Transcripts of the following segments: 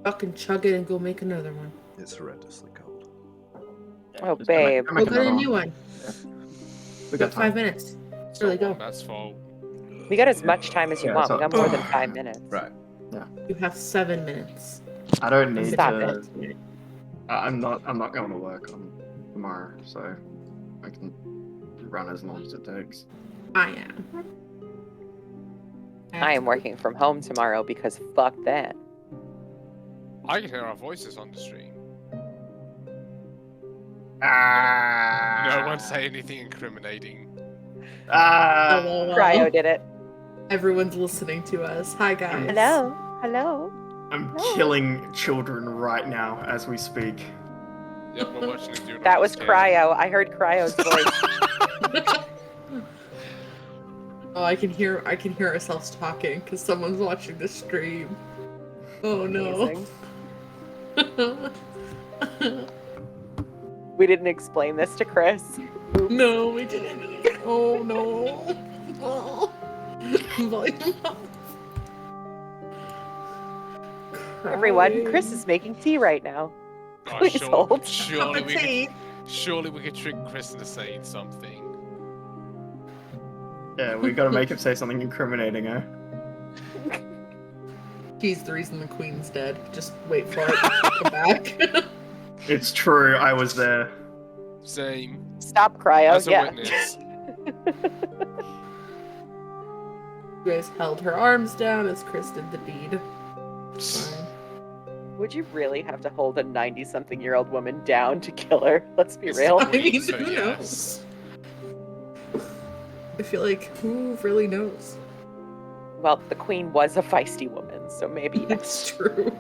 Fucking chug it and go make another one. It's horrendously cold. Oh, Just go make- babe. go Go make get a another new one. one. We We got got 5 time. minutes. It's Really not go. Wombat's fault. We got as much time as you Yeah, want. We so- got more than 5 minutes. Right. You have 7 minutes. I don't need Stop to. it. I'm not going to work on tomorrow, so I can run as long as it takes. I am. I am working from home tomorrow because fuck that. I can hear our voices on the stream. Ah. No one say anything incriminating. Ah. Cryo did it. Everyone's listening to us. Hi, guys. Hello. Hello. I'm killing children right now as we speak. Yeah, we're watching it do That was Cryo. I heard Cryo's voice. Oh, I can hear ourselves talking because someone's watching the stream. Oh no. Amazing. We didn't explain this to Chris. No, we didn't. Oh no. Oh. Volume up. Everyone, Chris is making tea right now. Oh, Please hold. Surely we could trick Chris into saying something. Yeah, we gotta make him say something incriminating, eh? He's the reason the queen's dead. Just wait for it to come back. It's true, I was there. Same. Stop, Cryo. As a Yeah. witness. You guys held her arms down as Chris did the deed. Fine. Would you really have to hold a 90-something-year-old woman down to kill her? Let's be real. I mean, So, who yes. knows? I feel like who really knows? Well, the queen was a feisty woman, so maybe yes. It's true.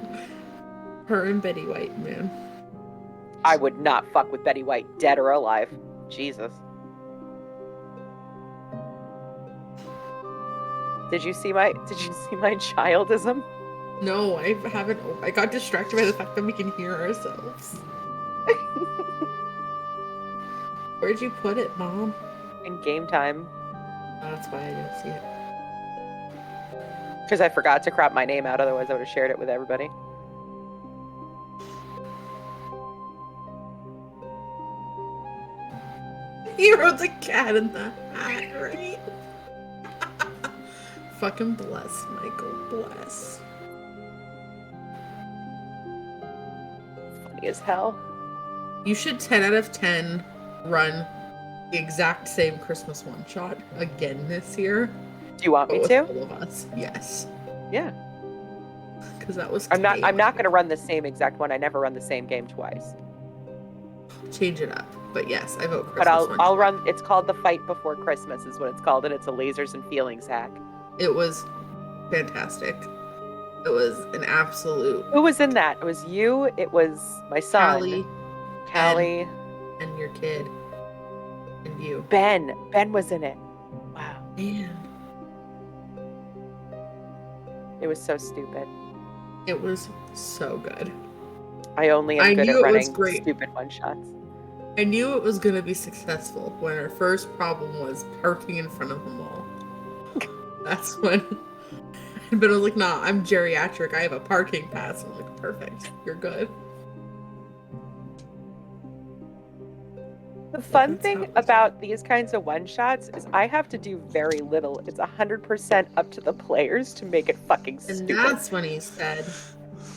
Her and Betty White, man. I would not fuck with Betty White, dead or alive. Jesus. Did you see my childism? No, I haven't. I got distracted by the fact that we can hear ourselves. Where'd you put it, Mom? In game time. Oh, that's why I didn't see it. Because I forgot to crop my name out, otherwise I would have shared it with everybody. He wrote the cat in the hat, right? Fucking bless, Michael. Bless. Funny as hell. You should 10 out of 10 run the exact same Christmas one shot again this year. Do you want But me with to? all of us. Yes. Yeah. Because that was I'm not chaotic. going to run the same exact one. I never run the same game twice. Change it up. But yes, I vote Christmas But one I'll shot. run. It's called the Fight Before Christmas, is what it's called, and it's a lasers and feelings hack. It was fantastic. It was an absolute Who was in that? It was you. It was my son, Callie, Callie, and your kid, and you. Ben. Ben was in it. Wow, Man, it was so stupid. it was so good. I only am I good knew at it was running great. stupid one shots. I knew it was gonna be successful when our first problem was parking in front of the mall. That's when. But I was like, nah, I'm geriatric. I have a parking pass. I'm like, perfect. You're good. The fun That's thing how it was. about these kinds of one shots is I have to do very little. It's 100% up to the players to make it fucking And stupid. that's when he said,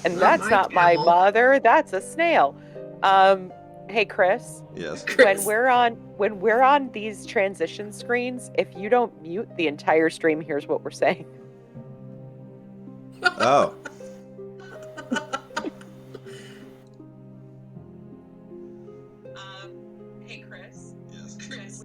And not that's my not my camel. mother. That's a snail. Hey Chris, Yes. Chris. when we're on these transition screens, if you don't mute the entire stream, here's what we're saying. Oh. Hey Chris. Yes. Chris.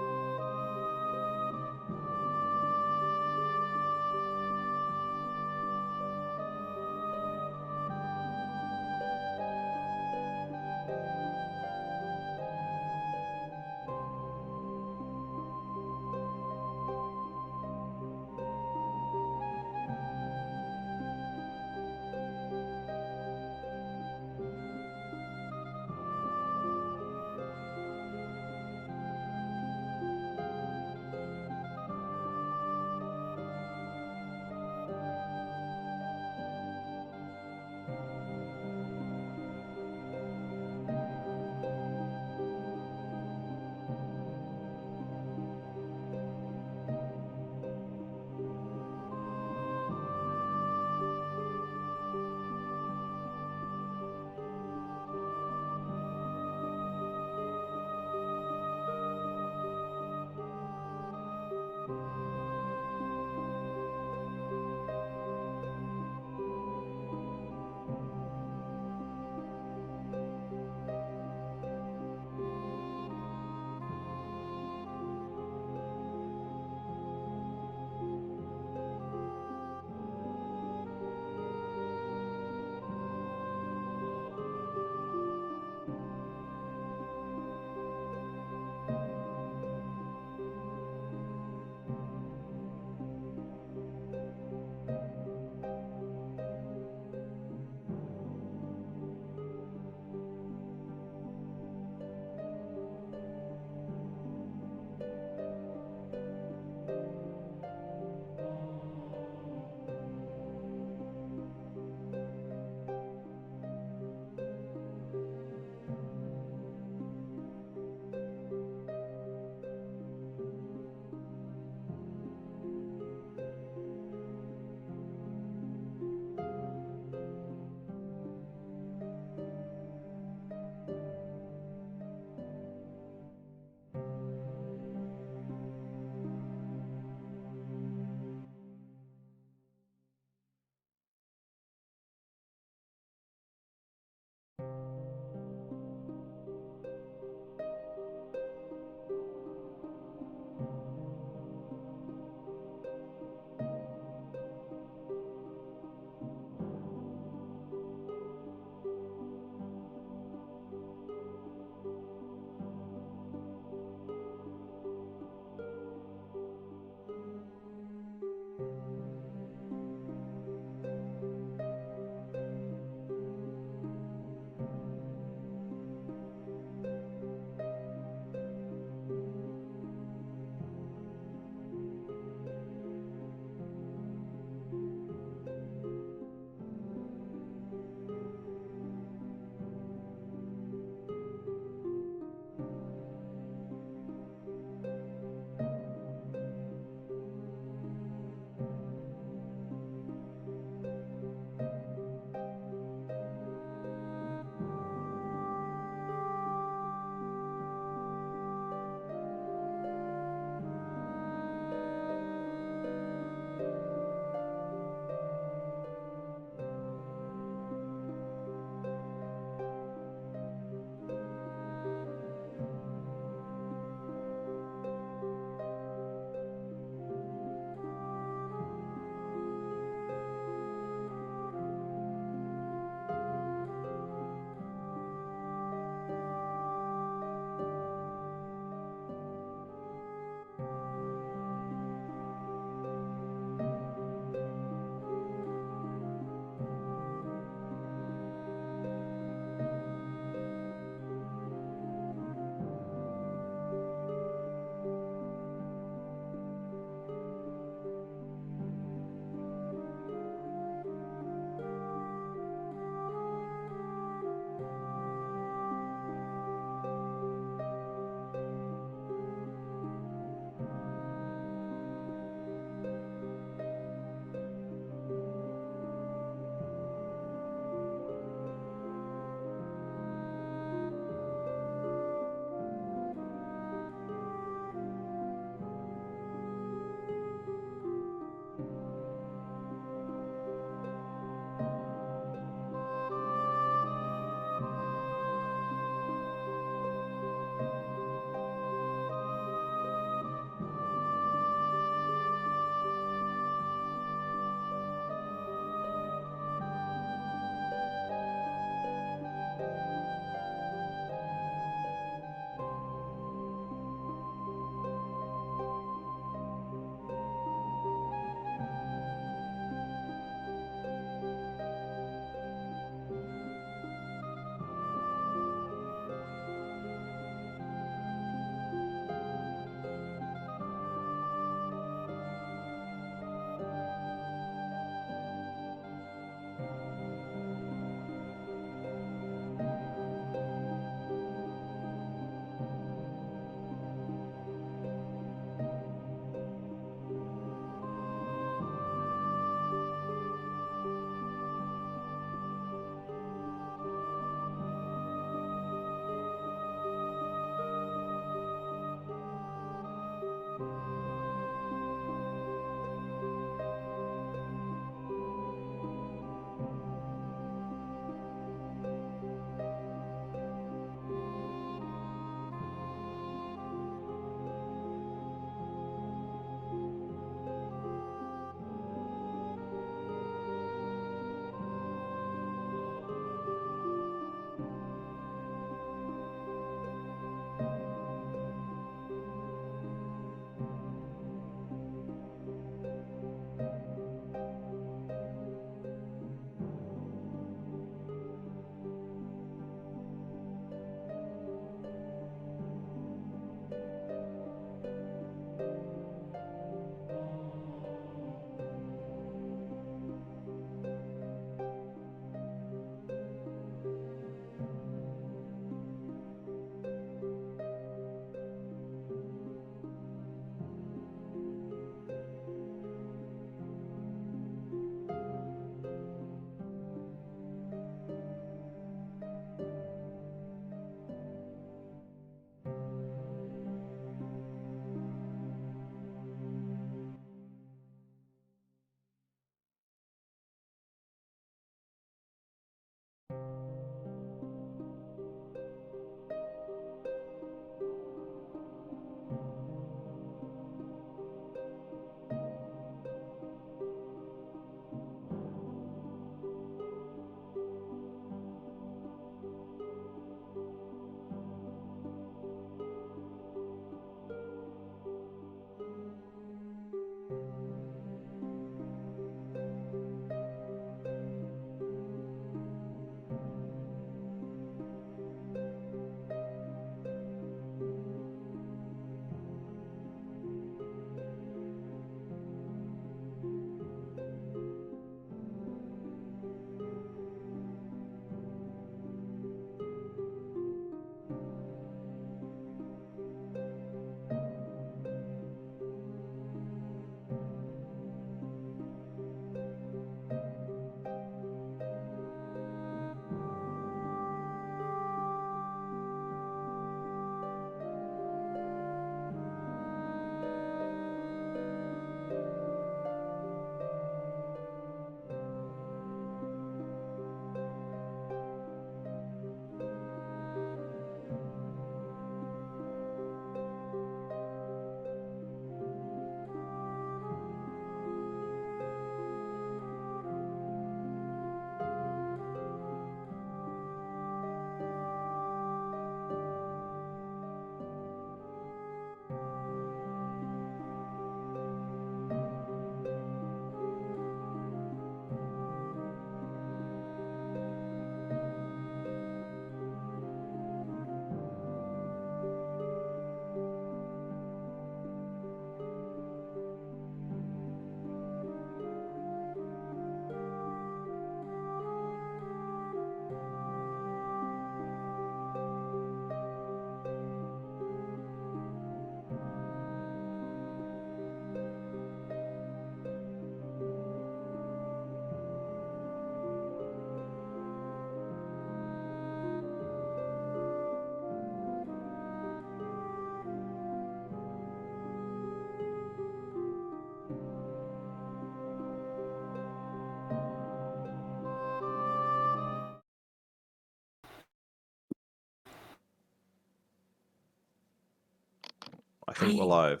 I think we're live.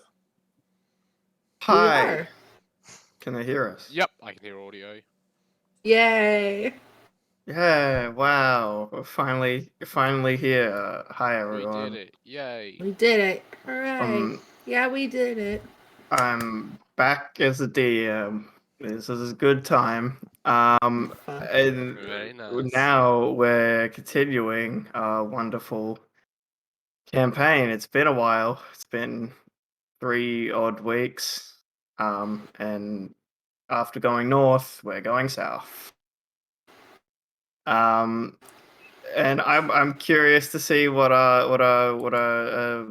We Hi. are. Can they hear us? Yep, I can hear audio. Yay. Yeah. Wow. We're finally here. Hi We everyone. did it. Yay. We did it. Hooray. Um, Yeah, we did it. I'm back as a DM. This is a good time. Fun. And Very nice. now we're continuing our wonderful campaign. It's been a while. It's been 3 odd weeks. And after going north, we're going south. And I'm curious to see what our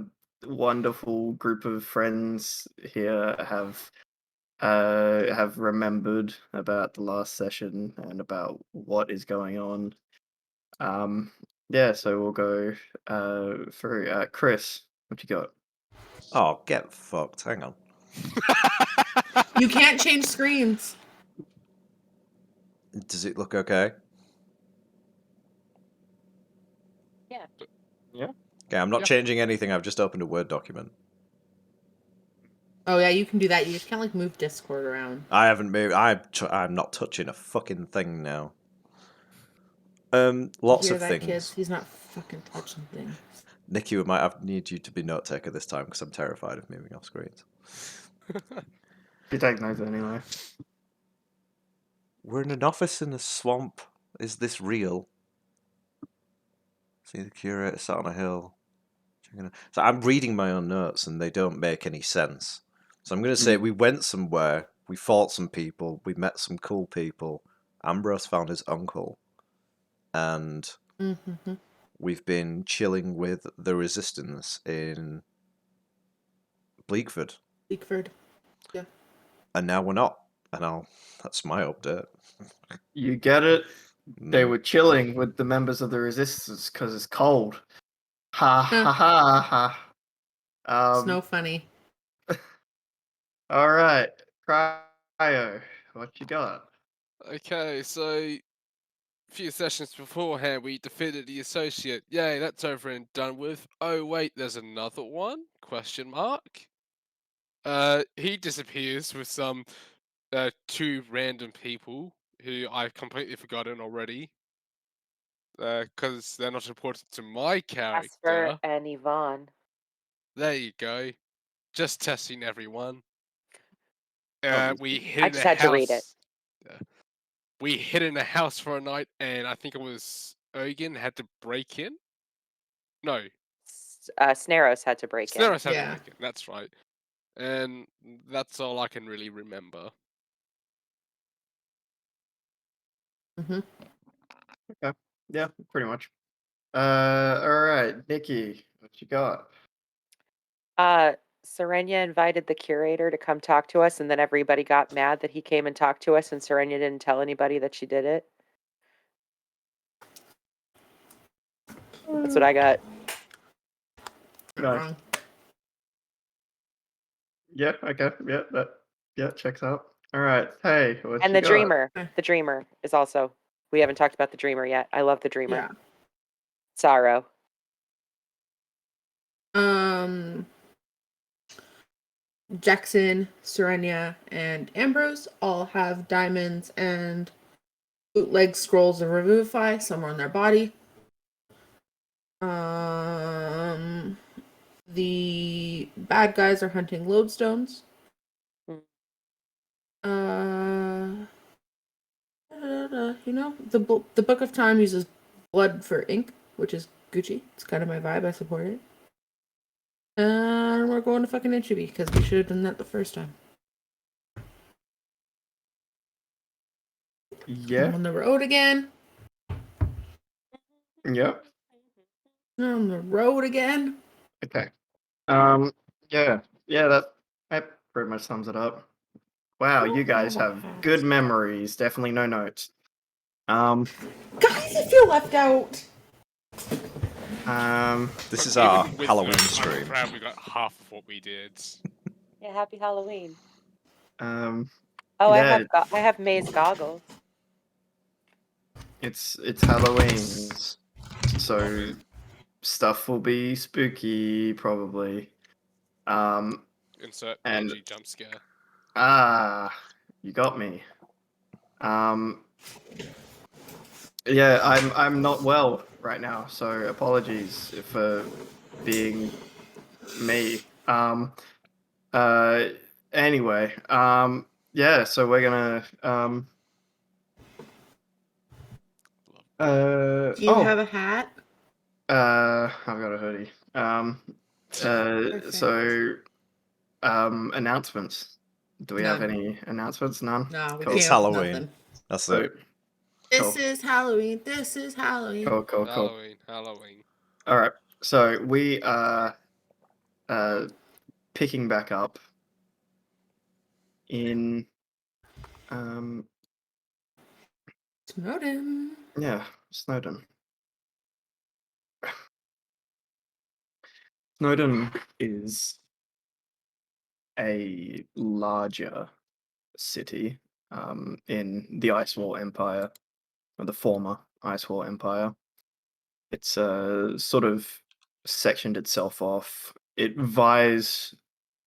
wonderful group of friends here have remembered about the last session and about what is going on. Yeah, so we'll go through. Chris, what you got? Oh, get fucked. Hang on. You can't change screens. Does it look okay? Yeah. Okay, I'm not Yeah. changing anything. I've just opened a Word document. Oh yeah, you can do that. You just can't like move Discord around. I haven't moved. I'm not touching a fucking thing now. Lots Hear of that, things. kids? He's not fucking touching things. Nikki, we might need you to be note taker this time because I'm terrified of moving off screens. You take notes anyway. We're in an office in a swamp. Is this real? See the curator sat on a hill. So I'm reading my own notes and they don't make any sense. So I'm going to say we went somewhere, we fought some people, we met some cool people. Ambrose found his uncle, and Mm-hmm. we've been chilling with the resistance in Bleakford, Beakford. and now we're not. And that's my update. You get it? They Mm. were chilling with the members of the resistance because it's cold. Ha ha ha ha. It's no funny. All right, Cryo, what you got? Okay, so a few sessions beforehand, we defeated the associate. Yay, that's over and done with. Oh wait, there's another one? Question mark. He disappears with some 2 random people who I've completely forgotten already. Because they're not important to my Casper character. and Yvonne. There you go. Just testing everyone. Obviously. We hid I in just a had house. to read it. We hid in a house for a night, and I think it was Ogan had to break in. No, Snaros had to break in. Snaros had Yeah. to break in. That's right. And that's all I can really remember. Mm-hmm. Yeah, pretty much. All right, Nikki, what you got? Serenia invited the curator to come talk to us, and then everybody got mad that he came and talked to us, and Serenia didn't tell anybody that she did it. That's what I got. Nice. Wrong. Yeah, okay, yeah, checks out. All right, hey, what And you the got? dreamer. The dreamer is also. We haven't talked about the dreamer yet. I love the dreamer. Yeah. Sorrow. Jackson, Serenia, and Ambrose all have diamonds and bootleg scrolls of Revivify somewhere on their body. The bad guys are hunting lodestones. You know, the Book of Time uses blood for ink, which is Gucci. It's kind of my vibe. I support it. And we're going to fucking Ichibi because we should have done that the first time. Yeah, I'm on the road again. yep, On the road again. okay. Yeah, that pretty much sums it up. Wow, you guys have good memories. Definitely no notes. Guys, if you're left out. This is Even our with Halloween I'm stream. proud we got half of what we did. Yeah, happy Halloween. Oh, I yeah. I have May's goggles. It's Halloween, so stuff will be spooky probably. Insert And- PG jump scare. You got me. Yeah, I'm not well right now, so apologies for being me. Anyway, yeah, so we're gonna Do you have a hat? I've got a hoodie. Perfect. So announcements. Do we have None. any announcements? None. No, we Cool. came It's up with Halloween. nothing. That's So, it. This Cool. is Halloween. This is Halloween. cool. Halloween. All right. So we are picking back up in Snowden. yeah, Snowdon. Snowdon is a larger city in the Ice Wall Empire, or the former Ice Wall Empire. It's sort of sectioned itself off. It vies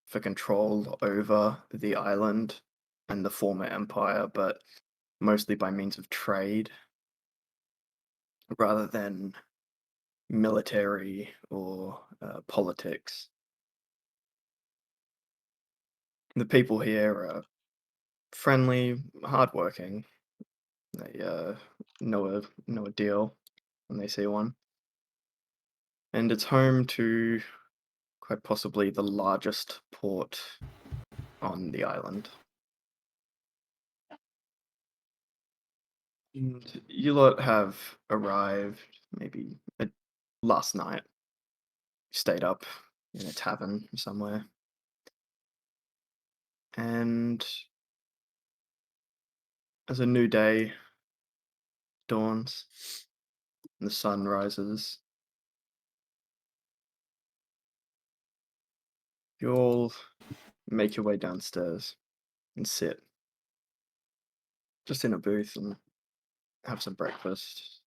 for control over the island and the former empire, but mostly by means of trade rather than military or politics. The people here are friendly, hardworking. They know a deal when they see one. And it's home to quite possibly the largest port on the island. And you lot have arrived maybe last night. Stayed up in a tavern somewhere. And as a new day dawns and the sun rises, you all make your way downstairs and sit just in a booth and have some breakfast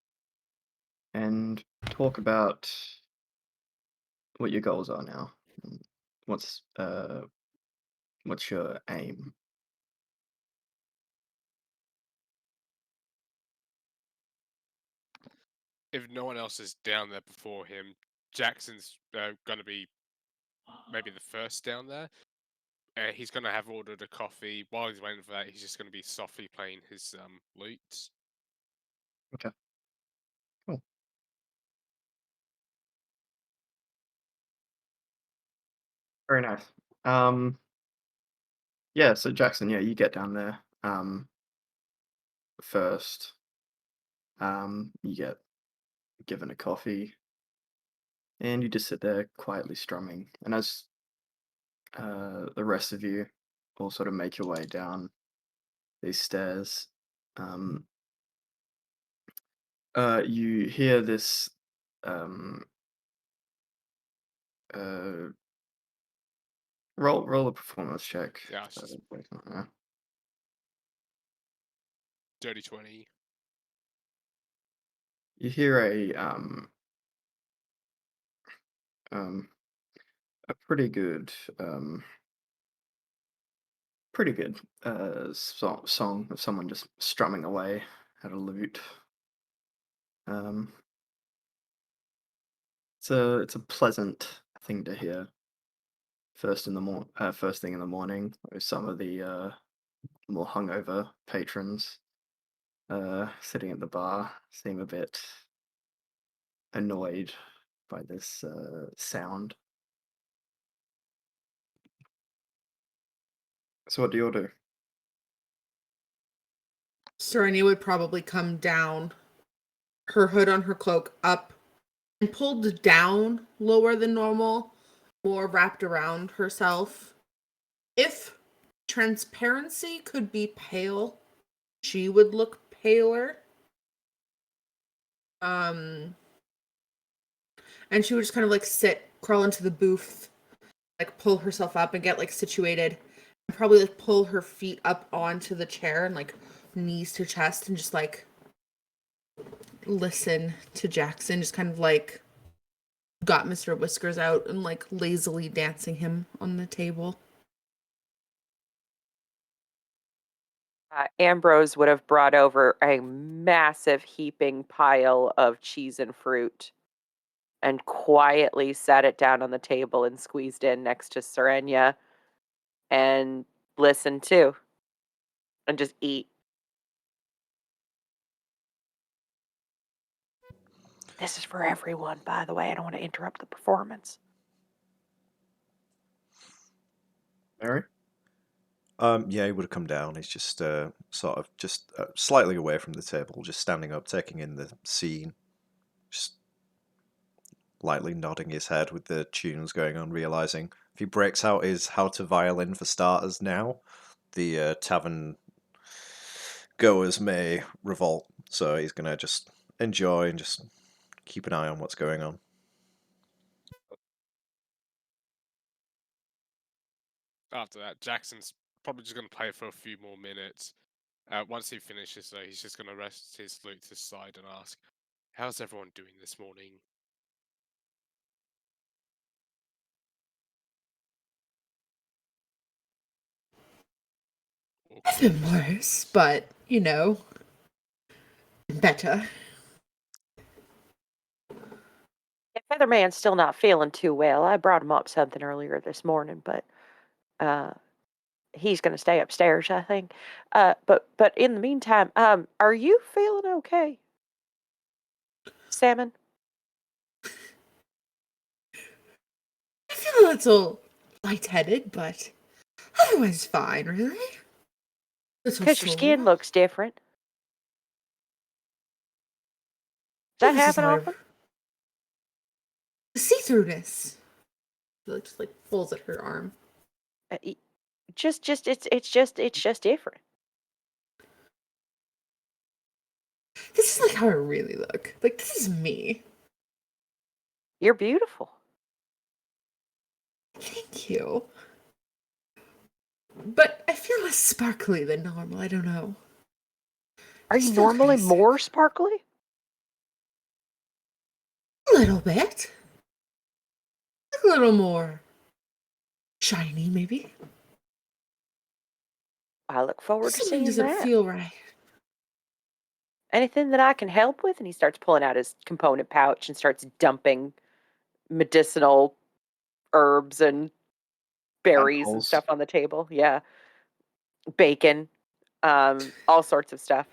and talk about what your goals are now. And what's your aim? If no one else is down there before him, Jackson's going to be maybe the first down there. He's going to have ordered a coffee. While he's waiting for that, he's just going to be softly playing his lute. Very nice. Yeah, so Jackson, yeah, you get down there first. You get given a coffee and you just sit there quietly strumming. And as the rest of you all sort of make your way down these stairs, you hear this roll a performance check. Yeah, it's just dirty 20. You hear a pretty good song of someone just strumming away at a lute. It's a pleasant thing to hear first thing in the morning with some of the more hungover patrons sitting at the bar seem a bit annoyed by this sound. So what do you all do? Serenia would probably come down, her hood on her cloak up and pulled down lower than normal, more wrapped around herself. If transparency could be pale, she would look paler. And she would just kind of like sit, crawl into the booth, like pull herself up and get like situated, and probably like pull her feet up onto the chair and like knees to chest and just like listen to Jackson, just kind of like got Mr. Whiskers out and like lazily dancing him on the table. Ambrose would have brought over a massive heaping pile of cheese and fruit and quietly sat it down on the table and squeezed in next to Serenia and listened too and just eat. This is for everyone, by the way. I don't want to interrupt the performance. Mary? Yeah, he would have come down. He's just sort of just slightly away from the table, just standing up, taking in the scene, just lightly nodding his head with the tunes going on, realizing if he breaks out his How to Violin for Starters now, the tavern goers may revolt. So he's going to just enjoy and just keep an eye on what's going on. After that, Jackson's probably just going to play for a few more minutes. Once he finishes, though, he's just going to rest his flute to the side and ask, "How's everyone doing this morning?" I've been worse, but you know, better. If Featherman's still not feeling too well, I brought him up something earlier this morning, but he's going to stay upstairs, I think. But in the meantime, are you feeling okay, Salmon? I feel a little lightheaded, but otherwise fine, really. Little Because your skin sore. looks different. Does that This is happen how often? The see-throughness. She like, just like pulls at her arm. It's just different. This is like how I really look. Like this is me. You're beautiful. Thank you. But I feel less sparkly than normal. I don't know. Are you Still normally kinda more sparkly? A little bit. Like a little more shiny, maybe. I look forward to Something seeing doesn't that. feel right. Anything that I can help with? And he starts pulling out his component pouch and starts dumping medicinal herbs and berries and Apples. stuff on the table. Yeah. Bacon, all sorts of stuff.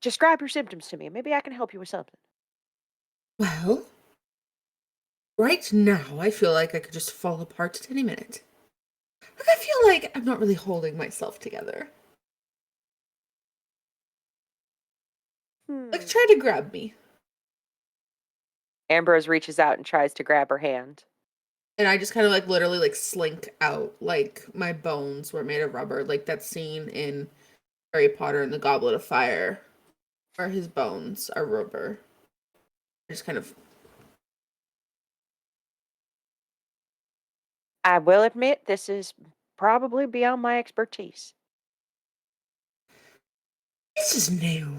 Describe your symptoms to me. Maybe I can help you with something. Well, right now I feel like I could just fall apart at any minute. Like I feel like I'm not really holding myself together. Like try to grab me. Ambrose reaches out and tries to grab her hand. And I just kind of like literally like slink out like my bones were made of rubber. Like that scene in Harry Potter and the Goblet of Fire where his bones are rubber. I just kind of I will admit this is probably beyond my expertise. This is new.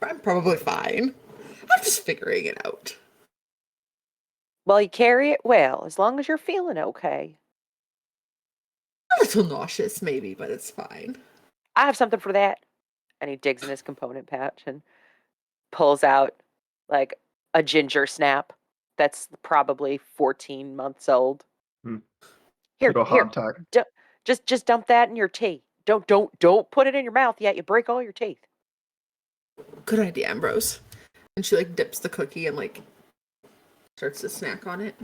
I'm probably fine. I'm just figuring it out. Well, you carry it well, as long as you're feeling okay. A little nauseous, maybe, but it's fine. I have something for that. And he digs in his component pouch and pulls out like a ginger snap that's probably 14 months old. Hmm. Here, Little here. hardtack. Just dump that in your tea. Don't put it in your mouth yet. You break all your teeth. Good idea, Ambrose. And she like dips the cookie and like starts to snack on it.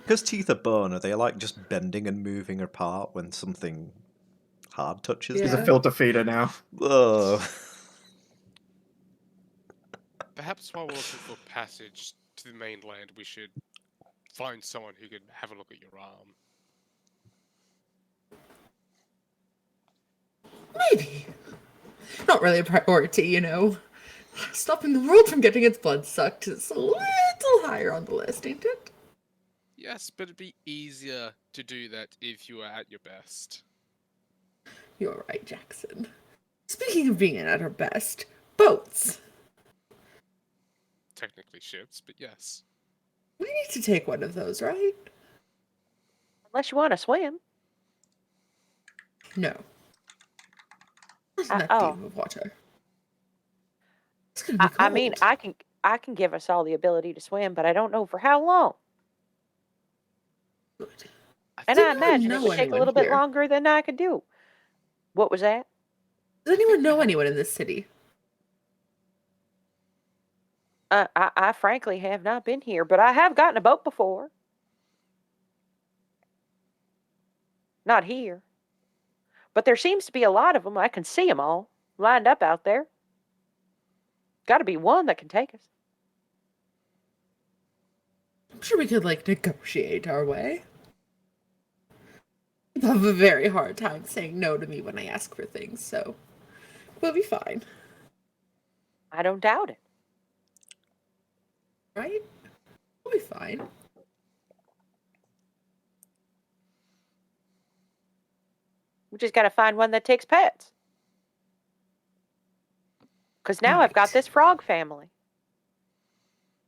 Because teeth are bone, are they like just bending and moving apart when something hard touches He's Yeah. a filter feeder now. Whoa. Perhaps while we're looking for passage to the mainland, we should find someone who can have a look at your arm. Maybe. Not really a priority, you know. Stopping the world from getting its blood sucked is a little higher on the list, ain't it? Yes, but it'd be easier to do that if you were at your best. You're right, Jackson. Speaking of being at our best, boats. technically ships, but yes. We need to take one of those, right? Unless you want to swim. No. There's not oh. deep of water. It's gonna be cold. I mean, I can give us all the ability to swim, but I don't know for how long. Good. And Does I anyone imagine it know would take a anyone little bit here? longer than I could do. What was that? Does anyone know anyone in this city? I frankly have not been here, but I have gotten a boat before. Not here. But there seems to be a lot of them. I can see them all lined up out there. Got to be one that can take us. I'm sure we could, like, negotiate our way. I have a very hard time saying no to me when I ask for things, so we'll be fine, I don't doubt it. right? We'll be fine. We just got to find one that takes pets. Because now I've got Right. this frog family.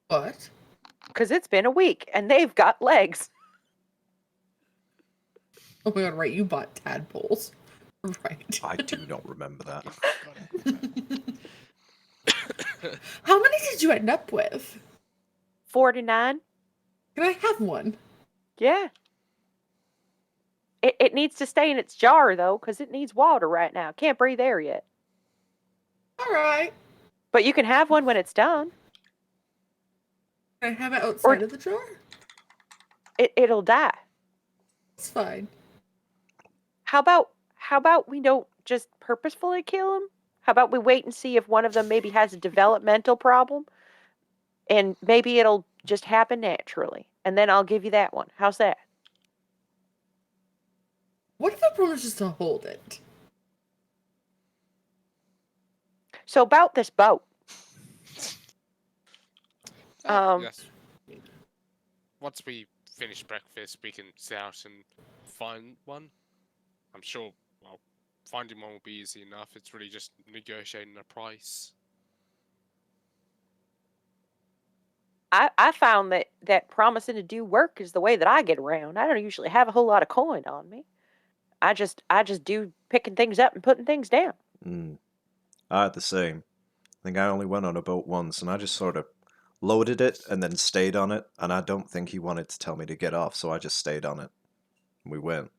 What? Because it's been a week and they've got legs. Oh my god, right, you bought tadpoles. Right. I do not remember that. How many did you end up with? 49. Can I have one? Yeah. It needs to stay in its jar, though, because it needs water right now. Can't breathe air yet. Alright. But you can have one when it's done. Can I have it outside of the jar? It'll die. It's fine. How about we don't just purposefully kill them? How about we wait and see if one of them maybe has a developmental problem? And maybe it'll just happen naturally. And then I'll give you that one. How's that? What if I promise just to hold it? So about this boat. Um, Yes. Once we finish breakfast, we can sit out and find one. I'm sure, well, finding one will be easy enough. It's really just negotiating a price. I found that promising to do work is the way that I get around. I don't usually have a whole lot of coin on me. I just do picking things up and putting things down. I had the same. I think I only went on a boat once, and I just sort of loaded it and then stayed on it, and I don't think he wanted to tell me to get off, so I just stayed on it. And we went.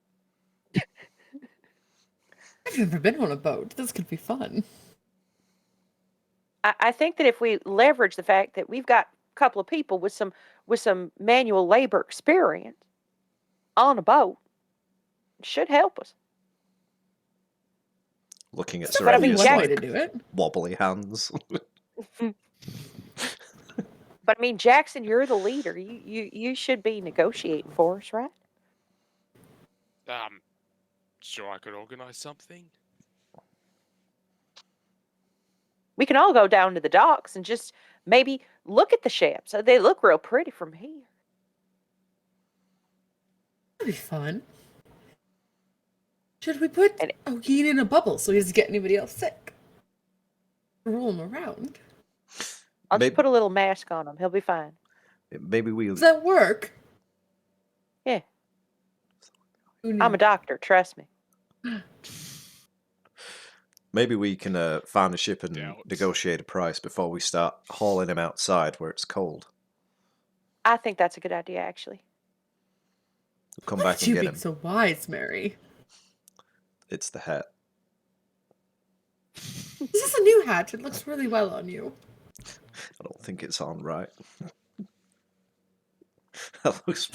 I've never been on a boat. This could be fun. I think that if we leverage the fact that we've got a couple of people with some manual labor experience on a boat, it should help us. Looking at It's definitely mean, Serendia's one way Jack- to do it. wobbly hands. But I mean, Jackson, you're the leader. You should be negotiating for us, right? Sure I could organize something. We can all go down to the docks and just maybe look at the ships. They look real pretty from here. That'd be fun. Should we put And- Ogeen in a bubble so he doesn't get anybody else sick? Roll him around. I'll Maybe- just put a little mask on him. He'll be fine. Maybe we. Does that work? Yeah. Who I'm knew? a doctor. Trust me. Maybe we can find a ship and Doubt. negotiate a price before we start hauling him outside where it's cold. I think that's a good idea, actually. We'll come Look back at and you get being him. so wise, Mary. It's the hat. This is a new hat. It looks really well on you. I don't think it's on right. That looks.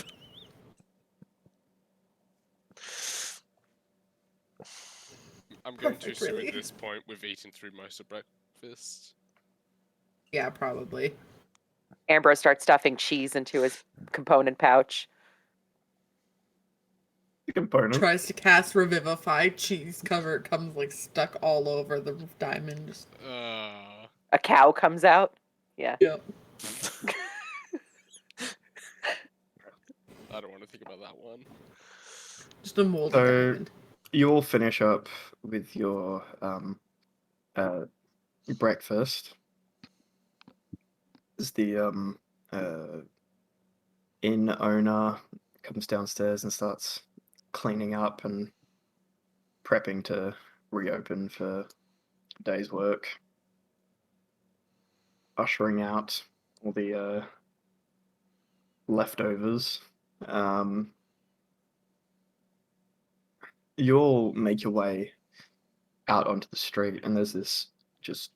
I'm going to Perfect, assume really. at this point we've eaten through most of breakfast. Yeah, probably. Ambrose starts stuffing cheese into his component pouch. Component. Tries to cast Revivify. Cheese cover comes like stuck all over the diamond. Just, A cow comes out. Yeah. yep. I don't want to think about that one. Just a molded So- diamond. You all finish up with your breakfast. as the inn owner comes downstairs and starts cleaning up and prepping to reopen for the day's work, ushering out all the leftovers. You all make your way out onto the street, and there's this just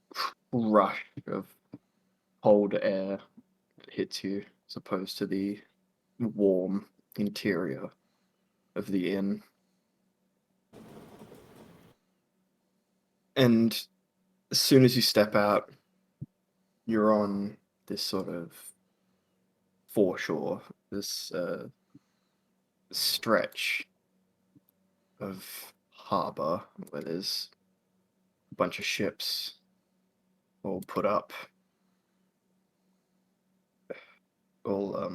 rush of cold air that hits you, as opposed to the warm interior of the inn. And as soon as you step out, you're on this sort of foreshore, this stretch of harbor where there's a bunch of ships all put up, all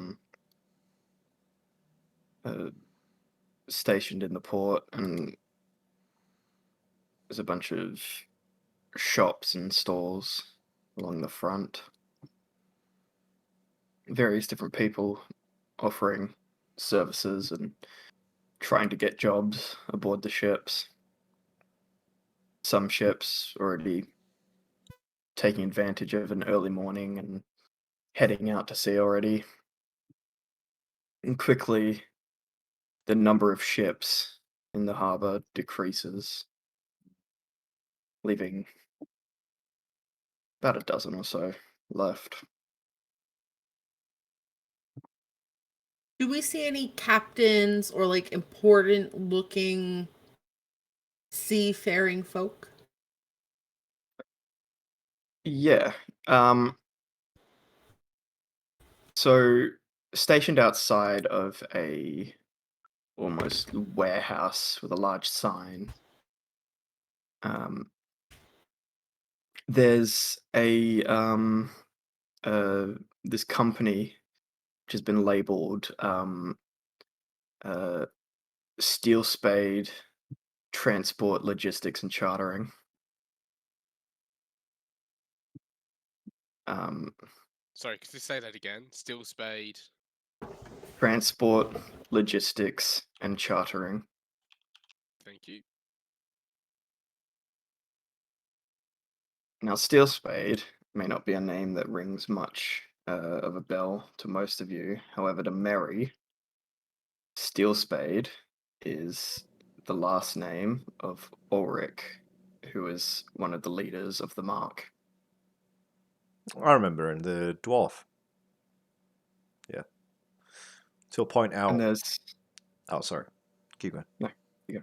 stationed in the port, and there's a bunch of shops and stores along the front. Various different people offering services and trying to get jobs aboard the ships. Some ships already taking advantage of an early morning and heading out to sea already. And quickly, the number of ships in the harbor decreases, leaving about a dozen or so left. Do we see any captains or like important looking seafaring folk? Yeah. So stationed outside of a almost warehouse with a large sign, there's a this company which has been labeled Steel Spade Transport, Logistics, and Chartering. Sorry, could you say that again? Steel Spade. Transport, Logistics, and Chartering. Thank you. Now, Steel Spade may not be a name that rings much of a bell to most of you. However, to Mary, Steel Spade is the last name of Ulrich, who is one of the leaders of the Mark. I remember in the dwarf. Yeah. To point out. And there's... Oh, sorry. Keep going. No, you go.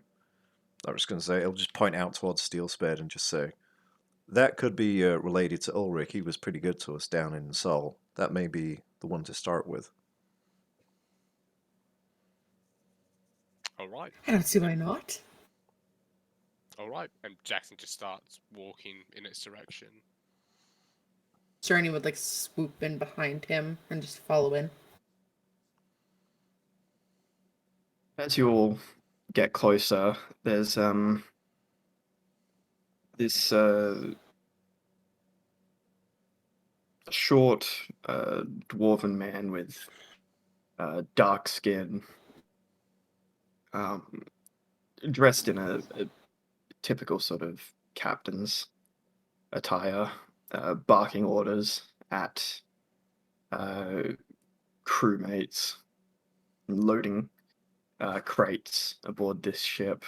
I was going to say, it'll just point out towards Steel Spade and just say, that could be related to Ulrich. He was pretty good to us down in Seoul. That may be the one to start with. All right. I don't see why not. All right. And Jackson just starts walking in its direction. Journey would like swoop in behind him and just follow in. As you all get closer, there's this short dwarven man with dark skin, dressed in a typical sort of captain's attire, barking orders at crewmates, loading crates aboard this ship.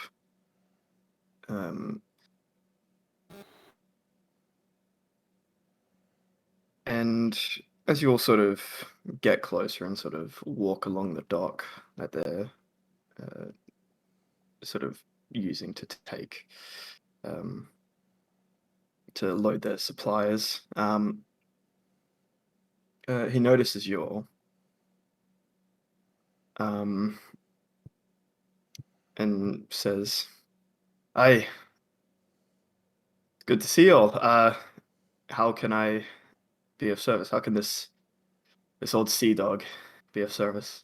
And as you all sort of get closer and sort of walk along the dock that they're sort of using to take to load their supplies, he notices you all, and says, "Hi, good to see you all. How can I be of service? How can this old sea dog be of service?"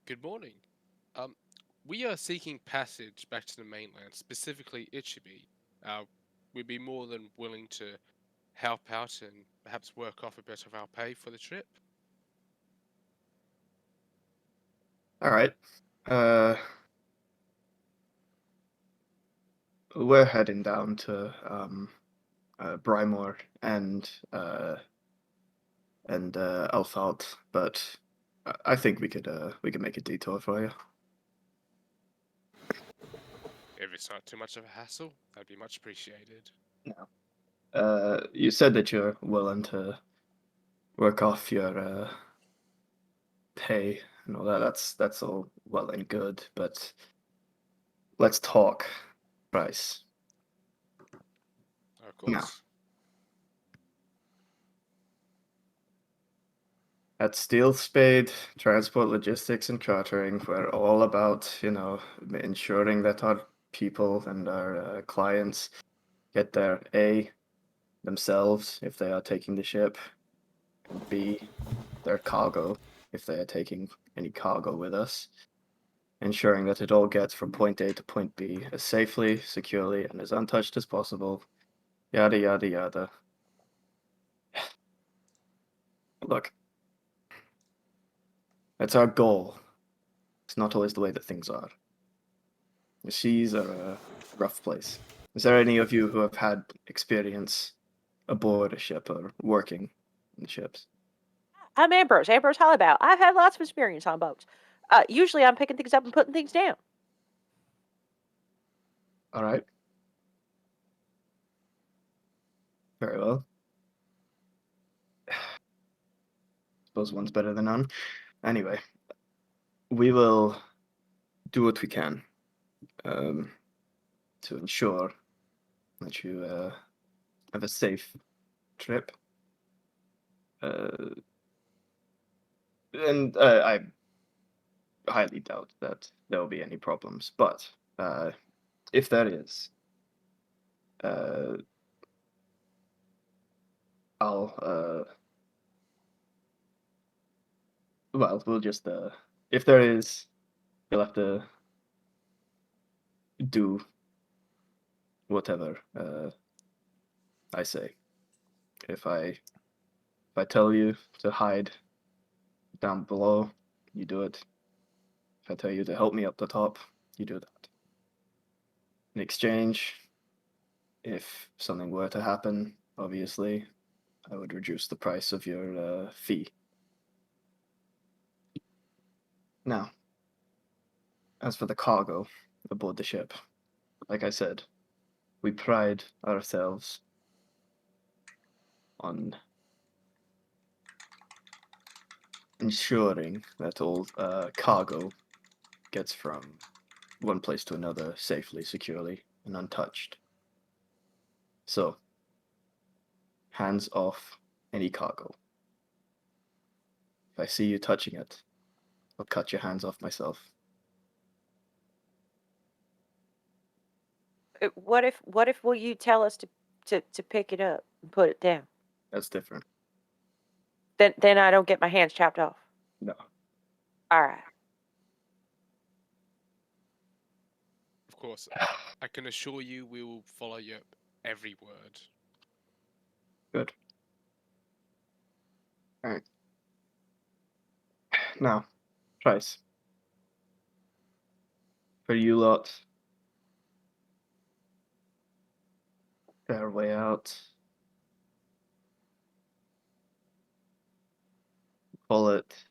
Good morning. We are seeking passage back to the mainland, specifically Ichibi. We'd be more than willing to help out and perhaps work off a bit of our pay for the trip. All right. We're heading down to Brymore and Althalt, but I think we could make a detour for you. If it's not too much of a hassle, that'd be much appreciated. You said that you're willing to work off your pay and all that. That's all well and good, but let's talk price. Of course. At Steel Spade, Transport Logistics and Chartering, we're all about, ensuring that our people and our clients get their A, themselves, if they are taking the ship, and B, their cargo, if they are taking any cargo with us, ensuring that it all gets from point A to point B as safely, securely, and as untouched as possible, yada, yada, yada. Look, that's our goal. It's not always the way that things are. The seas are a rough place. Is there any of you who have had experience aboard a ship or working in ships? I'm Ambrose Hollabout. I've had lots of experience on boats. Usually I'm picking things up and putting things down. All right. Very well. Suppose one's better than none. Anyway, we will do what we can to ensure that you have a safe trip. And I highly doubt that there will be any problems. But if there is, I'll well, we'll just if there is, you'll have to do whatever I say. If I tell you to hide down below, you do it. If I tell you to help me up the top, you do that. In exchange, if something were to happen, obviously, I would reduce the price of your fee. Now, as for the cargo aboard the ship, like I said, we pride ourselves on ensuring that all cargo gets from one place to another safely, securely, and untouched. So, hands off any cargo. If I see you touching it, I'll cut your hands off myself. What if will you tell us to pick it up and put it down? That's different. Then I don't get my hands chopped off. No. All right. Of course, I can assure you we will follow your every word. Good. All right. Now, price. For you lot, fair way out. Call it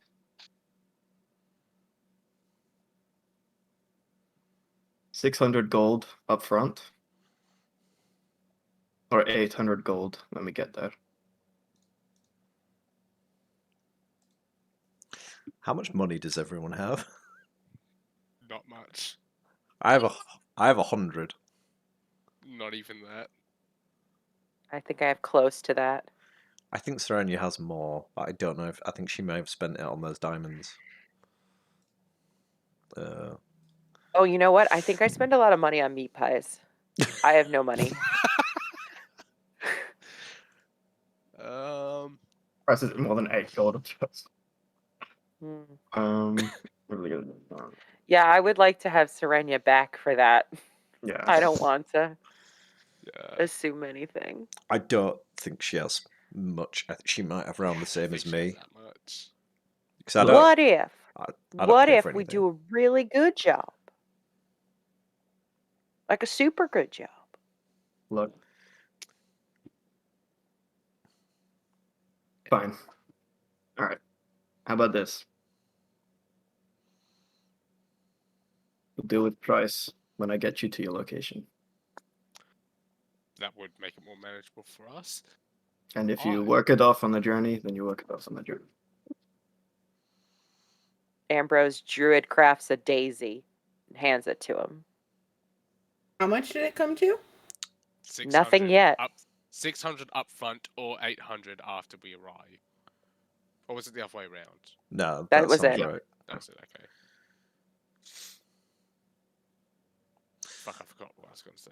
600 gold up front, or 800 gold when we get there. How much money does everyone have? Not much. I have 100. Not even that. I think I have close to that. I think Serenia has more, but I don't know if I think she may have spent it on those diamonds. Oh, you know what? I think I spend a lot of money on meat pies. I have no money. Price is more than 8 gold up front. Hmm. What are we gonna do? Yeah, I would like to have Serenia back for that. Yeah. I don't want to. Yeah. assume anything. I don't think she has much. I think she might have around the same as me. That much. Because I don't. What if? I don't What pay if for we anything. do a really good job? Like a super good job. Look. Fine. All right. How about this? We'll deal with price when I get you to your location. That would make it more manageable for us. And if you Oh. work it off on the journey, then you work it off on the journey. Ambrose druid crafts a daisy and hands it to him. How much did it come to? 600 Nothing yet. 600 up front or 800 after we arrive. Or was it the other way around? No, That was sounds it. right. That was it, okay. Fuck, I forgot what I was going to say.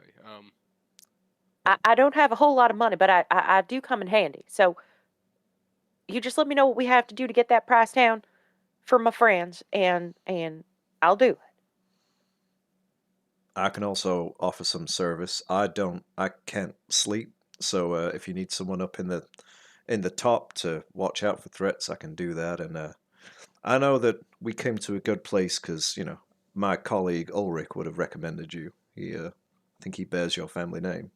I don't have a whole lot of money, but I do come in handy. So you just let me know what we have to do to get that price down for my friends, and I'll do it. I can also offer some service. I can't sleep, so if you need someone up in the top to watch out for threats, I can do that. And I know that we came to a good place because my colleague Ulrich would have recommended you. I think he bears your family name.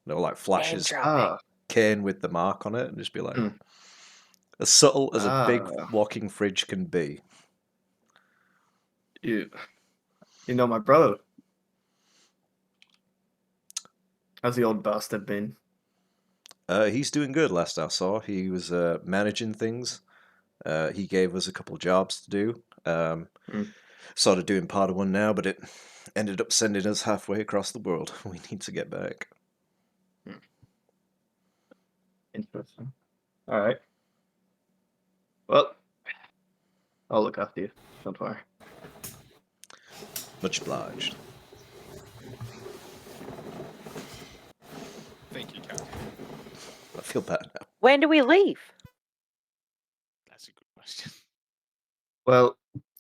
Like flashes Ah, Kane with the mark on it, and just be like, Hmm. as subtle as a big Ah. walking fridge can be. you know my brother. How's the old bastard been? He's doing good. Last I saw, he was managing things. He gave us a couple jobs to do. Sort of doing part of one now, but it ended up sending us halfway across the world. We need to get back. Interesting. All right. Well, I'll look after you. Don't worry. Much obliged. Thank you, Captain. I feel bad now. When do we leave? That's a good question. Well,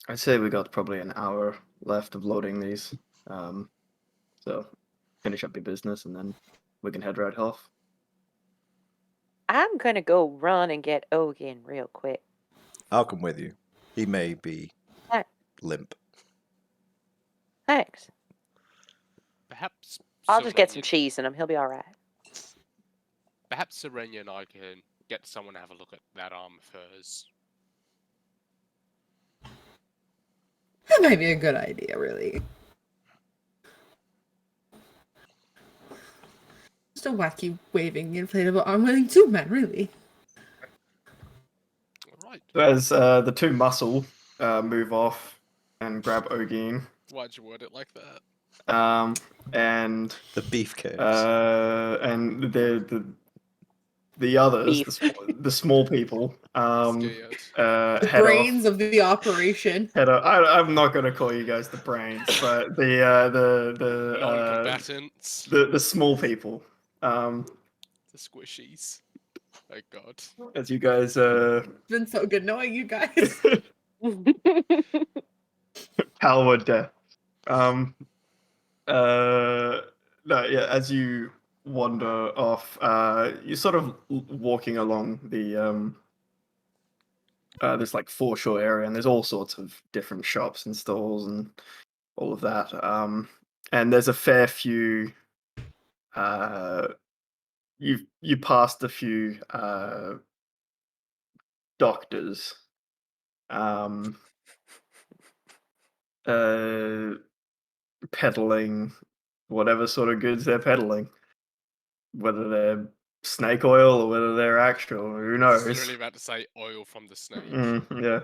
I'd say we got probably an hour left of loading these. So finish up your business and then we can head right off. I'm gonna go run and get Ogin real quick. I'll come with you. He may be Hi. limp. Thanks. Perhaps I'll just get some Serenia- cheese in him. He'll be all right. Perhaps Serenia and I can get someone to have a look at that arm of hers. That might be a good idea, really. Just a wacky waving inflatable arm wielding two-man, really. All right. As the two muscle move off and grab Ogin, Why'd you word it like that? and The beefcakes. and the others, the small people, Scared. The head brains off. of the operation. Head off. I'm not gonna call you guys the brains, but the Non-combatants. the small people. The squishies. Oh god. As you guys It's been so good knowing you guys. power death. No, yeah, as you wander off, you're sort of walking along the this like foreshore area, and there's all sorts of different shops and stalls and all of that. And there's a fair few. You passed a few doctors. Peddling whatever sort of goods they're peddling, whether they're snake oil or whether they're actual, who I knows? was literally about to say oil from the snake. Yeah.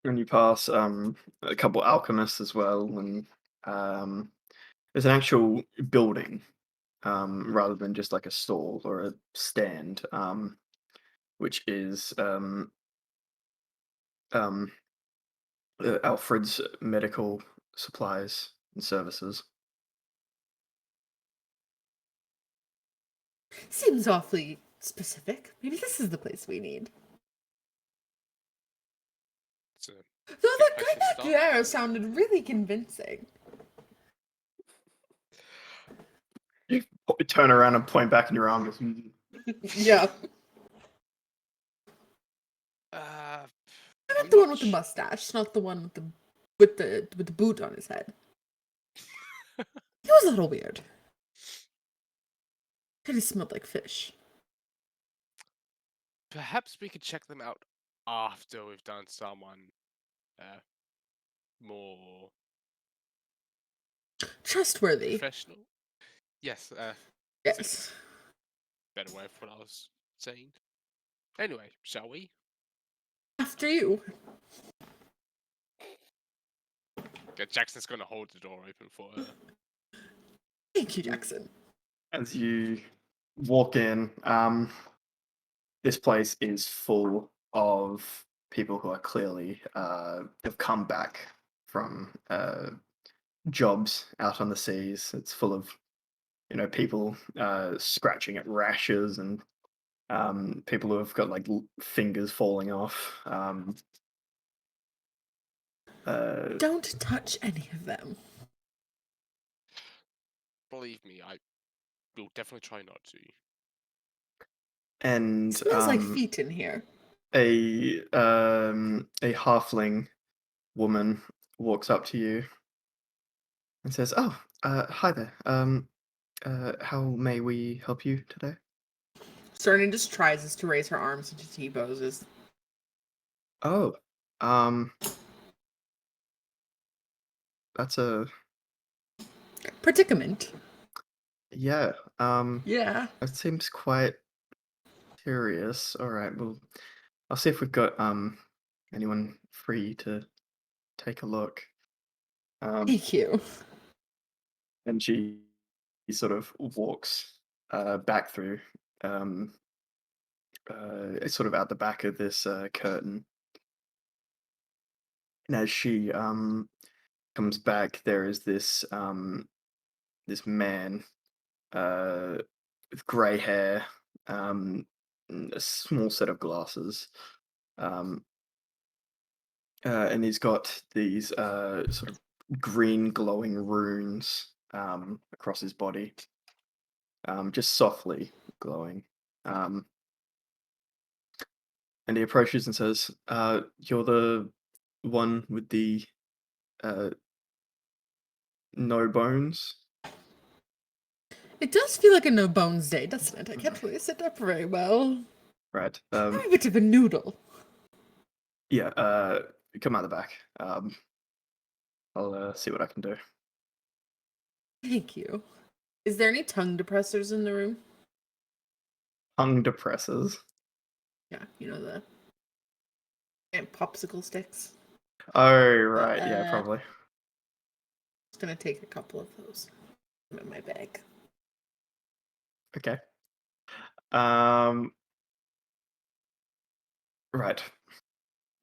And you pass a couple alchemists as well, and there's an actual building rather than just like a stall or a stand, which is Alfred's medical supplies and services. Seems awfully specific. Maybe this is the place we need. It's a Though that Good guy place to back start. there sounded really convincing. You turn around and point back in your arm. Yeah. Uh, I I'm meant the one not with the sh- mustache, not the one with the boot on his head. He was a little weird. Kind of smelled like fish. Perhaps we could check them out after we've done someone more Trustworthy. professional. Yes, Yes. better way of what I was saying. Anyway, shall we? After you. Yeah, Jackson's gonna hold the door open for her. Thank you, Jackson. As you walk in, this place is full of people who are clearly have come back from jobs out on the seas. It's full of people scratching at rashes and people who have got like fingers falling off. Don't touch any of them. Believe me, I will definitely try not to. And Smells like feet in here. a halfling woman walks up to you and says, "Oh, hi there. How may we help you today?" Cernan just tries to raise her arms into T-poses. Oh, that's a Predicament. yeah. Yeah. That seems quite serious. All right, well, I'll see if we've got anyone free to take a look. Thank you. And she sort of walks back through, sort of out the back of this curtain. And as she comes back, there is this this man with grey hair, a small set of glasses, um, and he's got these sort of green glowing runes across his body, just softly glowing. And he approaches and says, "You're the one with the uh, no bones?" It does feel like a no bones day, doesn't it? I can't really sit up very well. Right. I'm a bit of a noodle. Yeah, come out the back. I'll see what I can do. Thank you. Is there any tongue depressors in the room? Tongue depressors. Yeah, you know the and popsicle sticks. Oh, right. Yeah, probably. Just gonna take a couple of those. I'm in my bag. Okay. Right.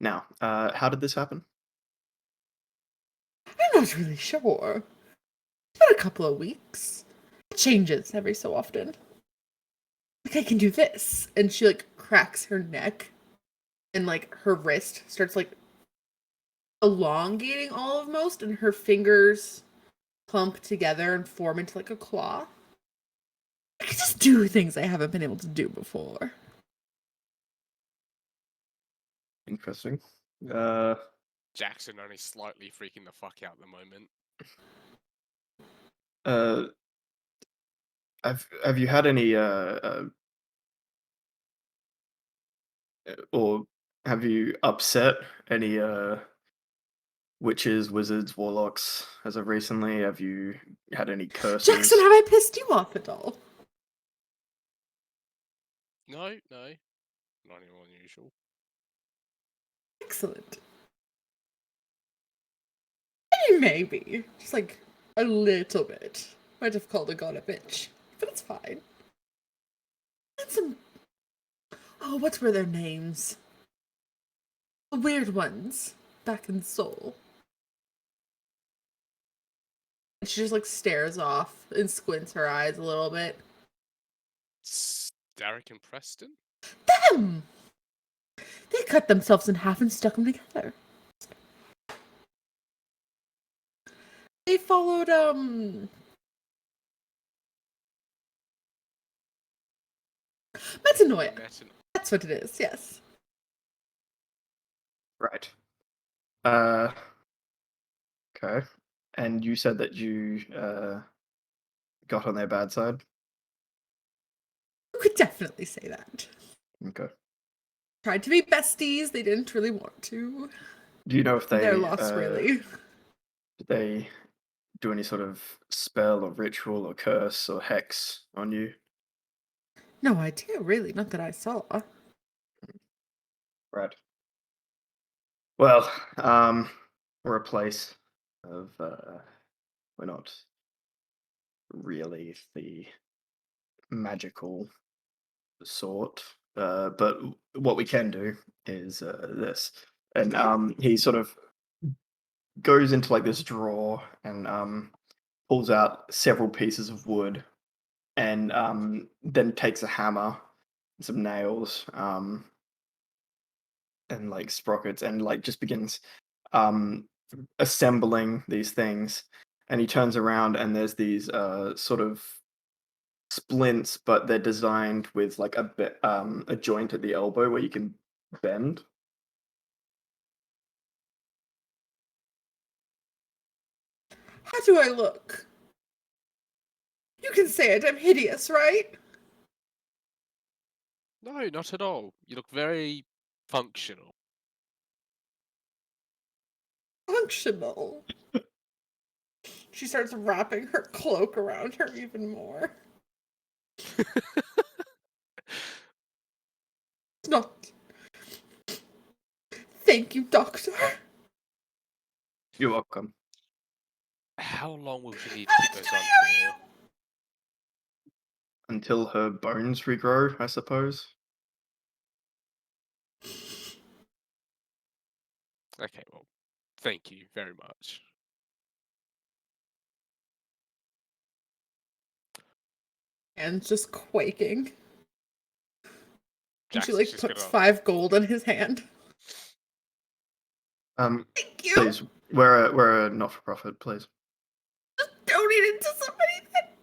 Now, how did this happen? I'm not really sure. It's been a couple of weeks. It changes every so often. Like I can do this, and she like cracks her neck, and like her wrist starts like elongating almost, and her fingers clump together and form into like a claw. I can just do things I haven't been able to do before. Interesting. Jackson only slightly freaking the fuck out at the moment. Have you had any or have you upset any witches, wizards, warlocks as of recently? Have you had any curses? Jackson, have I pissed you off at all? No, not anyone unusual. Excellent. Maybe. Just like a little bit. Might have called a god a bitch. But it's fine. And some. Oh, what were their names? The weird ones. Back in Seoul. And she just like stares off and squints her eyes a little bit. Derek and Preston? Them! They cut themselves in half and stuck them together. They followed, Metanoia. Metan- That's what it is, yes. Right. Okay. And you said that you got on their bad side. You could definitely say that. Okay. Tried to be besties, they didn't really want to. Do you know if Their they loss, really. did they do any sort of spell or ritual or curse or hex on you? No idea, really. Not that I saw. Right. Well, we're a place of we're not really the magical sort, but what we can do is this, and he sort of goes into like this drawer and pulls out several pieces of wood, and then takes a hammer, some nails, and like sprockets, and like just begins um assembling these things. And he turns around and there's these sort of splints, but they're designed with like a joint at the elbow where you can bend. How do I look? You can say it, I'm hideous, right? No, not at all. You look very functional. Functional. She starts wrapping her cloak around her even more. It's not. Thank you, Doctor. You're welcome. How long will you need How to keep did those you on hear for? Until her bones regrow, I suppose. Okay, well, thank you very much. And just quaking. And she Jackson's like just puts gonna 5 gold in his hand. Thank you. Please, we're a not-for-profit, please. Just donate it to somebody that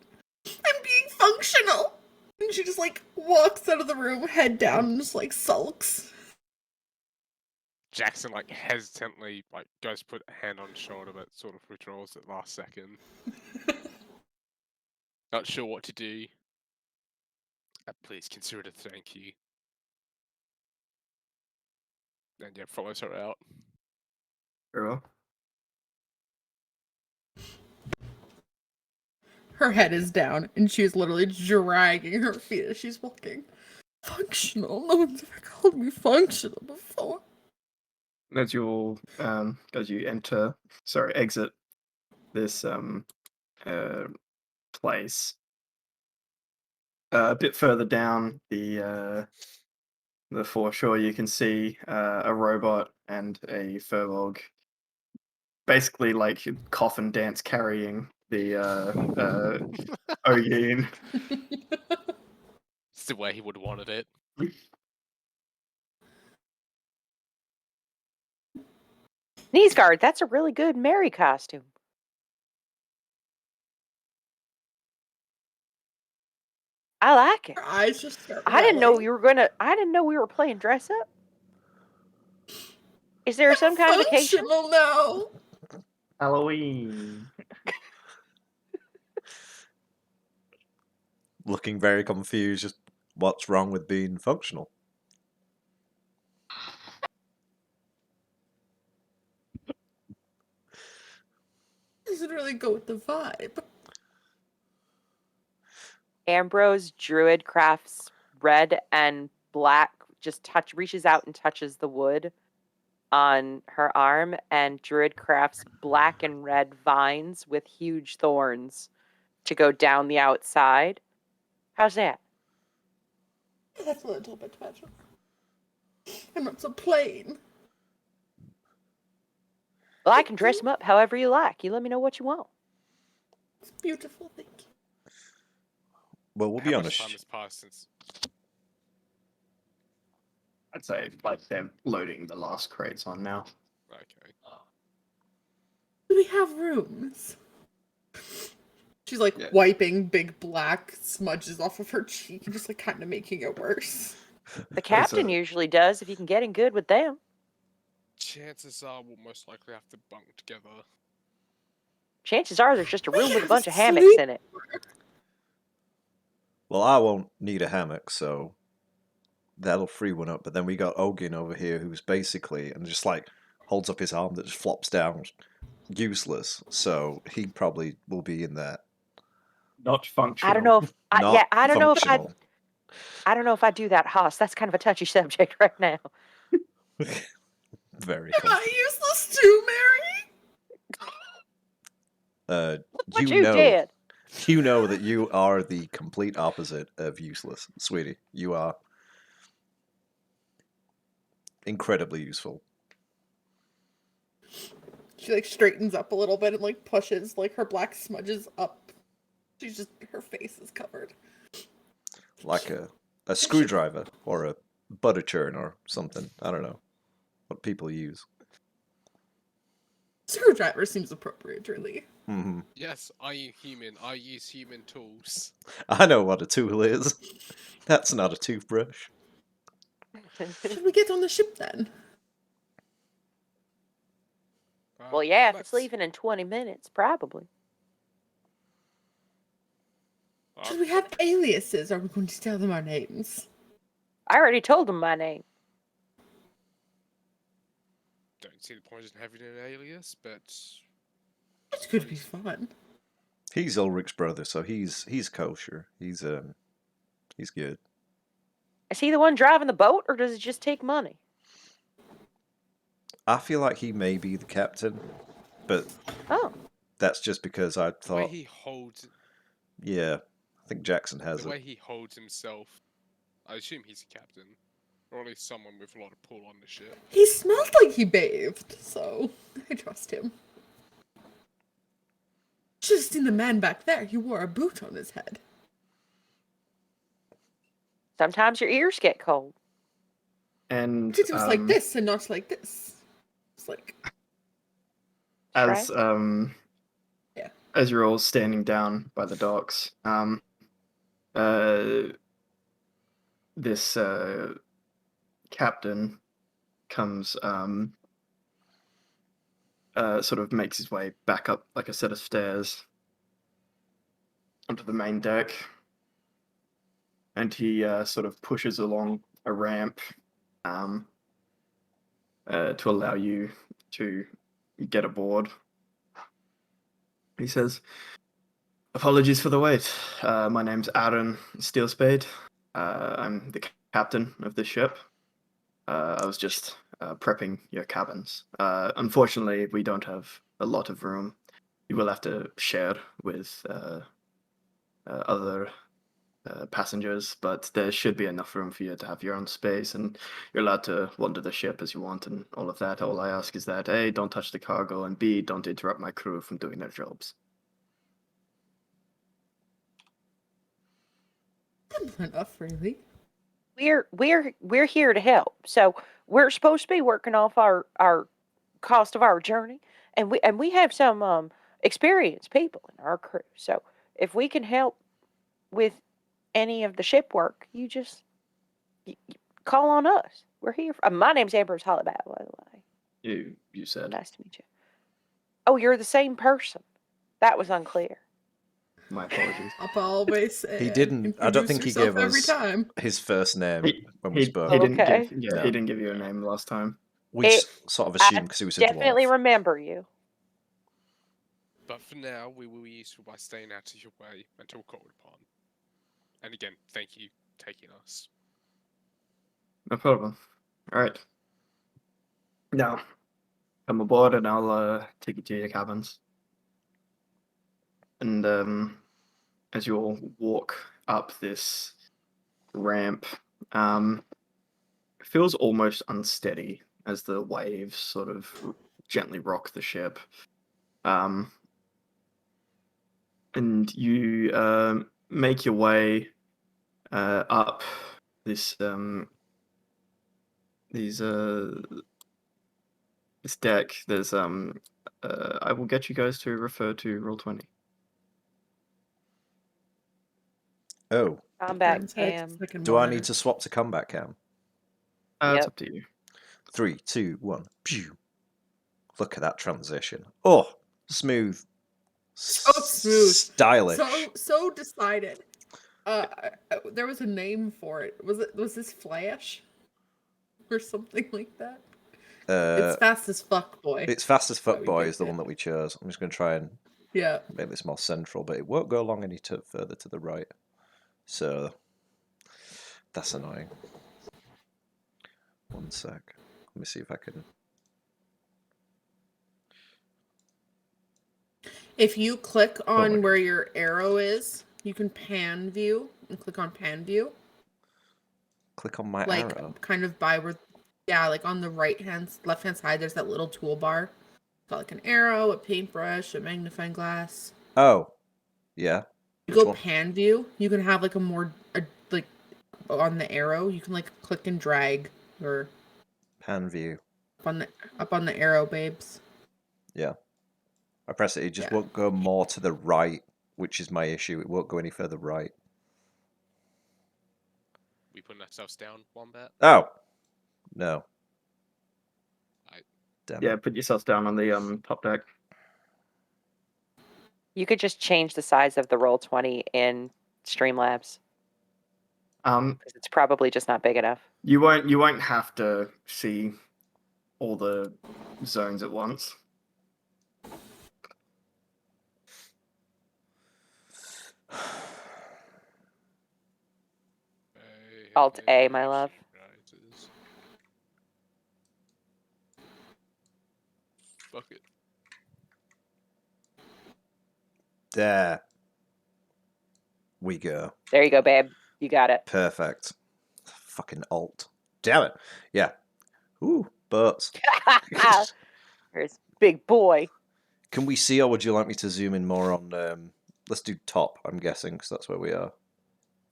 I'm being functional. And she just like walks out of the room, head down, and just like sulks. Jackson like hesitantly like goes to put a hand on his shoulder but sort of withdraws at last second. Not sure what to do. Please consider it a thank you. And yeah, follows her out. Very well. Her head is down, and she is literally dragging her feet as she's walking. Functional. No one's ever called me functional before. As you exit this place, a bit further down the foreshore, you can see a robot and a furbolg, basically like coffin dance carrying the Ogeen. It's the way he would have wanted it. Sneezeguard, that's a really good Mary costume. I like it. Her eyes just start I didn't know welling. you were gonna. I didn't know we were playing dress up. Is there some kind of occasion? Functional now. Halloween. Looking very confused. Just what's wrong with being functional? Doesn't really go with the vibe. Ambrose Druid crafts red and black. Just reaches out and touches the wood on her arm, and Druid crafts black and red vines with huge thorns to go down the outside. How's that? That's a little bit better. I'm not so plain. Well, I can dress them up however you like. You let me know what you want. It's beautiful, thank you. Well, we'll be How honest. much time has passed since? I'd say like they're loading the last crates on now. Okay. Do we have rooms? She's like Yeah. wiping big black smudges off of her cheek and just like kind of making it worse. The captain usually does if you can get in good with them. Chances are we'll most likely have to bunk together. Chances are there's just a room with a have bunch of a hammocks sleep- in it. Well, I won't need a hammock, so that'll free one up. But then we got Ogin over here, who's basically and just like holds up his arm that just flops down, useless. So he probably will be in that. Not functional. I don't know if Not yeah, I don't know if functional. I don't know if I do that, Haas. That's kind of a touchy subject right now. Very Am cool. I useless too, Mary? What You you know, did. you know that you are the complete opposite of useless, sweetie. You are incredibly useful. She like straightens up a little bit and like pushes like her black smudges up. Her face is covered. Like a screwdriver or a butter churn or something. I don't know what people use. Screwdriver seems appropriate, really. Hmm. Yes, I am human. I use human tools. I know what a tool is. That's not a toothbrush. Should we get on the ship then? Well, yeah, if it's let's- leaving in 20 minutes, probably. Should we have aliases? Or are we going to tell them our names? I already told them my name. Don't see the point in having an alias, but It could be fun. He's Ulrich's brother, so he's kosher. He's good. Is he the one driving the boat, or does it just take money? I feel like he may be the captain, but Oh, that's just because I the way thought, he holds, yeah, I think Jackson has the way it. he holds himself, I assume he's a captain, or at least someone with a lot of pull on the ship. He smelled like he bathed, so I trust him. Should have seen the man back there. He wore a boot on his head. sometimes your ears get cold. And It was like this and not like this. It's like as Yeah. as you're all standing down by the docks, this captain comes sort of makes his way back up like a set of stairs onto the main deck, and he sort of pushes along a ramp to allow you to get aboard. He says, "Apologies for the wait. My name's Aaron Steelspade. I'm the captain of this ship. I was just prepping your cabins. Unfortunately, we don't have a lot of room. You will have to share with other passengers, but there should be enough room for you to have your own space, and you're allowed to wander the ship as you want and all of that. All I ask is that A, don't touch the cargo, and B, don't interrupt my crew from doing their jobs." simple enough, really. We're here to help. So we're supposed to be working off our cost of our journey, and we have some experienced people in our crew. So if we can help with any of the ship work, you just call on us. We're here. My name's Ambrose Hollybat, by the way. You said. Nice to meet you. Oh, you're the same person. That was unclear. My apologies. Papa always say. He didn't. I don't think he introduce gave yourself every us time. his first name when we He spoke. didn't Okay. give, No. he didn't give you a name last time. We sort of assumed because he was a Definitely dwarf. remember you. But for now, we will be useful by staying out of your way until called upon. And again, thank you for taking us. No problem. All right. Now, come aboard and I'll take you to your cabins. And as you all walk up this ramp, it feels almost unsteady as the waves sort of gently rock the ship. And you make your way up this this deck. There's I will get you guys to refer to Roll20. Oh, Combat Friends, I cam. second do I monitor. need to swap to combat cam? It's Yep. up to you. 3, 2, 1. Pew. Look at that transition. Oh, smooth. So smooth. Stylish. So decided. There was a name for it. Was this Flash? Or something like that? It's fast as fuck, boy. It's Fast as why Fuck we Boy picked is the it. one that we chose. I'm just going to try and Yeah. make this more central, but it won't go along any further to the right. So, that's annoying. One sec. Let me see if I can... If you click on my where your arrow is, you can pan view and click on pan view. Click on my Like arrow. kind of by where, yeah, like on the left hand side, there's that little toolbar. It's got like an arrow, a paintbrush, a magnifying glass. Oh, yeah. You Which go one? pan view, you can have like like on the arrow, you can like click and drag or Pan view. up on the arrow, babes. Yeah. I press it, it just Yeah. won't go more to the right, which is my issue. It won't go any further right. We putting ourselves down, Wombat? Oh! No. Damn Yeah, it. put yourself down on the top deck. You could just change the size of the Roll20 in Streamlabs because it's probably just not big enough. You won't have to see all the zones at once. Alt A, my love. Fuck it. There. We go. There you go, babe. You got it. Perfect. Fucking alt. Damn it. Yeah. Ooh, boats. Here's big boy. Can we see, or would you like me to zoom in more on... let's do top, I'm guessing, because that's where we are.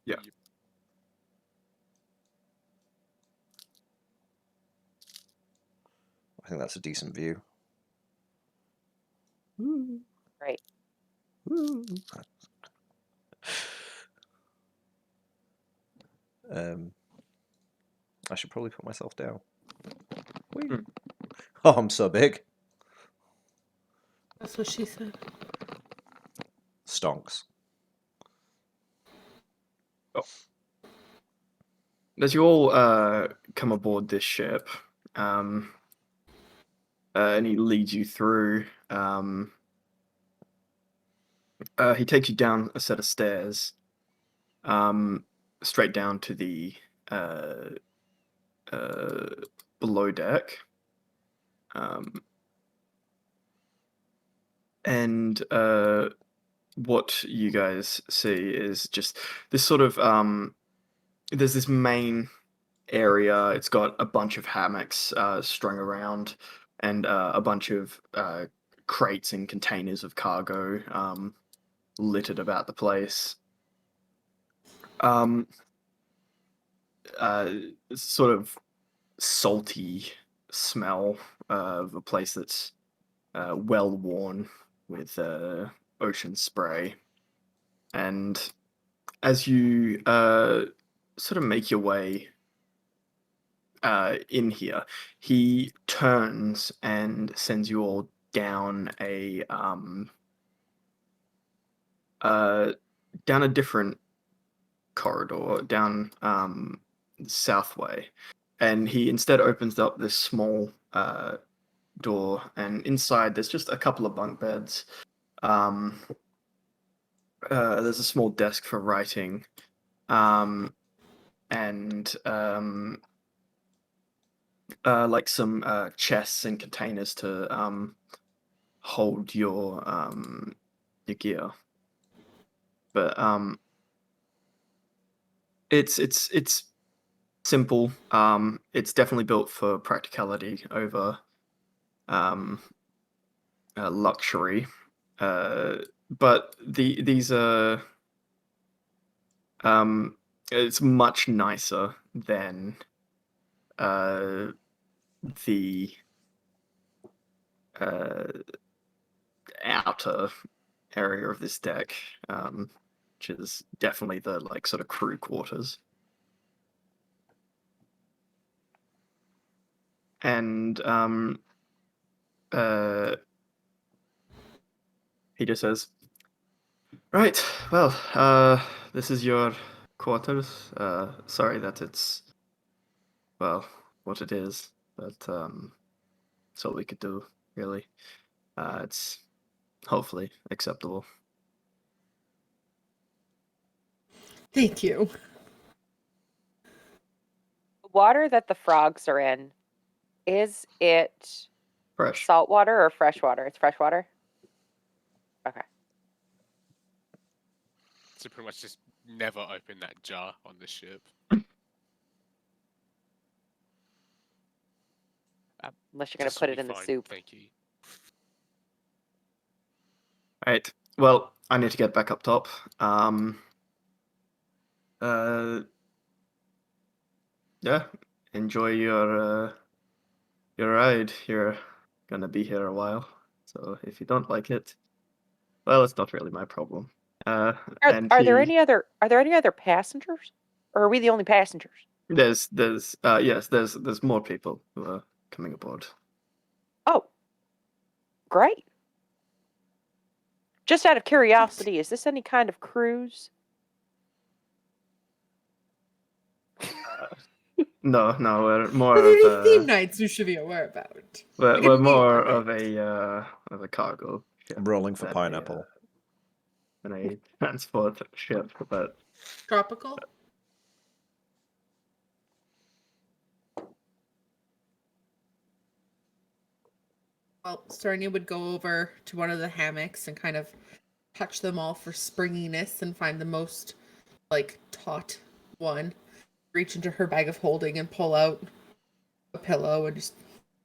Yeah. I think that's a decent view. Right. I should probably put myself down. Whee. Hmm. Oh, I'm so big. That's what she said. Stonks. As you all come aboard this ship, and he leads you through, he takes you down a set of stairs, straight down to the below deck, and what you guys see is just this sort of there's this main area. It's got a bunch of hammocks strung around and a bunch of crates and containers of cargo littered about the place. Sort of salty smell of a place that's well worn with ocean spray. And as you sort of make your way in here, he turns and sends you all down a different corridor, down Southway, and he instead opens up this small door, and inside there's just a couple of bunk beds. There's a small desk for writing, and like some chests and containers to hold your gear. But it's simple. It's definitely built for practicality over luxury. But these are it's much nicer than the outer area of this deck. which is definitely the like sort of crew quarters. And he just says, "Right, well, this is your quarters. Sorry that it's, well, what it is, but it's all we could do, really. It's hopefully acceptable." Thank you. The water that the frogs are in, is it Fresh. salt water or fresh water? It's fresh water? Okay. So pretty much just never open that jar on the ship. Unless you're going to This put will it be in the fine, soup. Thank you. Right. Well, I need to get back up top. Yeah. Enjoy your ride. You're gonna be here a while, so if you don't like it, well, it's not really my problem. And Are there any other passengers? Or are we the only passengers? there's yes, there's more people who are coming aboard. Oh. Great. Just out of curiosity, is this any kind of cruise? No, we're more Are there of any theme a nights we should be aware about? we're, Like we're a more theme of a cargo ship I'm rolling for than pineapple. than a transport ship, but Tropical? Well, Serenia would go over to one of the hammocks and kind of touch them all for springiness and find the most, like, taut one. Reach into her bag of holding and pull out a pillow and just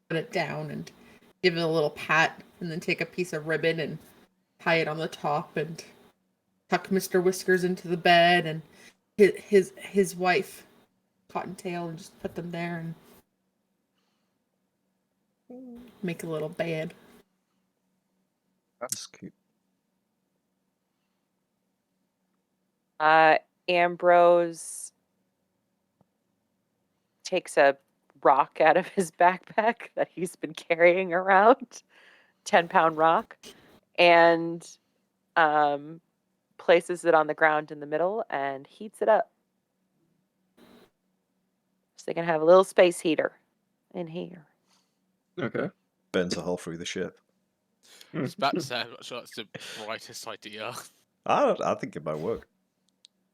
put it down and give it a little pat and then take a piece of ribbon and tie it on the top and tuck Mr. Whiskers into the bed and his wife Cottontail and just put them there and make a little bed. That's cute. Ambrose takes a rock out of his backpack that he's been carrying around, 10-pound rock, and places it on the ground in the middle and heats it up. So they can have a little space heater in here. okay. Burns a hole through the ship. I was about to say, I'm not sure that's the brightest idea. I think it might work.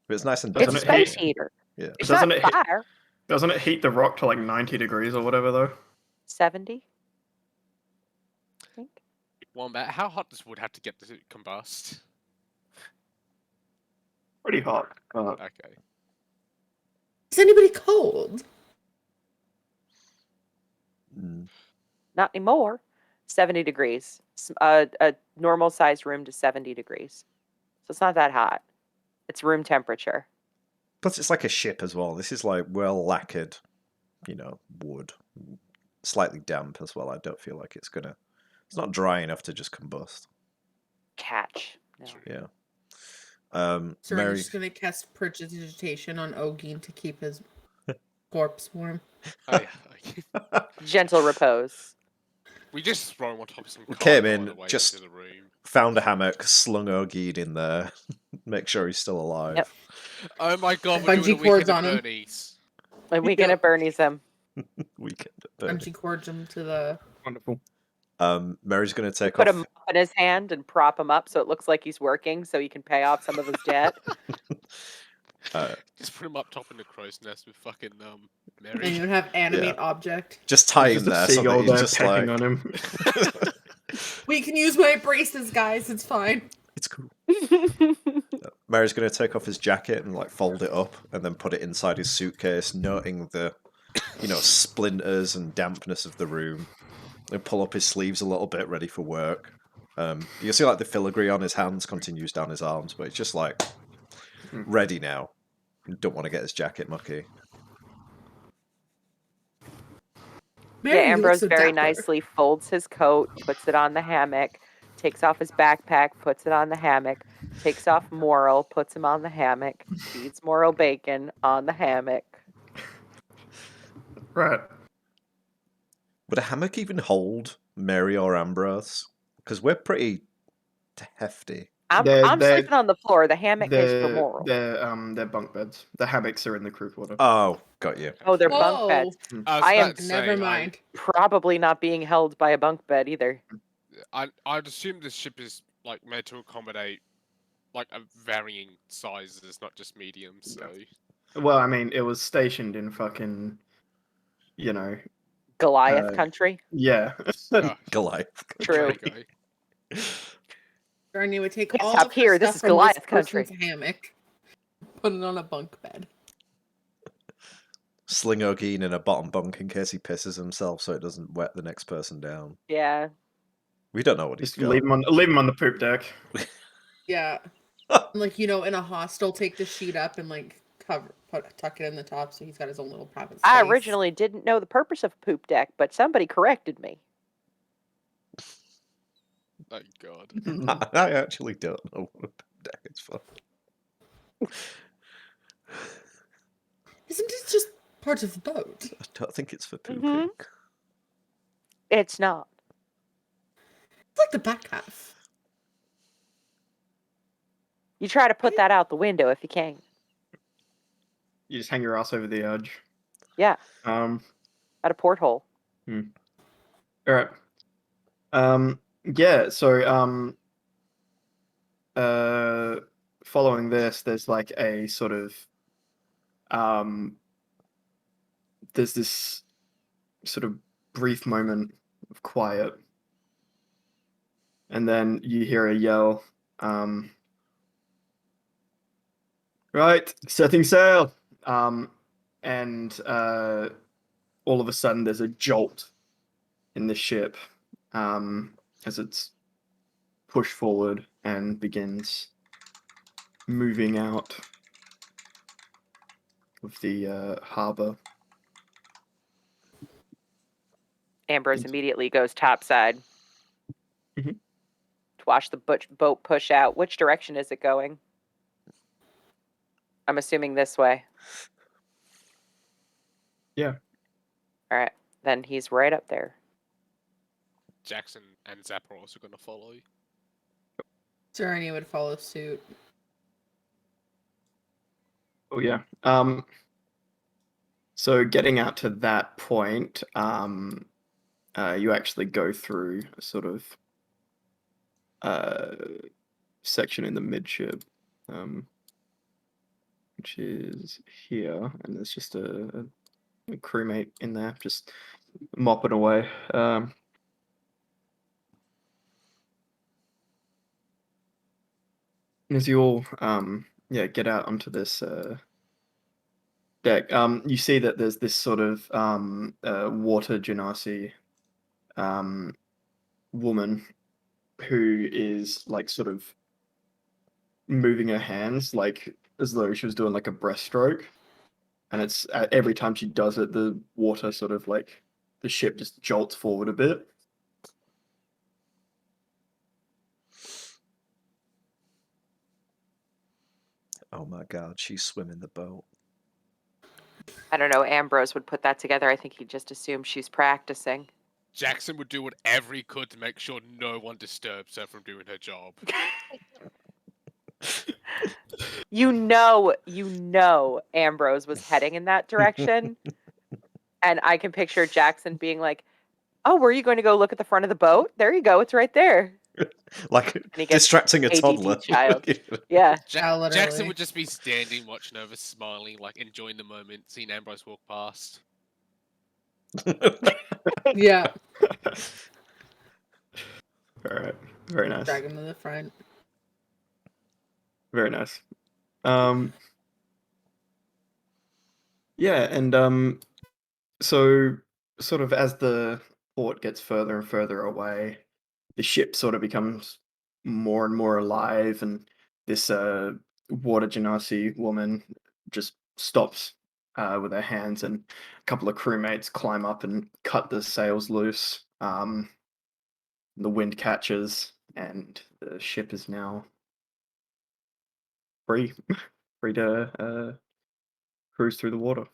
But it's nice and Doesn't It's a it dense. space heater. Yeah. It's Doesn't not it hit- fire. Doesn't it heat the rock to like 90 degrees or whatever though? 70. I think. Wombat, how hot does wood have to get to combust? Pretty hot. Okay. Is anybody cold? Mm. Not anymore. 70 degrees. A normal sized room to 70 degrees. So it's not that hot. It's room temperature. Plus, it's like a ship as well. This is like well lacquered, wood. Slightly damp as well. I don't feel like it's gonna. It's not dry enough to just combust. Catch. No. Yeah. Serenia's Mary. just gonna cast prestidigitation on Ogin to keep his corpse warm. Gentle repose. We just throw him on top of some Came cargo in, on the way just- into the room. Found a hammock, slung Ogid in there, make sure he's still alive. Yep. Oh my god, Bungee we're doing a cords weekend at on him. Bernie's. And we gonna Bernie's him. Weekend at Bernie. Bungee cords him to the. Wonderful. Mary's gonna take Put a off. mop in his hand and prop him up so it looks like he's working so he can pay off some of his debt. Just put him up top in the crow's nest with fucking And Mary. you have animate object. Just tie him Just a there so seagull that he's there just pecking like on him. We can use my braces, guys. It's fine. it's cool. Mary's gonna take off his jacket and like fold it up and then put it inside his suitcase, noting the splinters and dampness of the room. And pull up his sleeves a little bit, ready for work. You see like the filigree on his hands continues down his arms, but it's just like ready now. Don't want to get his jacket mucky. Mary, Yeah, you look Ambrose so very dapper. nicely folds his coat, puts it on the hammock, takes off his backpack, puts it on the hammock, takes off Moral, puts him on the hammock, feeds Moral bacon on the hammock. Right. Would a hammock even hold Mary or Ambrose? Because we're pretty hefty. I'm They're- sleeping on the floor. The hammock is for Moral. They're bunk beds. The hammocks are in the crew quarter. Oh, got you. Oh, they're Whoa. bunk beds. I, was I am about to say, Never mind. Probably not being held by a bunk bed either. I'd assume this ship is like made to accommodate like a varying sizes, not just mediums. So Well, I mean, it was stationed in fucking, you know, Goliath Uh, country. yeah. Goliath. True. there you go. Ernie would take Can't all stop of her here, this stuff is from Goliath this country. person's hammock, put it on a bunk bed. Sling Ogeen in a bottom bunk in case he pisses himself so it doesn't wet the next person down. Yeah. We don't know what he's Just got. leave him on the poop deck. Yeah. Like, you know, in a hostel, take the sheet up and like tuck it in the top so he's got his own little private space. I originally didn't know the purpose of a poop deck, but somebody corrected me. Thank God. I actually don't know what a poop deck is for. Isn't it just part of the boat? I don't think it's for pooping. Mhm. It's not. It's like the back half. You try to put that out the window if you can. You just hang your ass over the edge. Yeah, Um. at a porthole. All right. Yeah. So following this, there's like a sort of there's this sort of brief moment of quiet, and then you hear a yell. Right, setting sail. And all of a sudden there's a jolt in the ship as it's pushed forward and begins moving out of the harbor. Ambrose immediately goes topside Mhm. to watch the boat push out. Which direction is it going? I'm assuming this way. Yeah. All right, then he's right up there. Jackson and Zap are also going to follow. Ernie would follow suit. Oh yeah. So getting out to that point, you actually go through a sort of section in the midship, which is here, and there's just a crewmate in there, just mopping away. As you all get out onto this deck, you see that there's this sort of water genasi woman who is like sort of moving her hands like as though she was doing like a breaststroke, and it's every time she does it, the water sort of like the ship just jolts forward a bit. Oh my god, she's swimming the boat. I don't know. Ambrose would put that together. I think he just assumed she's practicing. Jackson would do whatever he could to make sure no one disturbs her from doing her job. You know Ambrose was heading in that direction. And I can picture Jackson being like, "Oh, were you going to go look at the front of the boat? There you go. It's right there." Like he gets distracting a ADD toddler. child. Yeah. Yeah, literally. Jackson would just be standing, watching over, smiling, like enjoying the moment, seeing Ambrose walk past. Yeah. All right, very nice. Drag him to the front. Very nice. Yeah, and so sort of as the port gets further and further away, the ship sort of becomes more and more alive, and this water genasi woman just stops with her hands, and a couple of crewmates climb up and cut the sails loose. The wind catches, and the ship is now free to cruise through the water.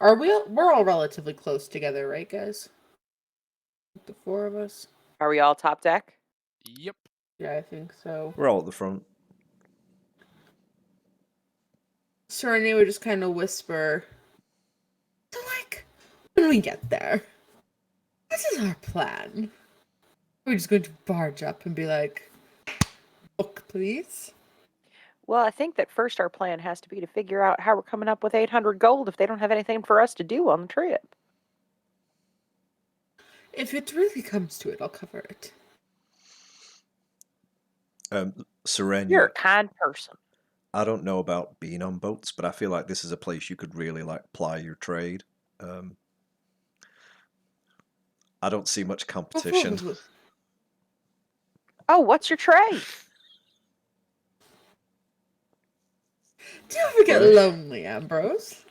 We're all relatively close together, right, guys? The four of us. Are we all top deck? Yep. Yeah, I think so. We're all at the front. Serenia would just kind of whisper. So, like, when we get there, this is our plan. We're just going to barge up and be like, book, please. Well, I think that first our plan has to be to figure out how we're coming up with 800 gold if they don't have anything for us to do on the trip. If it really comes to it, I'll cover it. Serenia, You're a kind person. I don't know about being on boats, but I feel like this is a place you could really like ply your trade. I don't see much competition. Oh, what's your trade? Do you ever get lonely, Ambrose?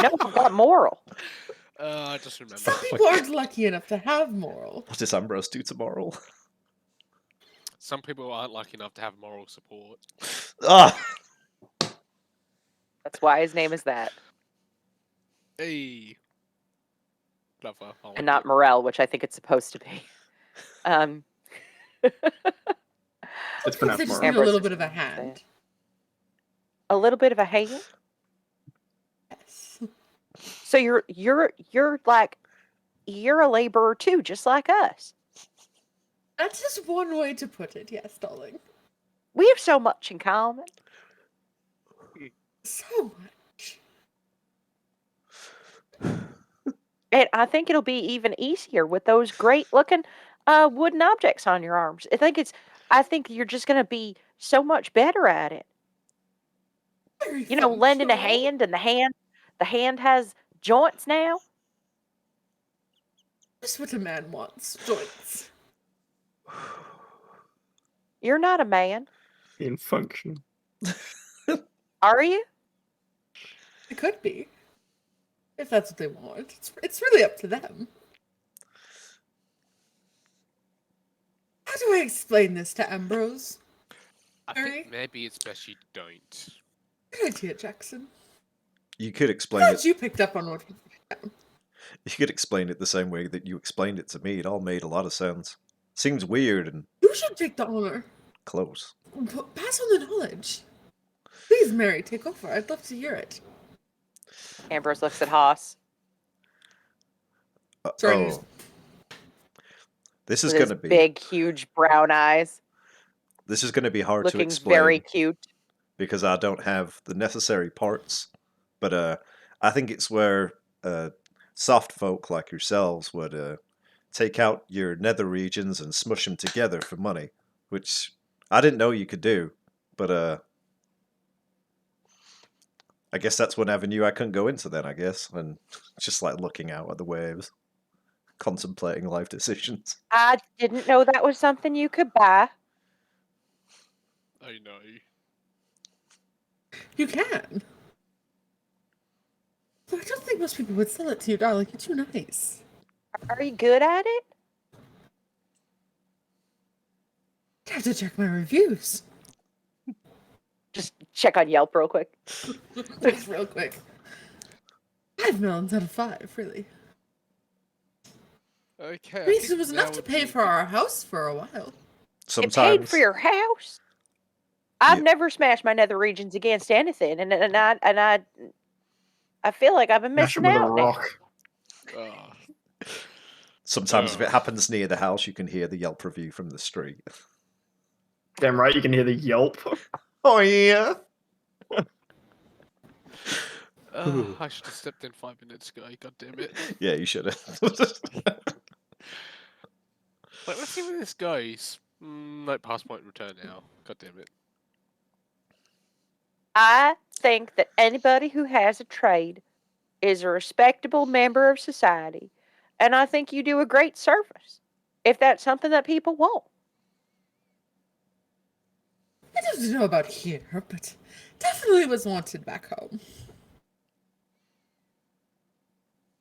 No, I've got moral. I just remember. Some people aren't lucky enough to have moral. What does Ambrose do tomorrow? Some people aren't lucky enough to have moral support. Ah! That's why his name is that. Hey. Clever. I like And not it. Morel, which I think it's supposed to be. It's Sometimes pronounced they just moral. need a little Ambrose bit of a is hand. A little bit of a hand? Yes. So you're like you're a laborer too, just like us. That's just one way to put it, yes, darling. We have so much in common. So much. And I think it'll be even easier with those great looking wooden objects on your arms. I think you're just gonna be so much better at it. Very You know, lending a functional. hand and the hand has joints now. Just what a man wants. Joints. You're not a man, In function. are you? It could be. If that's what they want. It's really up to them. How do I explain this to Ambrose? I Alright. think maybe it's best you don't. Good idea, Jackson. You could I'm explain glad it. you picked up on what he put down. You could explain it the same way that you explained it to me. It all made a lot of sense. Seems weird and You should take the honor. close. Pass on the knowledge. Please, Mary, take over. I'd love to hear it. Ambrose looks at Haas Sorry, Oh, this is with his gonna be big, huge brown eyes, this is gonna be hard to looking explain very cute. because I don't have the necessary parts. But I think it's where soft folk like yourselves would take out your nether regions and smush them together for money, which I didn't know you could do. But I guess that's one avenue I couldn't go into then, I guess, and just like looking out at the waves, contemplating life decisions. I didn't know that was something you could buy. I know. You can. But I don't think most people would sell it to you, darling. You're too nice. Are you good at it? I have to check my reviews. Just check on Yelp real quick. Just real quick. 5 melons out of 5, really. Okay. I At least think it was now enough to would pay be for our house for a while. You paid Sometimes for your house. I've Yeah. never smashed my nether regions against anything, and I feel like I've been Smash 'em missing with a out now. rock. sometimes if Oh. it happens near the house, you can hear the Yelp review from the street. Damn right, you can hear the yelp. Oh yeah. I should have stepped in 5 minutes ago. God damn it. Yeah, you should have. Like, let's see where this goes. No passport return now. God damn it. I think that anybody who has a trade is a respectable member of society, and I think you do a great service if that's something that people want. I don't know about here, but definitely was wanted back home.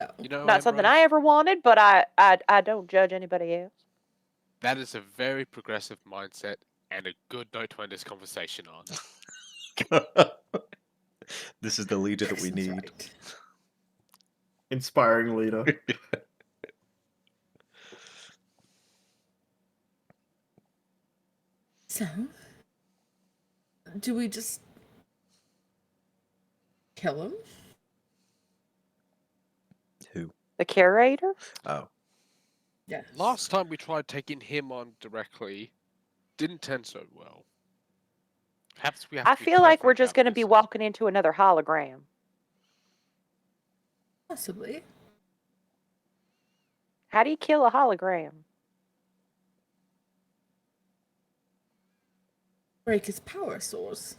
So, You know, Not something Ambrose, I ever wanted, but I don't judge anybody else. That is a very progressive mindset and a good note to end this conversation on. This is the leader that we Jackson's need. right. Inspiring leader. So, do we just kill him? Who? The curator? Oh, Yes. Last time we tried taking him on directly, didn't end so well. Perhaps we have I to be feel like careful we're just about going to be this. walking into another hologram. Possibly. How do you kill a hologram? Break his power source.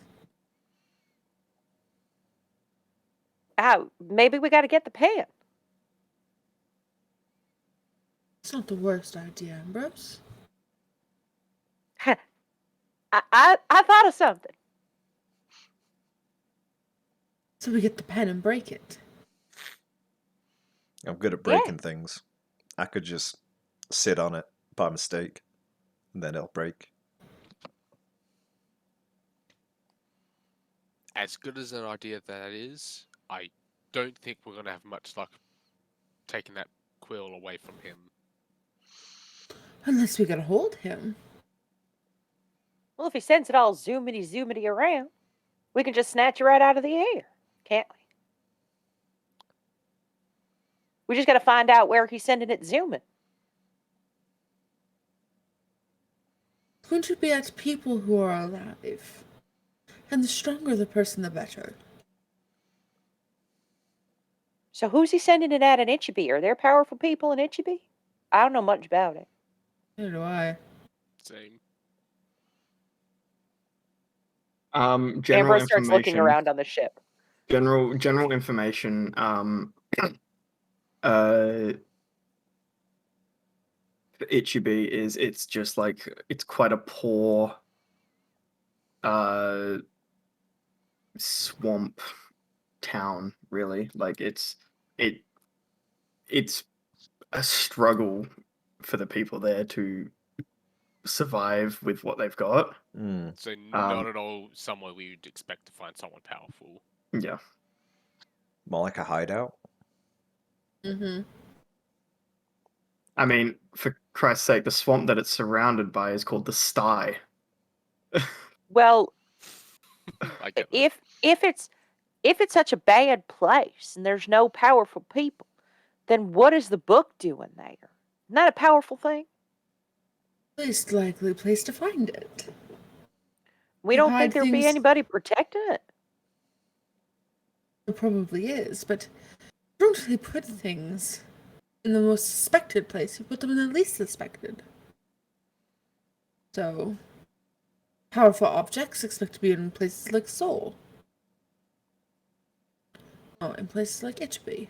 Oh, maybe we got to get the pen. It's not the worst idea, Ambrose. I thought of something. So we get the pen and break it. I'm good at Yeah. breaking things. I could just sit on it by mistake, and then it'll break. As good as an idea that is, I don't think we're going to have much luck taking that quill away from him. Unless we can hold him. Well, if he sends it all zoomity around, we can just snatch it right out of the air, can't we? We just got to find out where he's sending it zooming. It's going to be at people who are alive. And the stronger the person, the better. So who's he sending it at in Ichibi? Are there powerful people in Ichibi? I don't know much about it. Neither do I. Same. General Ambrose starts looking information. around on the ship. General information. Ichibi is it's just like it's quite a poor swamp town, really. Like it's a struggle for the people there to survive with what they've got. Mm. So not at all somewhere we would expect to find someone powerful. Yeah. More like a hideout. Mm-hmm. I mean, for Christ's sake, the swamp that it's surrounded by is called the Sty. Well, I get that. if it's such a bad place and there's no powerful people, then what is the book doing there? Isn't that a powerful thing? Least likely place to find it. We You don't hide think there'd be things- anybody protecting it. It probably is, but you don't really put things in the most suspected place. You put them in the least suspected. So, powerful objects expect to be in places like Seoul. Oh, in places like Ichibi.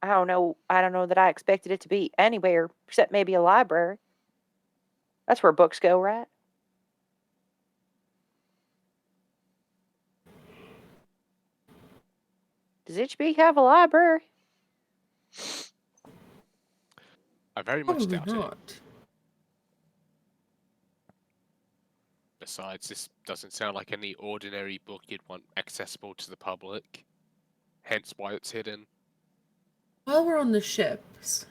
I don't know that I expected it to be anywhere except maybe a library. That's where books go, right? Does Ichibi have a library? I very much Probably doubt it. not. Besides, this doesn't sound like any ordinary book you'd want accessible to the public. Hence why it's hidden. While we're on the ships,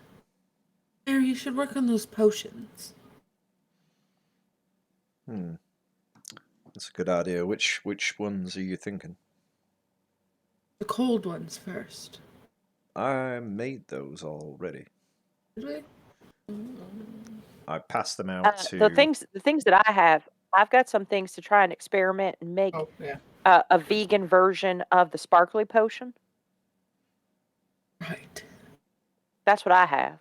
Mary, you should work on those potions. That's a good idea. Which ones are you thinking? The cold ones first. I made those already. Did we? I passed them out to. The things that I have, I've got some things to try and experiment and make Oh, yeah. a vegan version of the sparkly potion. Right. That's what I have.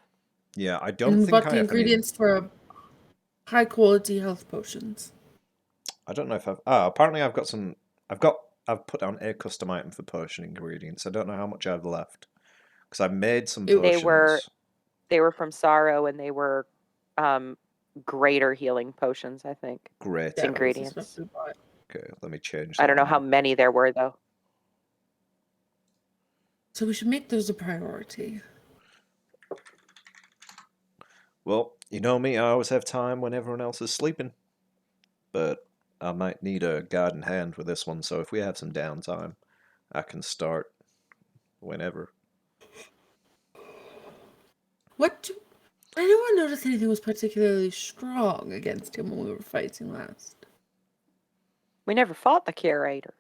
Yeah, I don't And we think bought I the have ingredients for high quality health potions. I don't know if I've. Apparently I've got some. I've put down a custom item for potion ingredients. I don't know how much I've left because I made some They potions. They were from Sorrow, and they were greater healing potions, I think. Great. Yeah. Ingredients. This is what we bought. Okay, let me change. I don't know that how now. many there were, though. So we should make those a priority. Well, You know me, I always have time when everyone else is sleeping. But I might need a guiding hand with this one, so if we have some downtime, I can start whenever. Anyone notice anything was particularly strong against him when we were fighting last? We never fought the curator.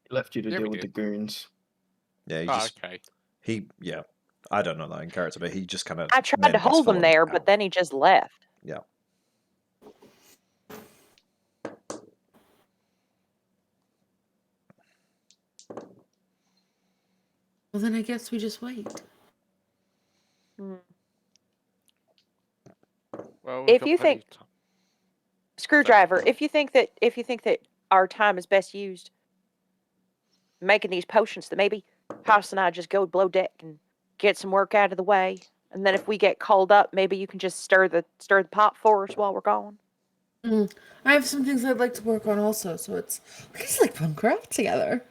He left you to Yeah, we deal with the did. goons. Yeah, he Ah, just okay. yeah. I don't know that in character, but he just kind of I tried to hold him there, but then he just left. Yeah. Well, then I guess we just wait. Hmm. Well, we've If got you plenty think of time. Screwdriver, if you think that our time is best used making these potions, that maybe House and I just go below deck and get some work out of the way, and then if we get called up, maybe you can just stir the pot for us while we're gone. I have some things I'd like to work on also, so we just like fun craft together.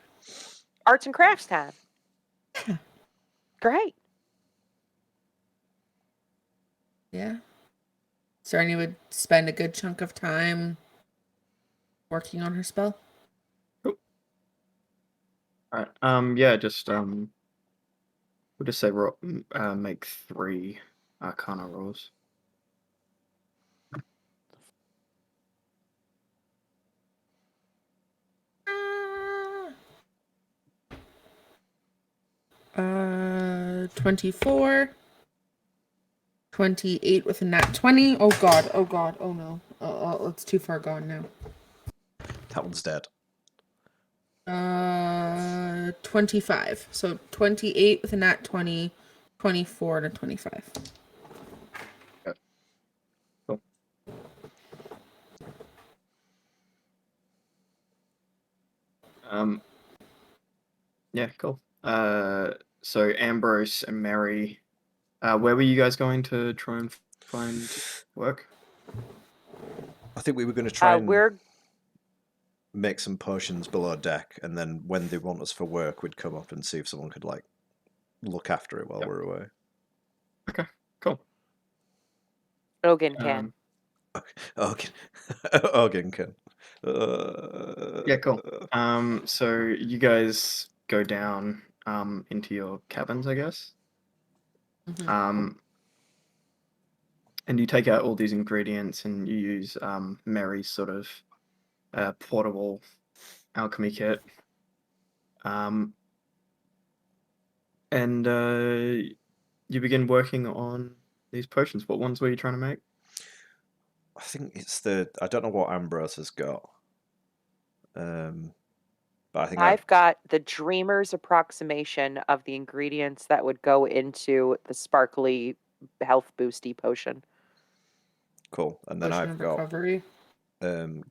Arts and crafts time. Yeah. Great. Yeah. Serenia would spend a good chunk of time working on her spell. All right. Yeah. Just we'll just say make 3 Arcana rolls. Uh, 24. 28 with a nat 20. Oh god, oh no. It's too far gone now. That one's dead. 25. So 28 with a nat 20, 24 and a 25. Cool. Yeah, cool. So Ambrose and Mary, where were you guys going to try and find work? I think we were going to try and We're make some potions below deck, and then when they want us for work, we'd come up and see if someone could like look after it while Yep. we're away. Okay, cool. Ogan can. Ogan, Ogan can. Yeah, cool. So you guys go down into your cabins, I guess. Mhm. And you take out all these ingredients and you use Mary's sort of portable alchemy kit. And you begin working on these potions. What ones were you trying to make? I think it's I don't know what Ambrose has got. But I think I've got the dreamer's approximation of the ingredients that would go into the sparkly health boosty potion. Cool. And then Potion I've of got recovery.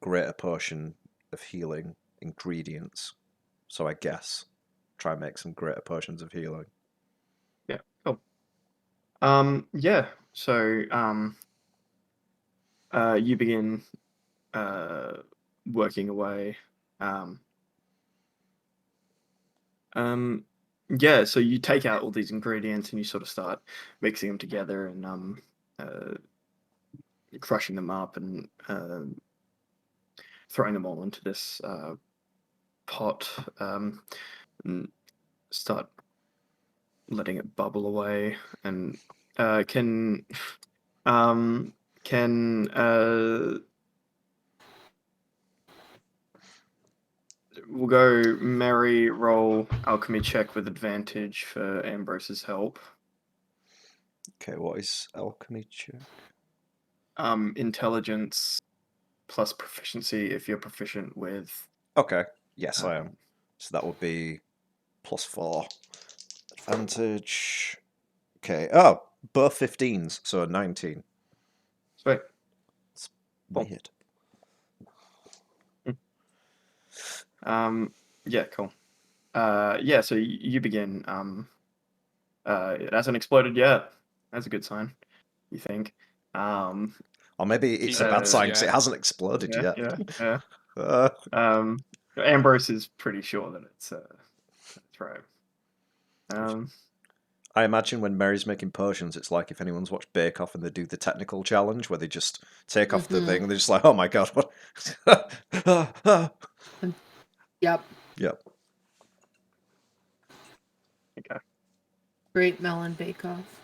greater potion of healing ingredients. So I guess try and make some greater potions of healing. Yeah, cool. Yeah. So you begin working away. Yeah, so you take out all these ingredients and you sort of start mixing them together and crushing them up and throwing them all into this pot and start letting it bubble away. And can we'll go Mary roll alchemy check with advantage for Ambrose's help. Okay, what is alchemy check? Intelligence plus proficiency if you're proficient with. Okay, yes, I am. So that would be +4 advantage. Okay. Oh, both 15s, so 19. Sweet. It's Cool. weird. Yeah, cool. Yeah, so you begin. It hasn't exploded yet. That's a good sign, you think. Or maybe it's a Yeah, bad sign because yeah. it hasn't exploded Yeah, yet. yeah, yeah. Ambrose is pretty sure that it's right. I imagine when Mary's making potions, it's like if anyone's watched Bake Off and they do the technical challenge where they just take off the Mhm. thing and they're just like, oh my god, what? Yep. Yep. Okay. Great melon bake off.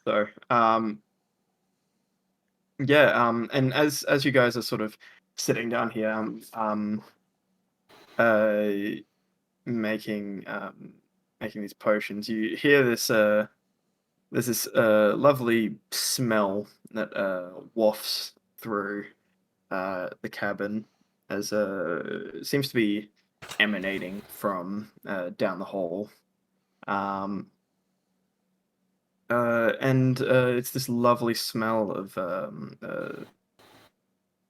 So, and as you guys are sort of sitting down here, uh, making these potions, you hear this there's this lovely smell that wafts through the cabin as it seems to be emanating from down the hall. And it's this lovely smell of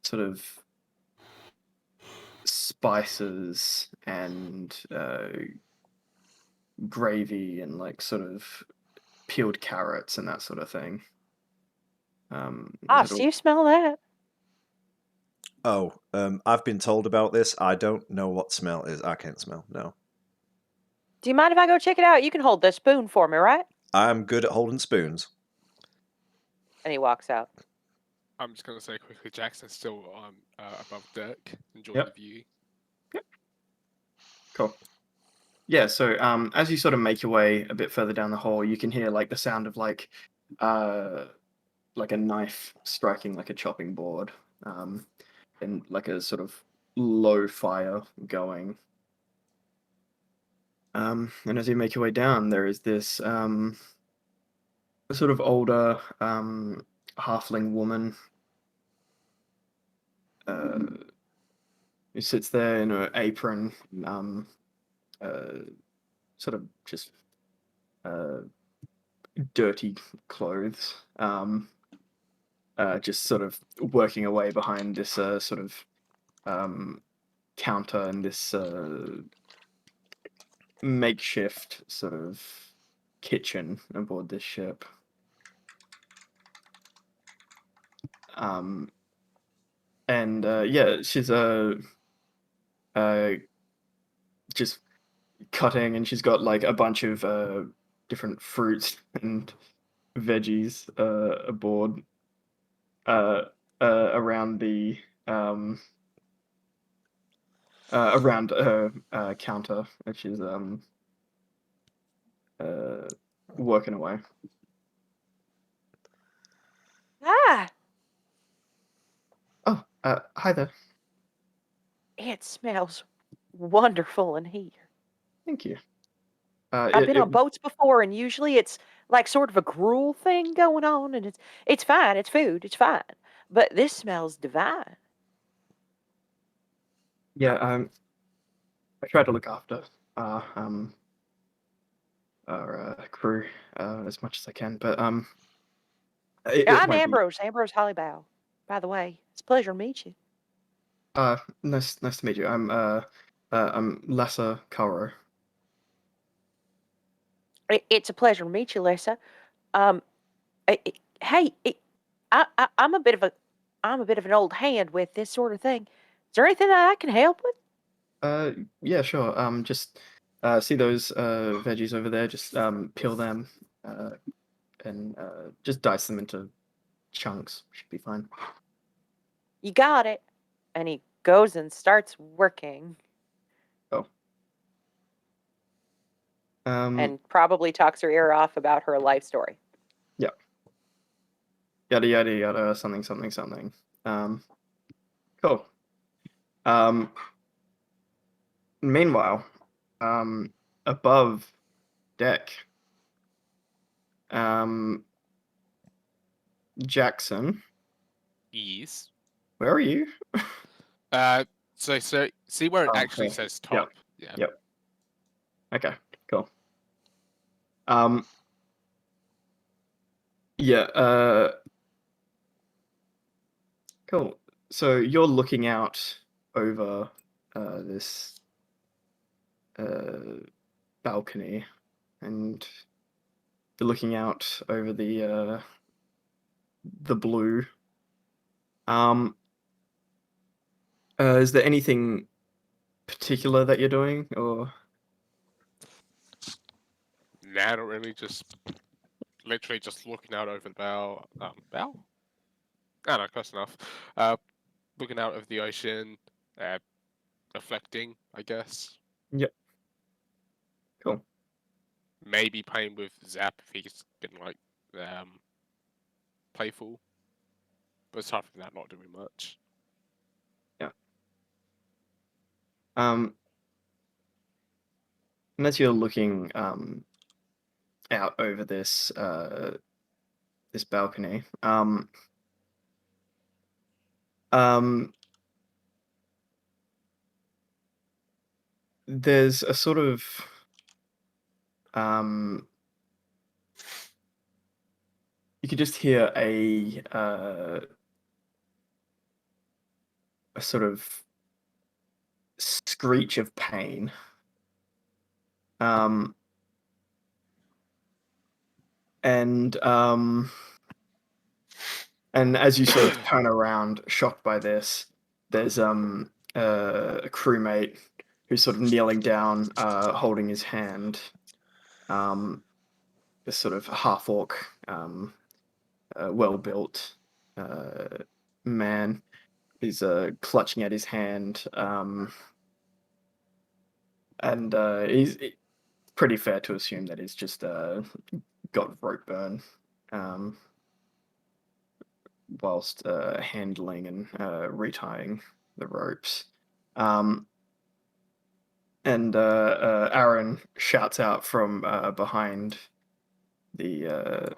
sort of spices and gravy and like sort of peeled carrots and that sort of thing. Gosh, do you smell that? Oh, I've been told about this. I don't know what smell is. I can't smell. No. Do you mind if I go check it out? You can hold the spoon for me, right? I'm good at holding spoons. And he walks out. I'm just gonna say quickly, Jackson's still on above deck, enjoying Yep. the view. Cool. Yeah, so as you sort of make your way a bit further down the hall, you can hear like the sound of like a knife striking like a chopping board, and like a sort of low fire going. And as you make your way down, there is this sort of older halfling woman who sits there in her apron, sort of just dirty clothes, just sort of working away behind this sort of counter and this makeshift sort of kitchen aboard this ship. And yeah, she's just cutting, and she's got like a bunch of different fruits and veggies aboard around the around her counter, and she's working away. Ah, Oh, hi there. it smells wonderful in here. Thank you. I've been on boats before, and usually it's like sort of a gruel thing going on, and it's fine. It's food. It's fine. But this smells divine. Yeah, I try to look after our crew as much as I can, but it I'm might be Ambrose Hollybow. By the way, it's a pleasure to meet you. nice to meet you. I'm Lessa Caro. It's a pleasure to meet you, Lisa. Um, hey, I'm a bit of an old hand with this sort of thing. Is there anything that I can help with? Yeah, sure. Just see those veggies over there. Just peel them and just dice them into chunks. Should be fine. You got it. And he goes and starts working, Oh. and probably talks her ear off about her life story. Yeah. Yada yada yada. Something something something. Cool. Meanwhile, above deck, Jackson, Yes. where are you? So see where it Oh, actually okay. says Yep. top. Yeah. Yep. Okay, cool. Yeah, cool. So you're looking out over this balcony, and you're looking out over the blue. Is there anything particular that you're doing, or? Nah, not really. Just literally just looking out over the bow. Bow? Ah, no, close enough. Looking out of the ocean, reflecting, I guess. Yep. Cool. Maybe playing with Zap if he's been like playful. But aside from that, not doing much. And as you're looking out over this this balcony, there's a sort of you could just hear a sort of screech of pain. And as you sort of turn around, shocked by this, there's a crewmate who's sort of kneeling down, holding his hand. This sort of half orc, well built man is clutching at his hand, and he's pretty fair to assume that he's just got rope burn whilst handling and retying the ropes. And Aaron shouts out from behind the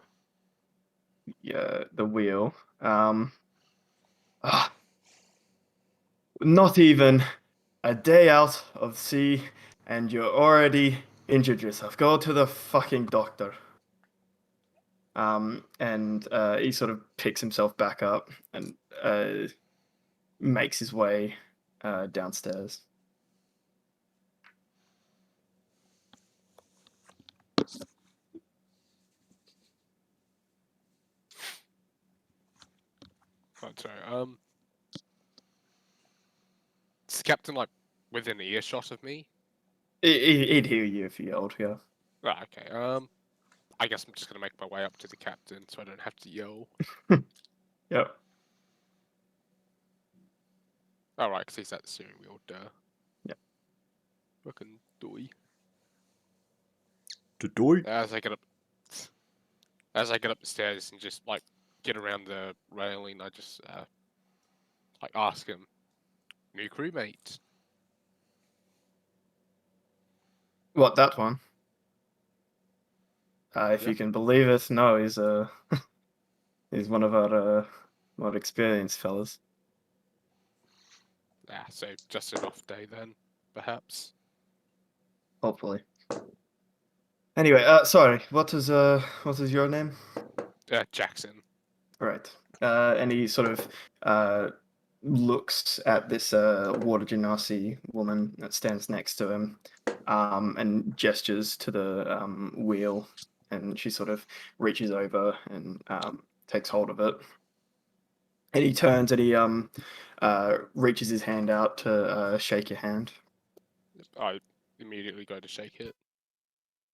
wheel. Not even a day out of sea, and you're already injured yourself. Go to the fucking doctor. And he sort of picks himself back up and makes his way downstairs. Oh, sorry. Is the captain like within earshot of me? He'd hear you if you yelled, yeah. Right, okay. I guess I'm just gonna make my way up to the captain so I don't have to yell. Yep. All right, because he's at the steering wheel. Duh. Yep. Fucking doy. Doy. As I get up the stairs and just like get around the railing, I just like ask him, "New crewmate." What, that one? If Yeah. you can believe it, no, he's he's one of our more experienced fellas. So just an off day then, perhaps. Hopefully. Anyway, sorry, what is your name? Jackson. Right. And he sort of looks at this water genasi woman that stands next to him, and gestures to the wheel, and she sort of reaches over and takes hold of it. And he turns and he reaches his hand out to shake your hand. I immediately go to shake it.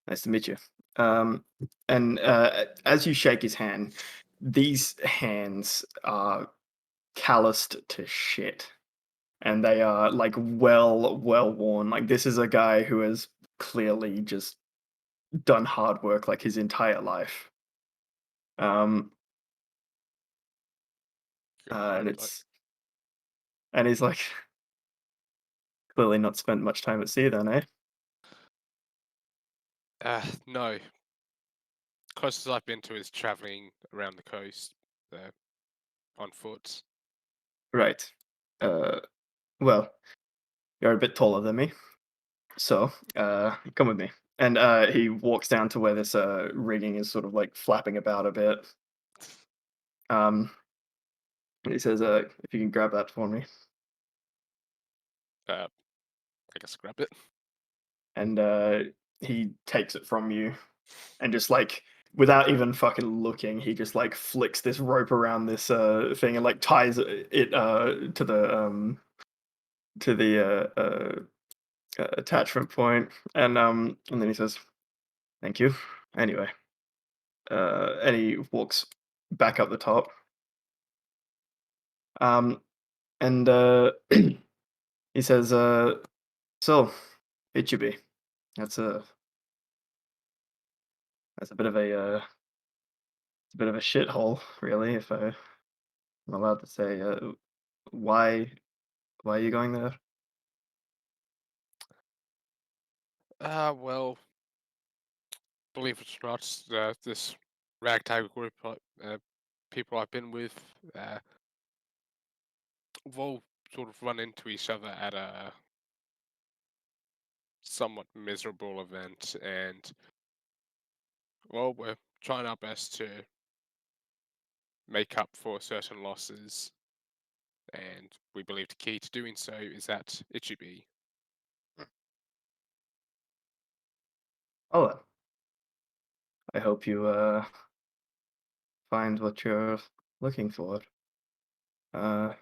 Nice to meet you. And as you shake his hand, these hands are calloused to shit. And they are like well worn. Like, this is a guy who has clearly just done hard work like his entire life. And he's like clearly not spent much time at sea then, eh? No. Closest I've been to is traveling around the coast, on foot. Right. Well, you're a bit taller than me, so come with me. And he walks down to where this rigging is sort of like flapping about a bit. And he says, if you can grab that for me. I guess grab it. And he takes it from you, and just like without even fucking looking, he just like flicks this rope around this thing and like ties it to the attachment point, and then he says, Thank you. Anyway, and he walks back up the top. And he says, "So, Ichibi, that's a that's a bit of a shithole, really. If I'm allowed to say, why are you going there?" Well, believe it or not, this ragtag group, people I've been with, we've all sort of run into each other at a somewhat miserable event, and well, we're trying our best to make up for certain losses, and we believe the key to doing so is at Ichibi. Oh, I hope you find what you're looking for. Uh,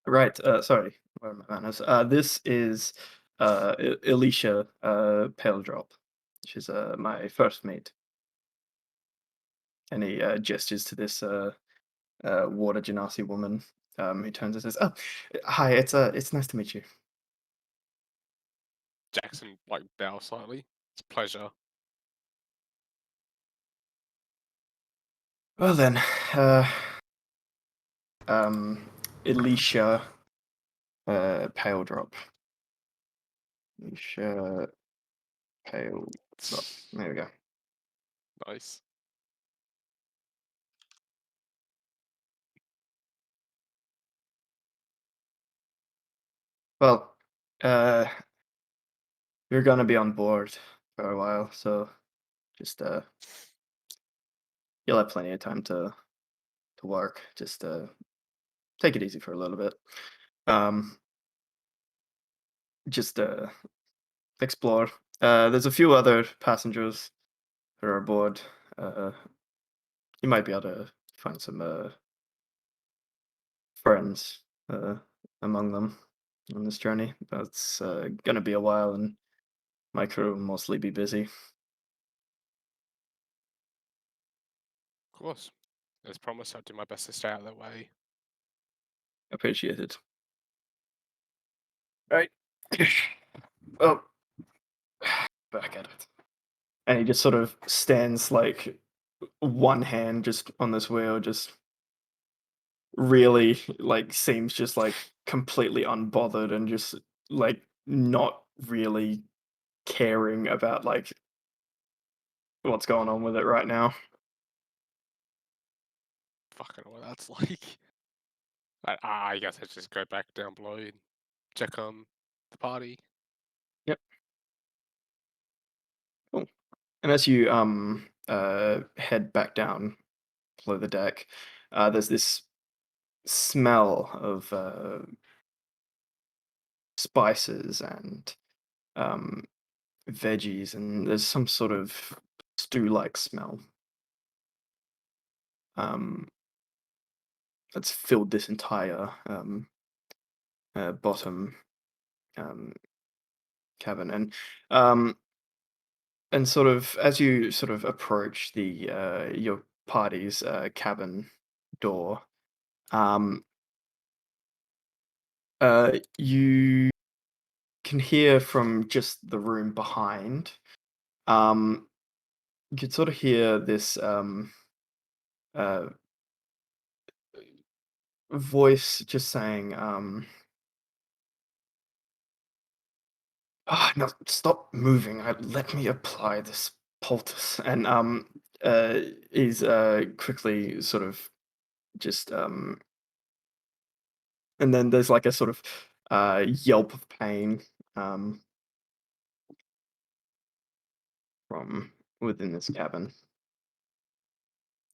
right. Sorry, where are my manners? This is Alicia Pale Drop. She's my first mate. And he gestures to this water genasi woman. He turns and says, "Oh, hi. It's nice to meet you." Jackson like bows slightly. It's a pleasure. Well then, uh, Alicia Pale Drop. Alicia Pale Drop. There we go. Nice. Well, you're gonna be on board for a while, so just you'll have plenty of time to work. Just take it easy for a little bit. Um, just explore. There's a few other passengers who are aboard. Uh, you might be able to find some friends among them on this journey. But it's gonna be a while, and my crew will mostly be busy. Of course. As promised, I'll do my best to stay out of their way. Appreciated. Right. Oh, back at it. And he just sort of stands like one hand just on this wheel, just really like seems just like completely unbothered and just like not really caring about like what's going on with it right now. Fucking what that's like. I guess I just go back down below and check on the party. Yep. Cool. And as you head back down below the deck, there's this smell of spices and um veggies, and there's some sort of stew-like smell that's filled this entire bottom um, cabin, and sort of as you sort of approach the your party's cabin door, um, you can hear from just the room behind. Um, you could sort of hear this uh, voice just saying, "Ah, no, stop moving. Let me apply this poultice." And is quickly sort of just and then there's like a sort of yelp of pain um from within this cabin.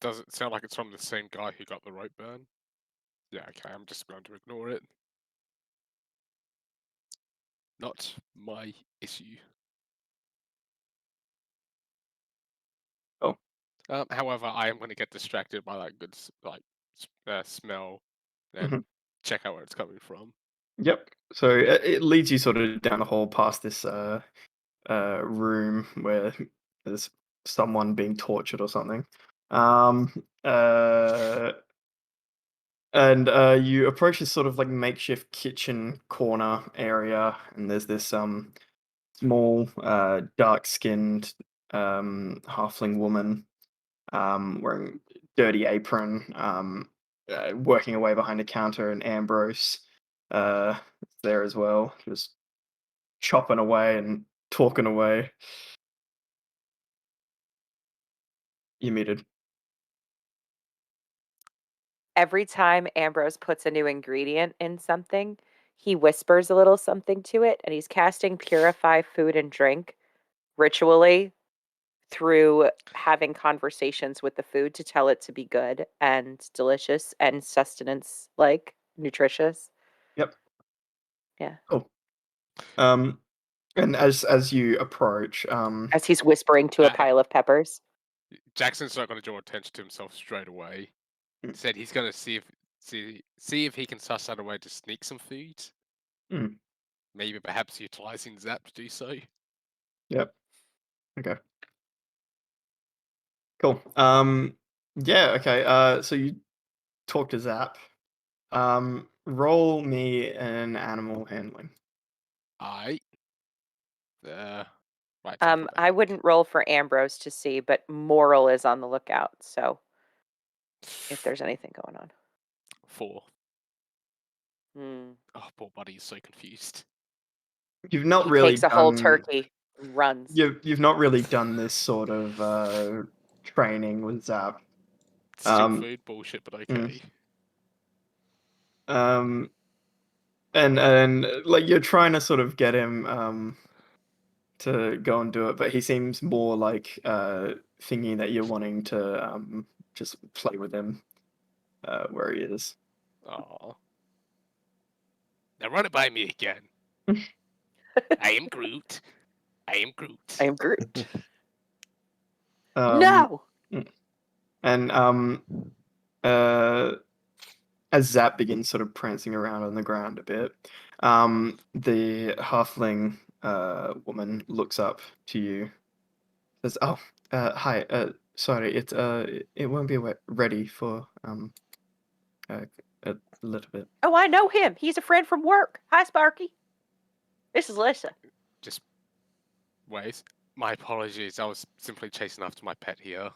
Does it sound like it's from the same guy who got the rope burn? Yeah, okay, I'm just going to ignore it. Not my issue. Oh. However, I am going to get distracted by that good smell and Mhm. check out where it's coming from. Yep. So it leads you sort of down the hall past this room where there's someone being tortured or something. Um, uh, and you approach this sort of like makeshift kitchen corner area, and there's this small dark-skinned halfling woman wearing dirty apron, working away behind a counter, and Ambrose is there as well, just chopping away and talking away. You muted. Every time Ambrose puts a new ingredient in something, he whispers a little something to it, and he's casting Purify Food and Drink ritually through having conversations with the food to tell it to be good and delicious and sustenance like nutritious. Yep. Yeah. Cool. And as you approach, As he's whispering to a Uh, pile of peppers. Jackson's not going to draw attention to himself straight away. Mm. Instead, he's going to see if he can suss out a way to sneak some food. Mm. Maybe perhaps utilizing Zap to do so. Yep. Okay. Cool. Yeah. Okay. So you talk to Zap. Roll me an animal handling. Right. Right. I wouldn't roll for Ambrose to see, but Moral is on the lookout, so if there's anything going on. 4. Hmm. Oh, poor buddy, he's so confused. You've not He really takes a whole done. turkey and runs. You've not really done this sort of training with Zap. Still Um, food bullshit, but okay. And like you're trying to sort of get him to go and do it, but he seems more like thinking that you're wanting to just play with him where he is. Oh. Now run it by me again. I am Groot. I am Groot. I am Groot. Um, No! And as Zap begins sort of prancing around on the ground a bit, the halfling woman looks up to you, says, "Oh, hi. Sorry, it won't be ready for a little bit." Oh, I know him. He's a friend from work. Hi, Sparky. This is Lissa. Just wait. My apologies. I was simply chasing after my pet here.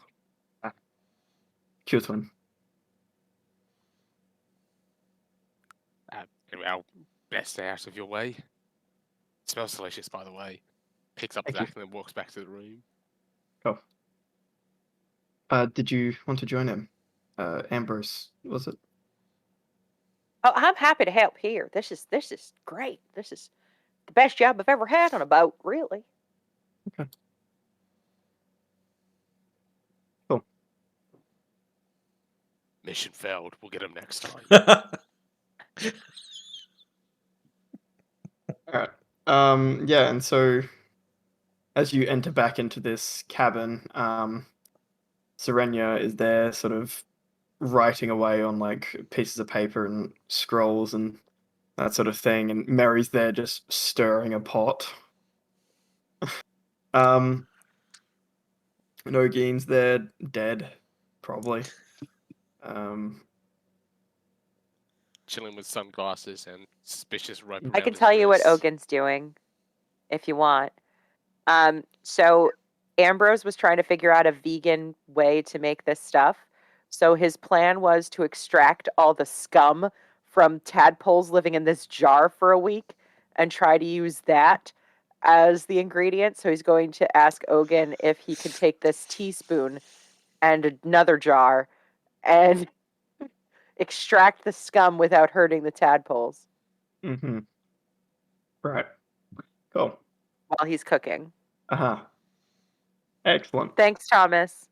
Cute one. Anyway, I'll best stay out of your way. Smells delicious, by the way. Picks up Thank Zach you. and then walks back to the room. Did you want to join him? Ambrose, was it? Oh, I'm happy to help here. This is great. This is the best job I've ever had on a boat, really. Okay. Cool. Mission failed. We'll get him next time. All right. Yeah, and so as you enter back into this cabin, Serenia is there, sort of writing away on like pieces of paper and scrolls and that sort of thing, and Mary's there just stirring a pot. Nogine's there, dead, probably. Chilling with sunglasses and suspicious rope. I around can his tell you what wrist. Ogin's doing, if you want. So Ambrose was trying to figure out a vegan way to make this stuff. So his plan was to extract all the scum from tadpoles living in this jar for a week and try to use that as the ingredient. So he's going to ask Ogin if he could take this teaspoon and another jar and extract the scum without hurting the tadpoles Mm-hmm. Right. Cool. while he's cooking. Uh-huh. Excellent. Thanks, Thomas.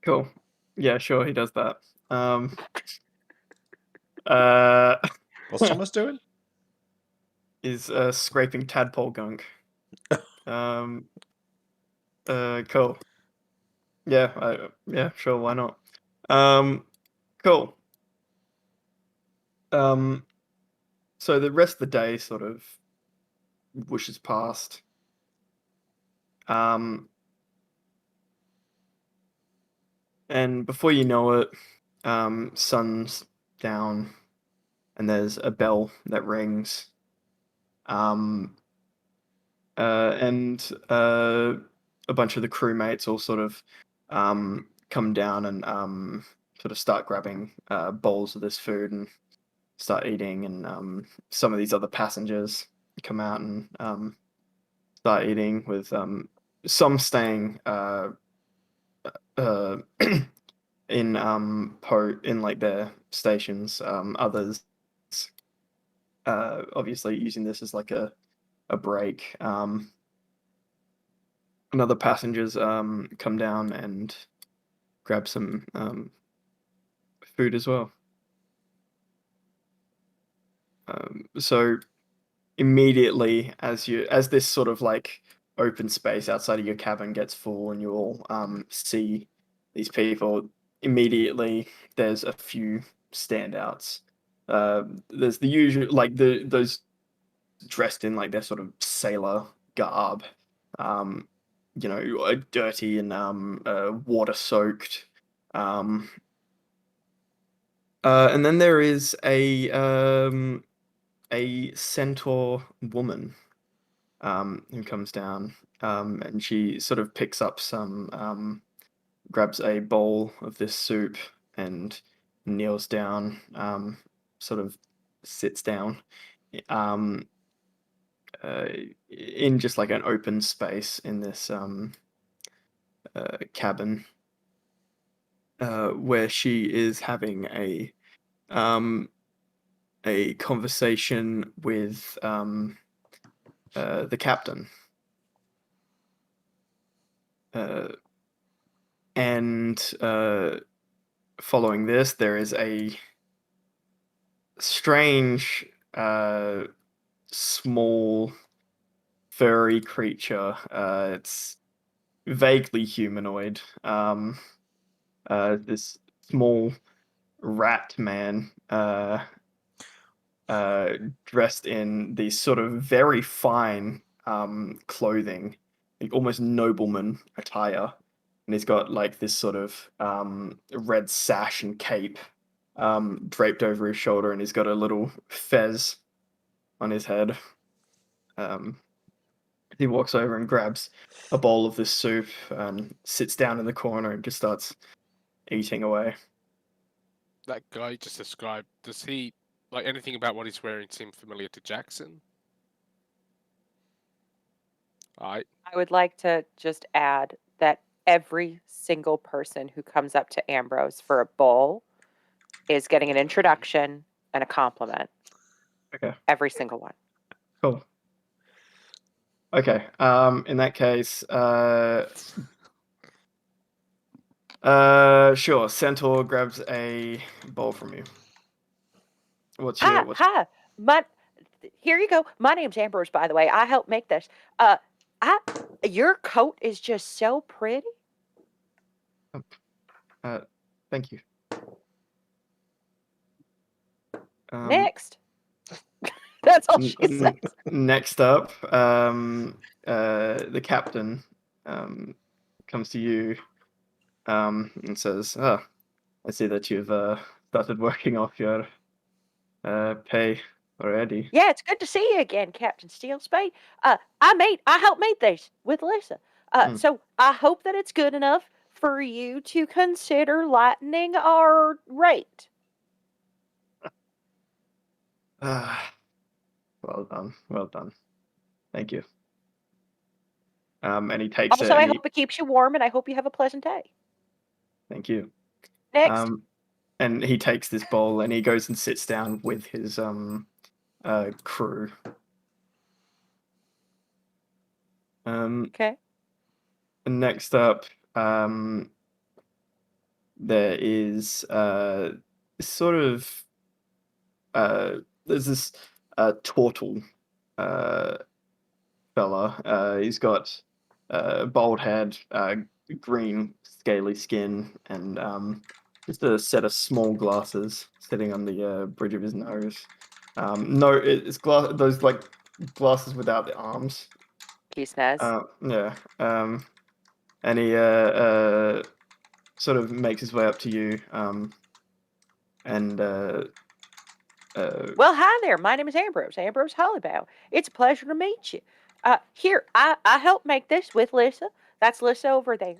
Cool. Yeah, sure, he does that. Uh, What's Thomas doing? is scraping tadpole gunk. Cool. Yeah, yeah, sure, why not? Cool. So the rest of the day sort of whooshes past. And before you know it, sun's down, and there's a bell that rings. And a bunch of the crewmates all sort of come down and sort of start grabbing bowls of this food and start eating. And some of these other passengers come out and start eating, with some staying in in like their stations. Others obviously using this as like a break. And other passengers come down and grab some food as well. So immediately, as this sort of like open space outside of your cabin gets full, and you all see these people, immediately there's a few standouts. There's the usual, like those dressed in like their sort of sailor garb, dirty and water soaked. And then there is a centaur woman who comes down, and she sort of picks up some, grabs a bowl of this soup and kneels down, sort of sits down, in just like an open space in this cabin, where she is having a conversation with the captain. And following this, there is a strange, small, furry creature. It's vaguely humanoid. This small rat man, dressed in these sort of very fine clothing, like almost nobleman attire, and he's got like this sort of red sash and cape draped over his shoulder, and he's got a little fez on his head. He walks over and grabs a bowl of this soup and sits down in the corner and just starts eating away. That guy you just described, does he, like, anything about what he's wearing seem familiar to Jackson? Alright. I would like to just add that every single person who comes up to Ambrose for a bowl is getting an introduction and a compliment. Okay. Every single one. Cool. Okay. In that case, sure. Centaur grabs a bowl from you. Hi. Here you go. My name's Ambrose, by the way. I helped make this. Your coat is just so pretty. Thank you. Next. That's all she says. Next up, the captain comes to you and says, "I see that you've started working off your pay already." Yeah, it's good to see you again, Captain Steelspade. I helped make these with Lisa. So I hope that it's good enough for you to consider lightening our rate. Well done. Thank you. And he takes Also, it. I hope it keeps you warm, and I hope you have a pleasant day. Thank you. Next. And he takes this bowl and he goes and sits down with his crew. Okay. And next up, there is sort of there's this turtle fella. He's got bald head, green scaly skin, and just a set of small glasses sitting on the bridge of his nose. It's those like glasses without the arms. He says. Yeah. And he sort of makes his way up to you. And Well, hi there. My name is Ambrose Hollybow. It's a pleasure to meet you. Here, I helped make this with Lissa. That's Lissa over there.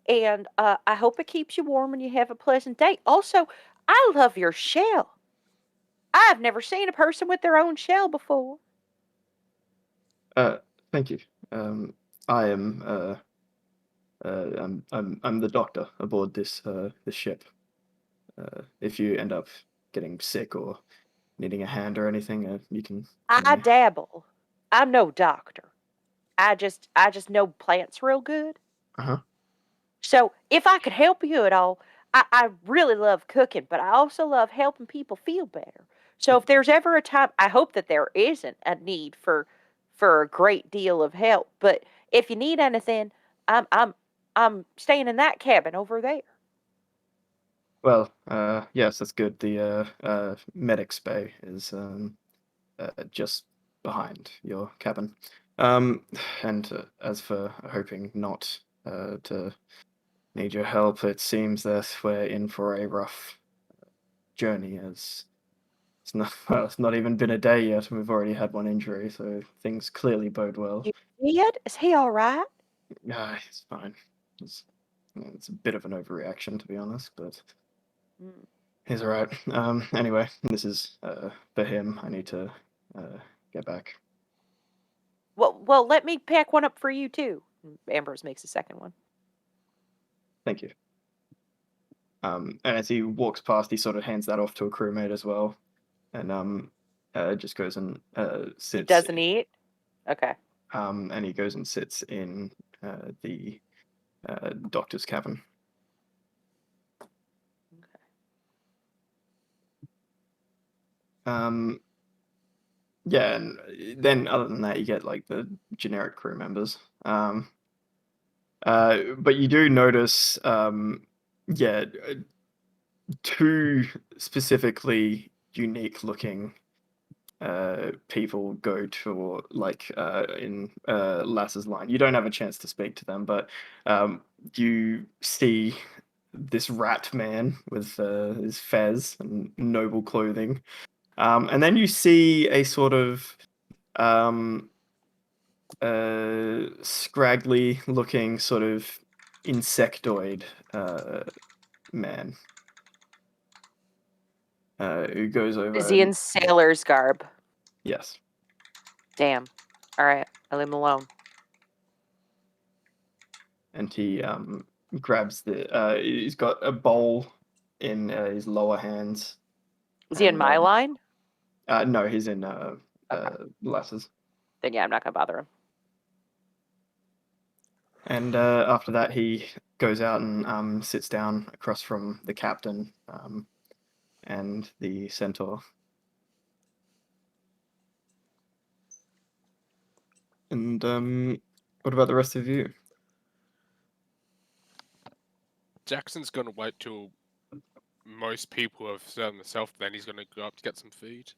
And I hope it keeps you warm and you have a pleasant day. Also, I love your shell. I've never seen a person with their own shell before. thank you. I am I'm the doctor aboard this ship. If you end up getting sick or needing a hand or anything, you can. I dabble. I'm no doctor. I just know plants real good. Uh-huh. So if I could help you at all, I really love cooking, but I also love helping people feel better. So if there's ever a time, I hope that there isn't a need for a great deal of help. But if you need anything, I'm staying in that cabin over there. Well, yes, that's good. The medic's bay is just behind your cabin. And as for hoping not to need your help, it seems that we're in for a rough journey. As it's not well, it's not even been a day yet, and we've already had one injury, so things clearly bode well. You did? Is he all right? Yeah, it's fine. It's a bit of an overreaction, to be honest, but Mm. he's all right. Anyway, this is for him. I need to get back. Well, let me pack one up for you too. Ambrose makes a second one. Thank you. And as he walks past, he sort of hands that off to a crewmate as well, and just goes and sits. He doesn't eat? Okay. And he goes and sits in the doctor's cabin. Yeah, and then other than that, you get like the generic crew members. But you do notice, yeah, two specifically unique looking people go to like in Lass's line. You don't have a chance to speak to them, but you see this rat man with his fez and noble clothing, and then you see a sort of scraggly looking sort of insectoid man who goes over. Is he in sailor's garb? Yes. Damn. All right, I'll leave him alone. And he grabs the. He's got a bowl in his lower hands. Is he in my line? No, he's in Lass's. Then yeah, I'm not gonna bother him. And after that, he goes out and sits down across from the captain and the centaur. And what about the rest of you? Jackson's gonna wait till most people have served themselves, then he's gonna go up to get some food.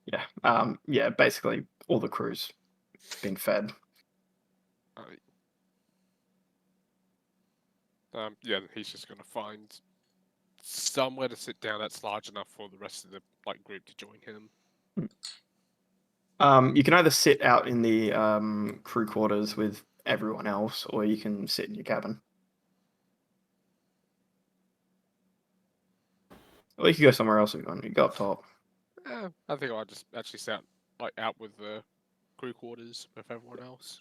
Yeah. Yeah. Basically, all the crew's been fed. Yeah, he's just gonna find somewhere to sit down that's large enough for the rest of the group to join him. You can either sit out in the crew quarters with everyone else, or you can sit in your cabin. Or you could go somewhere else if you want. You go up top. I think I'll just actually sit out with the crew quarters with everyone else.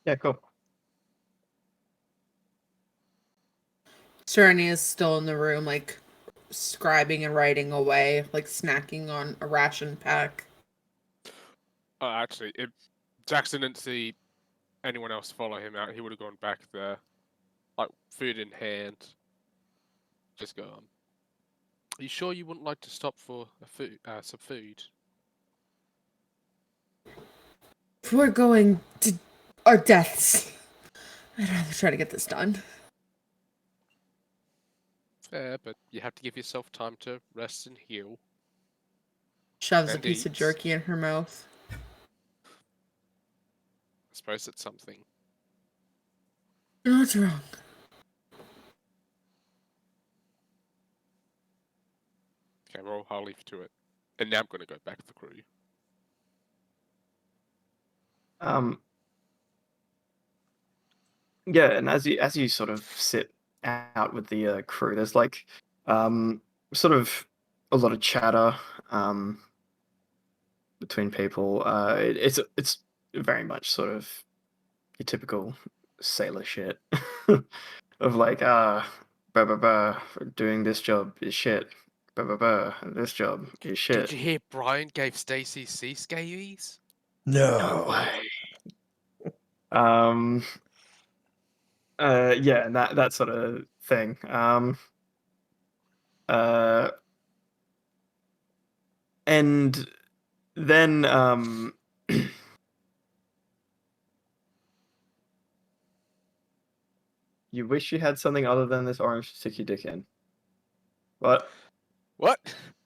Yeah, cool. Serenia is still in the room, like scribing and writing away, like snacking on a ration pack. Actually, if Jackson didn't see anyone else follow him out, he would have gone back there, food in hand. Just go on. Are you sure you wouldn't like to stop for some food? If we're going to our deaths, I'd rather try to get this done. Fair, but you have to give yourself time to rest and heal. Shoves a And piece of eats. jerky in her mouth. I suppose it's something. What's wrong? Okay, well, I'll leave to it. And now I'm going to go back to the crew. Yeah, and as you sort of sit out with the crew, there's like sort of a lot of chatter between people. It's very much sort of your typical sailor shit of like blah blah blah, doing this job is shit. Blah blah blah, this job is shit. Did you hear Brian gave Stacy sea scabies? No way. Yeah, and that sort of thing. Uh and then you wish you had something other than this orange to stick your dick in. What? What?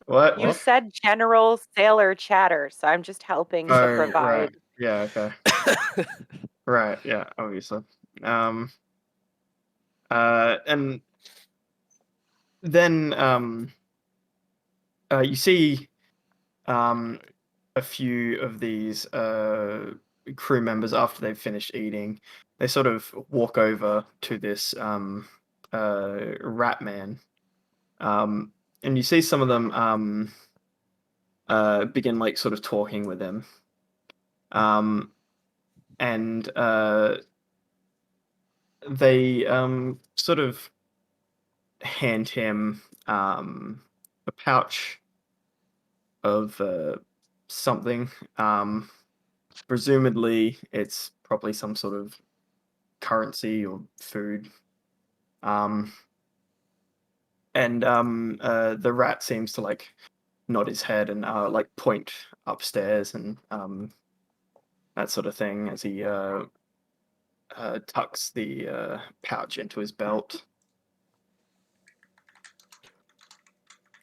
What? You said general sailor chatter, so I'm just helping to Oh, provide. right. Yeah, okay. Right, yeah, obviously. And then you see a few of these crew members after they've finished eating. They sort of walk over to this rat man. And you see some of them begin like sort of talking with him. And they sort of hand him a pouch of something. Presumably, it's probably some sort of currency or food. And the rat seems to like nod his head and like point upstairs and that sort of thing as he tucks the pouch into his belt.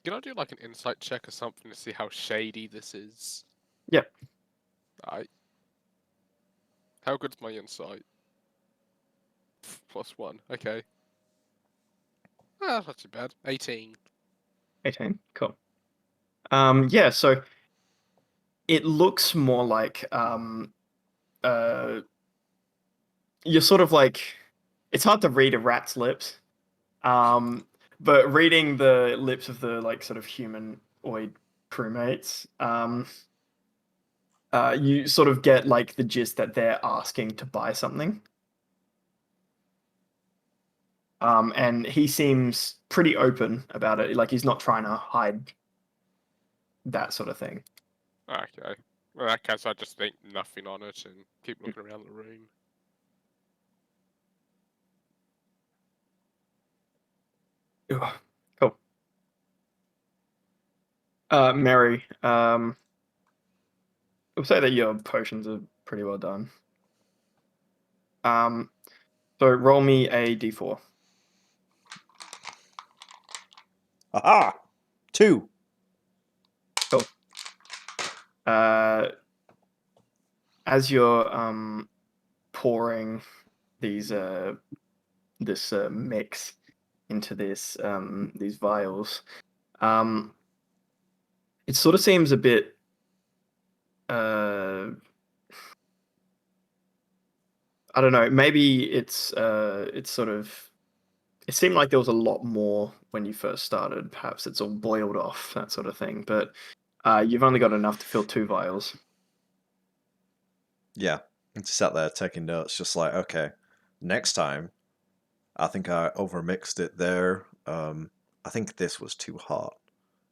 Can I do like an insight check or something to see how shady this is? Yep. Alright. How good's my insight? +1. Okay. Ah, not too bad. 18. 18. Cool. Yeah, so it looks more like you're sort of like, it's hard to read a rat's lips. But reading the lips of the like sort of humanoid crewmates, you sort of get like the gist that they're asking to buy something. And he seems pretty open about it. Like he's not trying to hide that sort of thing. Okay. Well, in that case, I just think nothing on it and keep looking around the room. Ugh, cool. Mary, I'll say that your potions are pretty well done. So roll me a d4. Aha! 2. Cool. As you're pouring these this mix into this these vials, it sort of seems a bit I don't know, maybe it's sort of, it seemed like there was a lot more when you first started. Perhaps it's all boiled off, that sort of thing. But you've only got enough to fill 2 vials. Yeah. I just sat there taking notes, just like, okay, next time, I think I overmixed it there. I think this was too hot.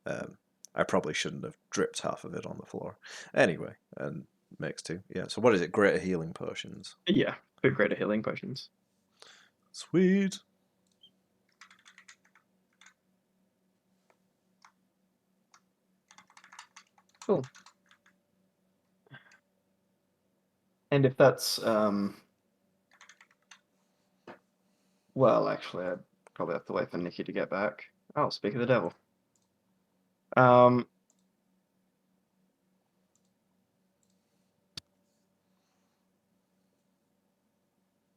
I probably shouldn't have dripped half of it on the floor. Anyway, and mixed 2. Yeah, so what is it? Greater healing potions. Yeah, 2 greater healing potions. Sweet. Cool. And if that's well, actually, I'd probably have to wait for Nikki to get back. Oh, speak of the devil.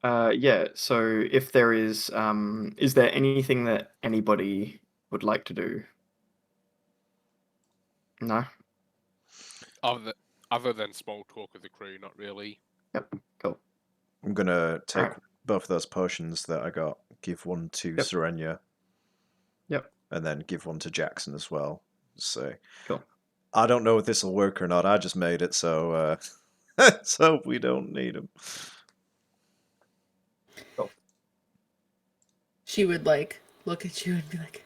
Yeah. So if there is there anything that anybody would like to do? No. Other than small talk with the crew, not really. Yep. Cool. I'm gonna take Alright. both of those potions that I got, give one to Yep. Serenia, Yep. and then give one to Jackson as well. So Cool. I don't know if this will work or not. I just made it, so so we don't need them. She would like look at you and be like,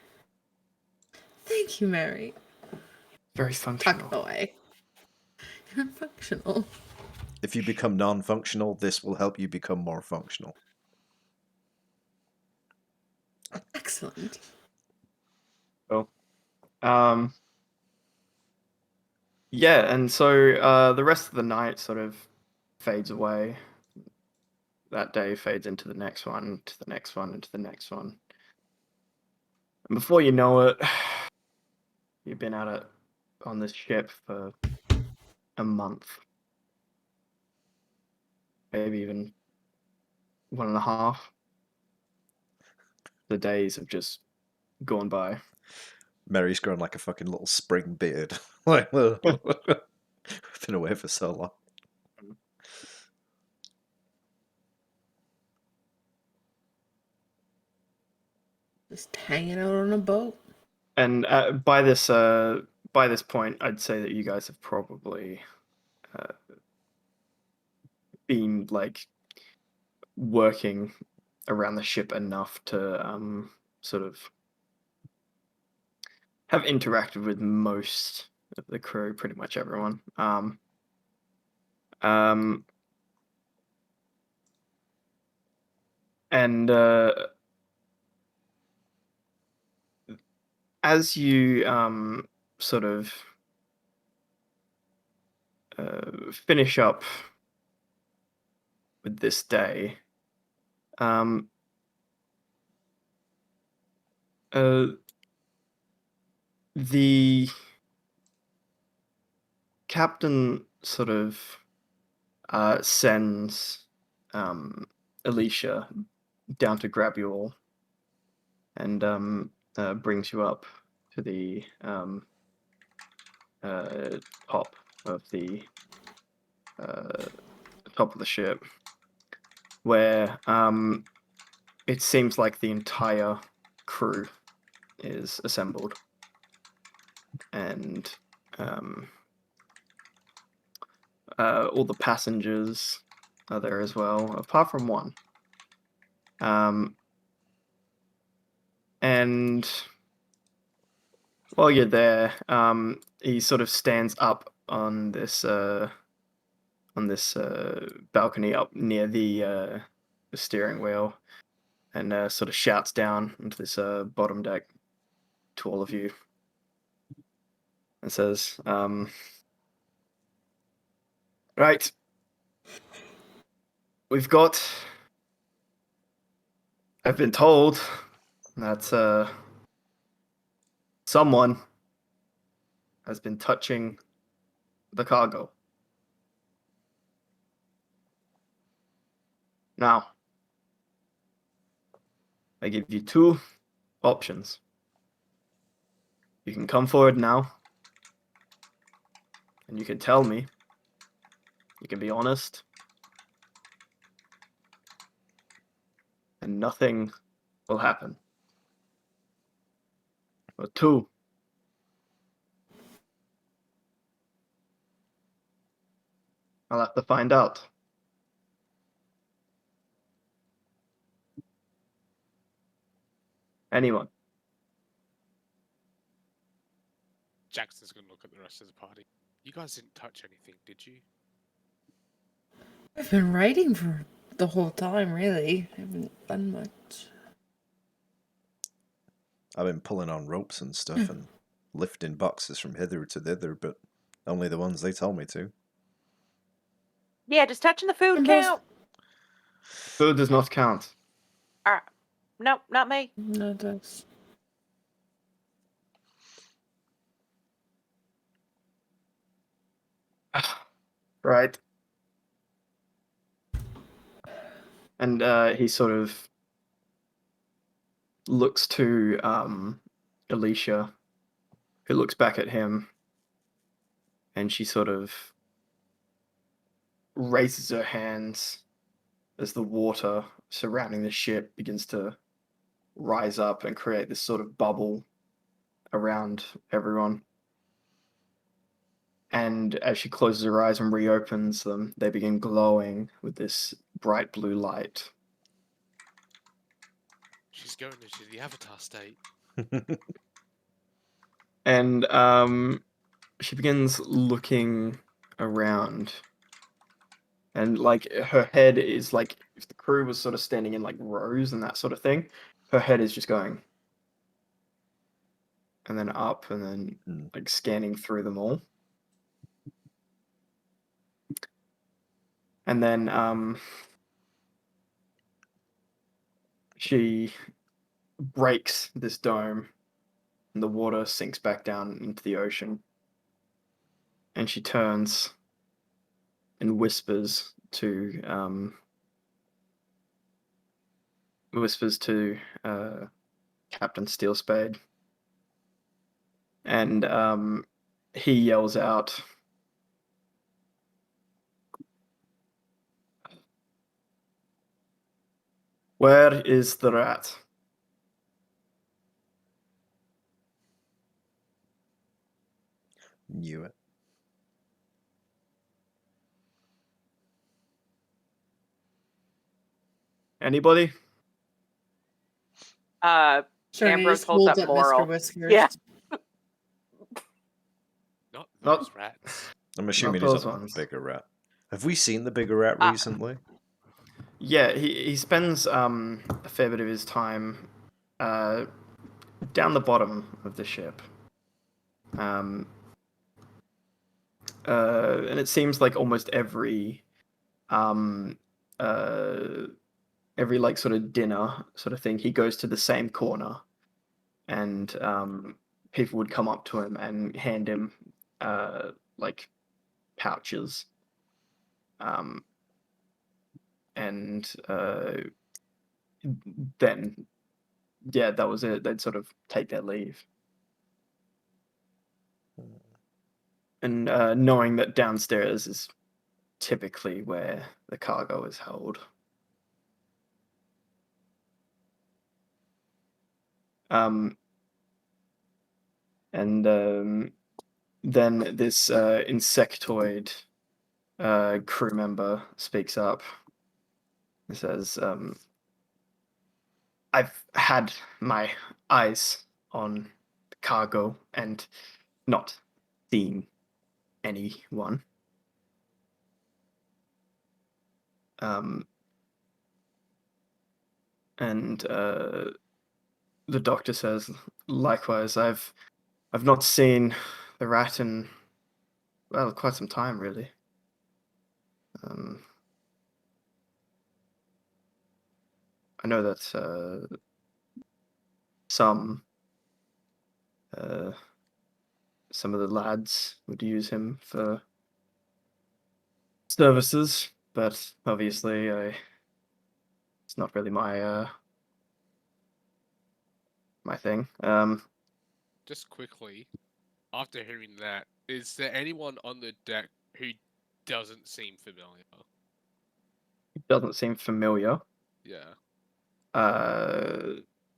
"Thank you, Mary." Very Tuck functional. away. You're functional. If you become non-functional, this will help you become more functional. Excellent. Um. Yeah, and so the rest of the night sort of fades away. That day fades into the next one, to the next one, into the next one. And before you know it, you've been out on this ship for a month. Maybe even 1.5. The days have just gone by. Mary's grown like a fucking little spring beard. Like, we've been away for so long. Just hanging out on a boat. And by this point, I'd say that you guys have probably been like working around the ship enough to sort of have interacted with most of the crew, pretty much everyone. And as you sort of finish up with this day, the captain sort of sends Alicia down to grab you all and brings you up to the top of the ship, where it seems like the entire crew is assembled, and all the passengers are there as well, apart from one. And while you're there, he sort of stands up on this balcony up near the steering wheel, and sort of shouts down into this bottom deck to all of you, and says, "Right, we've got. I've been told that someone has been touching the cargo. Now, I give you 2 options. You can come forward now, and you can tell me. You can be honest, and nothing will happen. Or 2, I'll have to find out. Anyone?" Jackson's gonna look at the rest of the party. You guys didn't touch anything, did you? I've been writing for the whole time, really. I haven't done much. I've been pulling on ropes and stuff and lifting boxes from hither to thither, but only the ones they told me to. Yeah, does touching the food And those- count? Food does not count. Nope, not me. No, it does. Right. And he sort of looks to Alicia, who looks back at him, and she sort of raises her hands as the water surrounding the ship begins to rise up and create this sort of bubble around everyone. And as she closes her eyes and reopens them, they begin glowing with this bright blue light. She's going into the Avatar state. And she begins looking around. And like her head is like, if the crew was sort of standing in like rows and that sort of thing, her head is just going and then up and then like scanning through them all. And then she breaks this dome and the water sinks back down into the ocean. And she turns and whispers to Captain Steelspade. And he yells out, "Where is the rat?" Knew it. Anybody? Sure, Ambrose holds up Moral. Mr. Whiskers. Yeah. Not Not- those rats. I'm assuming those he's not ones. the bigger rat. Have we seen the bigger rat recently? Yeah, he spends a fair bit of his time down the bottom of the ship. And it seems like almost every like sort of dinner sort of thing, he goes to the same corner, and people would come up to him and hand him like pouches, and then yeah, that was it. They'd sort of take their leave. And knowing that downstairs is typically where the cargo is held. And then this insectoid crew member speaks up and says, "I've had my eyes on the cargo and not seen anyone. And the doctor says, likewise, I've not seen the rat in, well, quite some time, really. I know that some of the lads would use him for services, but obviously it's not really my my thing. Just quickly, after hearing that, is there anyone on the deck who doesn't seem familiar? Doesn't seem familiar. Yeah.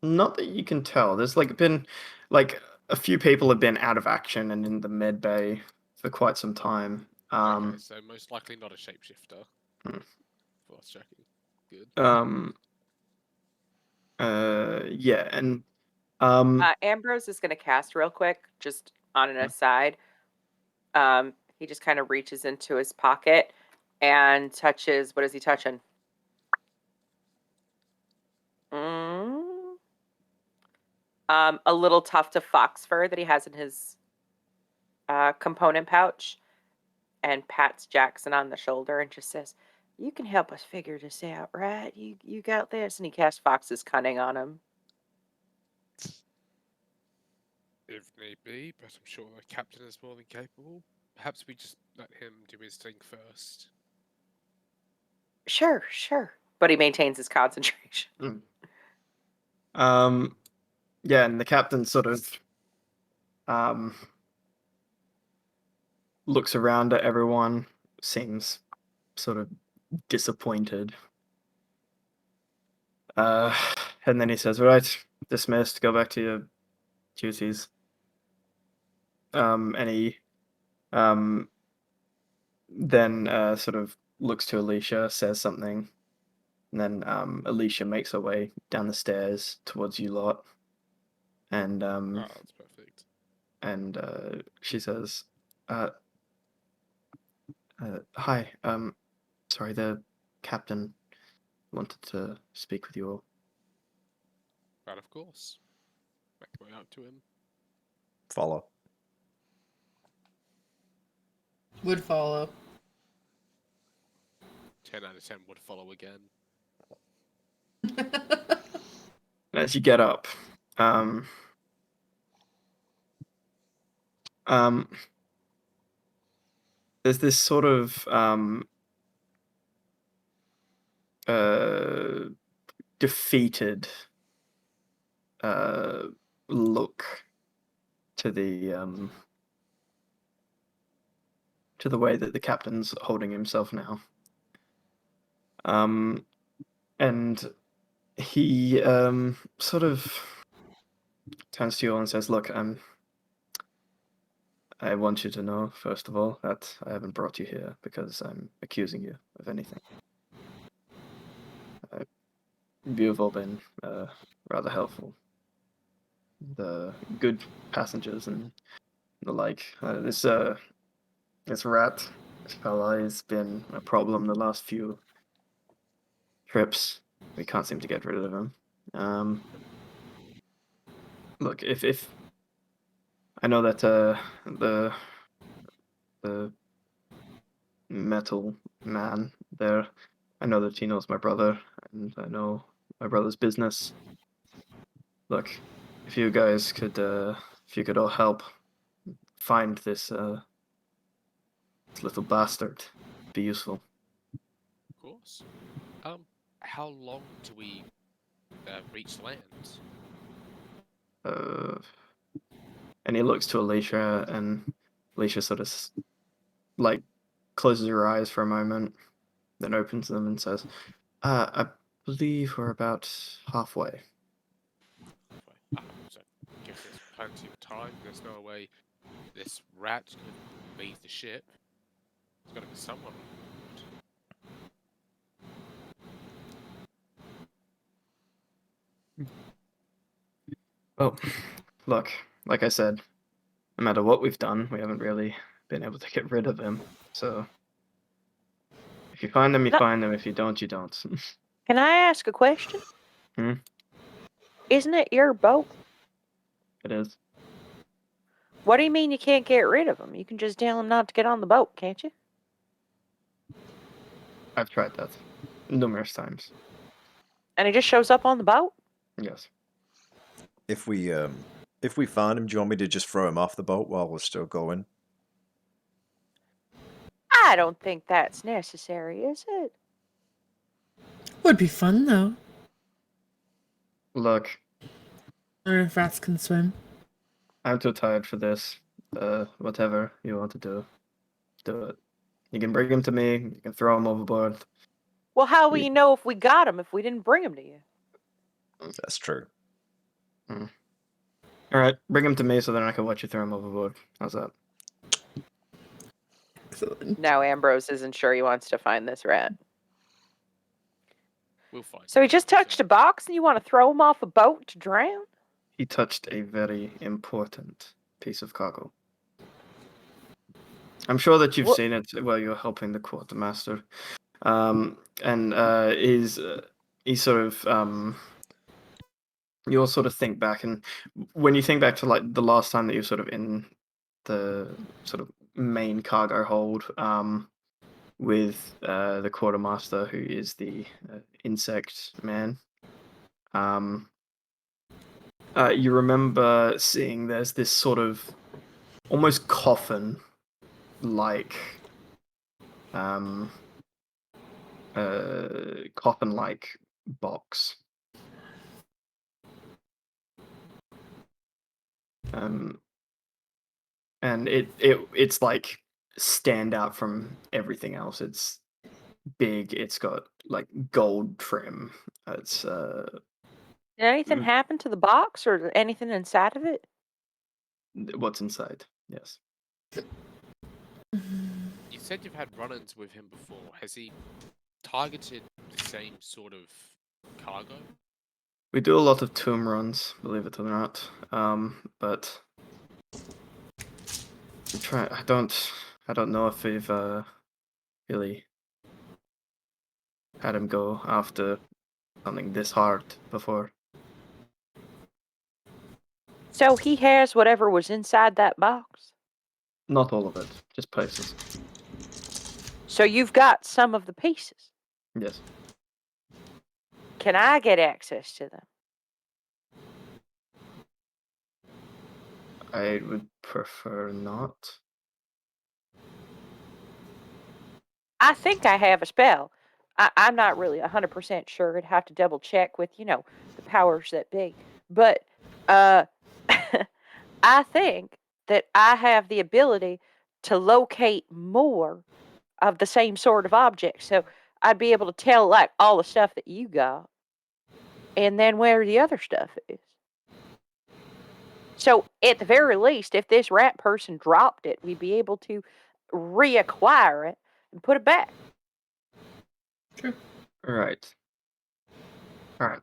Not that you can tell. There's like been like a few people have been out of action and in the med bay for quite some time. Okay, so most likely not a shapeshifter. Worth checking. Good. Yeah, and Ambrose is going to cast real quick, just on an aside. He just kind of reaches into his pocket and touches. What is he touching? A little tuft of fox fur that he has in his component pouch, and pats Jackson on the shoulder and just says, "You can help us figure this out, right? You got this." And he casts Fox's Cunning on him. If need be, but I'm sure the captain is more than capable. Perhaps we just let him do his thing first. Sure. But he maintains his concentration. Yeah, and the captain sort of looks around at everyone, seems sort of disappointed. And then he says, "Right, dismissed. Go back to your duties." And he then sort of looks to Alicia, says something, and then Alicia makes her way down the stairs towards you lot, and Oh, that's perfect. and she says, "Hi, sorry, the captain wanted to speak with you all." Right, of course. Make my way out to him. Follow. Would follow. 10 out of 10 would follow again. As you get up, there's this sort of defeated look to the way that the captain's holding himself now. And he sort of turns to you all and says, "Look, I want you to know, first of all, that I haven't brought you here because I'm accusing you of anything. You have all been rather helpful. The good passengers and the like. This rat, this fella, has been a problem the last few trips. We can't seem to get rid of him. Look, if I know that the metal man there, I know that he knows my brother, and I know my brother's business. Look, if you guys could, if you could all help find this little bastard, it'd be useful." Of course. How long do we reach land? And he looks to Alicia, and Alicia sort of like closes her eyes for a moment, then opens them and says, "I believe we're about halfway." So gives us plenty of time. There's no way this rat could leave the ship. There's got to be someone. Well, look, like I said, no matter what we've done, we haven't really been able to get rid of him. So if you find them, you No. find them. If you don't, you don't. Can I ask a question? Hmm? Isn't it your boat? It is. What do you mean you can't get rid of him? You can just tell him not to get on the boat, can't you? I've tried that numerous times. And he just shows up on the boat? Yes. If we find him, do you want me to just throw him off the boat while we're still going? I don't think that's necessary, is it? Would be fun though. Look, I don't know if rats can swim. I'm too tired for this. Whatever you want to do, do it. You can bring him to me. You can throw him overboard. Well, how will you know if we got him if we didn't bring him to you? That's true. All right, bring him to me so then I can watch you throw him overboard. How's that? Excellent. Now Ambrose isn't sure he wants to find this rat. We'll find. So he just touched a box and you want to throw him off a boat to drown? He touched a very important piece of cargo. I'm sure that you've seen it while you're helping the quartermaster. He's sort of you'll sort of think back, and when you think back to like the last time that you're sort of in the sort of main cargo hold with the quartermaster, who is the insect man, you remember seeing there's this sort of almost coffin like coffin-like box. And it's like stand out from everything else. It's big. It's got like gold trim. It's Did anything Mm. happen to the box or anything inside of it? what's inside. Yes. You said you've had run-ins with him before. Has he targeted the same sort of cargo? We do a lot of tomb runs, believe it or not. But we try. I don't know if we've really had him go after something this hard before. So he has whatever was inside that box. Not all of it, just places. So you've got some of the pieces. Yes. Can I get access to them? I would prefer not. I think I have a spell. I'm not really 100% sure. I'd have to double check with, the powers that be. But I think that I have the ability to locate more of the same sort of object. So I'd be able to tell, like, all the stuff that you got and then where the other stuff is. So at the very least, if this rat person dropped it, we'd be able to reacquire it and put it back. Right. Alright.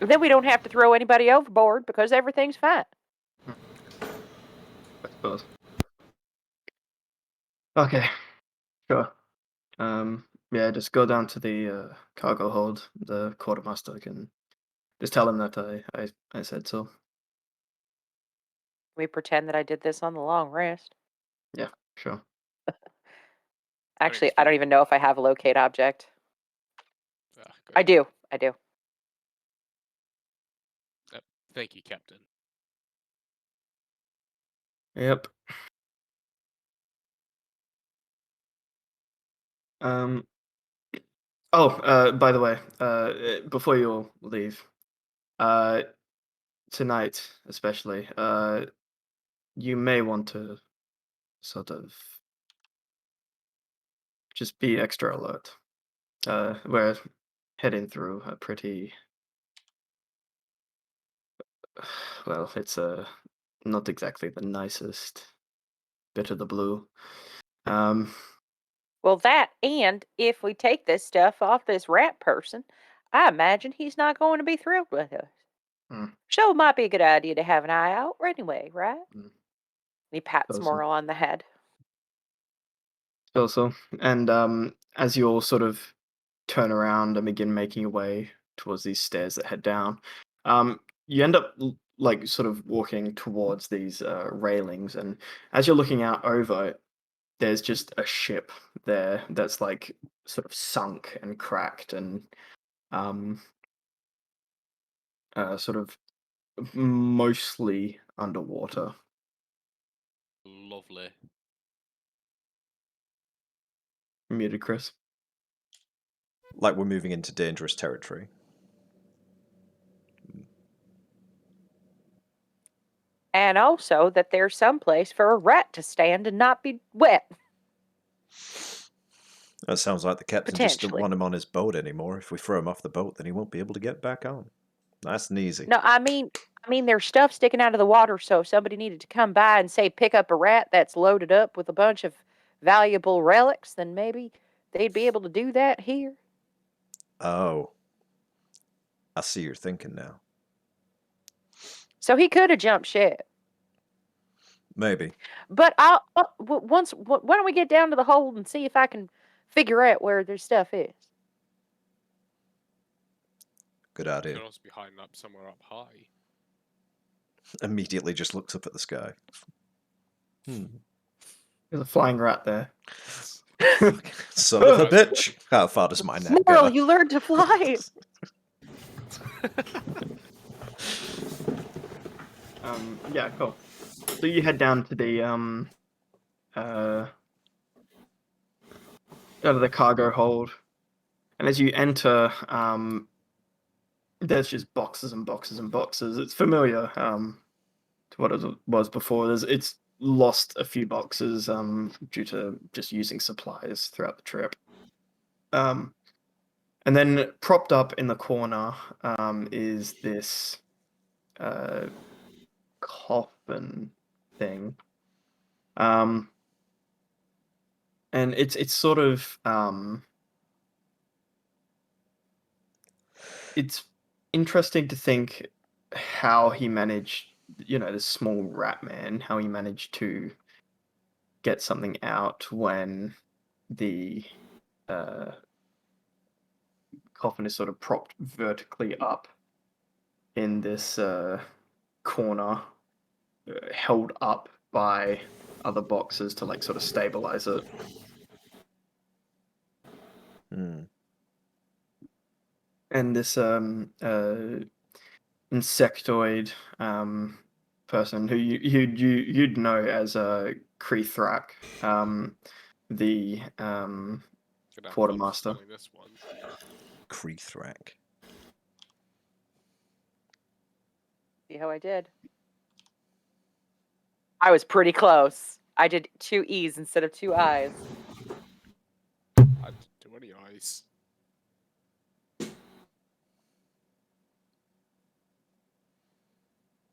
Then we don't have to throw anybody overboard because everything's fine. I suppose. Okay. Sure. Yeah, just go down to the cargo hold. The quartermaster can just tell him that I said so. We pretend that I did this on the long rest. Yeah, sure. Actually, I don't even know if I have a locate object. I do. Thank you, Captain. Yep. By the way, before you all leave, tonight especially, you may want to sort of just be extra alert. We're heading through a pretty well, it's not exactly the nicest bit of the blue. Well, that, and if we take this stuff off this rat person, I imagine he's not going to be thrilled with us. So it might be a good idea to have an eye out anyway, right? He pats Also. Morrow on the head. Also, and as you all sort of turn around and begin making your way towards these stairs that head down, you end up like sort of walking towards these railings, and as you're looking out over it, there's just a ship there that's like sort of sunk and cracked and sort of mostly underwater. Lovely. Muted, Chris. Like we're moving into dangerous territory. And also that there's some place for a rat to stand and not be wet. That sounds like the captain just doesn't Potentially. want him on his boat anymore. If we throw him off the boat, then he won't be able to get back on. Nice and easy. No, I mean there's stuff sticking out of the water, so if somebody needed to come by and say pick up a rat that's loaded up with a bunch of valuable relics, then maybe they'd be able to do that here. Oh. I see you're thinking now. So he could have jumped ship. Maybe. But why don't we get down to the hold and see if I can figure out where their stuff is? Good You idea. could also be hiding up somewhere up high. Immediately just looks up at the sky. There's a flying rat there. Son of a bitch. How far does my net Morrow, go? you learned to fly. Yeah, cool. So you head down to the out of the cargo hold, And as you enter, there's just boxes and boxes and boxes. It's familiar to what it was before. It's lost a few boxes due to just using supplies throughout the trip. And then propped up in the corner is this coffin thing. And it's sort of it's interesting to think how he managed, this small rat man, how he managed to get something out when the coffin is sort of propped vertically up in this corner, held up by other boxes to like sort of stabilize it. Hmm. And this insectoid person who you'd know as Kreethrak, the Gonna have fun quartermaster. spelling this one. Kreethrak. See how I did? I was pretty close. I did 2 E's instead of 2 I's. I didn't do any eyes.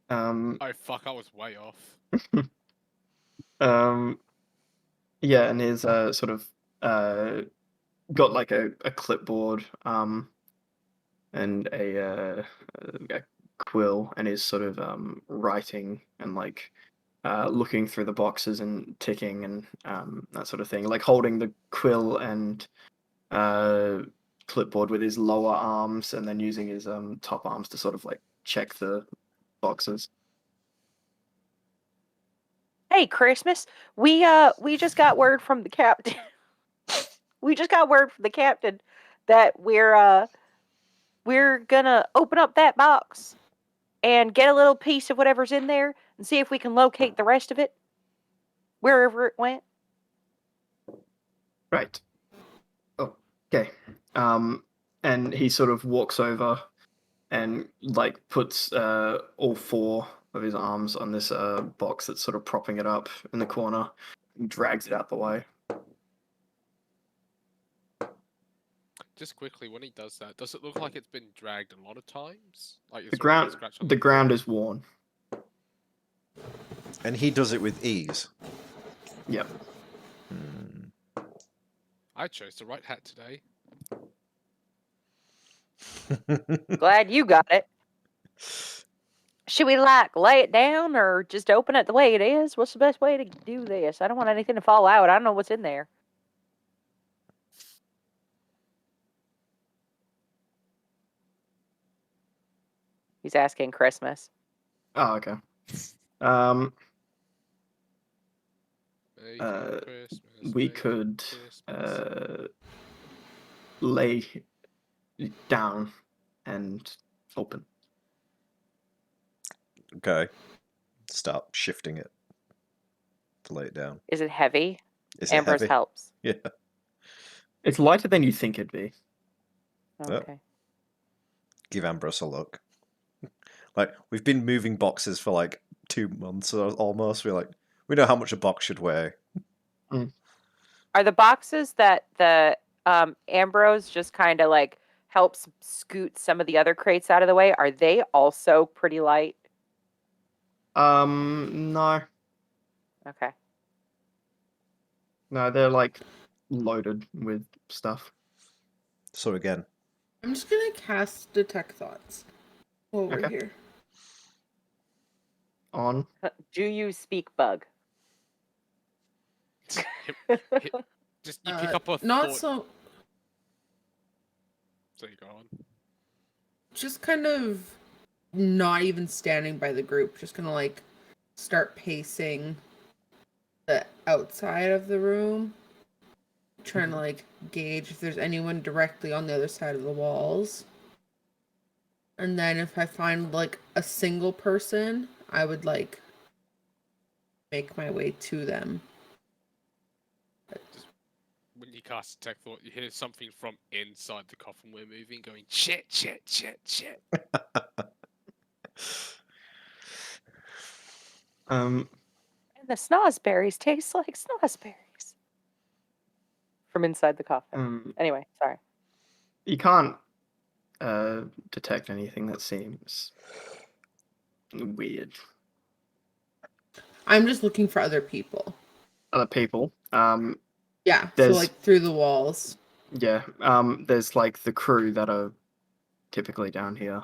Oh fuck! I was way off. Yeah, and he's sort of got like a clipboard and a quill, and is sort of writing and like looking through the boxes and ticking and that sort of thing, like holding the quill and clipboard with his lower arms and then using his top arms to sort of like check the boxes. Hey, Christmas. We just got word from the captain. We just got word from the captain that we're gonna open up that box and get a little piece of whatever's in there and see if we can locate the rest of it wherever it went. Right. Okay. And he sort of walks over and like puts all 4 of his arms on this box that's sort of propping it up in the corner and drags it out the way. Just quickly, when he does that, does it look like it's been dragged a lot of times? Like The ground is worn. And he does it with ease. Yep. I chose the right hat today. Glad you got it. Should we lay it down or just open it the way it is? What's the best way to do this? I don't want anything to fall out. I don't know what's in there. He's asking Christmas. Oh, okay. We could lay down and open. Okay. Start shifting it to lay it down. Is it heavy? Is it Ambrose heavy? helps. Yeah. It's lighter than you think it'd be. Okay. Give Ambrose a look. Like, we've been moving boxes for like 2 months or almost. We know how much a box should weigh. Are the boxes that the Ambrose just kind of like helps scoot some of the other crates out of the way, are they also pretty light? No. Okay. No, they're like loaded with stuff. So again, I'm just gonna cast Detect Thoughts while we're Okay. here. On. Do you speak bug? Just you pick up a Not thought. so. So you go on. Just kind of not even standing by the group. Just gonna like start pacing the outside of the room, trying to like gauge if there's anyone directly on the other side of the walls. And then if I find like a single person, I would like make my way to them. When you cast Detect Thought, you hear something from inside the coffin we're moving going, shit, shit, shit, shit. Um, And the snozberries taste like snozberries. From inside the coffin. Anyway, sorry. You can't detect anything that seems weird. I'm just looking for other people. Other people. Yeah, so There's- like through the walls. Yeah. There's like the crew that are typically down here.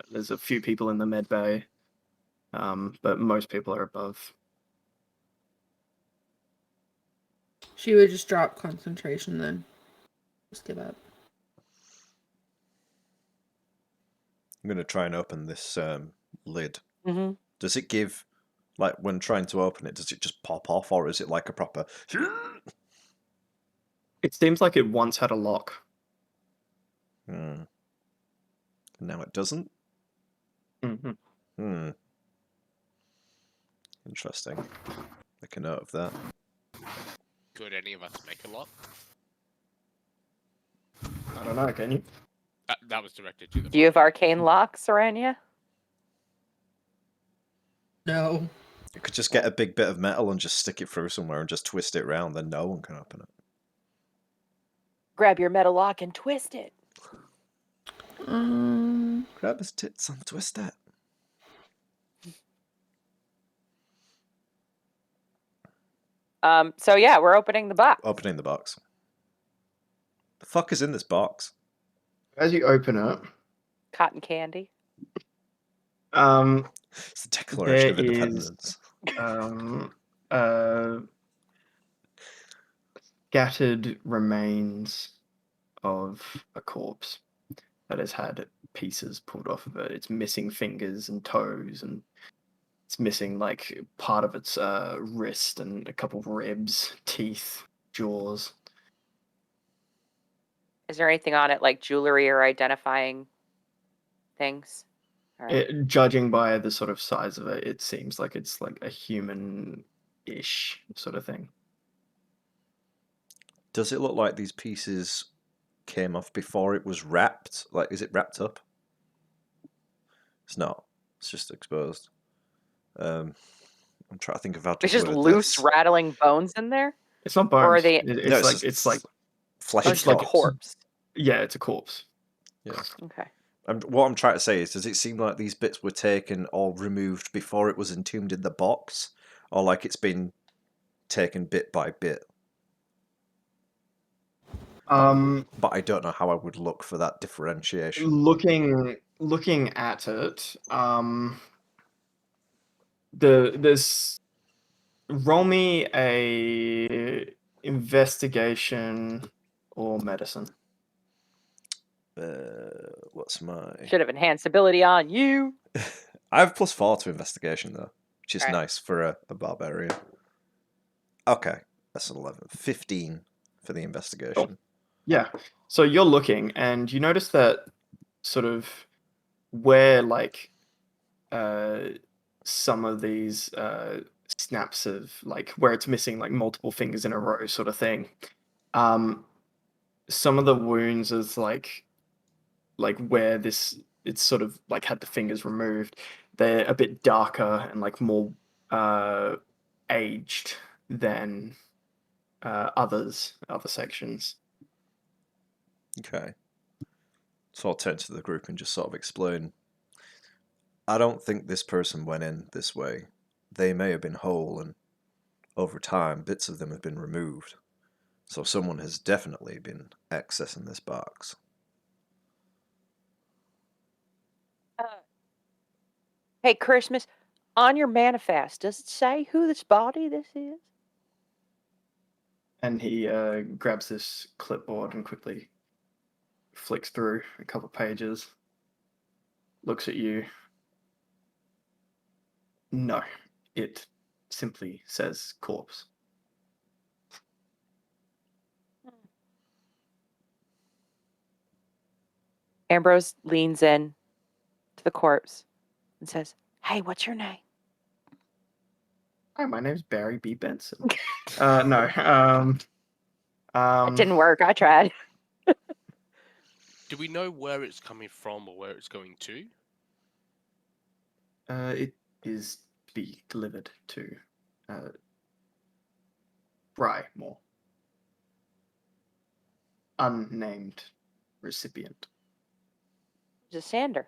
There's a few people in the med bay, but most people are above. She would just drop concentration then. Just give up. I'm going to try and open this lid. Mm-hmm. Does it give, like, when trying to open it, does it just pop off, or is it like a proper... It seems like it once had a lock. Hmm. Now it doesn't? Mm-hmm. Hmm. Interesting. Make a note of that. Could any of us make a lock? I don't know, can you? That was directed to the. Do you have arcane locks, Serenia? No. You could just get a big bit of metal and just stick it through somewhere and just twist it around, then no one can open it. Grab your metal lock and twist it. Grab his tits and twist it. So yeah, we're opening the box. Opening the box. The fuck is in this box? As you open it, Cotton candy. It's the Declaration of There is- Independence. Scattered remains of a corpse that has had pieces pulled off of it. It's missing fingers and toes, and it's missing like part of its wrist and a couple of ribs, teeth, jaws. Is there anything on it like jewelry or identifying things? All right. Judging by the sort of size of it, it seems like it's like a human-ish sort of thing. Does it look like these pieces came off before it was wrapped? Like, is it wrapped up? It's not. It's just exposed. I'm trying to think of how to There's just word loose, this. rattling bones in there? It's not bones. Or are they- It's No, like it's like flesh. Or It's just a like- corpse? yeah, it's a corpse. Okay. What I'm trying to say is, does it seem like these bits were taken or removed before it was entombed in the box? Or like it's been taken bit by bit? But I don't know how I would look for that differentiation. Looking at it, there's roll me a investigation or medicine. What's my... Should have enhanced ability on you. I have +4 to investigation, though, which is Alright. nice for a barbarian. Okay, that's an 11. 15 for the investigation. Yeah. So you're looking, and you notice that sort of where like some of these snaps of like where it's missing like multiple fingers in a row sort of thing. Some of the wounds is like where this it's sort of like had the fingers removed. They're a bit darker and like more aged than other sections. Okay. So I'll turn to the group and just sort of explain. I don't think this person went in this way. They may have been whole, and over time, bits of them have been removed. So someone has definitely been accessing this box. Hey, Christmas, on your manifest, does it say who this body this is? And he grabs this clipboard and quickly flicks through a couple pages, looks at you. No, it simply says corpse. Ambrose leans in to the corpse and says, "Hey, what's your name?" Hi, my name's Barry B. Benson. No, It didn't work. I tried. Do we know where it's coming from or where it's going to? It is to be delivered to Brymore. Unnamed recipient. It's a sander.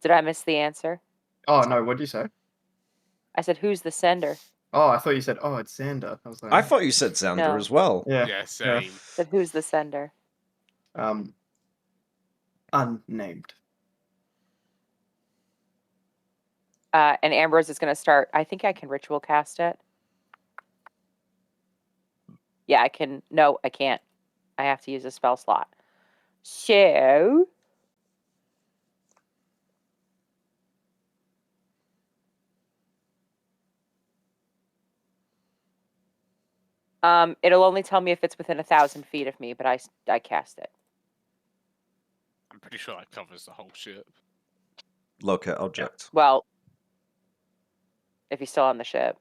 Did I miss the answer? Oh no, what'd you say? I said, who's the sender? Oh, I thought you said, oh, it's Xander. I was like, I thought you said Xander No. as well. yeah, Yeah, same. I said, who's the sender? Unnamed. And Ambrose is going to start. I think I can ritual cast it. Yeah, I can. No, I can't. I have to use a spell slot. So. It'll only tell me if it's within 1,000 feet of me, but I cast it. I'm pretty sure that covers the whole ship. Locate object. Well, if he's still on the ship.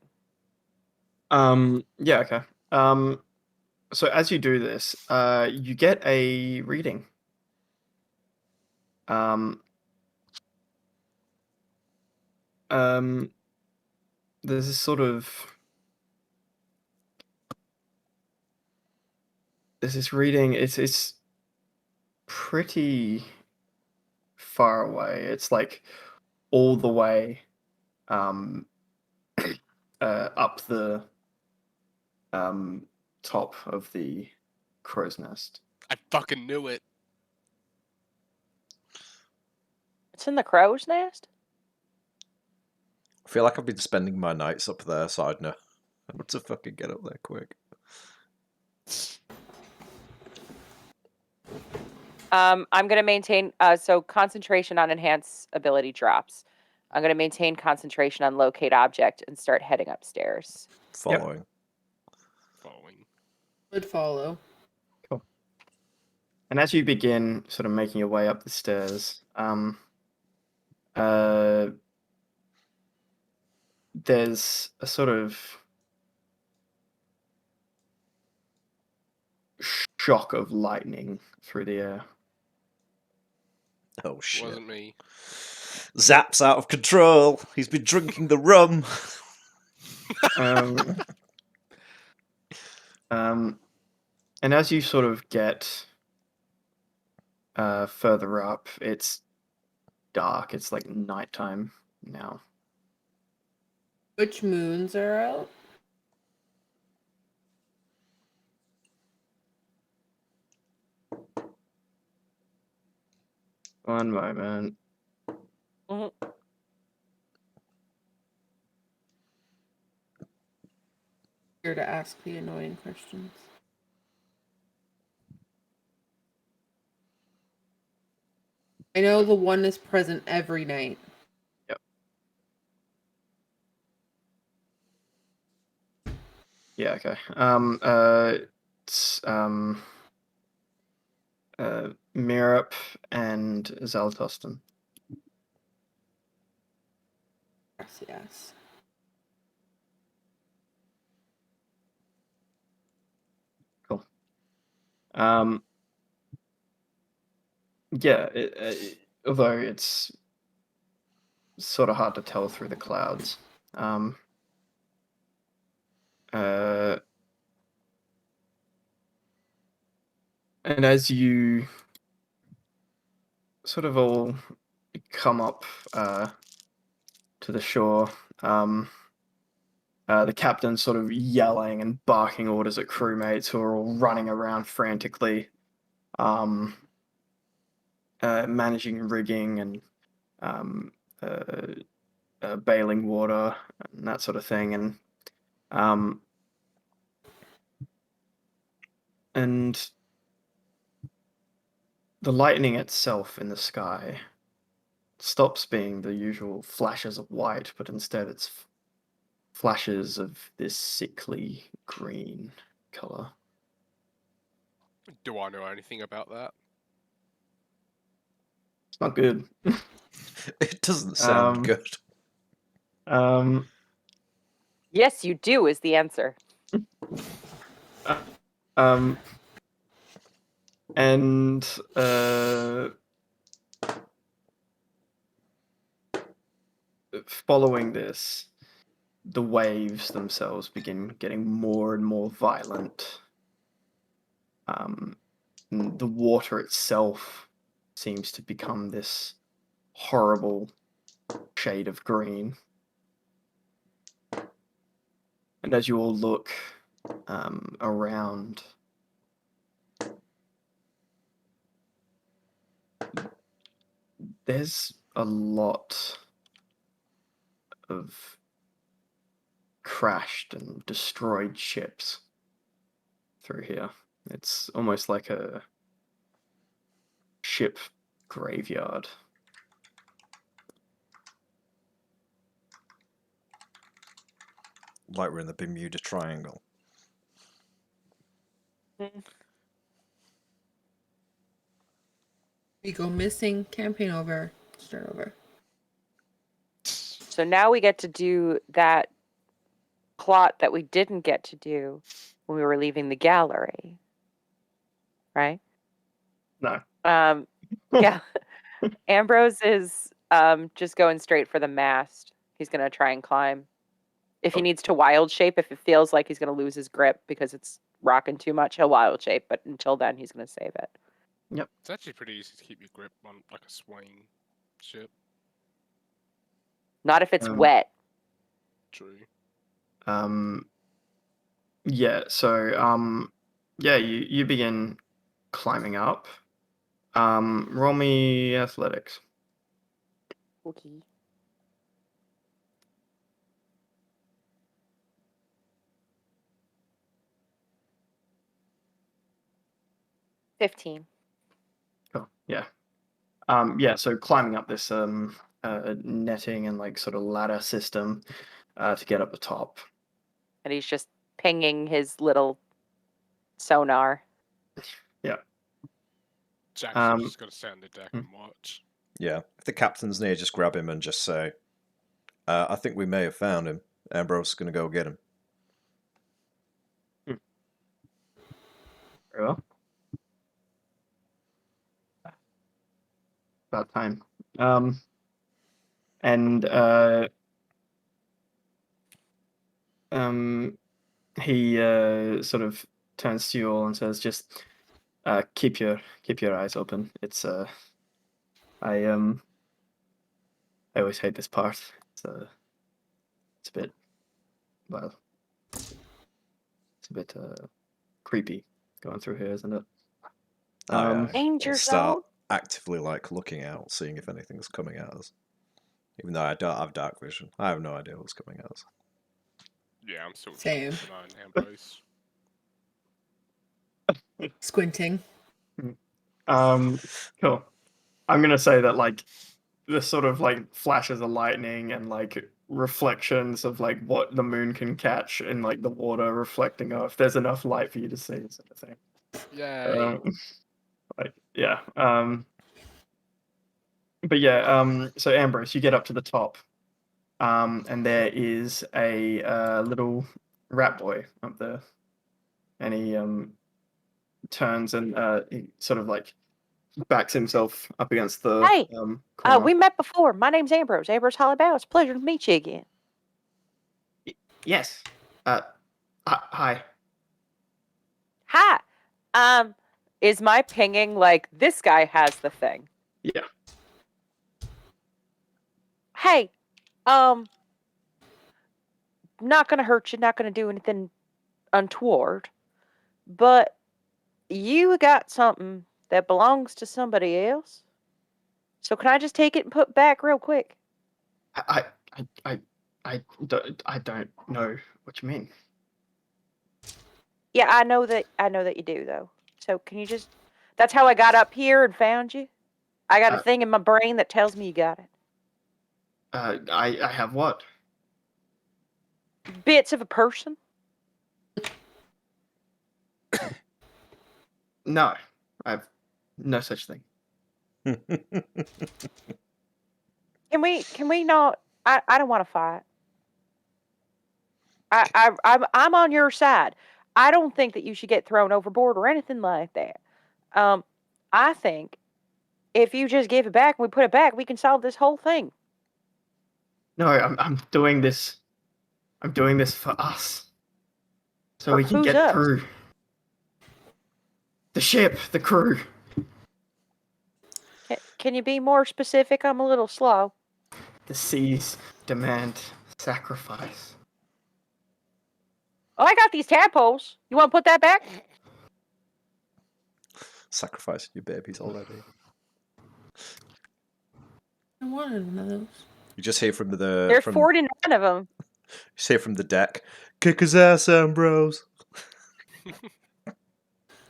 Yeah, okay. So as you do this, you get a reading. There's this sort of reading. It's pretty far away. It's like all the way up the top of the crow's nest. I fucking knew it. It's in the crow's nest? I feel like I've been spending my nights up there, so I'd know how to fucking get up there quick. I'm going to maintain. So concentration on enhance ability drops. I'm going to maintain concentration on locate object and start heading upstairs. Following. Following. Would follow. Cool. And as you begin sort of making your way up the stairs, there's a sort of shock of lightning through the air. Oh shit. Wasn't me. Zap's out of control. He's been drinking the rum. And as you sort of get further up, it's dark. It's like nighttime now. Which moons are out? One moment. Mm-hmm. Here to ask the annoying questions. I know the one is present every night. Yep. Yeah, okay. It's Mirup and Zaltoston. Yes. Cool. Yeah, although it's sort of hard to tell through the clouds. And as you sort of all come up to the shore, the captain's sort of yelling and barking orders at crewmates who are all running around frantically, managing rigging and bailing water and that sort of thing. And the lightning itself in the sky stops being the usual flashes of white, but instead it's flashes of this sickly green color. Do I know anything about that? It's not good. It doesn't sound Um, good. Um, Yes, you do is the answer. um, and following this, the waves themselves begin getting more and more violent. And the water itself seems to become this horrible shade of green. And as you all look around, there's a lot of crashed and destroyed ships through here. It's almost like a ship graveyard. Like we're in the Bermuda Triangle. We go missing. Campaign over. Start over. So now we get to do that plot that we didn't get to do when we were leaving the gallery. Right? No. Yeah. Ambrose is just going straight for the mast. He's gonna try and climb. If he needs to wild shape, if it feels like he's gonna lose his grip because it's rocking too much, he'll wild shape. But until then, he's gonna save it. It's actually pretty easy to keep your grip on like a swing ship. Not if it's Um, wet. True. Yeah, so yeah, you begin climbing up. Roll me athletics. Okay. $15. Cool. Yeah. Yeah, so climbing up this netting and like sort of ladder system to get up the top. And he's just pinging his little sonar. Jackson's Um, just got to stay on the deck and watch. Yeah. If the captain's near, just grab him and just say, I think we may have found him. Ambrose is going to go get him. Very well. About time. And he sort of turns to you all and says, "Just keep your eyes open. It's I always hate this part. It's a bit, well, it's a bit creepy going through here, isn't it?" Danger I'll start zone. actively like looking out, seeing if anything's coming at us. Even though I don't have dark vision, I have no idea what's coming at us. Yeah, I'm still Same. keeping an eye on Ambrose. Squinting. Cool. I'm gonna say that like the sort of like flashes of lightning and like reflections of like what the moon can catch in like the water reflecting off. There's enough light for you to see, sort of thing. Yay. Like yeah. But yeah. So Ambrose, you get up to the top, and there is a little rat boy up there, and he turns and he sort of like backs himself up against the Hey, corner. we met before. My name's Ambrose. Ambrose Hollybow. It's a pleasure to meet you again. Yes. Hi. Hi. Is my pinging like this guy has the thing? Yeah. Hey, not gonna hurt you, not gonna do anything untoward, but you got something that belongs to somebody else. So can I just take it and put back real quick? I don't know what you mean. Yeah, I know that you do though. So can you just that's how I got up here and found you? I got a thing in my brain that tells me you got it. I have what? Bits of a person? No, I have no such thing. Can we not? I don't want to fight. I'm on your side. I don't think that you should get thrown overboard or anything like that. I think if you just give it back and we put it back, we can solve this whole thing. No, I'm doing this. I'm doing this for us. So For we can who's get us? through. The ship, the crew. Can you be more specific? I'm a little slow. The seas demand sacrifice. Oh, I got these tadpoles. You want to put that back? Sacrificing your babies already. I wanted one of those. You just hear from the There's 49 of them. you hear from the deck. Kick his ass, Ambrose.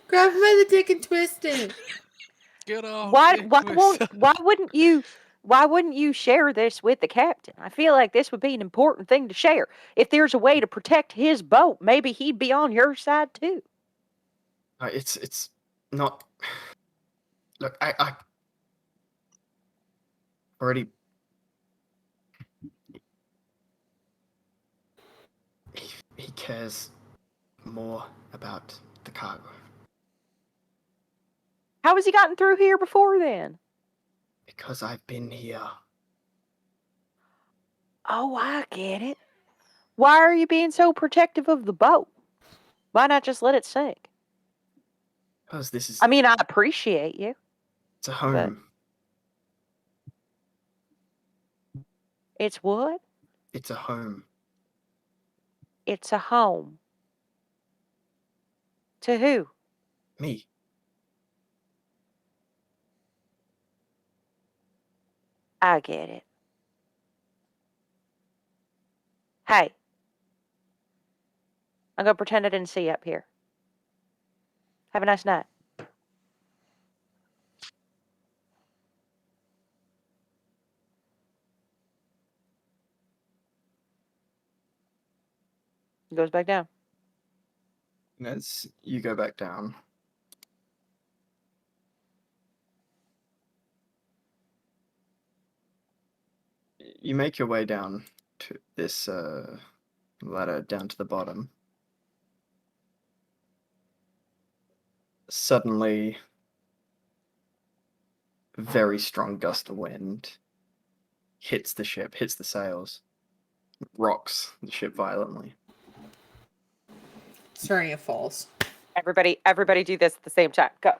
Grab him by the dick and twist it. Get off. Why wouldn't you share this with the captain? I feel like this would be an important thing to share. If there's a way to protect his boat, maybe he'd be on your side too. It's not. Look, I already. He cares more about the cargo. How has he gotten through here before then? Because I've been here. Oh, I get it. Why are you being so protective of the boat? Why not just let it sink? Because this is. I mean, I appreciate you. It's a home. It's what? It's a home. It's a home. To who? Me. I get it. Hey. I'm going to pretend I didn't see you up here. Have a nice night. He goes back down. And as you go back down, you make your way down to this ladder down to the bottom. Suddenly, a very strong gust of wind hits the ship, hits the sails, rocks the ship violently. Serenia falls. Everybody do this at the same time. Go.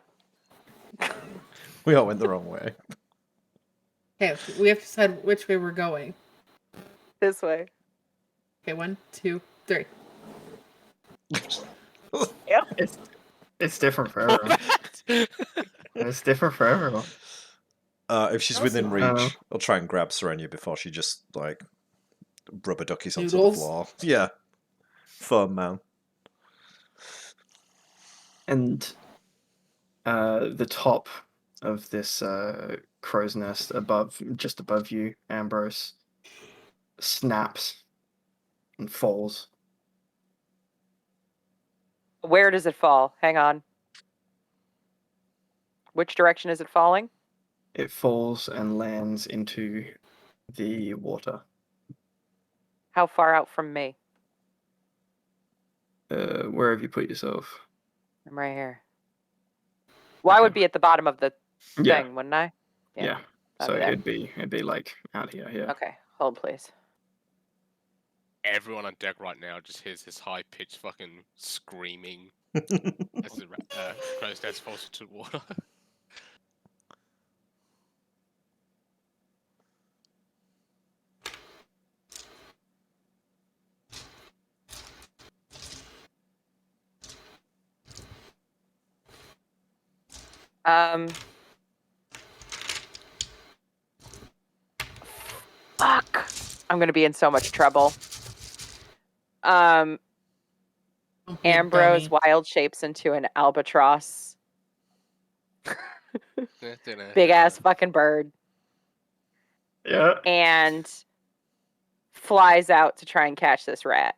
We all went the wrong way. Okay, we have to decide which way we're going. This way. Okay, 1, 2, 3. It's different for everyone. It's different for everyone. If she's within Awesome. reach, I'll try and grab Serenia before she just like rubber duckies onto the Noodles? floor. Yeah, fun man. And the top of this crow's nest just above you, Ambrose, snaps and falls. Where does it fall? Hang on. Which direction is it falling? It falls and lands into the water. How far out from me? Where have you put yourself? I'm right here. Well, I would Okay. be at the bottom of the Yeah. thing, wouldn't I? Yeah. So over there. it'd be like out here. Yeah. Okay, hold please. Everyone on deck right now just hears this high pitched fucking screaming as the crow's nest falls into the water. Fuck. I'm gonna be in so much trouble. Don't be a Ambrose dummy. wild shapes into an albatross. Big ass fucking bird. Yeah. And flies out to try and catch this rat.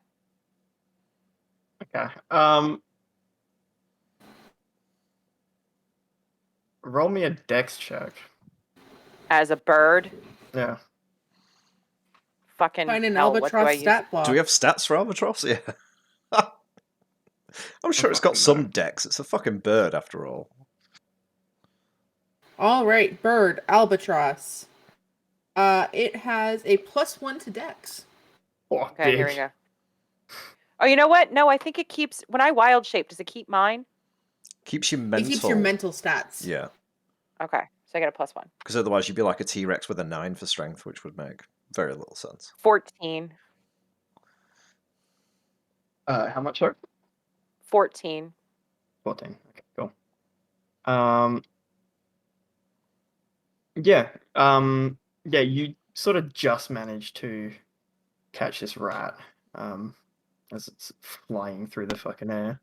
Okay. Roll me a dex check. As a bird, Yeah. fucking Find an hell, what do I albatross use? stat block. Do we have stats for albatross? Yeah. I'm sure it's got fucking some know. decks. It's a fucking bird, after all. All right, bird, albatross. It has a +1 to Dex. Oh, Okay, here we big. go. Oh, you know what? No, I think it keeps when I wild shape. Does it keep mine? Keeps you It mental. keeps your mental stats. Yeah. Okay, so I get a +1. Because otherwise you'd be like a T-Rex with a 9 for strength, which would make very little sense. 14. How much? Sorry? 14. 14. Okay, cool. Yeah. Yeah, you sort of just managed to catch this rat, as it's flying through the fucking air.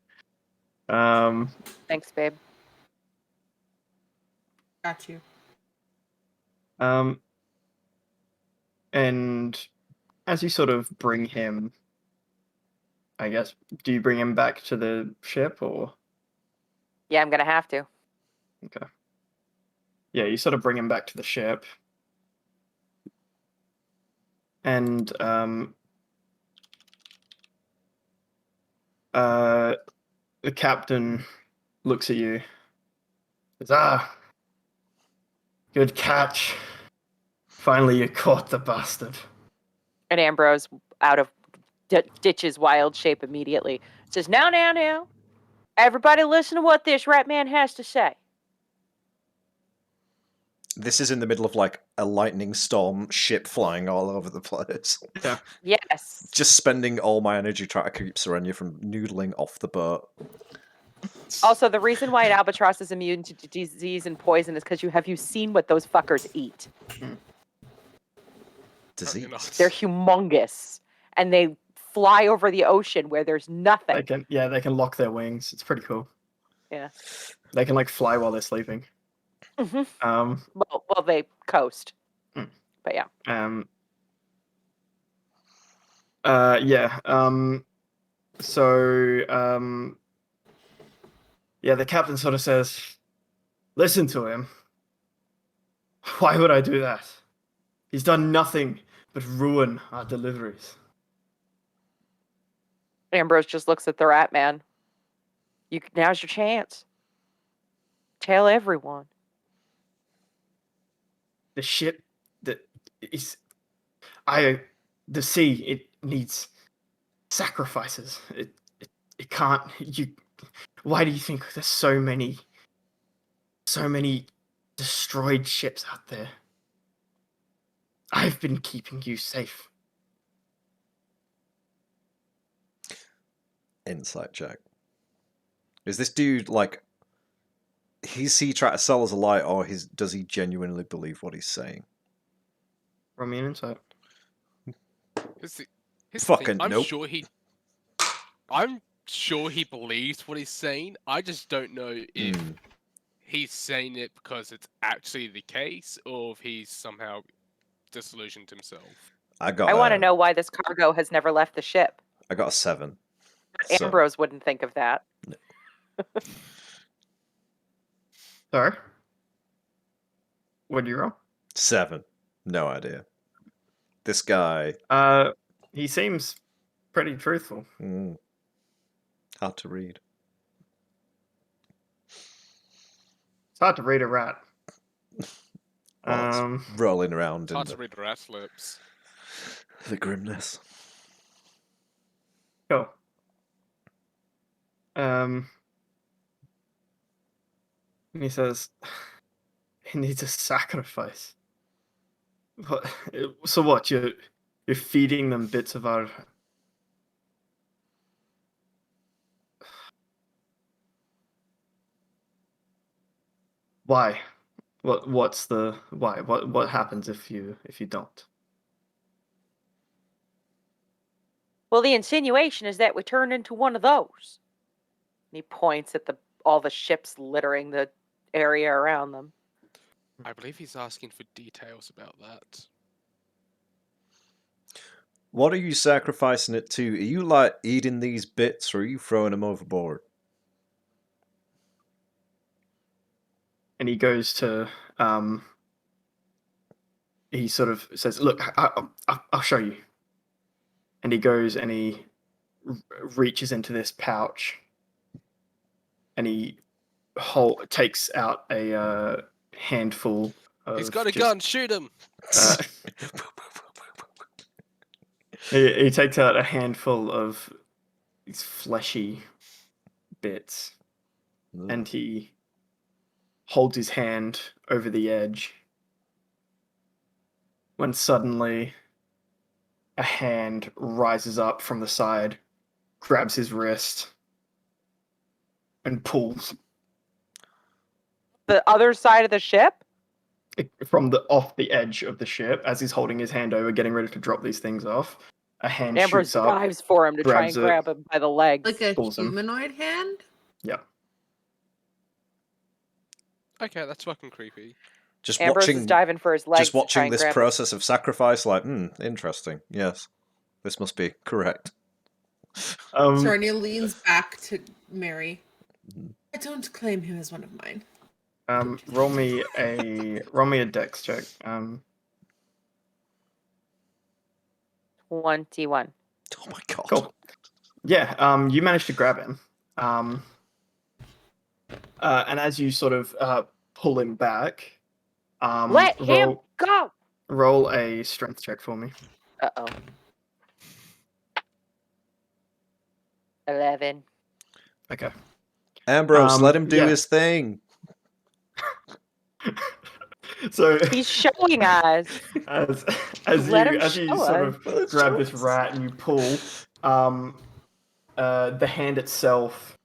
Thanks, babe. Got you. And as you sort of bring him, I guess, do you bring him back to the ship or? Yeah, I'm gonna have to. Okay. Yeah, you sort of bring him back to the ship. And the captain looks at you. Says, good catch. Finally you caught the bastard. And Ambrose, out of ditches wild shape immediately, says, now. Everybody listen to what this rat man has to say. This is in the middle of like a lightning storm, ship flying all over the place. Yeah. Yes. Just spending all my energy trying to keep Serenia from noodling off the boat. Also, the reason why an albatross is immune to disease and poison is because have you seen what those fuckers eat? Disease. They're humongous, and they fly over the ocean where there's nothing. They can lock their wings. It's pretty cool. Yeah. They can like fly while they're sleeping. Well, they coast. Mm. But yeah. The captain sort of says, listen to him. Why would I do that? He's done nothing but ruin our deliveries. Ambrose just looks at the rat man. Now's your chance. Tell everyone. The ship the sea, it needs sacrifices. It can't. Why do you think there's so many destroyed ships out there? I've been keeping you safe. Insight check. Is this dude like? Is he trying to sell us a lie, or does he genuinely believe what he's saying? Roll me an insight. Here's the thing, Fucking I'm nope. sure he believes what he's saying. I just don't know if he's saying it because it's actually the case, or if he's somehow disillusioned himself. I want to know why this cargo has never left the ship. I got a 7. Ambrose wouldn't think of that. No. Sorry? What did you roll? 7. No idea. This guy. He seems pretty truthful. Hard to read. It's hard to read a rat. Well, it's rolling around. It's hard to read rat's lips. The grimness. Cool. He says he needs a sacrifice. What? So what? You're feeding them bits of our. Why? What's the why? What happens if you don't? Well, the insinuation is that we turn into one of those. And he points at all the ships littering the area around them. I believe he's asking for details about that. What are you sacrificing it to? Are you like eating these bits, or are you throwing them overboard? And he goes to he sort of says, "Look, I'll show you." And he goes and he reaches into this pouch, and he takes out a handful of. He's got a just, gun. Shoot him. uh, he takes out a handful of these fleshy bits, and he holds his hand over the edge. When suddenly a hand rises up from the side, grabs his wrist, and pulls The other side of the ship? from off the edge of the ship as he's holding his hand over, getting ready to drop these things off. A hand Ambrose shoots up. dives for him to try and grabs it. grab him by the legs. Like a Pulls him. humanoid hand? Yeah. Okay, that's fucking creepy. Just Ambrose is watching, diving for his legs. just to try watching and this grab him. process of sacrifice, like, interesting. Yes, this must be correct. Serenia leans back to Mary. Mhm. I don't claim him as one of mine. Roll me a dex check. 21. Oh my god. Cool. Yeah, you managed to grab him. And as you sort of pull him back, Let him go! roll a strength check for me. Uh-oh. 11. Okay. Ambrose, let him do yeah. his thing. So He's showing us. as Let him you show sort us. of grab this rat and you pull, the hand itself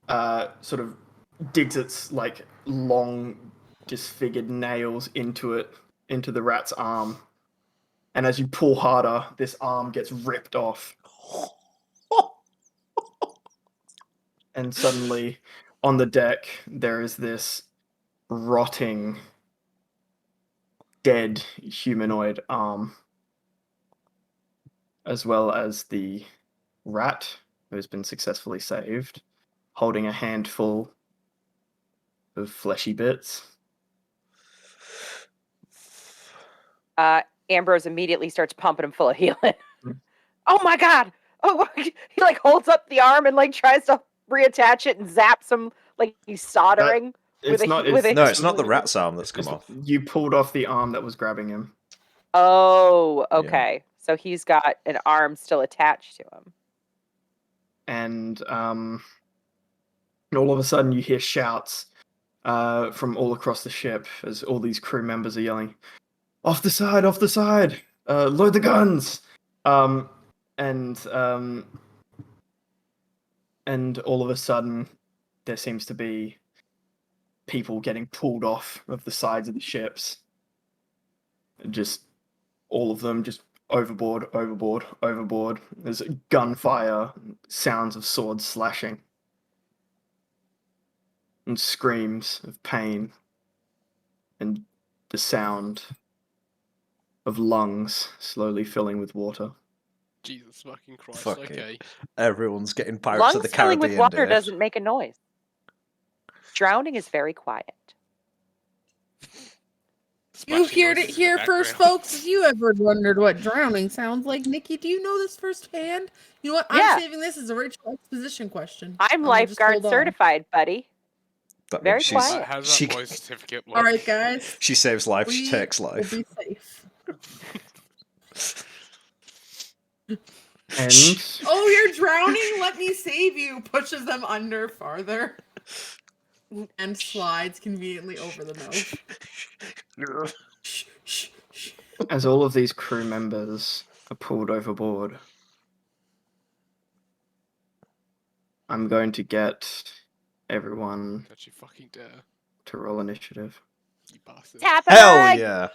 sort of digs its like long disfigured nails into the rat's arm, and as you pull harder, this arm gets ripped off, and suddenly on the deck there is this rotting dead humanoid arm, as well as the rat who has been successfully saved, holding a handful of fleshy bits. Ambrose immediately starts pumping him full of healing. Mm. Oh my god! Oh, he like holds up the arm and like tries to reattach it and zaps him like he's soldering. It's with not. a, with a, No, it's not the rat's arm that's come It's- off. You pulled off the arm that was grabbing him. Oh, okay. So he's got an arm still attached to him. And all of a sudden you hear shouts from all across the ship as all these crew members are yelling, off the side, load the guns!" And all of a sudden there seems to be people getting pulled off of the sides of the ships. Just all of them just overboard. There's gunfire, sounds of swords slashing, and screams of pain, and the sound of lungs slowly filling with water. Jesus fucking Christ. Fucking Okay. Everyone's getting Pirates of Lungs the filling Caribbean. with water Dave. doesn't make a noise. Drowning is very quiet. You Splashing heard it noises in the here first, background. folks. If you ever wondered what drowning sounds like, Nikki, do you know this firsthand? You know what? Yeah. I'm saving this as a Rachel exposition question. I'm I'll just lifeguard hold on. certified, buddy. That Very means she's- quiet. How's she- that boy's certificate look? All right, guys. She saves life, she We takes will life. be safe. And Oh, you're drowning? Let me save you. Pushes them under farther and slides conveniently over the nose. Shh, shh, shh. as all of these crew members are pulled overboard, I'm going to get everyone Don't you fucking dare, to roll initiative. you bastard. It's happening! Hell yeah!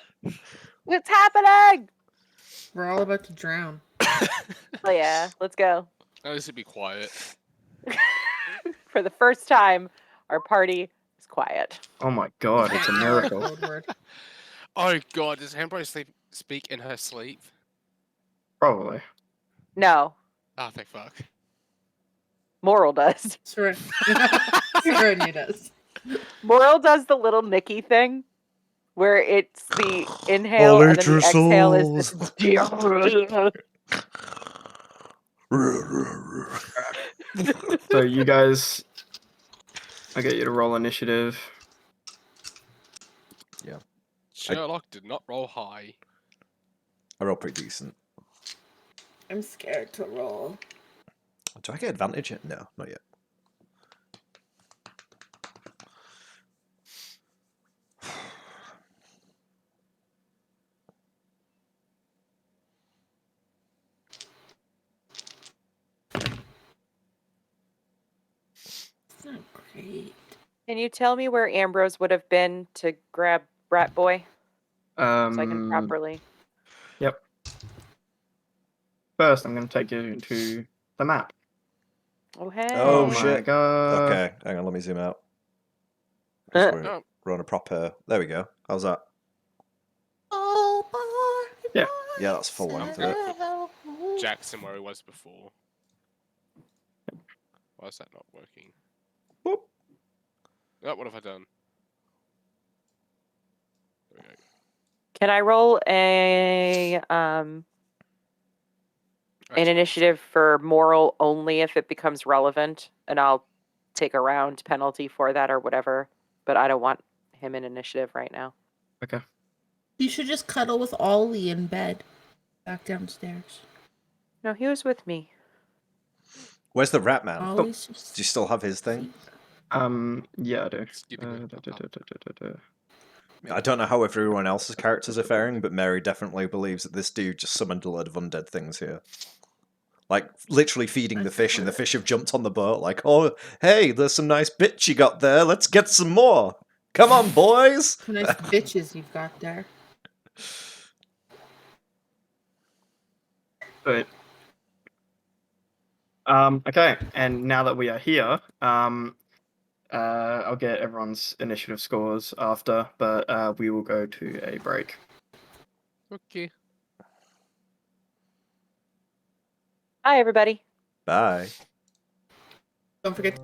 It's happening! We're all about to drown. Oh yeah, let's go. At least be quiet. For the first time, our party is quiet. Oh my god, it's a miracle. Code word. Oh god, does Ambrose speak in her sleep? Probably. No, Oh, thank fuck. Moral does. Serenia does. Moral does the little Nikki thing. where it's the inhale and then the exhale is So you guys, I get you to roll initiative. Sherlock did not roll high. I roll pretty decent. I'm scared to roll. Do I get advantage yet? No, not yet. It's not great. Can you tell me where Ambrose would have been to grab Rat Boy so I can properly? Yep. First, I'm going to take you to the map. Oh hey. Oh, my shit. god. Okay, hang on, let me zoom out. 'Cause Oh, we're on a proper... There we go. How's that? Oh, boy, Yeah. Yeah, that's full length of it. Jackson where he was before. Why is that not working? Whoop. Oh, what have I done? There we go. Can I roll an Actually, initiative for moral only if it becomes relevant, and I'll take a round penalty for that or whatever. But I don't want him in initiative right now. Okay. You should just cuddle with Ollie in bed. Back downstairs. No, he was with me. Where's the rat man? Ollie's just... Do you still have his thing? Yeah, I do. Skipping it. I don't know how everyone else's characters are faring, but Mary definitely believes that this dude just summoned a load of undead things here. Like, literally feeding the fish, and the fish have jumped on the boat like, oh, hey, there's some nice bits you got there, let's get some more! Come on, boys! Some nice bitches you've got there. But okay, and now that we are here, I'll get everyone's initiative scores after, but we will go to a break. Okay. Hi, everybody. Bye. Don't forget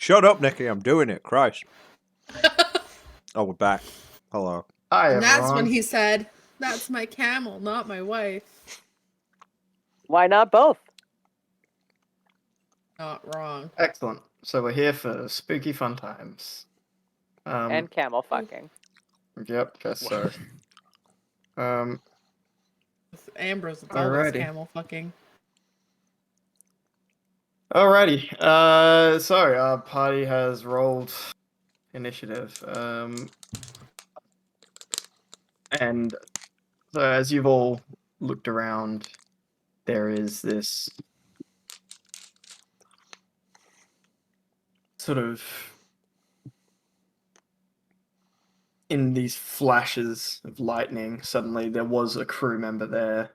Shut up, Nikki. I'm doing it. Christ. Oh, we're back. Hello. Hi, And that's everyone. when he said, "That's my camel, not my wife." Why not both? Not wrong. Excellent. So we're here for spooky fun times. And camel fucking. Yep, guess so. With Ambrose, it's always Alrighty. camel fucking. Alrighty. So our party has rolled initiative. And so as you've all looked around, there is this sort of in these flashes of lightning, suddenly there was a crew member there.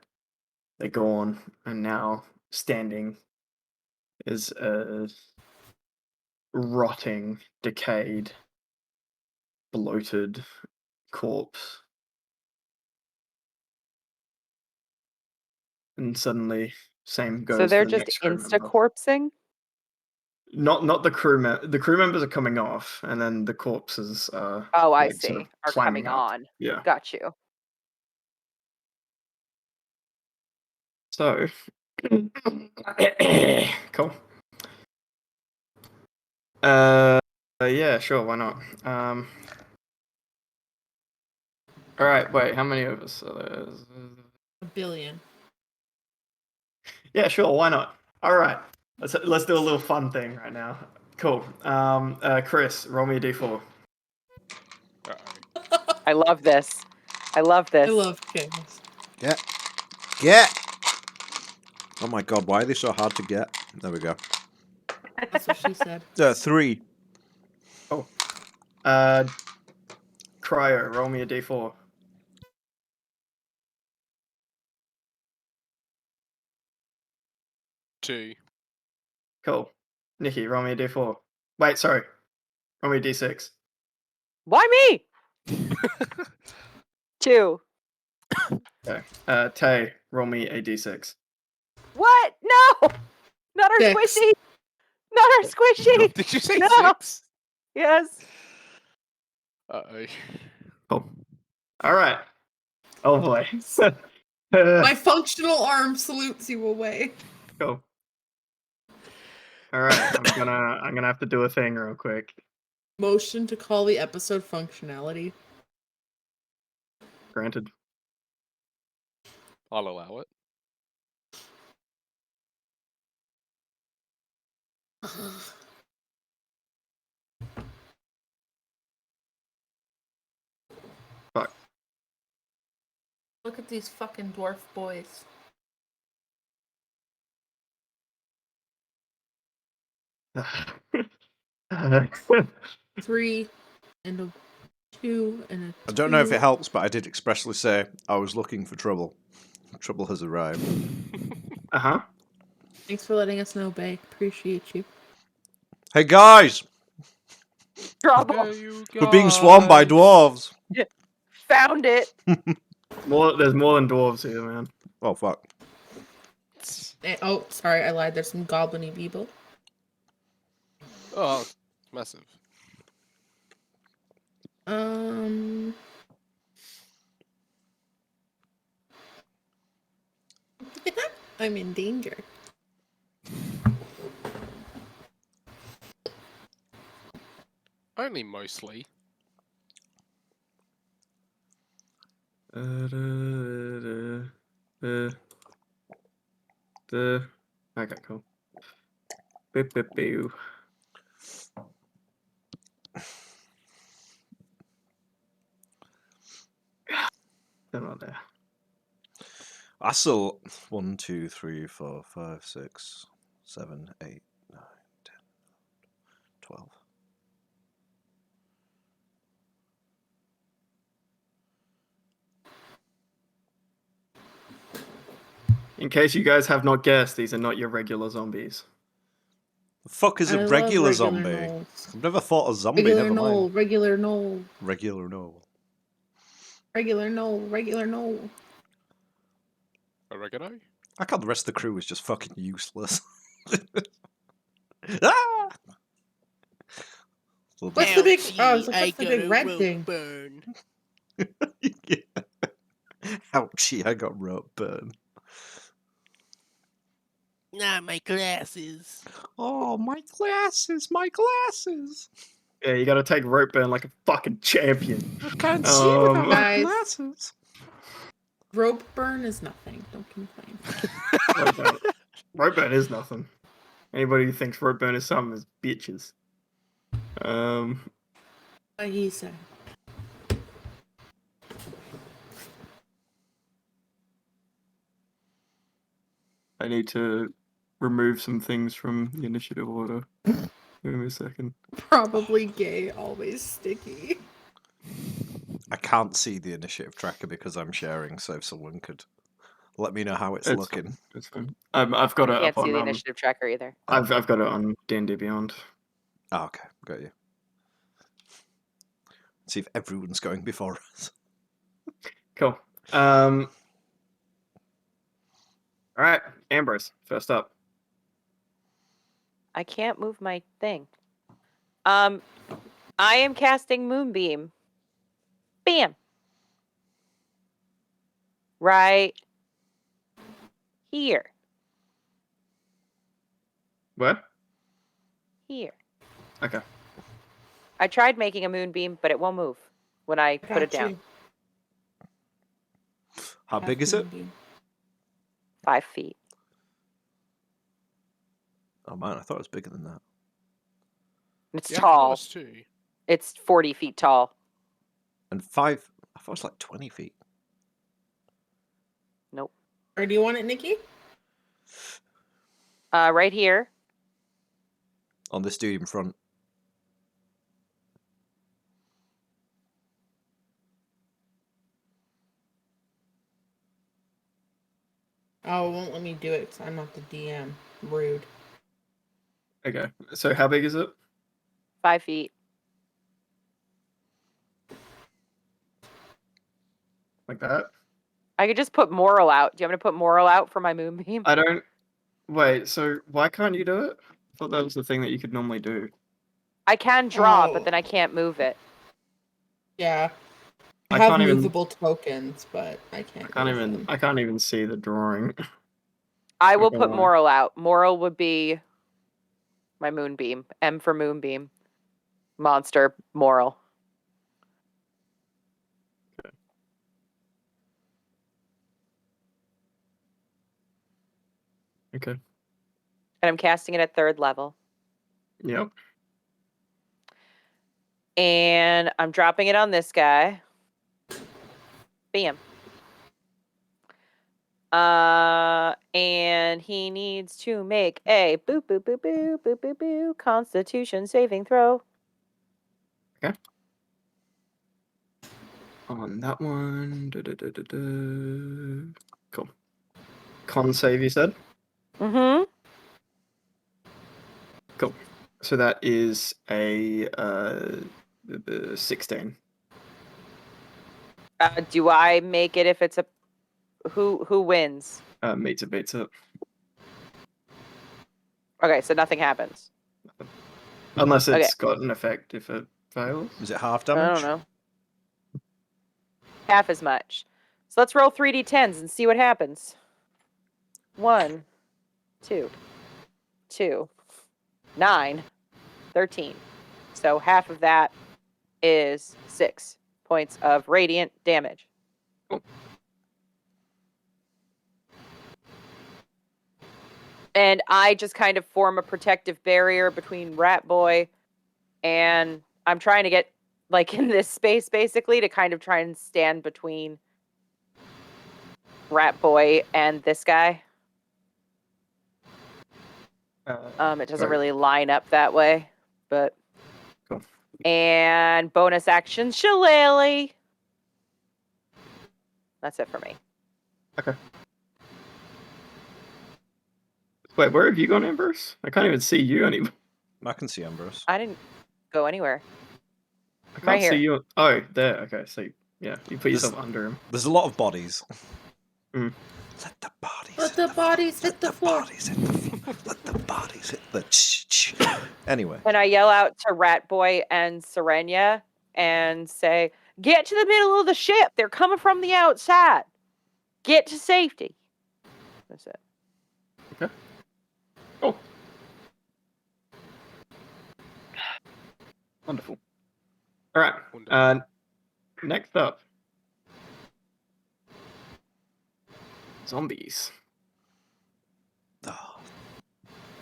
They're gone, and now standing is a rotting, decayed, bloated corpse. And suddenly, same goes So they're for the just next crew insta member. corpsing? Not the crew member. The crew members are coming off, and then the corpses are. Oh, I like, see. sort of Are climbing coming up. on. Yeah. Got you. So, cool. Yeah, sure, why not? All right, wait, how many of us? So there's, 1 billion. yeah, sure, why not? All right, let's do a little fun thing right now. Cool. Chris, roll me a d4. Uh-oh. I love this. I love this. I love chaos. Get! Oh my god, why are they so hard to get? There we go. That's what she said. 3. Cryo, roll me a d4. Two. Cool. Nikki, roll me a d4. Wait, sorry. Roll me a d6. Why me? 2. Okay. Tay, roll me a d6. What? No! Not our 6. squishy! Not our squishy! Did you say No. 6? Yes. Uh-oh. Cool. All right. Oh boy. My functional arm salutes you away. Cool. All right, I'm gonna have to do a thing real quick. Motion to call the episode functionality. Granted. I'll allow it. Fuck. Look at these fucking dwarf boys. Uh, 3 and a 2 and a 2. I don't know if it helps, but I did expressly say I was looking for trouble. Trouble has arrived. uh-huh. Thanks for letting us know, Bay. Appreciate you. Hey guys! Trouble. There you We're being swarmed by guys. dwarves! Found it. There's more than dwarves here, man. Oh fuck. Oh, sorry, I lied. There's some goblin-y people. Oh, massive. I'm in danger. Only mostly. Okay, cool. Boo, boo, boo. They're not there. I still 1, 2, 3, 4, 5, 6, 7, 8, 9, 10, 12. In case you guys have not guessed, these are not your regular zombies. The fuck is I a love regular zombie? gnolls. I've never fought a zombie, Regular never knoll, mind. regular knoll, Regular no. regular knoll, regular knoll. Oregano? I thought the rest of the crew was just fucking useless. Ah! Little What's bit. the big? Ouchie, Oh, it's like, I what's the got big a red rope thing? burn. Yeah. Ouchie, I got rope burn. Not my glasses. Oh, my glasses, my glasses. Yeah, you gotta take rope burn like a fucking champion. I can't see without my Guys. glasses. Rope burn is nothing. Don't complain. Rope burn is nothing. Anybody who thinks rope burn is something is bitches. What he said. I need to remove some things from the initiative order. Give me a second. Probably gay, always sticky. I can't see the initiative tracker because I'm sharing, so if someone could let me know how it's It's looking. It's fine. I've got it Can't up see on the initiative tracker either. I've got it on D&D Beyond. Oh, okay, got you. See if everyone's going before us. Cool. All right, Ambrose, first up. I can't move my thing. I am casting Moonbeam. Bam. Right here. What? Here. Okay. I tried making a moonbeam, but it won't move when I put it Got down. you. How big is it? 5 feet. Oh man, I thought it was bigger than that. It's Yeah, I thought it tall. was too. It's 40 feet tall. And 5, I thought it was like 20 feet. Nope. Or do you want it, Nikki? Right here. On this dude in front. Oh, it won't let me do it because I'm not the DM. Rude. Okay. So how big is it? 5 feet. Like that? I could just put Moral out. Do you want me to put Moral out for my moonbeam? I don't. Wait. So why can't you do it? I thought that was the thing that you could normally do. I can draw, Oh. but then I can't move it. Yeah. I I have can't even- movable tokens, but I can't. I can't even see the drawing. I will Not put gonna lie. Moral out. Moral would be my moonbeam. M for moonbeam. Monster. Moral. Okay. And I'm casting it at 3rd level. Yep. And I'm dropping it on this guy. Bam. And he needs to make a boop boop boop boop boop boop boop Constitution saving throw. On that one. Cool. Con save, you said? Mm-hmm. Cool. So that is a 16. Do I make it if it's a who wins? Meets it, beats it. Okay, so nothing happens. Unless Okay. it's got an effect if it fails. Is it half I damage? don't know. Half as much. So let's roll 3d10s and see what happens. 1, 2, 2, 9, 13. So half of that is 6 points of radiant damage. Cool. And I just kind of form a protective barrier between Rat Boy and I'm trying to get like in this space basically to kind of try and stand between Rat Boy and this guy. It doesn't Sorry. really line up that way, but Cool. and bonus action shillelagh. That's it for me. Wait, where have you gone, Ambrose? I can't even see you anymore. I can see Ambrose. I didn't go anywhere. I can't Right see here. you. Oh, there. Okay, so yeah, you put This- yourself under him. There's a lot of bodies. Mm. Let the bodies Let the bodies hit the floor. bodies hit the floor. Let the bodies hit the. Anyway, And I yell out to Rat Boy and Serenia and say, "Get to the middle of the ship. They're coming from the outside. Get to safety." That's it. Okay. Cool. Wonderful. All right. Wonderful. Next up, zombies. oh,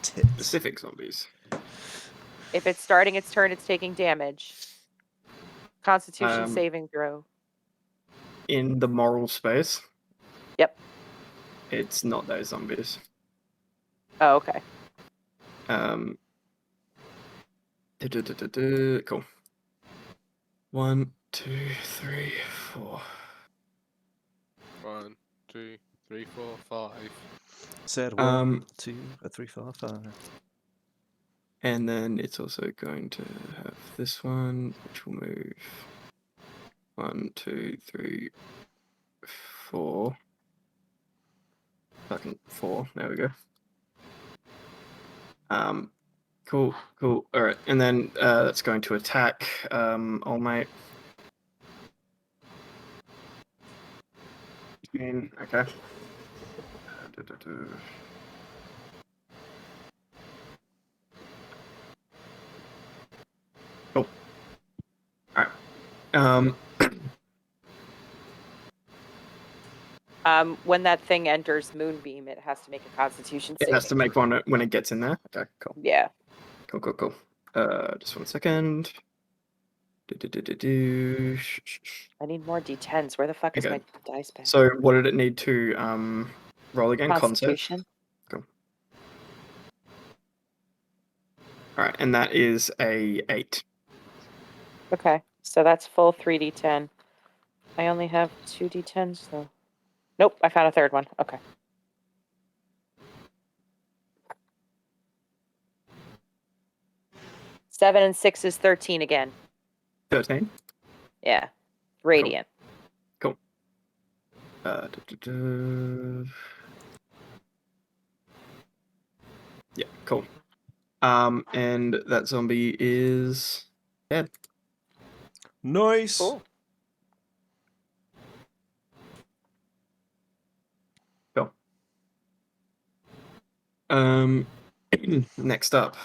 tits. Specific zombies. If it's starting its turn, it's taking damage. Constitution Um, saving throw. In the moral space. Yep. It's not those zombies. Oh, okay. Cool. 1, 2, 3, 4. 1, 2, 3, 4, 5. Said 1, 2, 3, 4, 5. And then it's also going to have this one, which will move 1, 2, 3, 4. Fucking 4. There we go. Cool. All right, and then that's going to attack All Might. Okay. Cool. All right. When that thing enters Moonbeam, it has to make a Constitution It saving. has to make one when it gets in there. Okay, cool. Yeah. Cool. Just 1 second. I need more D10s. Where the fuck is Okay. my dice pen? So what did it need to roll again? Constitution. Cool. All right, and that is a 8. Okay, so that's full 3d10. I only have 2d10s though. Nope, I found a third one. Okay. Seven and 6 is 13 again. 13. Yeah. Radiant. Cool. Yeah, cool. And that zombie is dead. Nice. Cool. Cool. Next up.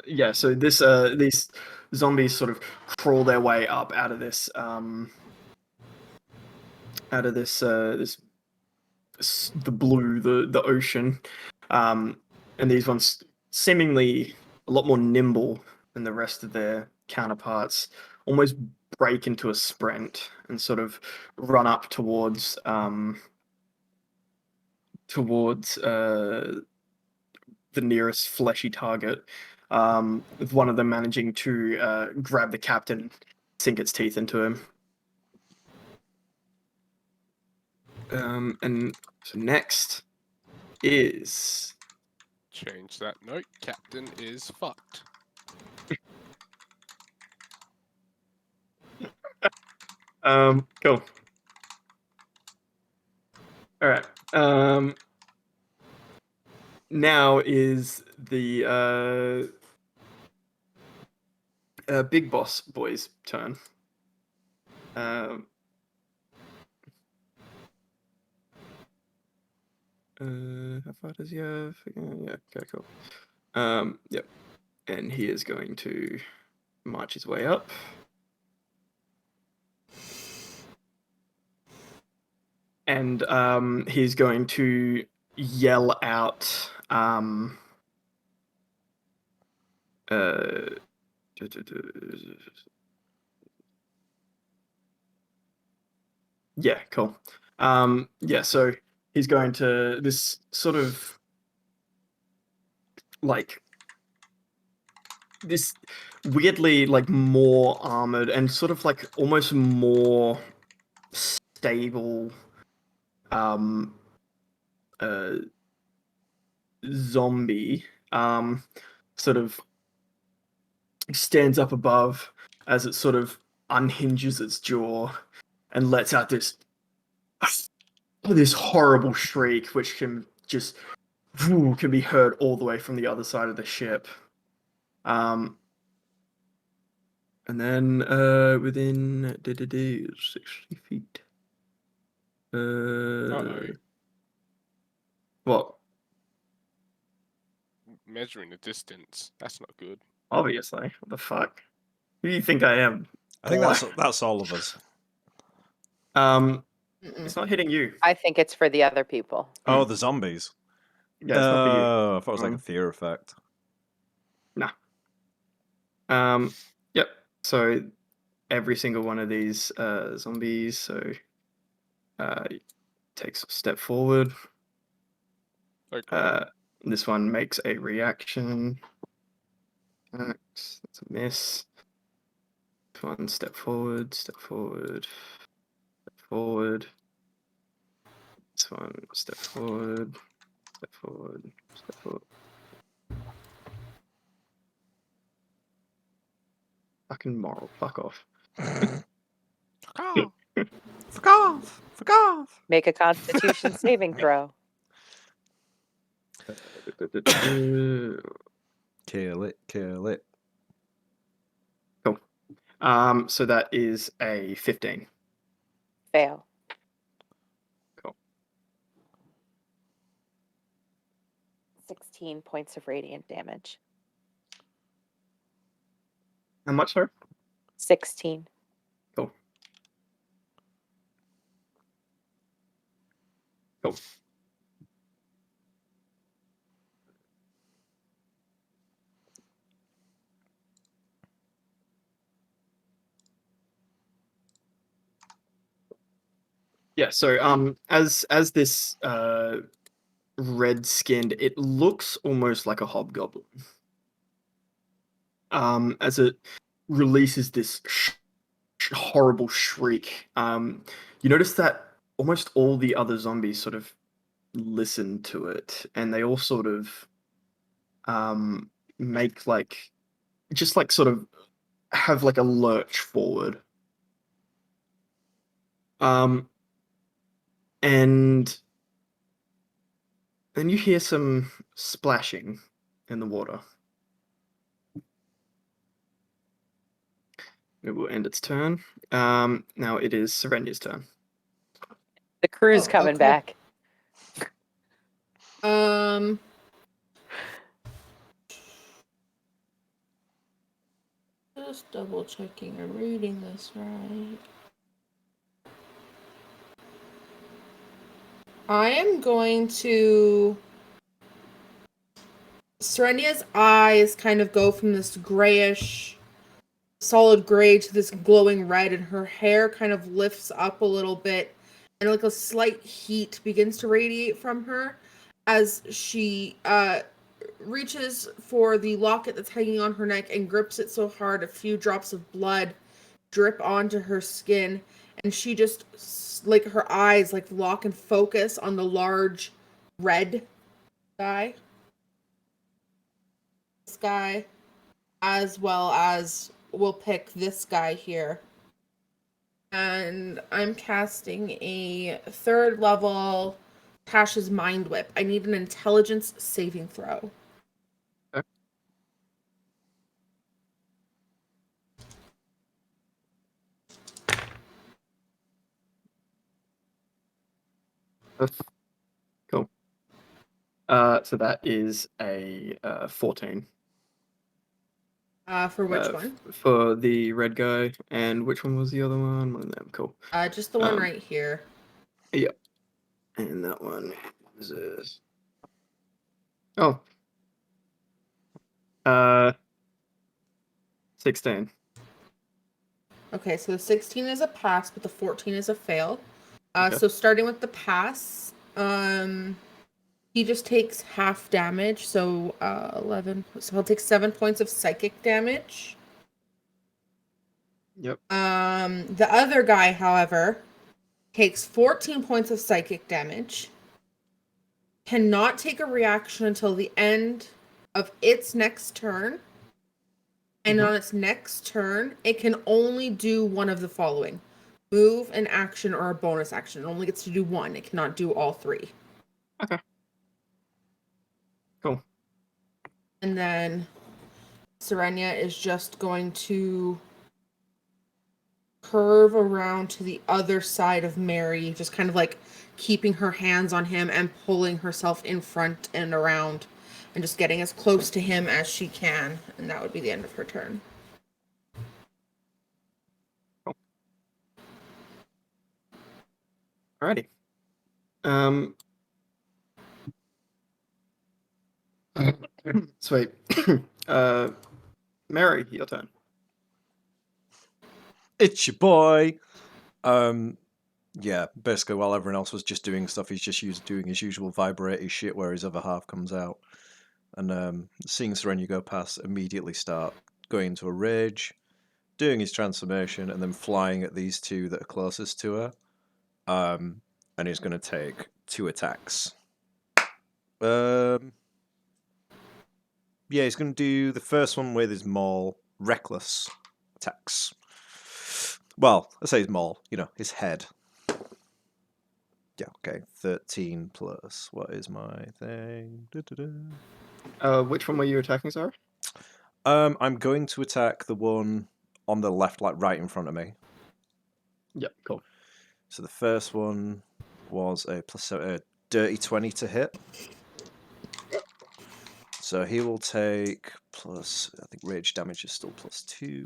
Yeah, so this these zombies sort of crawl their way up out of this the blue, the ocean, and these ones seemingly a lot more nimble than the rest of their counterparts, almost break into a sprint and sort of run up towards the nearest fleshy target, with one of them managing to grab the captain, sink its teeth into him. And so next is Change that note. Captain is fucked. cool. All right. Now is the big boss boy's turn. How far does he have? Yeah, okay, cool. Yep. And he is going to march his way up. And he's going to yell out yeah, cool. Yeah, so he's going to this sort of like this weirdly like more armored and sort of like almost more stable zombie sort of stands up above as it sort of unhinges its jaw and lets out this this horrible shriek, which can just can be heard all the way from the other side of the ship. And then within 60 feet. Uh-oh. What? Measuring the distance. That's not good. Obviously. What the fuck? Who do you think I am? I think Boy? that's all of us. It's not hitting you. I think it's for the other people. Oh, the zombies. Yeah, it's not for you. Oh, I thought it was like a fear effect. Yep. So every single one of these zombies, so takes a step forward. Okay. This one makes a reaction. That's a miss. This one, step forward, step forward, step forward. This one, step forward, step forward, step forward. Fucking moral, fuck off. Fuck off! Fuck off! Fuck off! Make a Constitution saving throw. Kill it! Kill it! So that is a 15. Fail. Cool. 16 points of radiant damage. How much, sir? 16. Cool. Cool. Yeah, so as this red skinned, it looks almost like a hobgoblin. As it releases this horrible shriek, you notice that almost all the other zombies sort of listen to it, and they all sort of make sort of have like a lurch forward. And then you hear some splashing in the water. It will end its turn. Now it is Serenya's turn. The crew's Oh, coming okay. back. Just double checking I'm reading this right. I am going to. Serenya's eyes kind of go from this grayish, solid gray to this glowing red, and her hair kind of lifts up a little bit, and like a slight heat begins to radiate from her as she reaches for the locket that's hanging on her neck and grips it so hard a few drops of blood drip onto her skin, and she just like her eyes like lock and focus on the large red guy. This guy, as well as we'll pick this guy here. And I'm casting a 3rd level Tasha's Mind Whip. I need an intelligence saving throw. Cool. So that is a 14. For which one? For the red guy, and which one was the other one? One of them. Cool. Just the one right here. Yep. And that one is oh. 16. Okay, so the 16 is a pass, but the 14 is a fail. Okay. So starting with the pass, he just takes half damage, so 11. So he'll take 7 points of psychic damage. Yep. The other guy, however, takes 14 points of psychic damage. Cannot take a reaction until the end of its next turn. And on its next turn, it can only do one of the following. move, an action, or a bonus action. It only gets to do one. It cannot do all three. Okay. Cool. And then Serenia is just going to curve around to the other side of Mary, just kind of like keeping her hands on him and pulling herself in front and around and just getting as close to him as she can. And that would be the end of her turn. Alrighty. Sweet. Mary, your turn. It's your boy. Yeah, basically while everyone else was just doing stuff, he's just doing his usual vibrating shit where his other half comes out. And seeing Serenia go past, immediately start going into a rage, doing his transformation, and then flying at these two that are closest to her. And he's going to take 2 attacks. Yeah, he's going to do the first one with his maul, reckless attacks. Well, I say his maul, his head. Yeah, okay. 13 plus. What is my thing? Which one were you attacking, sorry? I'm going to attack the one on the left, like right in front of me. Yep, cool. So the first one was a dirty 20 to hit. So he will take plus, I think rage damage is still plus 2.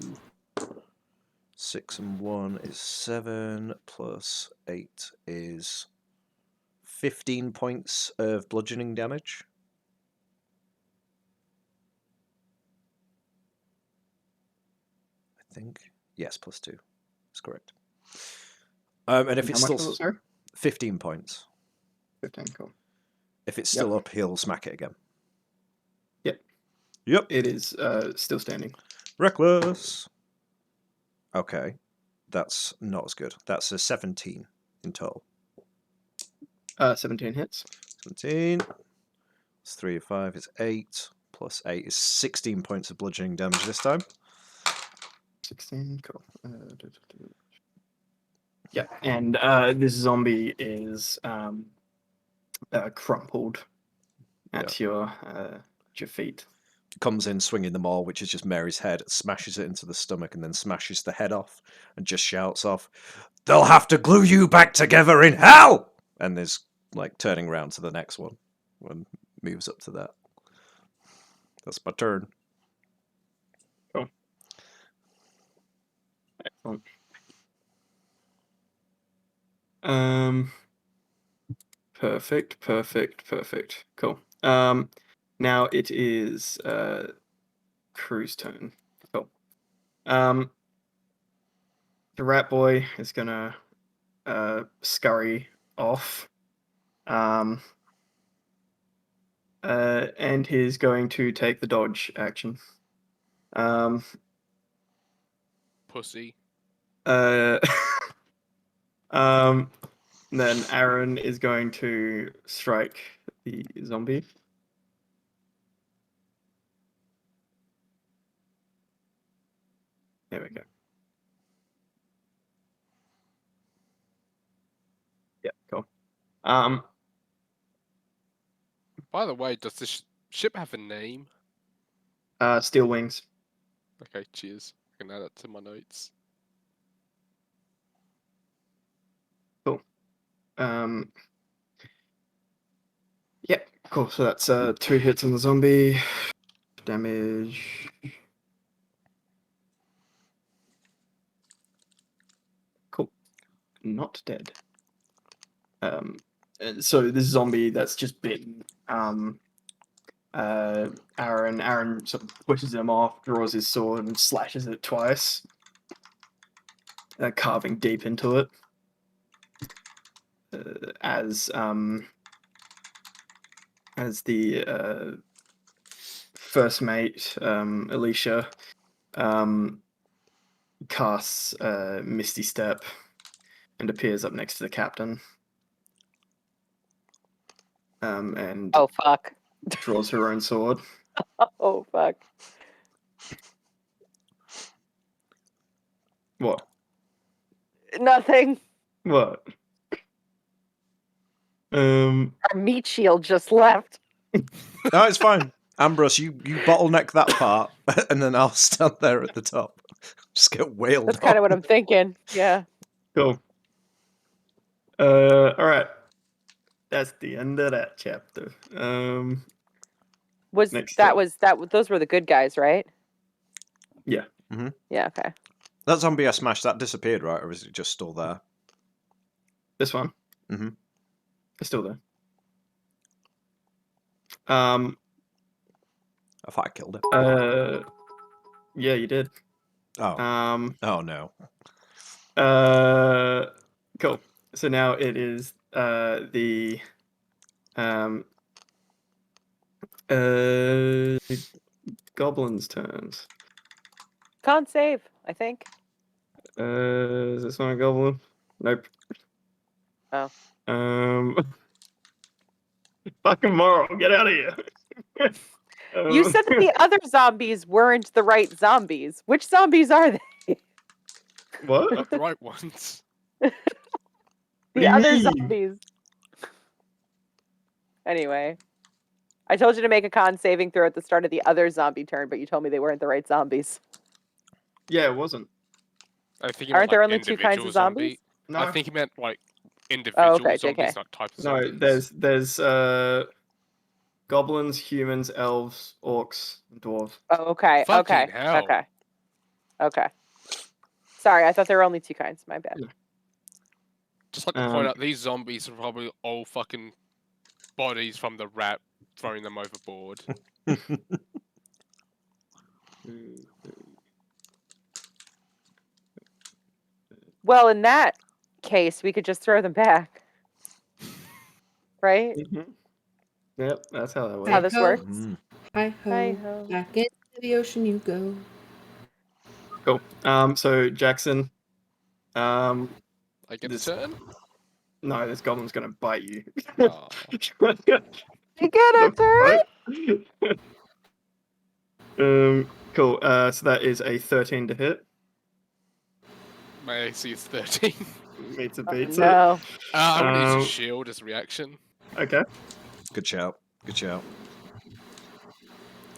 6 and 1 is 7, plus 8 is 15 points of bludgeoning damage. I think. Yes, plus 2. That's correct. And if How it's much still was it, sorry? 15 points. 15, cool. If it's still up, he'll smack it again. Yep. Yep. It is still standing. Reckless. Okay. That's not as good. That's a 17 in total. 17 hits. 17. It's 3 of 5 is 8. Plus 8 is 16 points of bludgeoning damage this time. 16, cool. Yeah, and this zombie is crumpled at your feet. Comes in swinging the maul, which is just Mary's head, smashes it into the stomach, and then smashes the head off, and just shouts off, "They'll have to glue you back together in hell!" And is like turning around to the next one, and moves up to that. That's my turn. Cool. Excellent. Perfect. Cool. Now it is Crew's turn. Cool. The rat boy is gonna scurry off. And he's going to take the dodge action. Pussy. Then Aaron is going to strike the zombie. There we go. Yeah, cool. By the way, does this ship have a name? Steel Wings. Okay, cheers. I can add that to my notes. Cool. Yeah, cool. So that's 2 hits on the zombie. Damage. Cool. Not dead. So this zombie that's just bitten Aaron sort of pushes him off, draws his sword and slashes it twice, carving deep into it. As the first mate, Alicia, casts Misty Step and appears up next to the captain. And Oh, fuck. draws her own sword. Oh, fuck. What? Nothing. What? Our meat shield just left. No, it's fine. Ambrose, you bottleneck that part, and then I'll stand there at the top. Just get wailed That's kind of on. what I'm thinking. Yeah. Cool. All right. That's the end of that chapter. Was Next that up. was that those were the good guys, right? Yeah. Mhm. Yeah, okay. That zombie I smashed, that disappeared, right? Or is it just still there? This one. Mhm. It's still there. I thought I killed it. Yeah, you did. Oh. Oh no. Cool. So now it is the goblins' turns. Con save, I think. Is this one a goblin? Nope. Oh. Fucking moral, get out of here. You said that the other zombies weren't the right zombies. Which zombies are they? What? Not the right ones. do The you other mean? zombies. Anyway. I told you to make a con saving throw at the start of the other zombie turn, but you told me they weren't the right zombies. Yeah, it wasn't. I think you Aren't meant, there like, only two kinds of individual zombie. zombies? No, I think he meant like individual okay, zombies, JK. not types of no. zombies. There's goblins, humans, elves, orcs, and dwarves. Oh, okay, Fucking okay, hell. okay. Sorry, I thought there were only two kinds. My bad. Just like to point out, these zombies are probably all fucking bodies from the rat throwing them overboard. Well, in that case, we could just throw them back. Right? Yep, that's how that works. How this works? Mm. Hi ho. Hi-ho. Back into the ocean you go. Cool. So Jackson, I get This- a turn? no, this goblin's gonna bite you. Oh. You get a turn? Cool. So that is a 13 to hit. My AC is 13. Meets a beats No. I'm gonna use Um, a shield as a reaction. it. Okay. Good shout. Good shout.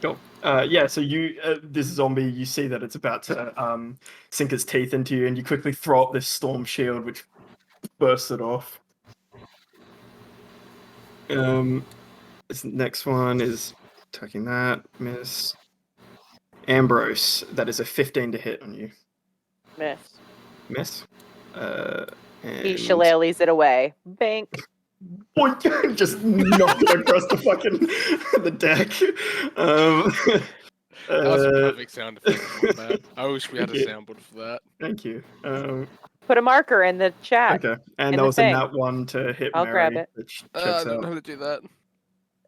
Cool. Yeah. So you, this zombie, you see that it's about to sink its teeth into you, and you quickly throw up this storm shield, which bursts it off. This next one is attacking that miss. Ambrose, that is a 15 to hit on you. Miss. Miss. He And shillelaghs it away. Bank. boink, just knock it across the fucking the deck. That was a perfect sound effect for that. I wish we had a Thank you. soundboard for that. Thank you. Put a marker in the chat. Okay, and in there the was thing. a nat one to hit I'll Mary, grab it. which I checks don't know out. how to do that.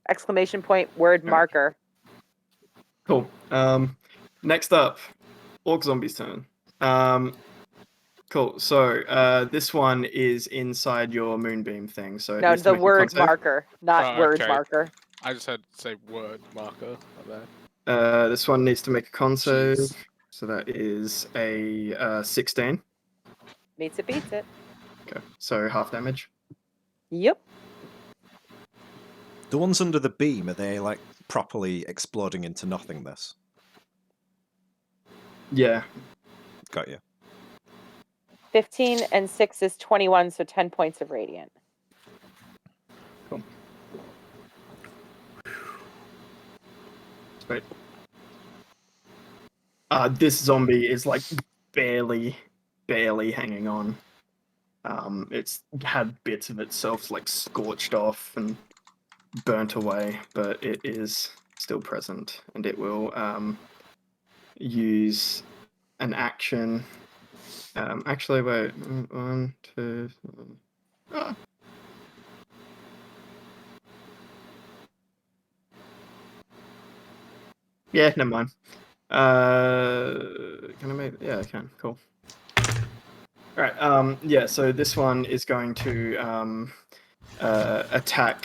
Exclamation point, word Okay. marker. Cool. Next up, Orc Zombie's turn. Cool. So this one is inside your moonbeam thing. So it No, needs to the make a word con save. marker, not Oh, word okay. marker. I just had to say word marker like that. This one needs to make a con save. Jeez. So that is a 16. Meets it, beats it. Okay. So half damage. Yep. The ones under the beam, are they like properly exploding into nothingness? Yeah. Got you. 15 and 6 is 21, so 10 points of radiant. Sweet. This zombie is like barely hanging on. It's had bits of itself like scorched off and burnt away, but it is still present, and it will use an action. Actually, wait. 1, 2. Yeah, never mind. Can I make? Yeah, I can. Cool. All right. Yeah. So this one is going to attack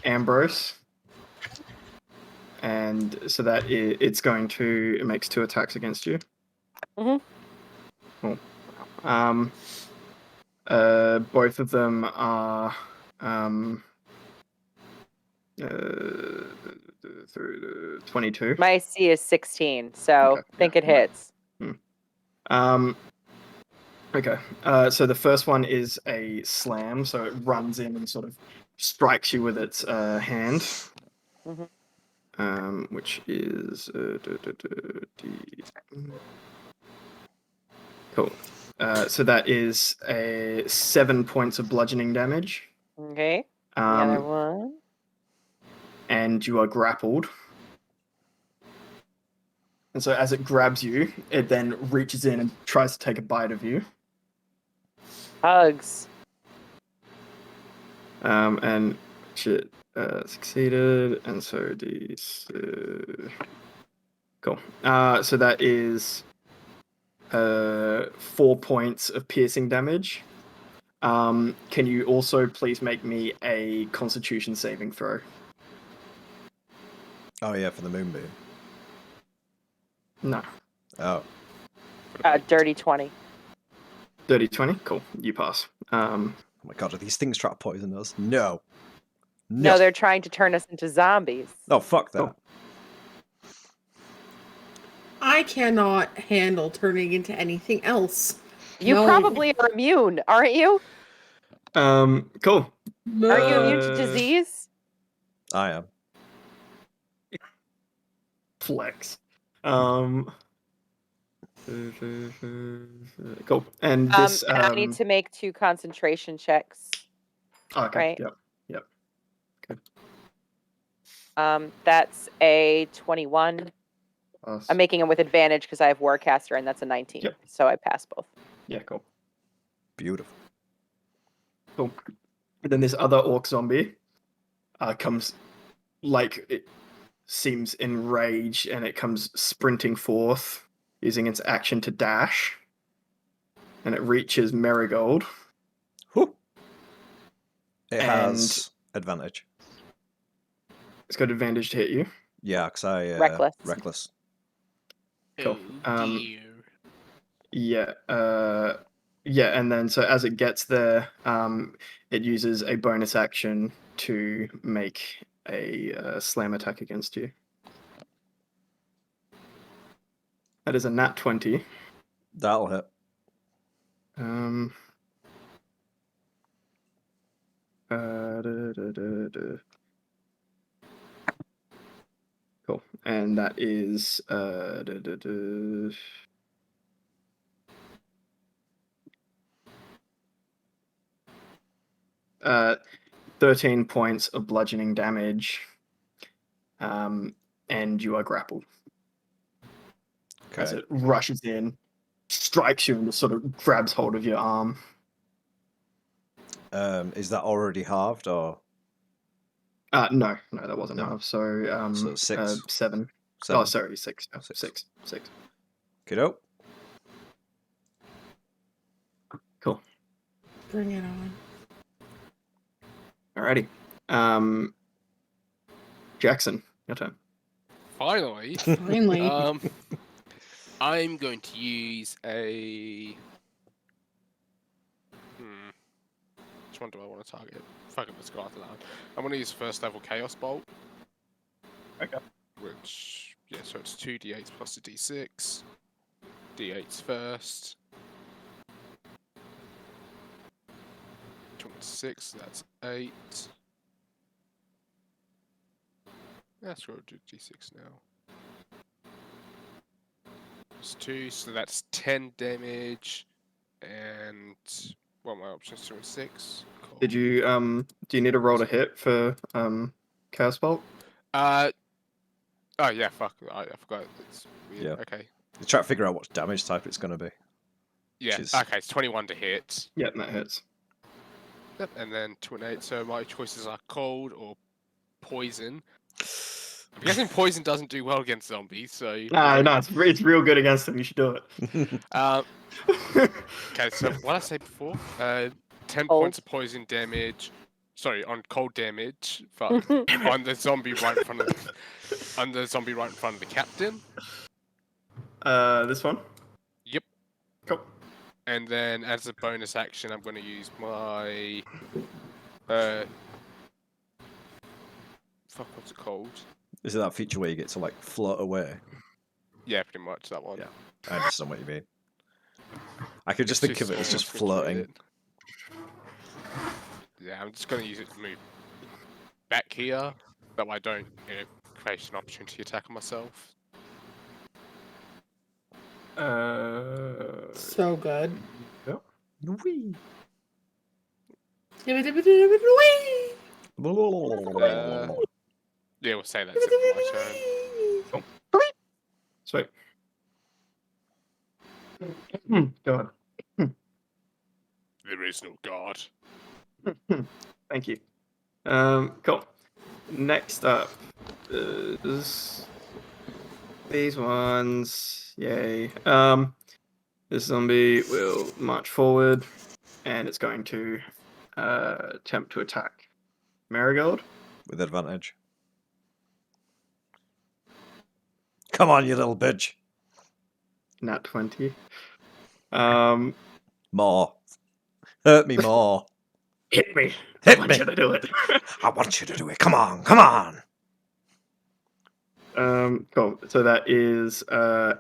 Ambrose, and so that it's going to. It makes 2 attacks against you. Mhm. Cool. Both of them are through 22. My AC is 16, so Okay, think yeah, it hits. Okay. So the first one is a slam, so it runs in and sort of strikes you with its hand. Mhm. Which is cool. So that is a 7 points of bludgeoning damage. Okay. The other Um, one. and you are grappled. And so as it grabs you, it then reaches in and tries to take a bite of you. Hugs. And shit succeeded, and so these cool. So that is 4 points of piercing damage. Can you also please make me a Constitution saving throw? Oh yeah, for the moonbeam. No. Oh, Dirty 20. Dirty 20? Cool. You pass. oh my god, are these things trying to poison us? No. No, they're trying to turn us into zombies. Oh, fuck that. Cool. I cannot handle turning into anything else. You No. probably are immune, aren't you? Cool. No. Are you immune to disease? I am. Flex. Cool. And this And I need to make 2 concentration checks. okay. right? Yep. That's a 21. Pass. I'm making it with advantage because I have Warcaster, and that's a 19. Yep. So I pass both. Yeah, cool. Beautiful. Cool. And then this other orc zombie comes, like, it seems enraged, and it comes sprinting forth, using its action to dash. And it reaches Marigold. Whew. It has advantage. It's got advantage to hit you. Yeah, because I Reckless. reckless. Cool. Oh, dear. Yeah. Yeah, and then so as it gets there, it uses a bonus action to make a slam attack against you. That is a nat 20. That'll hit. Cool. And that is 13 points of bludgeoning damage. And you are grappled. As Okay. it rushes in, strikes you, and just sort of grabs hold of your arm. Is that already halved or No, that wasn't No. half. So, So 6? 7. 7? Oh, sorry, 6. No, 6. 6. Kiddo? Cool. Bring it on. Alrighty. Jackson, your turn. Finally. Finally. I'm going to use a. Which one do I want to target? Fuck it, let's go after that one. I'm going to use first level Chaos Bolt. Okay. Which, yeah, so it's 2d8s plus a d6. D8s first. 26, that's 8. Let's roll d6 now. It's 2, so that's 10 damage. And what are my options? 2 and 6. Cool. Did you do you need a roll to hit for Chaos Bolt? Oh yeah, fuck. I forgot. It's weird. Yeah. Okay. You try to figure out what damage type it's going to be. Yeah. is- Okay, it's 21 to hit. Yeah, that hits. Yep. And then 2 and 8. So my choices are cold or poison. I'm guessing poison doesn't do well against zombies, so. No, it's real good against them. You should do Okay, so what did I say before? 10 Cold. points of poison damage. Sorry, on cold damage. Fuck. on the zombie right in front of the captain. This one? Yep. Cool. And then as a bonus action, I'm going to use my fuck, what's it called? Is it that feature where you get to like float away? Yeah, pretty much that one. Yeah. I understand what you mean. I could just It's think of it as sore, just refrigerated. floating. Yeah, I'm just going to use it to move back here, that way I don't, create an opportunity attack on myself. So good. Yep. Whee! Whee! Yeah, we'll say that's it for my turn. Sweet. God. There is no god. Thank you. Cool. Next up is these ones. Yay. This zombie will march forward, and it's going to attempt to attack Marigold. With advantage. Come on, you little bitch. Nat 20. More. Hurt me more. Hit me. Hit I want me. you to do it. I want you to do it. Come on, come on. Cool. So that is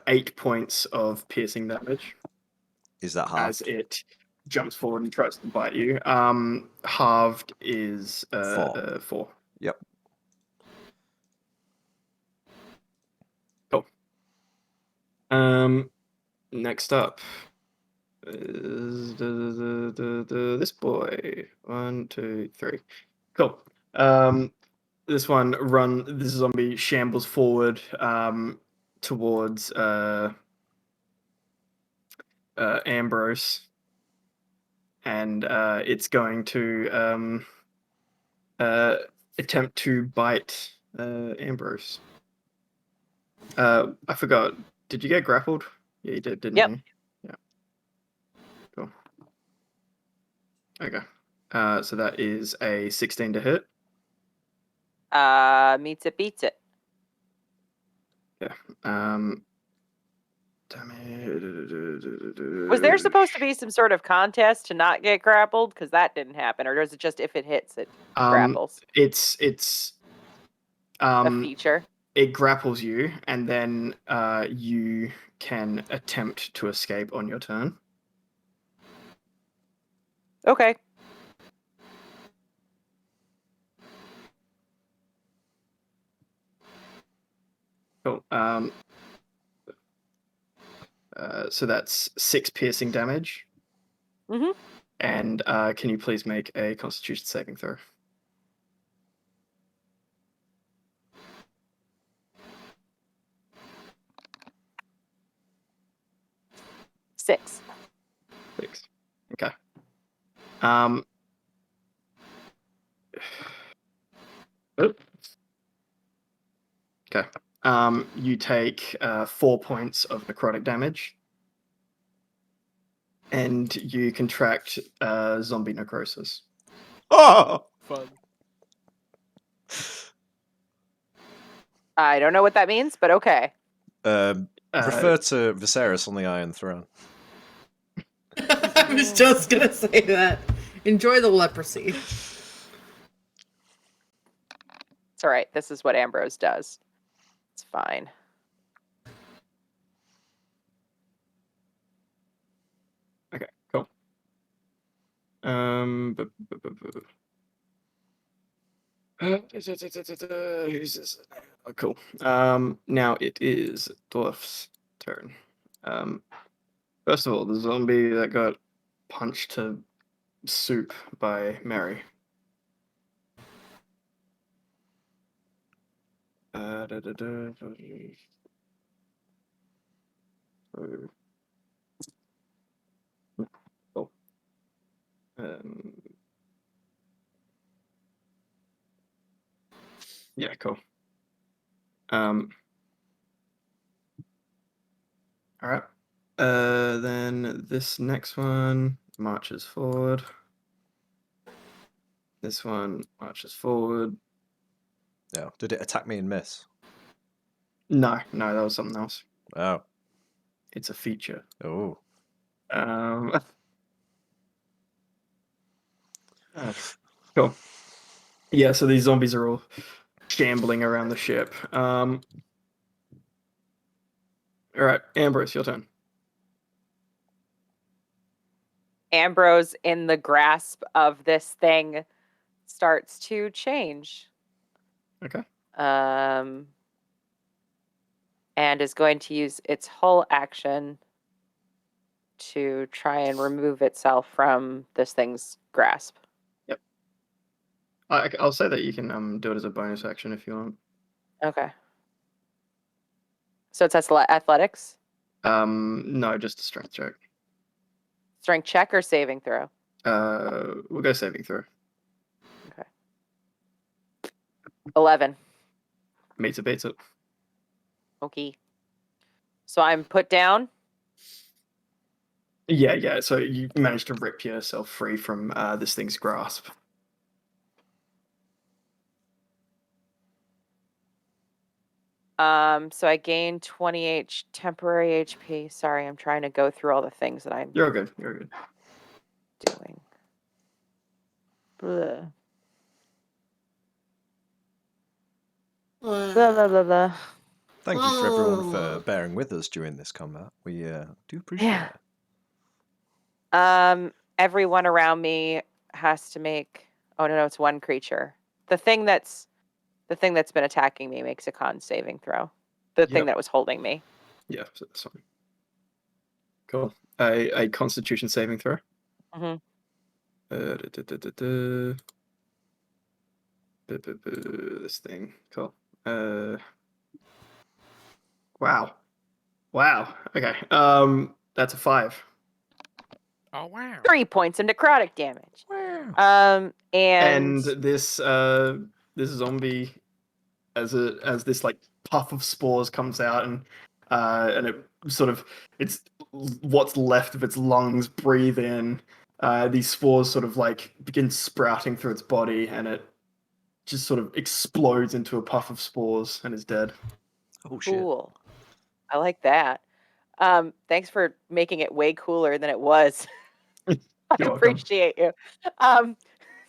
8 points of piercing damage Is that half? as it jumps forward and tries to bite you. Halved is 4. 4. Yep. Cool. Next up is this boy. 1, 2, 3. Cool. This zombie shambles forward towards Ambrose, and it's going to attempt to bite Ambrose. I forgot. Did you get grappled? Yeah, you did, didn't Yep. you? Yeah. Cool. Okay. So that is a 16 to hit. Meets it, beats it. Damn Was there it. supposed to be some sort of contest to not get grappled? Because that didn't happen. Or is it just if it hits, it grapples? It's A feature? it grapples you, and then you can attempt to escape on your turn. Okay. Cool. So that's 6 piercing damage. Mhm. And can you please make a Constitution saving throw? Six. 6. Okay. Oop. Okay. You take 4 points of necrotic damage, and you contract zombie necrosis. Oh! Fun. I don't know what that means, but okay. Refer to Viserys on the Iron Throne. I was just gonna say that. Enjoy the leprosy. It's all right. This is what Ambrose does. It's fine. Okay, cool. Who's this? Oh, cool. Now it is Dwarf's turn. First of all, the zombie that got punched to soup by Mary. Oh. Yeah, cool. All right. Then this next one marches forward. This one marches forward. Yeah. Did it attack me and miss? No, that was something else. Oh. It's a feature. Oh. Um, cool. Yeah, so these zombies are all shambling around the ship. All right, Ambrose, your turn. Ambrose, in the grasp of this thing, starts to change. Okay. And is going to use its whole action to try and remove itself from this thing's grasp. Yep. I'll say that you can do it as a bonus action if you want. Okay. So it's athletics, No, just a strength check. strength check, or saving throw. We'll go saving throw. 11. Meets it, beats it. Okay. So I'm put down. Yeah. So you managed to rip yourself free from this thing's grasp. So I gain 20 temporary HP. Sorry, I'm trying to go through all the things that I'm You're good. You're good. doing. Blah. Blah, blah, blah, blah. Thank you for everyone for Oh. bearing with us during this combat. We do appreciate Yeah. it. Everyone around me has to make. Oh no, it's one creature. The thing that's been attacking me makes a con saving throw. The thing Yep. that was holding me. Yeah, so that's fine. Cool. A Constitution saving throw. Mhm. This thing. Cool. Wow. Okay. That's a 5. Oh wow. 3 points of necrotic damage. Wow. And this zombie, as this like puff of spores comes out, and it sort of, it's what's left of its lungs breathe in. These spores sort of like begin sprouting through its body, and it just sort of explodes into a puff of spores and is dead. Oh shit. cool. I like that. Thanks for making it way cooler than it was. I You're welcome. appreciate you.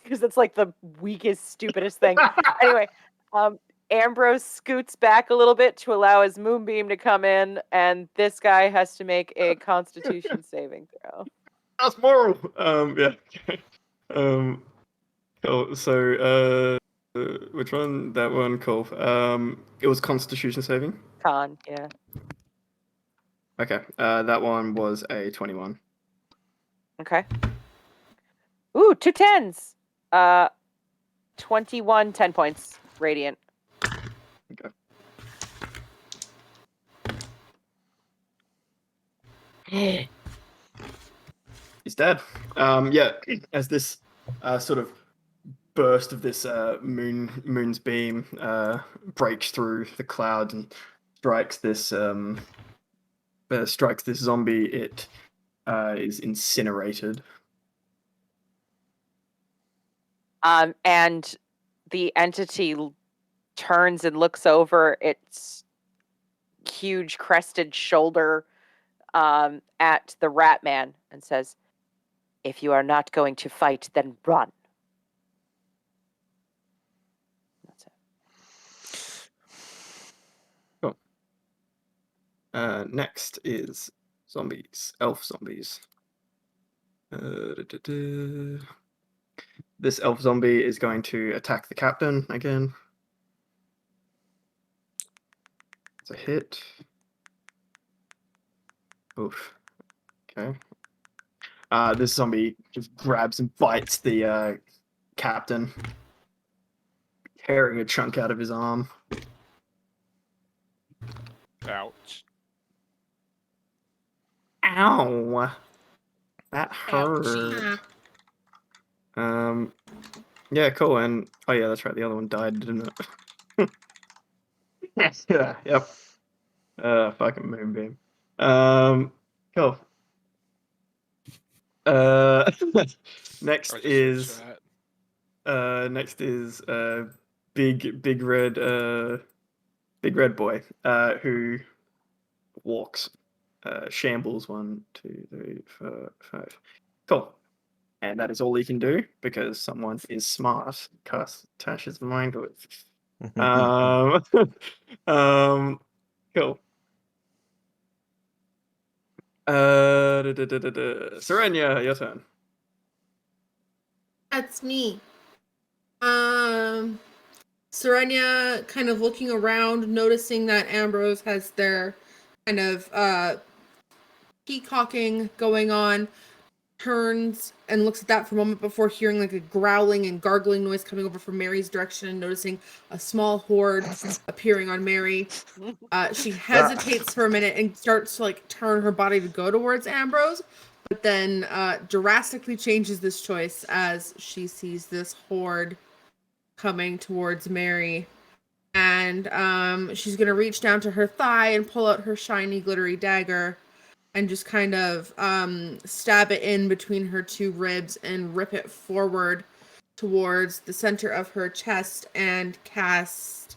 Because it's like the weakest, stupidest thing. Anyway, Ambrose scoots back a little bit to allow his moonbeam to come in, and this guy has to make a Constitution saving throw. That's moral. Yeah. Cool. So, which one? That one. Cool. It was Constitution saving. Con, yeah. Okay. That one was a 21. Okay. Ooh, 2 10s. 21 10 points radiant. Okay. He's dead. Yeah. As this sort of burst of this moon's beam breaks through the cloud and strikes this zombie, it is incinerated. And the entity turns and looks over its huge crested shoulder at the rat man and says, "If you are not going to fight, then run." That's it. Cool. Next is zombies, elf zombies. This elf zombie is going to attack the captain again. It's a hit. Oof. Okay. This zombie just grabs and bites the captain, tearing a chunk out of his arm. Ouch. Ow! That hurt. Ouchie. Yeah, cool. And oh yeah, that's right. The other one died, didn't it? Yeah. Yep. Fucking moonbeam. Cool. Next I just is chat. big red boy who walks. shambles. 1, 2, 3, 4, 5. Cool. And that is all he can do because someone is smart. Cast Tash's mind with. Cool. Serenia, your turn. That's me. Serenia kind of looking around, noticing that Ambrose has their kind of peacocking going on, turns and looks at that for a moment before hearing like a growling and gargling noise coming over from Mary's direction and noticing a small horde appearing on Mary. She hesitates for a minute and starts to like turn her body to go towards Ambrose, but then drastically changes this choice as she sees this horde coming towards Mary. And she's gonna reach down to her thigh and pull out her shiny glittery dagger and just kind of stab it in between her two ribs and rip it forward towards the center of her chest and cast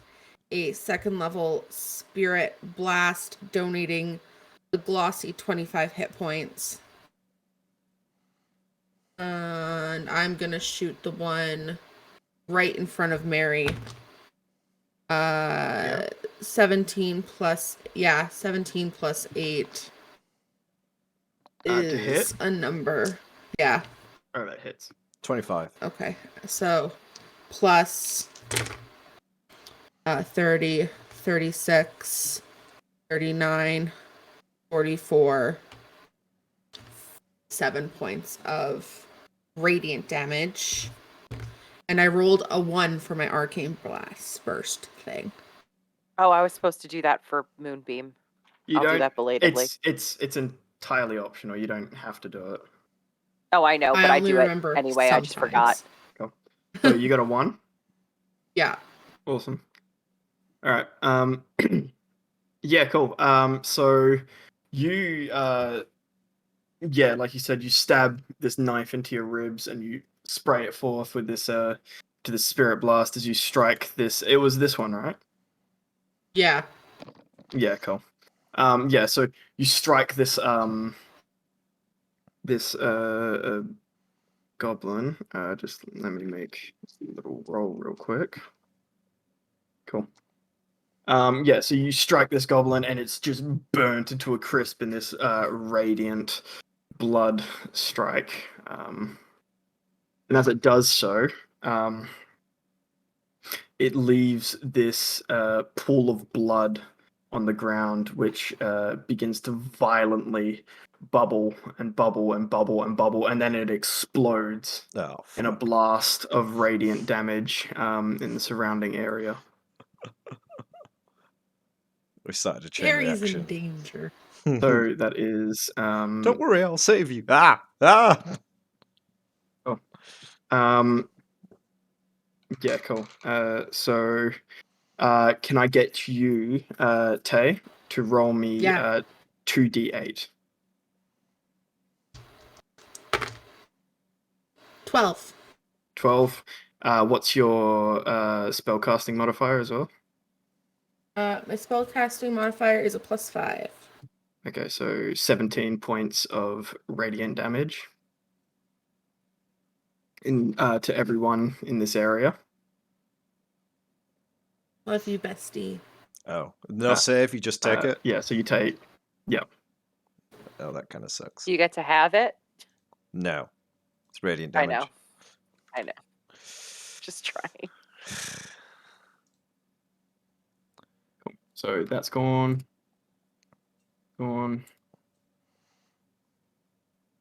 a 2nd level Spirit Blast, donating the glossy 25 hit points. And I'm gonna shoot the one right in front of Mary. 17 plus 8 To hit? is a number. Yeah. Oh, that hits. 25. Okay. So plus 30, 36, 39, 44, 7 points of radiant damage. And I rolled a 1 for my arcane blast burst thing. Oh, I was supposed to do that for Moonbeam. I'll do that belatedly. It's entirely optional. You don't have to do it. Oh, I know, but I do it anyway. I just forgot. Cool. So you got a 1? Yeah. Awesome. All right. Yeah, cool. So you like you said, you stab this knife into your ribs and you spray it forth with this to the Spirit Blast as you strike this. It was this one, right? Yeah. Yeah, cool. Yeah, so you strike this goblin. Just let me make a little roll real quick. Cool. Yeah, so you strike this goblin and it's just burnt into a crisp in this radiant blood strike. And as it does so, it leaves this pool of blood on the ground, which begins to violently bubble and bubble and bubble and bubble, and then it explodes in a blast of radiant damage in the surrounding area. We started a chain Gary's reaction. in danger. So that is Don't worry, I'll save you. Ah! Yeah, cool. So can I get you, Tay, to roll me 2d8? 12. 12. What's your spellcasting modifier as well? My spellcasting modifier is a +5. Okay, so 17 points of radiant damage to everyone in this area. Love you, bestie. Oh, no save, you just take it? Yeah, so you take... Yeah. Oh, that kind of sucks. Do you get to have it? No. It's radiant damage. I know. Just trying. Cool. So that's gone.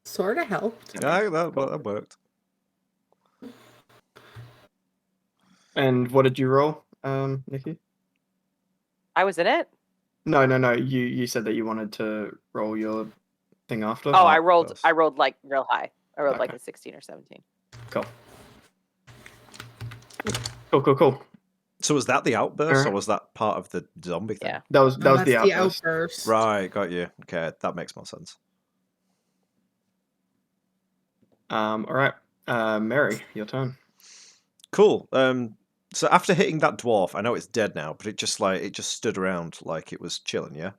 Sort of helped. Yeah, that worked. And what did you roll, Nikki? I was in it? No. You said that you wanted to roll your thing after. Oh, I rolled like real high. I rolled like Okay. a 16 or 17. Cool. Cool. So was that the outburst, or Alright. was that part of the zombie thing? Yeah. That was That's the outburst. outburst. Right, got you. Okay, that makes more sense. All right. Mary, your turn. Cool. So after hitting that dwarf, I know it's dead now, but it just stood around like it was chilling, yeah?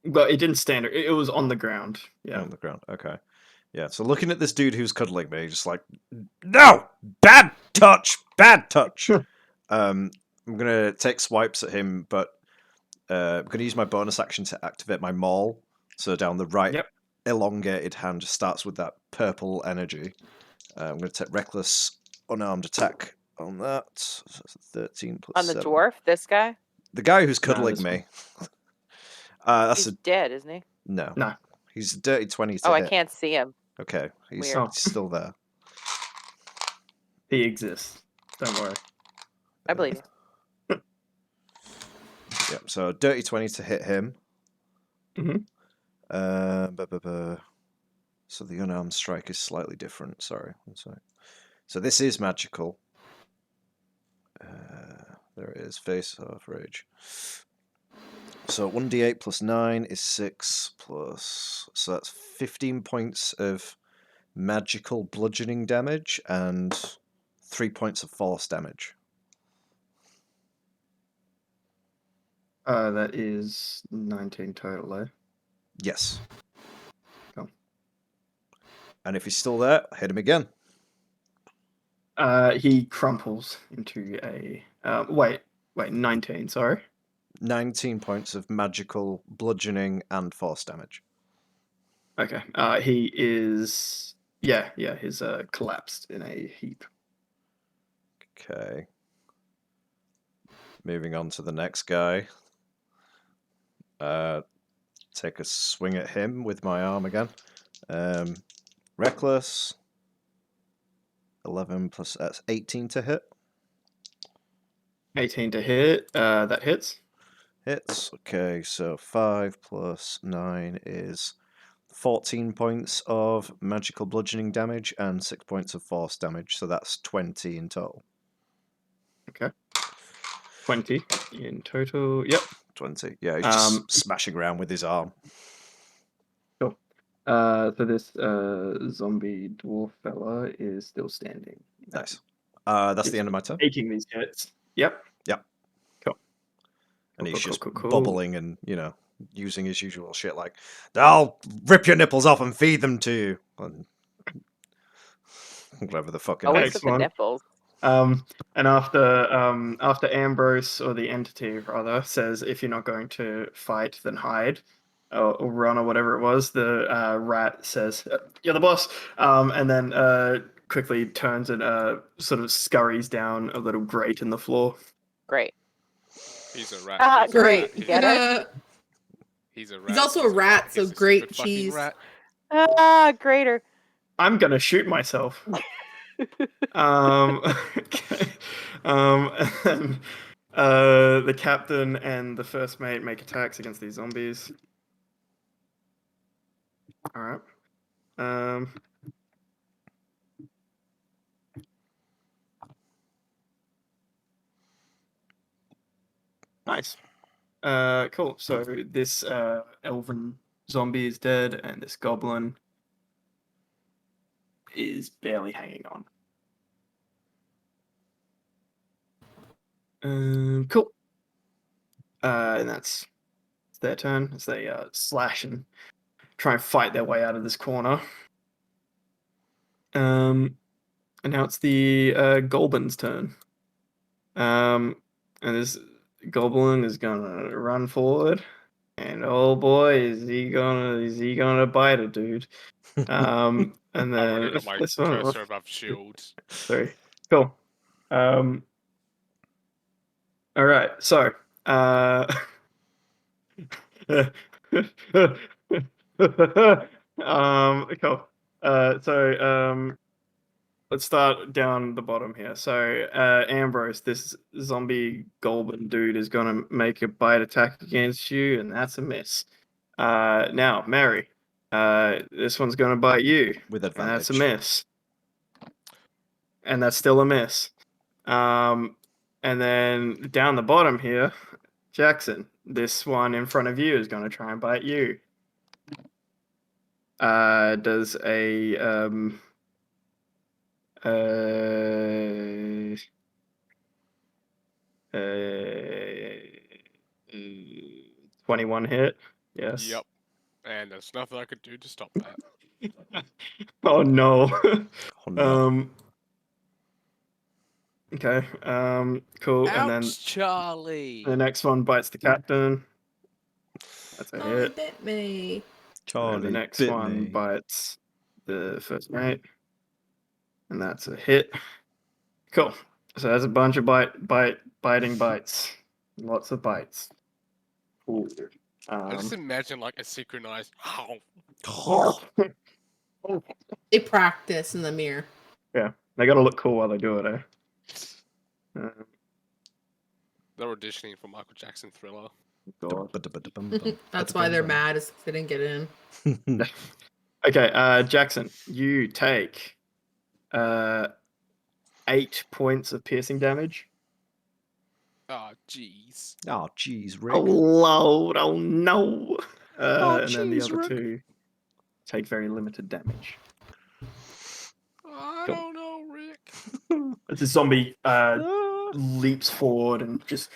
But it didn't stand. It was on the ground. Yeah. On the ground. Okay. Yeah. So looking at this dude who's cuddling me, just like, no, bad touch, bad touch. I'm gonna take swipes at him, but I'm gonna use my bonus action to activate my maul. So down the right Yep. elongated hand just starts with that purple energy. I'm gonna take reckless unarmed attack on that. So that's 13 plus On the 7. dwarf, this guy? The guy who's No, cuddling this me. That's He's a dead, isn't he? no. No. He's a dirty 20 to Oh, I hit. can't see him. Okay, he's Weird. Oh. still there. He exists. Don't worry. I believe you. Yep. So dirty 20 to hit him. Mhm. So the unarmed strike is slightly different. Sorry. One sec. So this is magical. There it is. Face off rage. So 1d8 plus 9 is 6 plus. So that's 15 points of magical bludgeoning damage and 3 points of force damage. That is 19 total, though. Yes. Cool. And if he's still there, hit him again. He crumples into a. Wait, 19. Sorry. 19 points of magical bludgeoning and force damage. Okay. He is. Yeah. He's collapsed in a heap. Okay. Moving on to the next guy. Take a swing at him with my arm again. Reckless. 11 plus that's 18 to hit. 18 to hit. That hits. Hits. Okay, so 5 plus 9 is 14 points of magical bludgeoning damage and 6 points of force damage. So that's 20 in total. Okay. 20 in total. Yep. 20. Yeah, he's just Um, smashing around with his arm. Cool. So this zombie dwarf fella is still standing. Nice. That's He's the end of my turn. taking these hits. Yep. Yep. Cool. And he's just Cool. bubbling and, using his usual shit like, I'll rip your nipples off and feed them to you. And whatever the fucking Always heck. with the Excellent. nipples. And after Ambrose, or the entity rather, says if you're not going to fight, then hide, or run, or whatever it was, the rat says, "You're the boss," and then quickly turns and sort of scurries down a little grate in the floor. Great. He's a rat. Ah, he's a great. rat, Get it? He's a rat. He's also a rat, so He's a great stupid fucking cheese. rat. Ah, greater. I'm gonna shoot myself. Okay. And the captain and the first mate make attacks against these zombies. All right. Nice. Cool. So this elven zombie is dead, and this goblin is barely hanging on. Cool. And that's it's their turn as they slash and try and fight their way out of this corner. And now it's the goblin's turn. And this goblin is gonna run forward, and oh boy, is he gonna bite a dude. And I've then already got my this one, cursor above shield. sorry, cool. All right, so cool. Let's start down the bottom here. So Ambrose, this zombie goblin dude, is gonna make a bite attack against you, and that's a miss. Now, Mary, this one's gonna bite you, With and that's a advantage. miss. And that's still a miss. And then down the bottom here, Jackson, this one in front of you is going to try and bite you. Does a 21 hit? Yes. Yep. And there's nothing I could do to stop that. Oh no. Oh, no. Okay. Cool. And then Ouch, Charlie. the next one bites the captain. That's a Oh, he hit. bit me. And Charlie the next bit one me. bites the first mate. And that's a hit. Cool. So that's a bunch of biting bites. Lots of bites. Cool. I just imagine like a synchronized. They practice in the mirror. Yeah, they gotta look cool while they do it, eh? They're auditioning for Michael Jackson Thriller. God. That's why they're mad, is 'cause they didn't get in. Okay, Jackson, you take 8 points of piercing damage. Oh, jeez. Oh, jeez, Rick. Oh Lord, oh no. Oh, And then the jeez, other Rick. 2 take very limited damage. I Cool. don't know, Rick. As the zombie Ah. leaps forward and just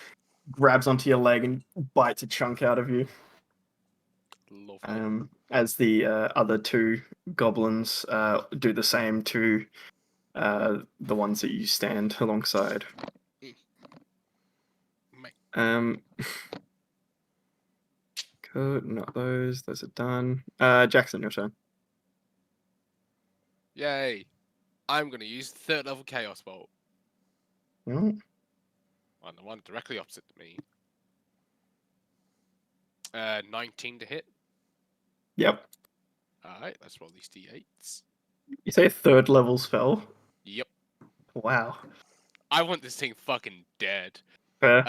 grabs onto your leg and bites a chunk out of you. Lovely. As the other 2 goblins do the same to the ones that you stand alongside. Mate. Good, not those. Those are done. Jackson, your turn. Yay. I'm going to use 3rd level Chaos Bolt Mm, on the one directly opposite to me. 19 to hit. Yep. Alright, let's roll these d8s. You say 3rd level spell? Yep. Wow. I want this thing fucking dead. Fair.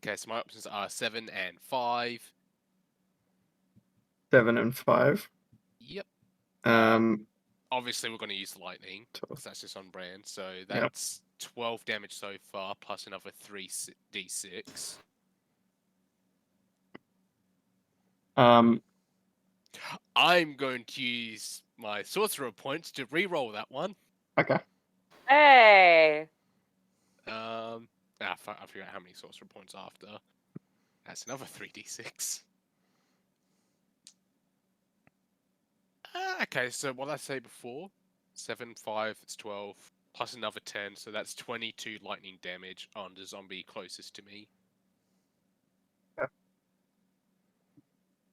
Okay, so my options are 7 and 5. 7 and 5. Yep. Um, Obviously, we're going to use lightning, 12. because that's just on brand. So that's 12 damage so far, plus another 3d6. I'm going to use my sorcerer points to re-roll that one. Okay. Hey. I figure out how many sorcerer points after. That's another 3d6. Okay, so what did I say before? 7, 5, it's 12, plus another 10, so that's 22 lightning damage on the zombie closest to me.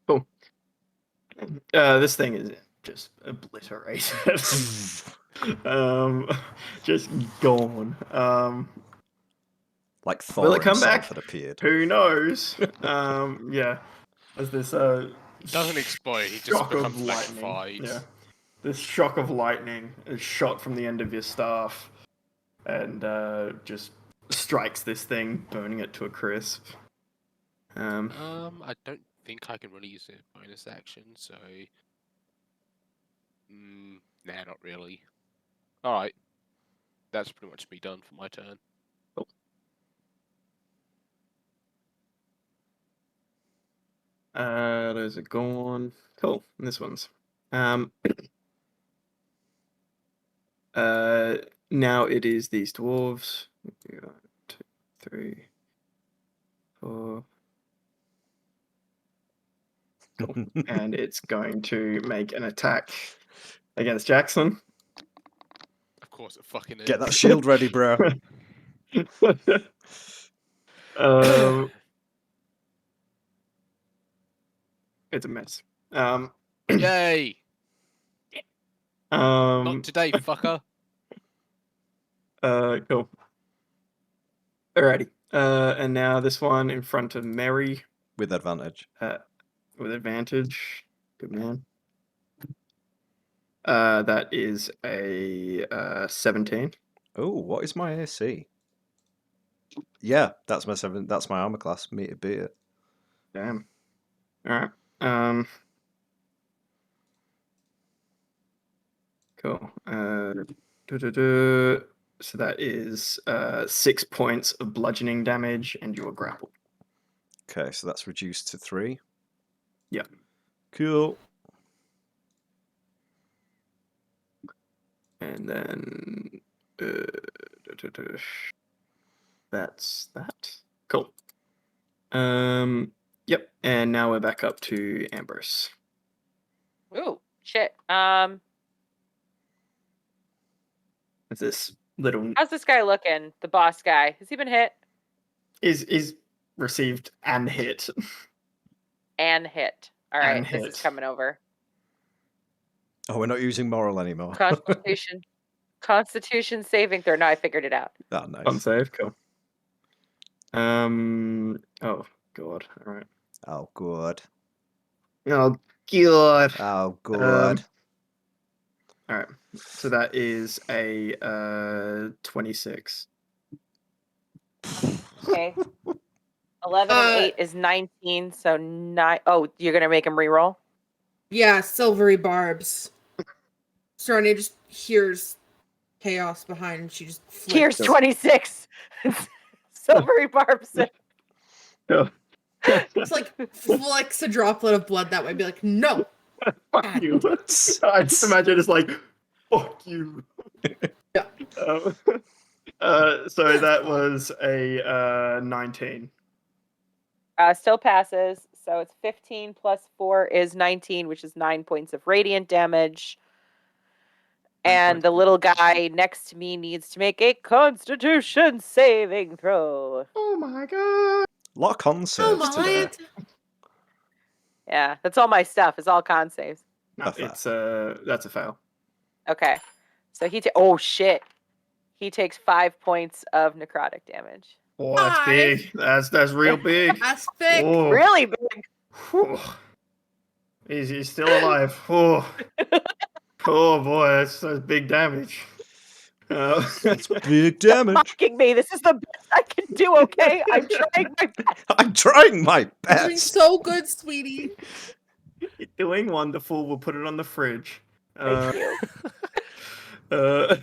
Cool. This thing is just obliterated. Just gone. Like Thor Will it come himself back? had appeared. Who knows? Yeah. As this Doesn't explode, he just shock of becomes lightning. electrified. Yeah. This shock of lightning is shot from the end of your staff and just strikes this thing, burning it to a crisp. I don't think I can really use a bonus action, so... nah, not really. Alright. That's pretty much me done for my turn. Cool. Those are gone. Cool. And this one's. Now it is these dwarves. 1, 2, 3, 4. Cool. And it's going to make an attack against Jackson. Of course it fucking is. Get that shield ready, bro. It's a mess. Yay! Not today, fucker. Cool. Alrighty. And now this one in front of Mary. With advantage. With advantage. Good man. That is a 17. Oh, what is my AC? Yeah, that's my 7. That's my armor class. Me to beat it. Damn. Alright. Cool. So that is 6 points of bludgeoning damage, and you are grappled. Okay, so that's reduced to 3. Yeah. Cool. And then that's that. Cool. Yep. And now we're back up to Ambrose. Ooh, shit. It's this little How's this guy looking? The boss guy. Has he been hit is received and hit. and hit? All And right, this is hit. coming over. Oh, we're not using moral anymore. Constitution. Constitution saving throw. No, I figured it out. Oh, On nice. save, cool. Oh god. Alright. Oh, good. Oh god. Oh, good. Alright. So that is a 26. Okay. 11 and 8 is 19, so 9. Oh, you're going to make him reroll? Yeah, silvery barbs. Serenia just hears chaos behind and she just Here's flips. 26. Silvery barbs. Oh. It's like flicks a droplet of blood that way. Be like, no. Fuck you. I just imagine it's like, fuck you. Yeah. So that was a 19. Still passes. So it's 15 plus 4 is 19, which is 9 points of radiant damage. 9 And points the of little guy next to me needs to make a Constitution saving throw. Oh my god. A lot of con Oh saves today. my. Yeah, that's all my stuff. It's all con saves. No, it's that's a fail. Okay. So oh shit. He takes 5 points of necrotic damage. Oh, that's 5. big. That's real big. That's thick. Oh. Really big. Whew. He's still alive. Oh. Oh boy, that's big damage. Big damage. Mocking me. This is the best I can do, okay? I'm trying my best. I'm trying my You're doing best. so good, sweetie. You're doing wonderful. We'll put it on the fridge. Thank you.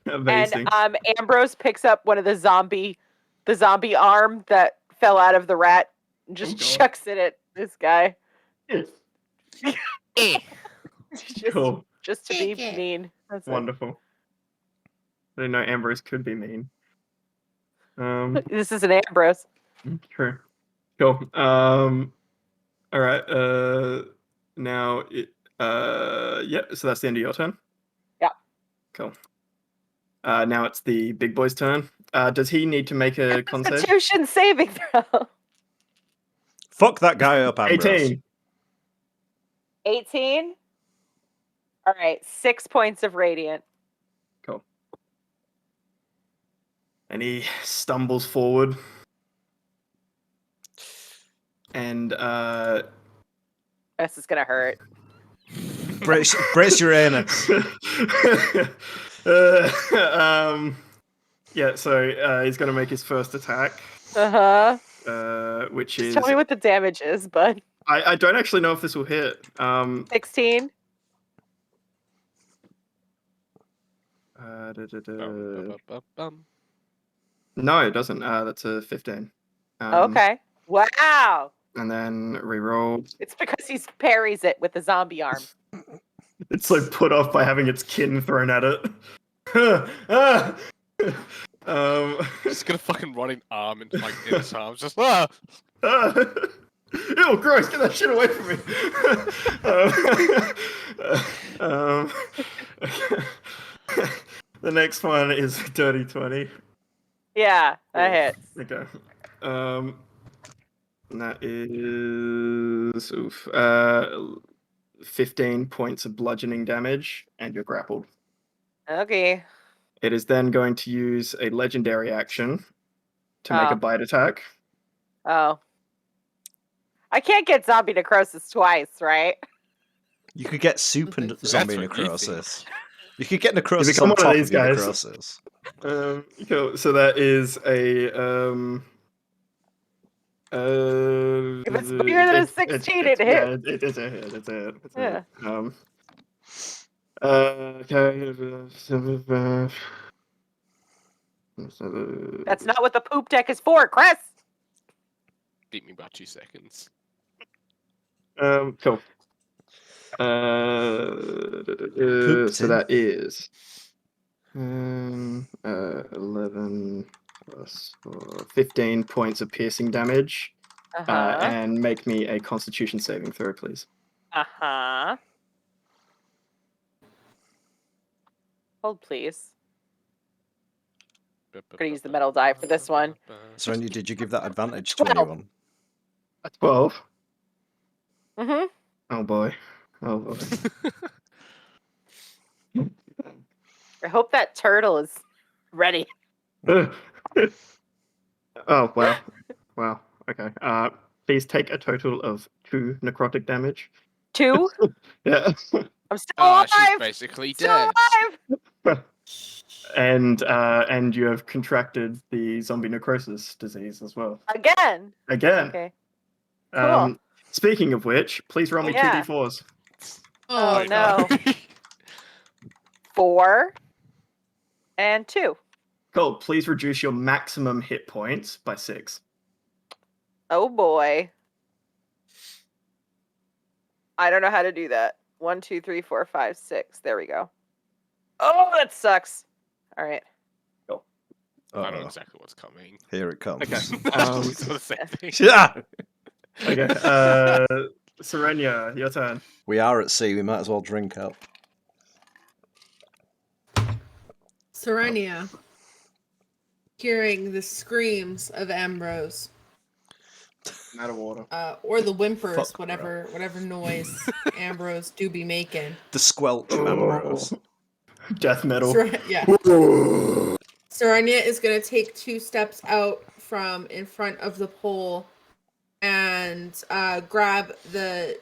Amazing. And Ambrose picks up one of the zombie arm that fell out of the rat and just God. chucks it at this guy. just, Cool. just to be Take it. mean. That's it. Wonderful. I didn't know Ambrose could be mean. This is an Ambrose. True. Cool. All right. Now it. Yeah. So that's the end of your turn. Yeah. Cool. Now it's the big boy's turn. Does he need to make a con save? Constitution saving throw. Fuck that guy up, Ambrose. 18. 18. All right, 6 points of radiant. Cool. And he stumbles forward. And This is gonna hurt. Brace your anus. Yeah, so he's gonna make his first attack, which Just is tell me what the damage is, bud. I don't actually know if this will hit. 16. No, it doesn't. That's a 15. Okay. Wow. And then reroll. It's because he parries it with the zombie arm. It's like put off by having its kin thrown at it. Just gonna fucking running arm into like in his arms, just Ew, gross! Get that shit away from me. The next one is dirty 20. Yeah, that hits. Okay. And that is 15 points of bludgeoning damage, and you're grappled. Okay. It is then going to use a legendary action to make a bite attack. Oh. I can't get zombie necrosis twice, right? You could get super think so. zombie That's what you necrosis. You could get necrosis become on one of top these of your guys. necrosis. Cool. So that is a If it's bigger than a 16, it hits. Yeah, it is a hit. It's a hit. It's a Yeah. hit. Okay. That's not what the poop deck is for, Chris. beat me by 2 seconds. Cool. So that is 11 plus 4, 15 points of piercing damage. Uh-huh. and make me a Constitution saving throw, please. Uh-huh. Hold, please. Gonna use the metal die for this one. Serenia, did you give that advantage to 12. anyone? A 12. Mm-hmm. Oh boy. Oh boy. I hope that turtle is ready. oh wow. Wow. Okay. Please take a total of 2 necrotic damage. 2? Yeah. I'm still She's alive! basically Still dead. alive! and you have contracted the zombie necrosis disease as well. Again. Again. Okay. Speaking of which, please roll me Yeah. 2d4s. Oh, no. 4 and 2. Cool. Please reduce your maximum hit points by 6. Oh boy. I don't know how to do that. 1, 2, 3, 4, 5, 6. There we go. Oh, that sucks. All right. I know Uh-oh. exactly what's coming. Here it comes. Okay. It's the same thing. Yeah. Okay. Serenia, your turn. We are at sea. We might as well drink up. Serenia, hearing the screams of Ambrose, I'm out of water. or the whimpers, Fuck, whatever noise Ambrose do be making. The squelch of Ambrose. Death metal. Yeah. Serenia is gonna take 2 steps out from in front of the pole and grab the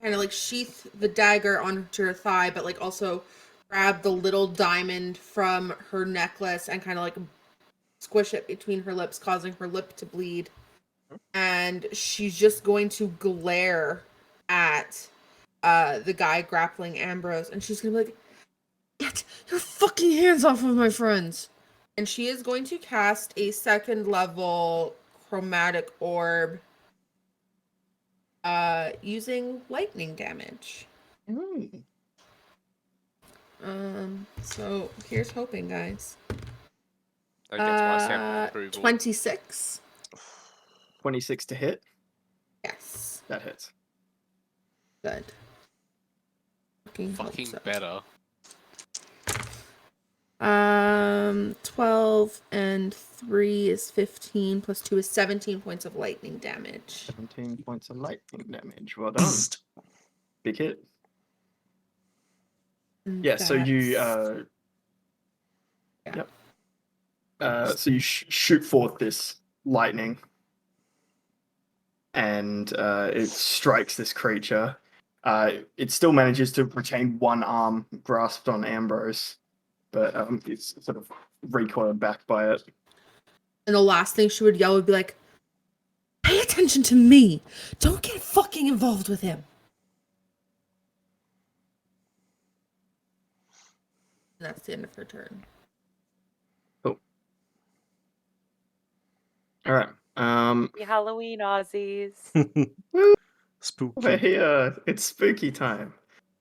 kind of like sheath the dagger onto her thigh, but like also grab the little diamond from her necklace and kind of like squish it between her lips, causing her lip to bleed. And she's just going to glare at the guy grappling Ambrose, and she's gonna be like, "Get your fucking hands off of my friends!" And she is going to cast a 2nd level chromatic orb using lightning damage. So here's hoping, guys. That gets my stamp of approval. 26. 26 to hit. Yes. That hits. Good. Fucking hope Fucking so. better. 12 and 3 is 15 plus 2 is 17 points of lightning damage. 17 points of lightning damage. Well done. Big hit. And Yeah, so you that's- yep. So you shoot forth this lightning, and it strikes this creature. It still manages to retain one arm grasped on Ambrose, but it's sort of recoiled back by it. And the last thing she would yell would be like, "Pay attention to me! Don't get fucking involved with him!" And that's the end of her turn. All right. Happy Halloween, Aussies. Spooky. Over here, it's spooky time.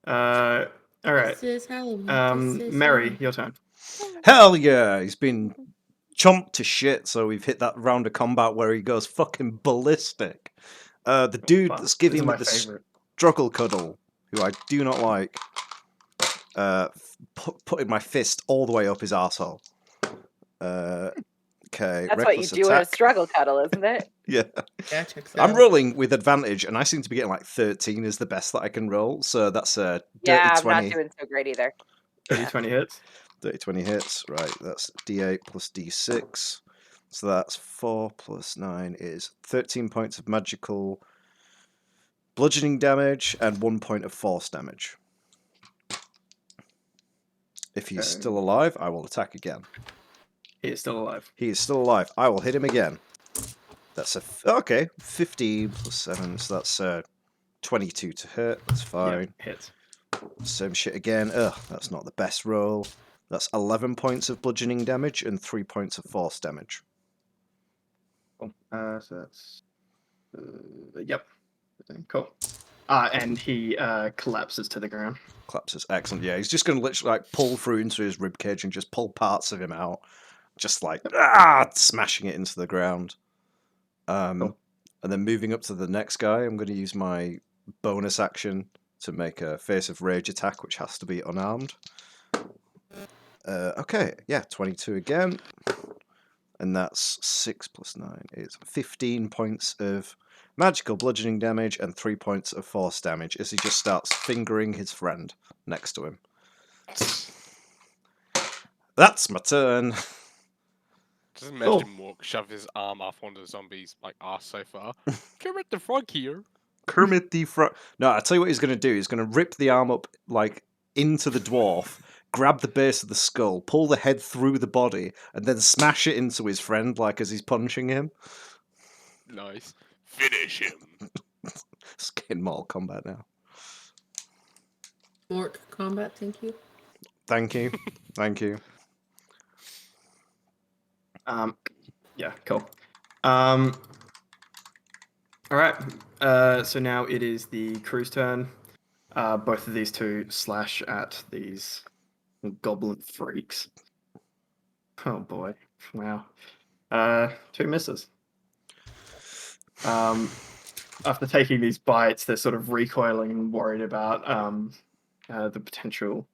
All right. This is Halloween. This is Mary, Halloween. your turn. Hell yeah! He's been chomped to shit, so we've hit that round of combat where he goes fucking ballistic. The dude Fuck, that's this giving is me my the favorite. struggle cuddle, who I do not like, putting my fist all the way up his arsehole. Okay, That's what you do in a struggle cuddle, isn't it? Yeah. Yeah, checks I'm out. rolling with advantage, and I seem to be getting like 13 is the best that I can roll. So that's a dirty Yeah, I'm 20. not doing so great either. 20 hits. Dirty 20 hits. Right, that's D8 plus D6. So that's 4 plus 9 is 13 points of magical bludgeoning damage and 1 point of force damage. If he's Okay. still alive, I will attack again. He is still alive. He is still alive. I will hit him again. That's okay. 15 plus 7, so that's 22 to hit. That's fine. Yeah, hits. Same shit again. Ugh, that's not the best roll. That's 11 points of bludgeoning damage and 3 points of force damage. Cool. So that's yep. Cool. And he collapses to the ground. Collapses. Excellent. Yeah, he's just going to literally like pull through into his ribcage and just pull parts of him out. Just like smashing it into the ground. Cool. And then moving up to the next guy, I'm going to use my bonus action to make a Face of Rage attack, which has to be unarmed. Okay, yeah, 22 again. And that's 6 plus 9 is 15 points of magical bludgeoning damage and 3 points of force damage as he just starts fingering his friend next to him. That's my turn. Just imagine Mork shove his arm up onto the zombie's like ass so far. Kermit the Frog here. Kermit the Frog. No, I tell you what he's going to do. He's going to rip the arm up like into the dwarf, grab the base of the skull, pull the head through the body, and then smash it into his friend like as he's punching him. Nice. Finish him. It's getting Mortal Kombat now. Mork combat, thank you. Thank you. Thank you. Yeah, cool. All right. So now it is the crew's turn. Both of these two slash at these goblin freaks. Oh boy! Wow. 2 misses. After taking these bites, they're sort of recoiling and worried about the potential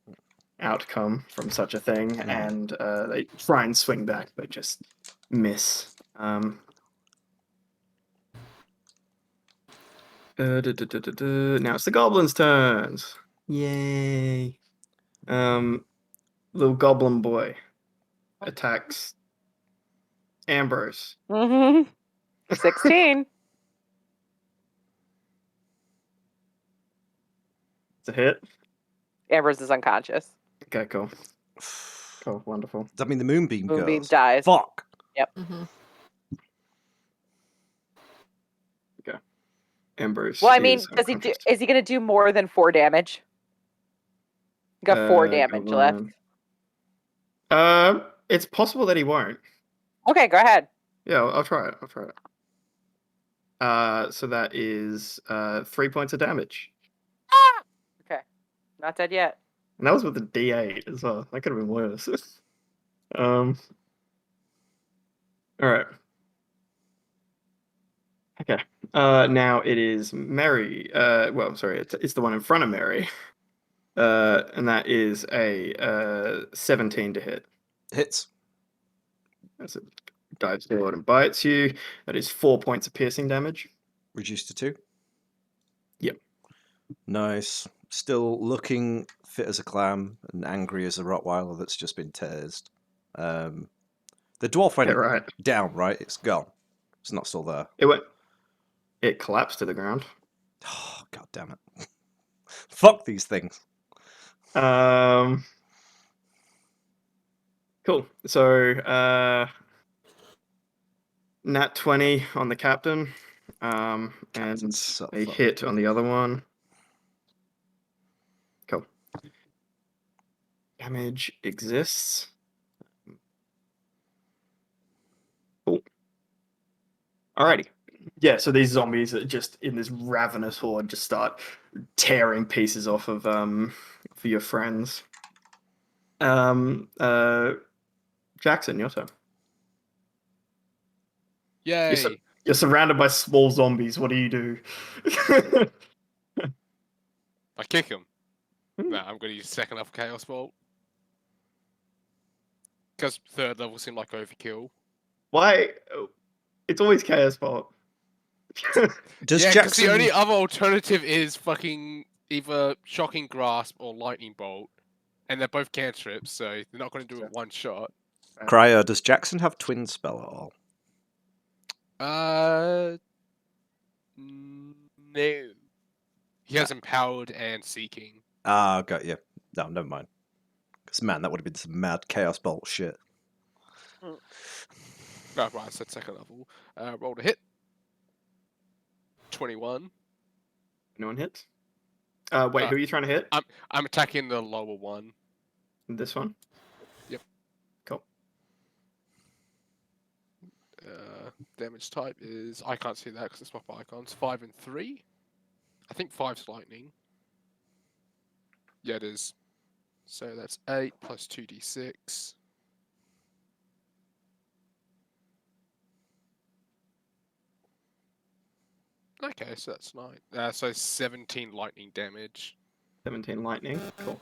outcome from such a thing, and they try and swing back, but just miss. Now it's the goblins' turns. Yay! Little goblin boy attacks Ambrose. 16. It's a hit. Ambrose is unconscious. Okay, cool. Cool, wonderful. Does that mean the moonbeam Moonbeam goes? dies. Fuck! Mm-hmm. Ambrose. Well, I mean, is does he do? unconscious. Is he gonna do more than 4 damage? Got 4 damage left. It's possible that he won't. Okay, go ahead. Yeah, I'll try it. So that is 3 points of damage. Okay, not dead yet. And that was with a D8 as well. That could have been worse. All right. Okay. Now it is Mary. Well, sorry, it's the one in front of Mary. And that is a 17 to hit. Hits. As it dives forward and bites you. That is 4 points of piercing damage. Reduced to 2. Yep. Nice. Still looking fit as a clam and angry as a Rottweiler that's just been tased. The dwarf went Yeah, right. down, right? It's gone. It's not still there. It collapsed to the ground. Oh, God damn it. Fuck these things. Cool. So, nat 20 on the captain, and Captain's so a fucked. hit on the other one. Cool. Damage exists. Cool. Alrighty. Yeah, so these zombies are just in this ravenous horde just start tearing pieces off of for your friends. Jackson, your turn. Yay. You're surrounded by small zombies. What do you do? I kick him. No, I'm going to use second level Chaos Bolt. Because 3rd level seemed like overkill. Why? It's always Chaos Bolt. Does Yeah, because Jackson... the only other alternative is fucking either Shocking Grasp or Lightning Bolt. And they're both cantrips, so they're not going to do it one shot. Cryo, does Jackson have twin spell at all? No. He has Empowered and Seeking. Ah, got you. No, never mind. Because, man, that would have been some mad Chaos Bolt shit. Oh, right, I said second level. Rolled a hit. 21. No one hits. Wait, who are you trying to hit? I'm attacking the lower one. This one? Yep. Cool. Damage type is... I can't see that because it's my icons. 5 and 3. I think 5's lightning. Yeah, it is. So that's 8 plus 2d6. Okay, so that's 9. So 17 lightning damage. 17 lightning. Cool.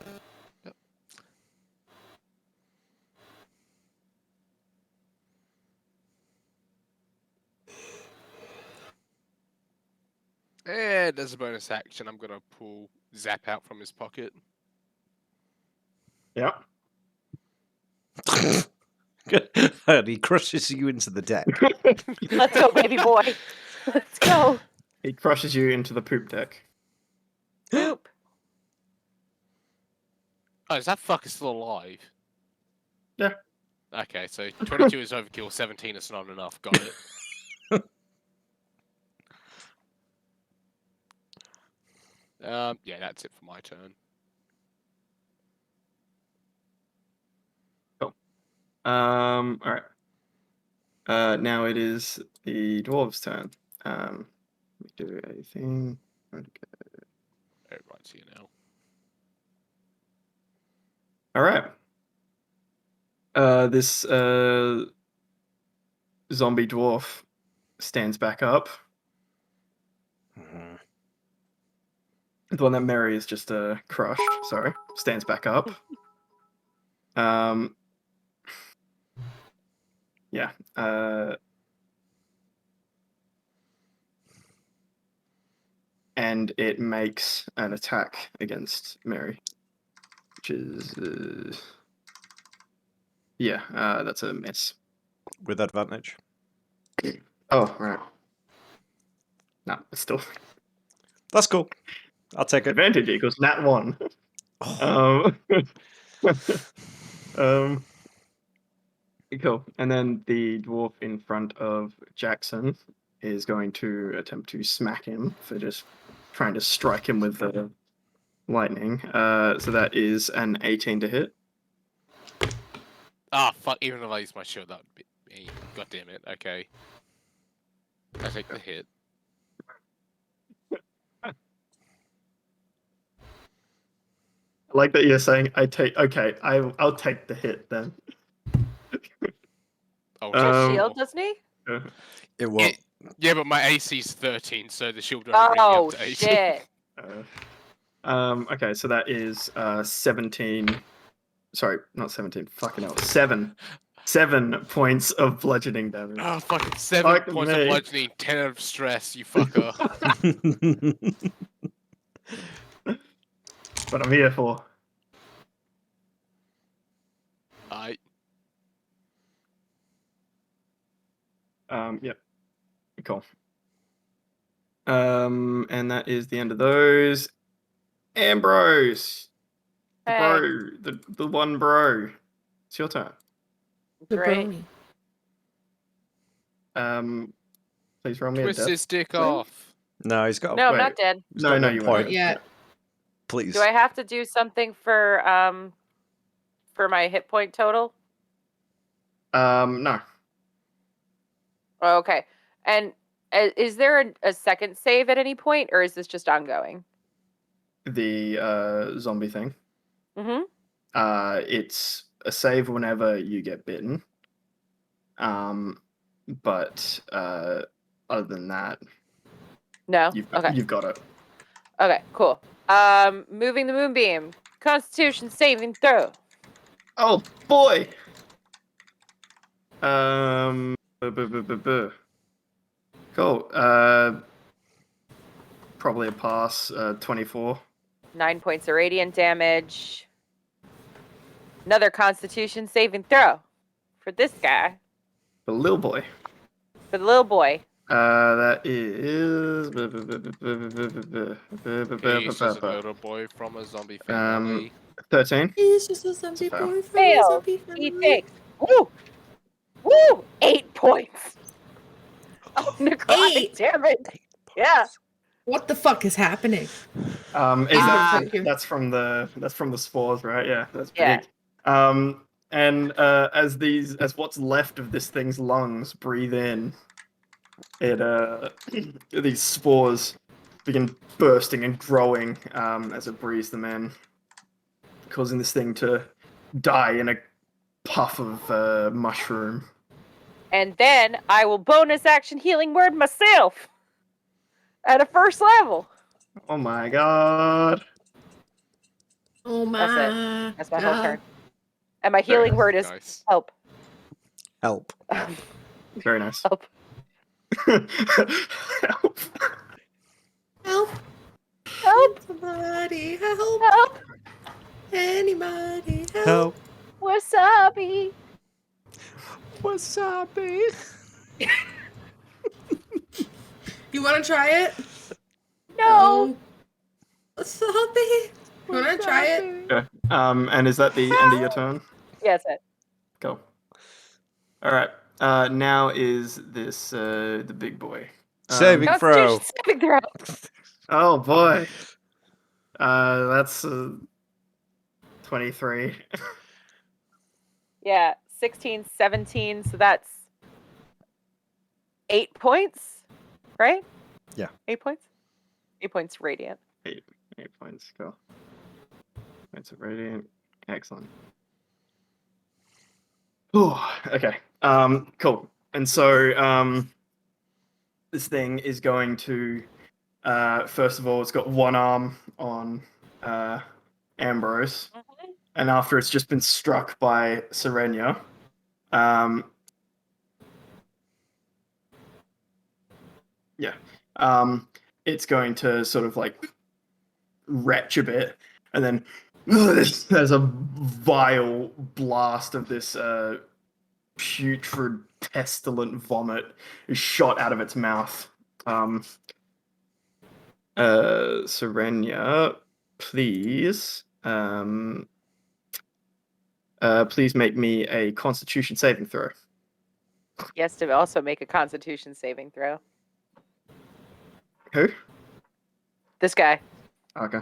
And as a bonus action, I'm gonna pull Zap out from his pocket. Yep. And he crushes you into the deck. Let's go, baby boy. Let's go. He crushes you into the poop deck. Poop. Oh, is that fucker still alive? Yeah. Okay, so 22 is overkill, 17 is not enough. Got it. Yeah, that's it for my turn. All right. Now it is the dwarves' turn. Let me do a thing. Everyone's here now. All right. This zombie dwarf stands back up. Mhm. The one that Mary is just crushed. Sorry, stands back up. Yeah. And it makes an attack against Mary, which is yeah. That's a miss. With advantage. Oh, right. No, it's still That's cool. I'll take it. advantage equals nat 1. Oh, Cool. And then the dwarf in front of Jackson is going to attempt to smack him for just trying to strike him with the lightning. So that is an 18 to hit. Ah, fuck, even if I use my shield, that would be me. God damn it, okay. I take the hit. I like that you're saying I'll take the hit then. Oh, He has Um, shield, doesn't he? it won't. yeah, but my AC's 13, so the shield will only bring me Oh, up to 18. shit. Okay, so that is 17. Sorry, not 17. Fucking hell. 7 points of bludgeoning damage. Oh, fucking 7 Fuck points me. of bludgeoning, 10 of stress, you fucker. What I'm here for. I Yep. Cool. And that is the end of those. Ambrose, the Hey. bro, the one bro. It's your turn. Great. Pepperoni. Please roll me twist a death. his dick Wait. off. No, he's got. No, I'm wait. not dead. he's No, got no, one you point. Not yet. Please. Do I have to do something for my hit point total? No. Oh, okay. And is there a second save at any point, or is this just ongoing? The zombie thing. Mm-hmm. It's a save whenever you get bitten. But other than that, No. you've Okay. got it. Okay. Cool. Moving the moonbeam. Constitution saving throw. Oh boy. Cool. Probably a pass. 24. 9 points of radiant damage. Another Constitution saving throw for this guy, The little boy. for the little boy. That is. He's just a little boy from a zombie family. 13. He's just a zombie fail. boy from a Fail. zombie He family. takes. Woo! 8 points. Oh, necrotic 8? damage. Yeah. What the fuck is happening? Is Ah. that's from the spores, right? Yeah, that's Yeah. big. And as what's left of this thing's lungs breathe in, these spores begin bursting and growing as it breathes them in, causing this thing to die in a puff of mushroom. And then I will bonus action healing word myself. at a first level. Oh my god. Oh That's it. my. That's my whole God. turn. And my Very healing word is Nice. help. Help. Very nice. Help. Help. Help! Help. Somebody help! Help. Anybody help! Help. Wasabi. Wasabi. You want to try it? No. Wasabi! You want to try it? Okay. And is that the end of your turn? Yes, it. Go. All right. Now is this the big boy? Saving throw. Constitution saving throw. Oh boy. That's 23. Yeah, 16, 17, so that's 8 points, right? Yeah. 8 points? 8 points radiant. 8 points. Go. Points of radiant. Excellent. Oh, okay. Cool. And so this thing is going to first of all, it's got one arm on Ambrose, and after it's just been struck by Serenia, it's going to sort of like retch a bit, and then there's a vile blast of this putrid, pestilent vomit is shot out of its mouth. Serenia, please. Please make me a Constitution saving throw. He has to also make a Constitution saving throw. Who? This guy. Okay.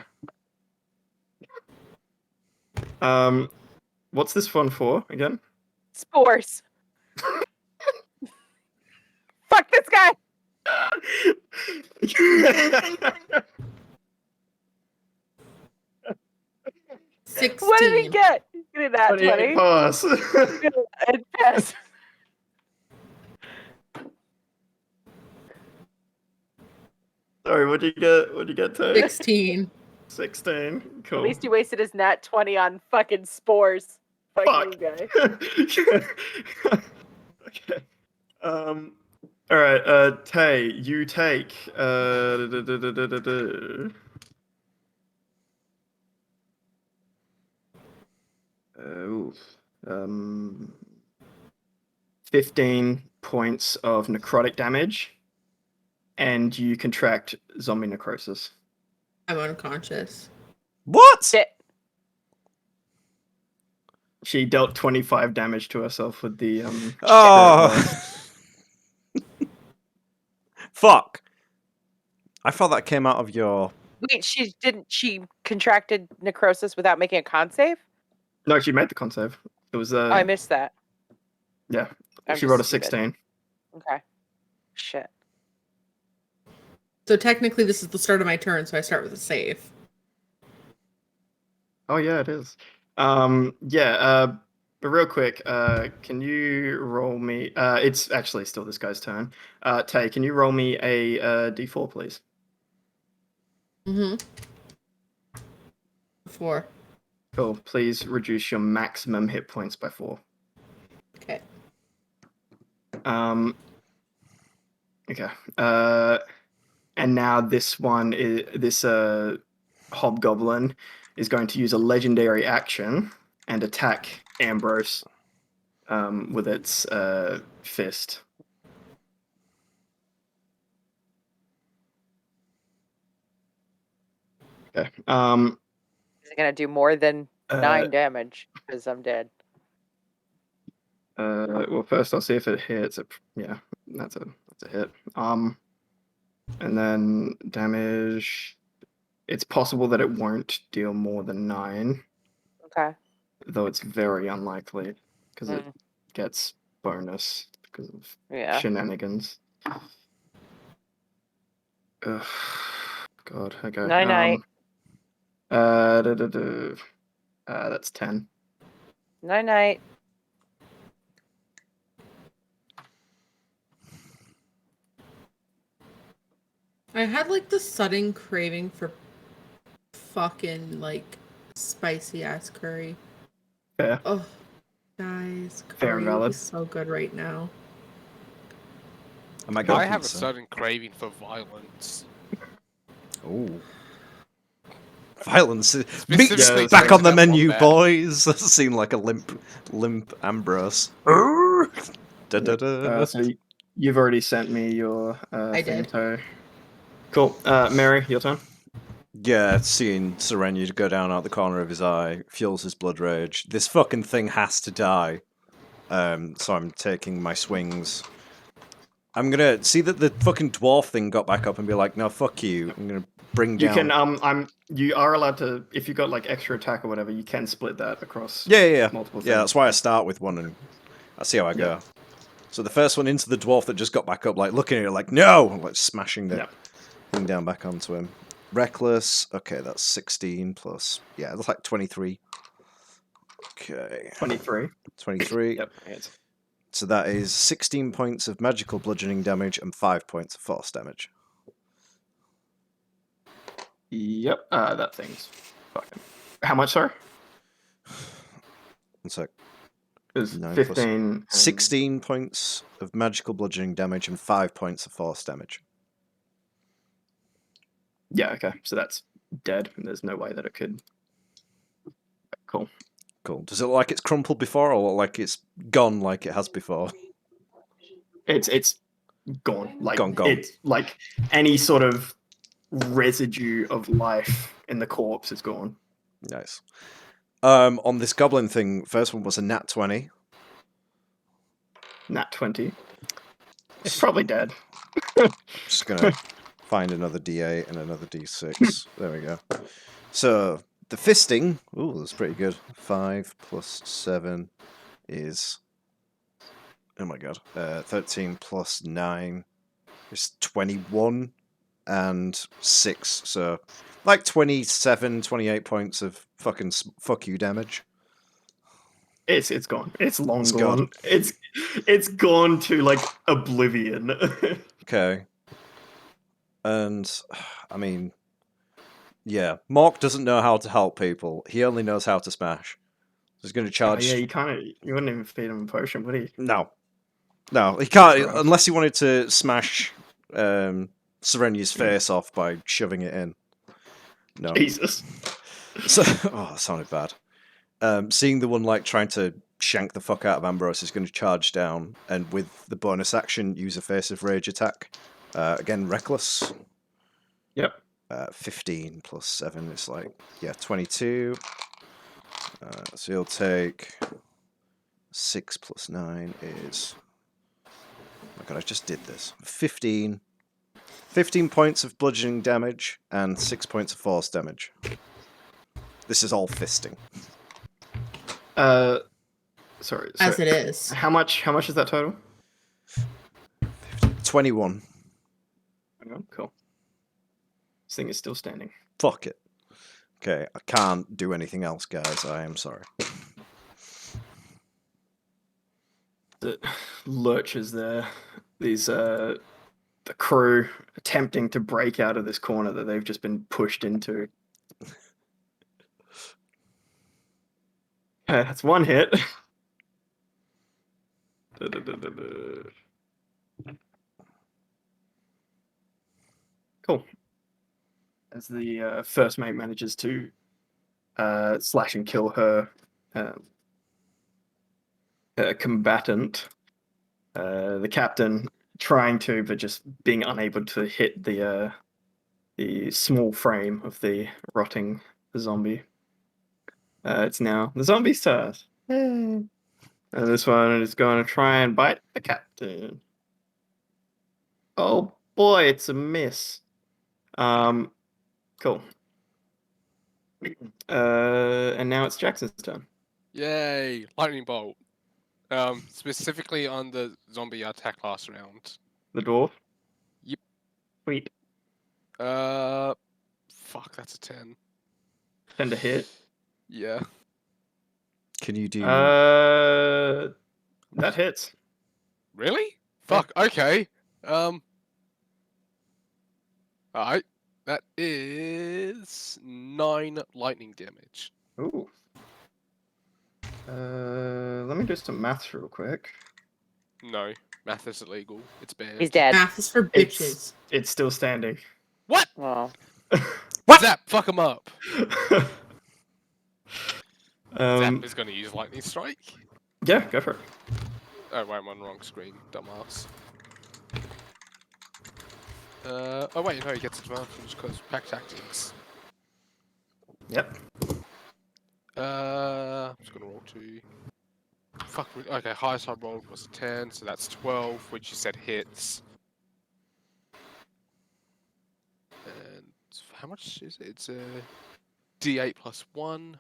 What's this one for again? Spores. Fuck this guy. 16. What did he get? He did that 28 20. pass. And pass. Sorry, what'd you get? What'd you get, Tay? 16. 16. Cool. At least he wasted his nat 20 on fucking spores. Fuck you guy. Okay. All right. Tay, you take. 15 points of necrotic damage, and you contract zombie necrosis. I'm unconscious. What? Shit. She dealt 25 damage to herself with the Oh. Fuck. I thought that came out of your. Wait, she contracted necrosis without making a con save? No, she made the con save. It was Oh, I missed that. yeah. I'm She rolled a just stupid. 16. Okay. Shit. So technically, this is the start of my turn, so I start with a save. Oh yeah, it is. But real quick, can you roll me? It's actually still this guy's turn. Tay, can you roll me a d4, please? Mm-hmm. 4. Cool. Please reduce your maximum hit points by 4. Okay. Okay. And now this one is this hobgoblin is going to use a legendary action and attack Ambrose with its fist. Okay. Is it gonna do more than 9 Uh, damage? Because I'm dead. well, first I'll see if it hits. Yeah, that's a hit. And then damage. It's possible that it won't deal more than 9, Okay. though it's very unlikely because it Mm. gets bonus because of Yeah. shenanigans. Ugh. God. Okay. Night-night. That's 10. Night night. I had like the sudden craving for fucking like spicy ass curry. Fair. Oh, guys, Fair and curry would be valid. so good right now. I might go I have a pizza. sudden craving for violence. Ooh. Violence. Specifically Meat's back on the Jackson menu, Wombat. boys. That seemed like a limp Ambrose. Da, da, da. So you've already sent me your I thing, did. so cool. Mary, your turn. Yeah, seeing Serenia go down out the corner of his eye fuels his blood rage. This fucking thing has to die. So I'm taking my swings. I'm gonna see that the fucking dwarf thing got back up and be like, no, fuck you. I'm gonna bring You down. can you are allowed to, if you got like extra attack or whatever, you can split that across Yeah. multiple things. Yeah, that's why I start with one and I see how I go. Yeah. So the first one into the dwarf that just got back up, like looking at it like, no! Like smashing the Yeah. thing down back onto him. Reckless. Okay, that's 16 plus. Yeah, that's like 23. Okay. 23. 23. Yep. Hits. So that is 16 points of magical bludgeoning damage and 5 points of force damage. Yep. That thing's fucking. How much, sorry? One sec. It was 9 plus 15. and- 16 points of magical bludgeoning damage and 5 points of force damage. Yeah. Okay. So that's dead. And there's no way that it could. Cool. Cool. Does it look like it's crumpled before or look like it's gone like it has before? It's gone. Like Gone. it's like any sort of residue of life in the corpse is gone. Nice. On this goblin thing, first one was a nat 20. Nat 20. It's probably dead. Just gonna find another D8 and another D6. There we go. So the fisting, ooh, that's pretty good. 5 plus 7 is, oh my god, 13 plus 9 is 21 and 6. So like 27, 28 points of fucking fuck you damage. It's gone. It's long It's gone. gone. It's gone to like oblivion. Okay. And, I mean, yeah, Mork doesn't know how to help people. He only knows how to smash. He's going to Oh, charge. yeah, you wouldn't even feed him a potion, would he? No. No, he can't, Rough. unless he wanted to smash Serenia's face off by shoving it in. No. Jesus. So, oh, that sounded bad. Seeing the one like trying to shank the fuck out of Ambrose is going to charge down, and with the bonus action, use a face of rage attack. Again, reckless. Yep. 15 plus 7 is like, yeah, 22. So he'll take 6 plus 9 is, oh my god, I just did this. 15 points of bludgeoning damage and 6 points of force damage. This is all fisting. Sorry. As it is. How much is that total? 21. Oh, cool. This thing is still standing. Fuck it. Okay, I can't do anything else, guys. I am sorry. The lurchers there. These the crew attempting to break out of this corner that they've just been pushed into. That's one hit. Cool. As the first mate manages to slash and kill her combatant, the captain trying to, but just being unable to hit the small frame of the rotting zombie. It's now the zombie's turn. And this one is going to try and bite the captain. Oh boy, it's a miss. Cool. And now it's Jackson's turn. Yay! Lightning bolt. Specifically on the zombie I attacked last round. The dwarf. Yep. Sweet. Fuck, that's a 10. 10 to hit. Yeah. Can you do... That hits. Really? Fuck. Okay. Alright. That is 9 lightning damage. Ooh. Let me do some maths real quick. No, math is illegal. It's banned. He's dead. Math is for It's bitches. it's still standing. What? Well, Zap, fuck him up. Zap is going to use lightning strike. Yeah, go for it. Oh, wait, I'm on the wrong screen. Dumbass. Oh wait, no, he gets advantage because pack tactics. Yep. I'm just gonna roll 2. Fuck. Okay, highest I rolled was a 10, so that's 12, which you said hits. And how much is it? It's a D8 plus 1.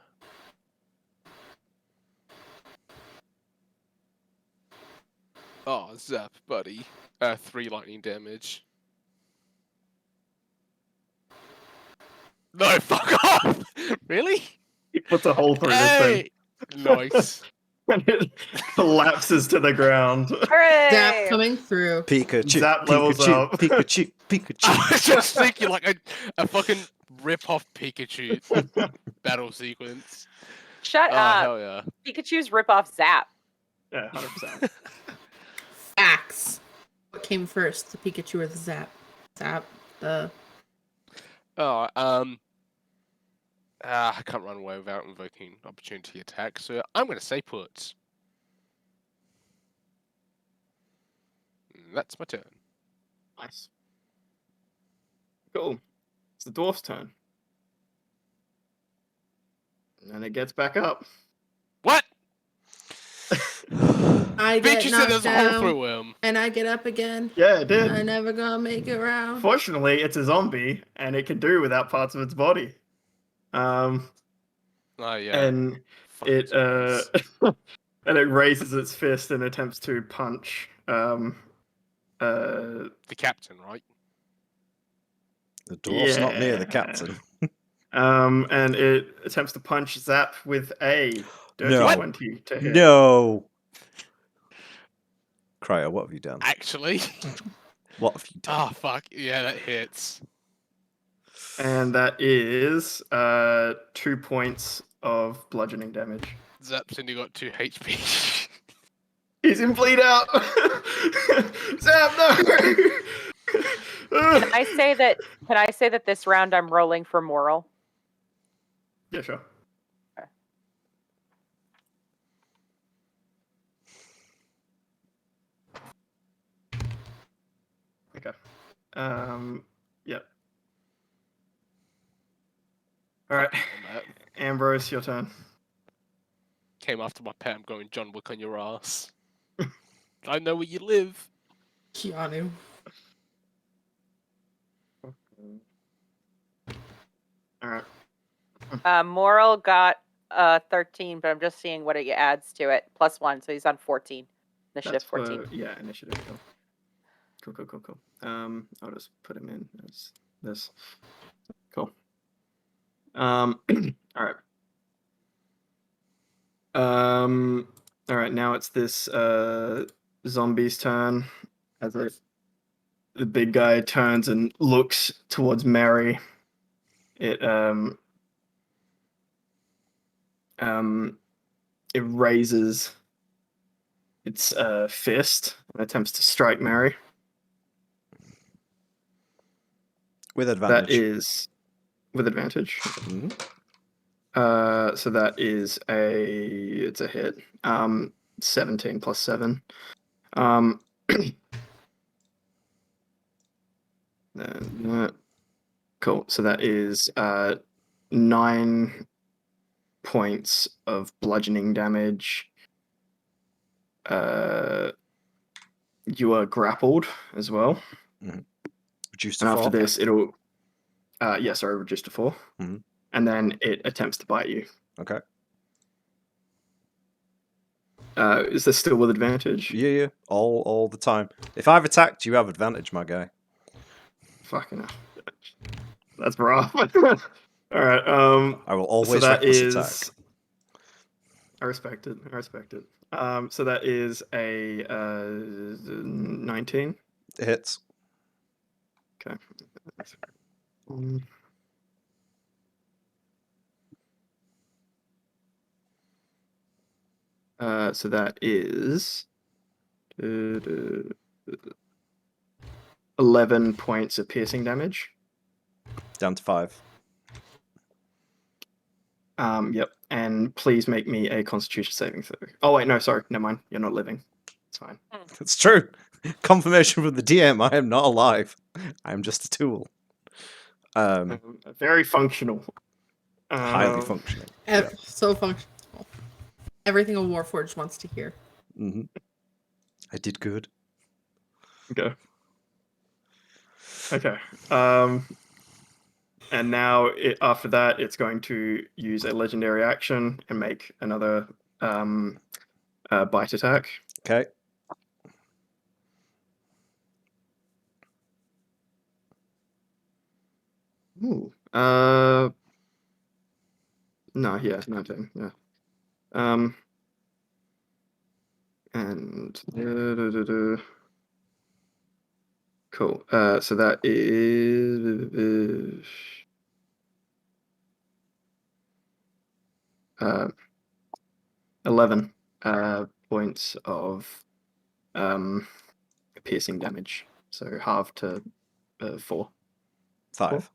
Oh, zap, buddy. 3 lightning damage. No, fuck off! Really? He puts a hole through this thing. Hey! Nice. And it collapses to the ground. hooray! Zap coming through. Pikachu, Zap levels Pikachu, up. Pikachu, Pikachu. I was just thinking like a fucking rip-off Pikachu battle sequence. Shut Oh, up. hell yeah. Pikachu's rip-off Zap. Yeah, 100%. Facts. What came first, the Pikachu or the Zap? Zap. Oh, I can't run away without invoking opportunity attack, so I'm going to say put. That's my turn. Nice. Cool. It's the dwarf's turn. And it gets back up. What? I Bitch, get you said knocked there's a hole down, through him. and I get up again. Yeah, it did. I never gonna make it round. Fortunately, it's a zombie, and it can do without parts of its body. Oh, yeah. And Fucking it zombies. and it raises its fist and attempts to punch The captain, right? The dwarf's not near the yeah. captain. And it attempts to punch Zap with a dirty No. 20 to hit. No. Cryo, what have you done? Actually. What have you done? Oh, fuck. Yeah, that hits. And that is 2 points of bludgeoning damage. Zap's only got 2 HP. He's in bleed out. Zap, no. Can I say that this round I'm rolling for moral? Yeah, sure. Okay. Yep. All right, Ambrose, your turn. Came after my pet, I'm going John Wick on your ass. I know where you live. Keanu. All right. Moral got 13, but I'm just seeing what it adds to it. +1, so he's on 14. Initiative That's 14. yeah, initiative. Cool. I'll just put him in as this. Cool. All right. All right. Now it's this zombie's turn. As the big guy turns and looks towards Mary. It raises its fist and attempts to strike Mary. With advantage. That is with advantage. Mhm. So that is it's a hit. 17 plus 7. Cool. So that is 9 points of bludgeoning damage. You are grappled as well. Reduced to And after 4. this, it'll. Sorry, reduced to 4. Mhm. And then it attempts to bite you. Okay. Is this still with advantage? Yeah. All the time. If I've attacked, you have advantage, my guy. Fucking hell. That's rough. All right. I will So always that reckless is. attack. I respect it. So that is a 19. It hits. Okay. So that is 11 points of piercing damage. Down to 5. Yep. And please make me a Constitution saving throw. Oh wait, no, sorry, never mind. You're not living. It's fine. It's true. Confirmation from the DM. I am not alive. I am just a tool. Very functional. Highly functioning. Yeah. So functional. Everything a Warforged wants to hear. Mm-hmm. I did good. Okay. And now after that, it's going to use a legendary action and make another bite attack. Okay. Ooh. No, yeah, 19. Yeah. And cool. So that is 11 points of piercing damage. So half to 4. 5.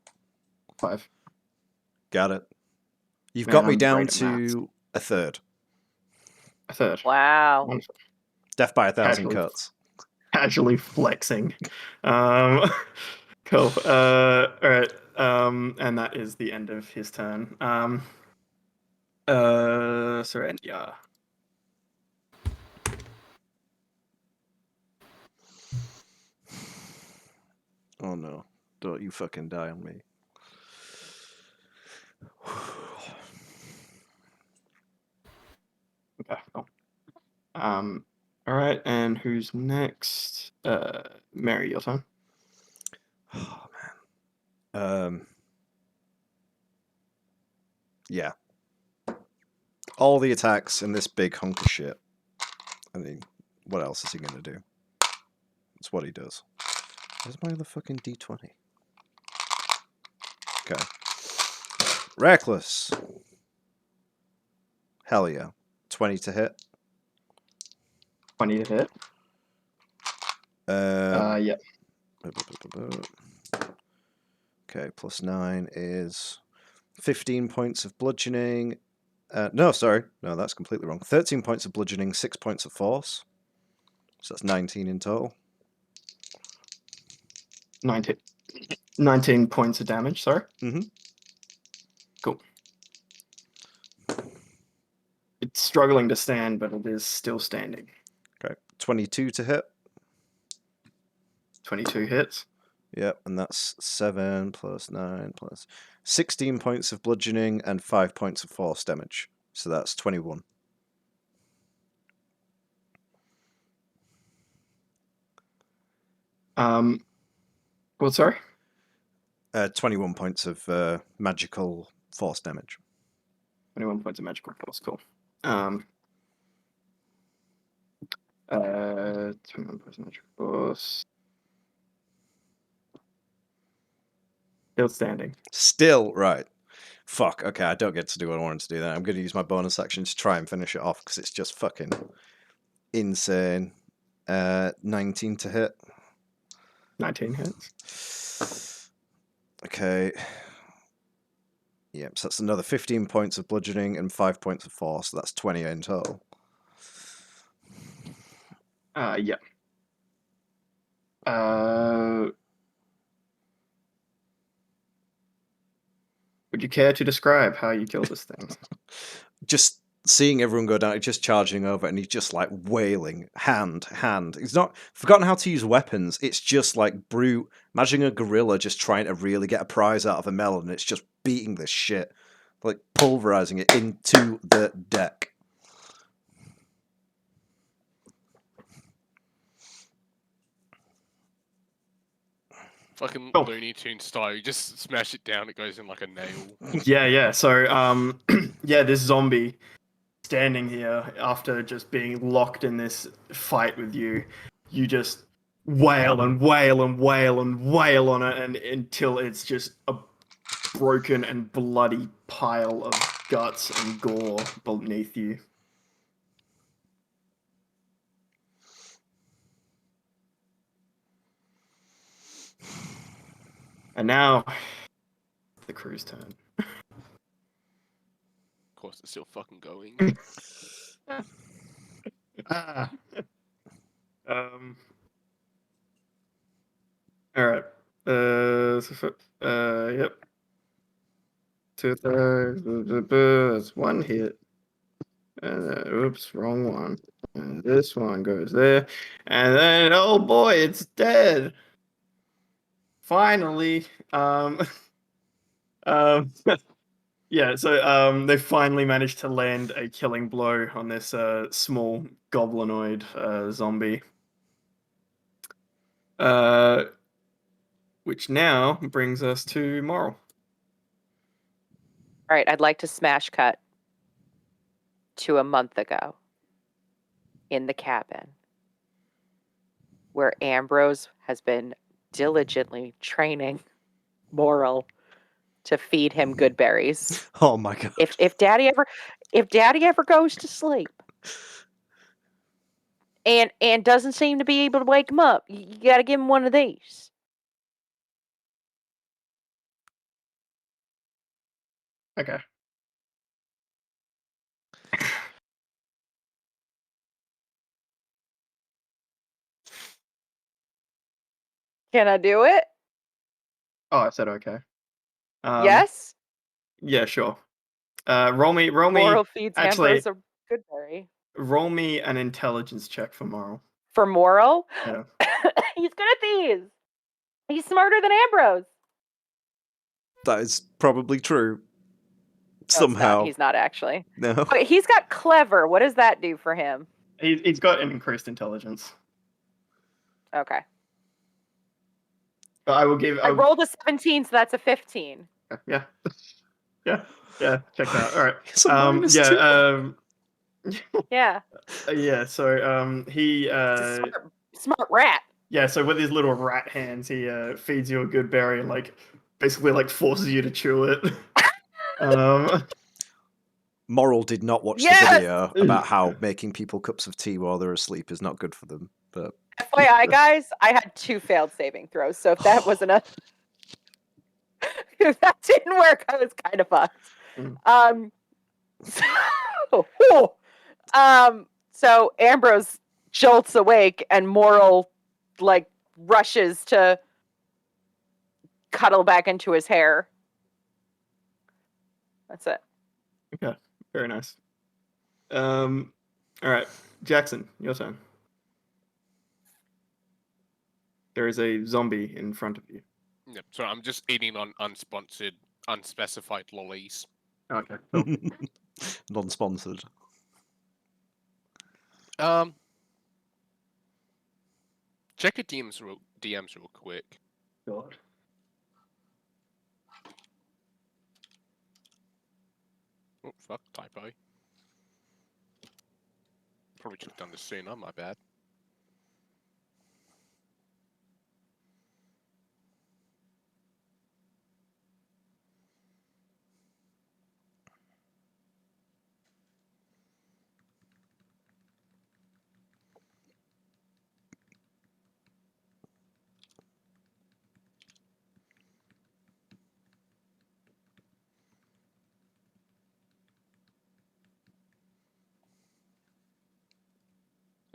5. Got it. You've Man, got me I'm down great at maths. to a third. A third. Wow. Wonderful. Death by 1,000 Casually. cuts. Casually flexing. Cool. All right. And that is the end of his turn. Serenia. Oh no. Don't you fucking die on me. Okay. Cool. All right. And who's next? Mary, your turn. Oh man. Yeah. All the attacks in this big hunk of shit. I mean, what else is he gonna do? That's what he does. Where's my other fucking D20? Okay. Reckless. Hell yeah. 20 to hit. 20 to hit. Yep. Okay, plus 9 is 15 points of bludgeoning. No, sorry. No, that's completely wrong. 13 points of bludgeoning, 6 points of force. So that's 19 in total. 19 points of damage, sorry. Mm-hmm. Cool. It's struggling to stand, but it is still standing. Okay, 22 to hit. 22 hits. Yep, and that's 7 plus 9 plus 16 points of bludgeoning and 5 points of force damage. So that's 21. Well, sorry? 21 points of magical force damage. 21 points of magical force, cool. 21 points of magical force. Still standing. Still, right. Fuck, okay, I don't get to do what I wanted to do then. I'm going to use my bonus action to try and finish it off because it's just fucking insane. 19 to hit. 19 hits. Okay. Yep, so that's another 15 points of bludgeoning and 5 points of force, so that's 20 in total. Yeah. Would you care to describe how you kill this thing? Just seeing everyone go down, just charging over, and he's just like wailing, hand. He's not forgotten how to use weapons. It's just like brute. Imagine a gorilla just trying to really get a prize out of a melon, and it's just beating this shit, like pulverizing it into the deck. Fucking Oh. Looney Tunes style. You just smash it down, it goes in like a nail. Yeah. So, yeah, this zombie standing here after just being locked in this fight with you, you just wail and wail and wail and wail on it, and until it's just broken and bloody pile of guts and gore beneath you. And now, the crew's turn. Of course, it's still fucking going. Ah. All right. Yep. 2/3. That's one hit. Oops, wrong one. And this one goes there, and then oh boy, it's dead. Finally, um, yeah. So they finally managed to land a killing blow on this small goblinoid zombie. Which now brings us to Moral. All right, I'd like to smash cut to a month ago in the cabin where Ambrose has been diligently training Moral to feed him good berries. Oh my god. If Daddy ever goes to sleep and doesn't seem to be able to wake him up, you got to give him one of these. Okay. Can I do it? Oh, I said okay. Yes. Yeah, sure. Roll me. Moral feeds Actually, Ambrose a good berry. roll me an intelligence check for Moral. For Moral, Yeah. he's good at these. He's smarter than Ambrose. That is probably true. No, it's not. Somehow. He's not actually. No. Wait, he's got clever. What does that do for him? He's got an increased intelligence. Okay. But I will give. I rolled a 17, so that's a 15. Yeah. Yeah. Check that out. All right. It's a minus two. Yeah. Yeah. So he He's a smart rat. yeah. So with his little rat hands, he feeds you a good berry and basically forces you to chew it. Moral did not watch the Yes! video about how making people cups of tea while they're asleep is not good for them. But FYI, guys, I had 2 failed saving throws, so if that wasn't a if that didn't work, I was kind of fucked. So Ambrose jolts awake and Moral rushes to cuddle back into his hair. That's it. Okay, very nice. All right, Jackson, your turn. There is a zombie in front of you. Yep. So I'm just eating on unsponsored, unspecified lollies. Okay. Cool. non-sponsored. Check your DMs real quick. God. Oh fuck, typo. Probably should have done this sooner. My bad.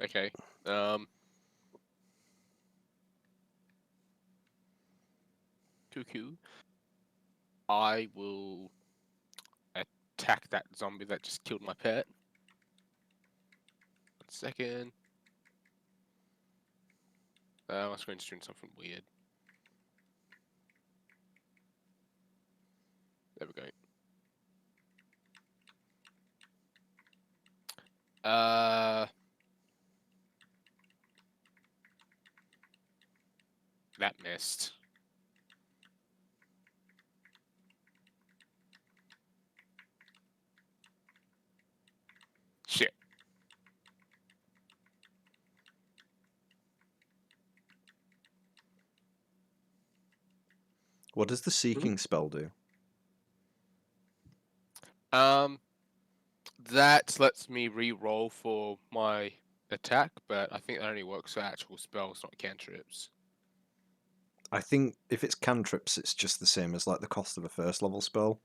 Okay. Cuckoo. I will attack that zombie that just killed my pet. 1 second. My screen's doing something weird. There we go. That missed. Shit. What does the seeking spell do? That lets me re-roll for my attack, but I think that only works for actual spells, not cantrips. I think if it's cantrips, it's just the same as like the cost of a first level spell.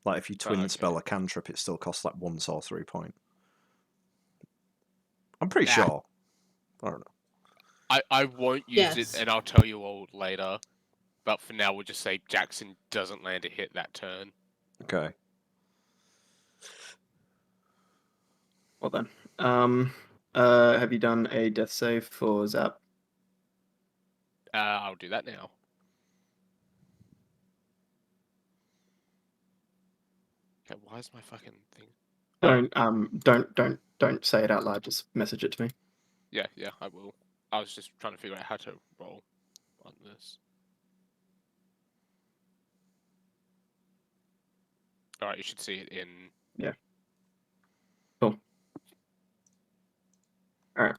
Like if you twin okay. spell a cantrip, it still costs like 1 sorcery point. I'm pretty Ah. sure. I don't know. I won't use Yes. it, and I'll tell you all later. But for now, we'll just say Jackson doesn't land a hit that turn. Okay. Well then. Have you done a death save for Zap? I'll do that now. Okay, why is my fucking thing? Don't say it out loud. Just message it to me. Yeah, I will. I was just trying to figure out how to roll on this. Alright, you should see it in... Yeah. Cool. Alright.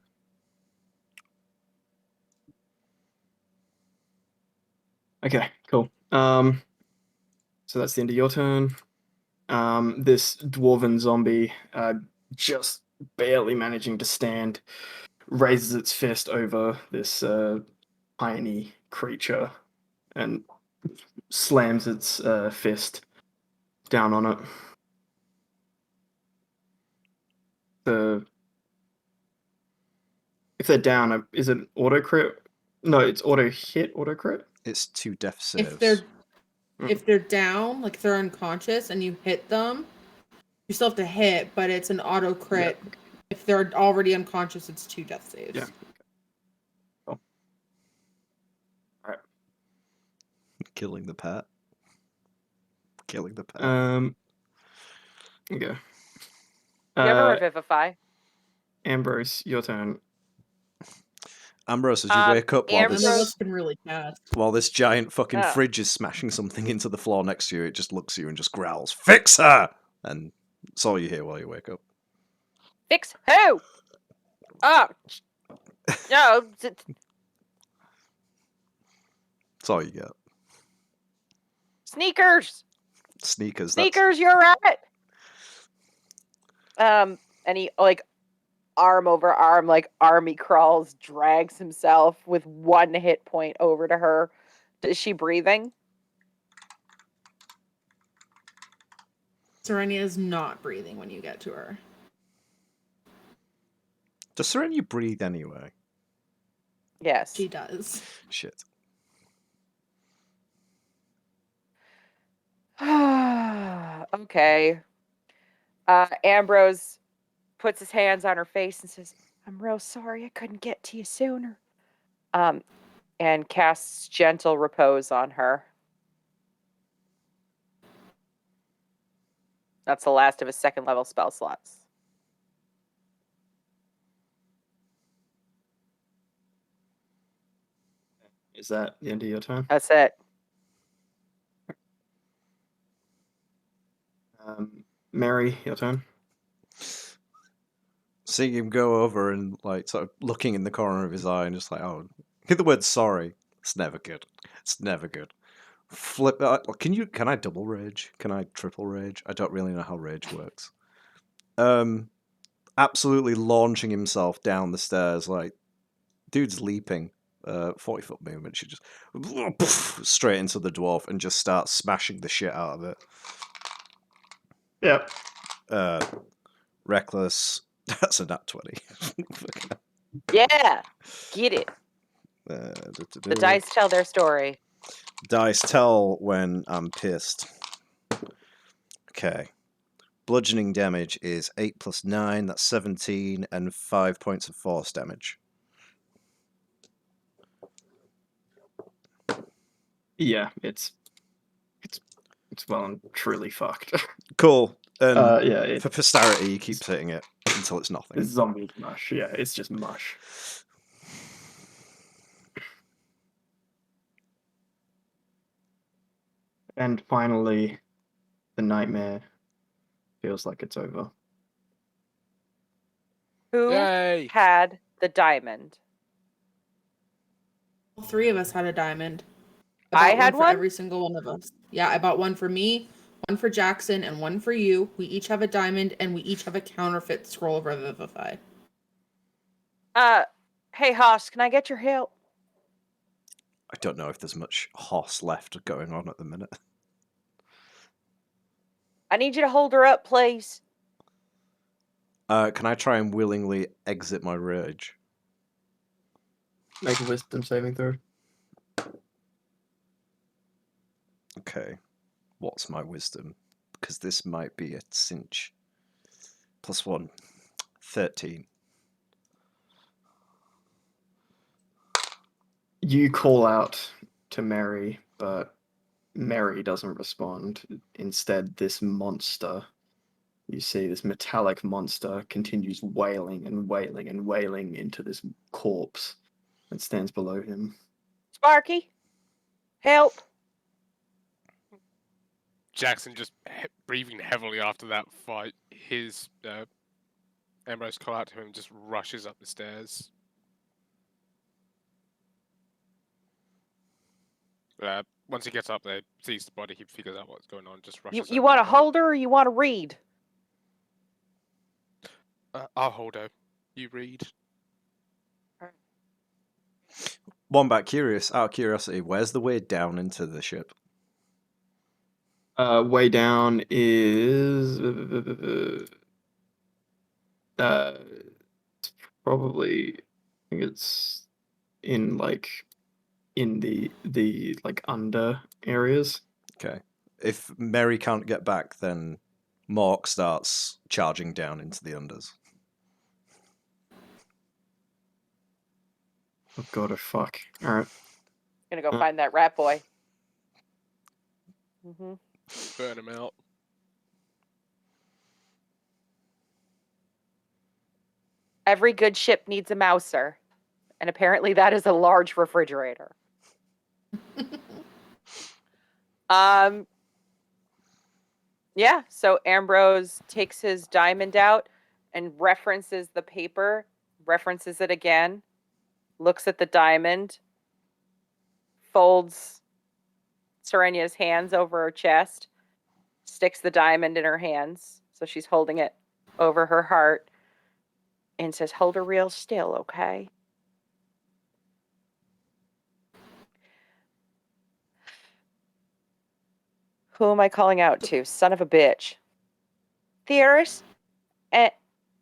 Okay, cool. So that's the end of your turn. This dwarven zombie, just barely managing to stand, raises its fist over this tiny creature and slams its fist down on it. If they're down, is it auto crit? No, it's auto hit, auto crit. It's 2 death saves. If they're down, like they're unconscious, and you hit them, you still have to hit, but it's an auto crit. Yeah. If they're already unconscious, it's 2 death saves. Yeah. Cool. Alright. Killing the pet. Killing the pet. Okay. You have a Uh, Revivify. Ambrose, your turn. Ambrose, as you wake up while And Ambrose- they're this, looking really fast. while this giant fucking Oh. fridge is smashing something into the floor next to you, it just looks at you and just growls, "Fix her!" And that's all you hear while you wake up. Fix who? Oh, no. That's all you get. Sneakers. Sneakers. Sneakers, you're right. And he like arm over arm, like army crawls, drags himself with 1 hit point over to her. Is she breathing? Serenia is not breathing when you get to her. Does Serenia breathe anyway? Yes. She does. Shit. Okay. Ambrose puts his hands on her face and says, "I'm real sorry I couldn't get to you sooner." And casts Gentle Repose on her. That's the last of his 2nd level spell slots. Is that the end of your turn? That's it. Mary, your turn. Seeing him go over and like sort of looking in the corner of his eye and just like, oh, hear the word sorry. It's never good. It's never good. Flip. Can I double rage? Can I triple rage? I don't really know how rage works. Absolutely launching himself down the stairs like dude's leaping. 40-foot movement. She just straight into the dwarf and just starts smashing the shit out of it. Yep. Reckless. That's a nat 20. Yeah. Get it. The dice tell their story. Dice tell when I'm pissed. Okay. Bludgeoning damage is 8 plus 9, that's 17, and 5 points of force damage. Yeah, it's well and truly fucked. Cool. And yeah, for posterity, he keeps hitting it until it's nothing. it's zombie mush. Yeah, it's just mush. And finally, the nightmare feels like it's over. Who Yay! had the diamond? All 3 of us had a diamond. I bought had for one? every single one of us. Yeah, I bought one for me, one for Jackson and one for you. We each have a diamond, and we each have a counterfeit scroll of Revivify. Hey Haas, can I get your help? I don't know if there's much hoss left going on at the minute. I need you to hold her up, please. Can I try and willingly exit my rage? Make a wisdom saving throw. Okay. What's my wisdom? Because this might be a cinch. +1. 13. You call out to Mary, but Mary doesn't respond. Instead, this monster, you see this metallic monster, continues wailing and wailing and wailing into this corpse that stands below him. Sparky, help. Jackson just breathing heavily after that fight. His Ambrose call out to him and just rushes up the stairs. Once he gets up there, sees the body, he figures out what's going on, just rushes You over want to to help. hold her or you want to read? I'll hold her. You read. Wombat, curious, out of curiosity, where's the way down into the ship? Way down is it's probably, I think it's in the like under areas. Okay. If Mary can't get back, then Mork starts charging down into the unders. Oh god, oh fuck. Alright. Gonna go find that rat boy. Burn him out. Every good ship needs a mouser, and apparently that is a large refrigerator. Yeah, so Ambrose takes his diamond out and references the paper, references it again, looks at the diamond, folds Serenia's hands over her chest, sticks the diamond in her hands, so she's holding it over her heart, and says, "Hold her real still, okay?" Who am I calling out to? Son of a bitch. Theorist,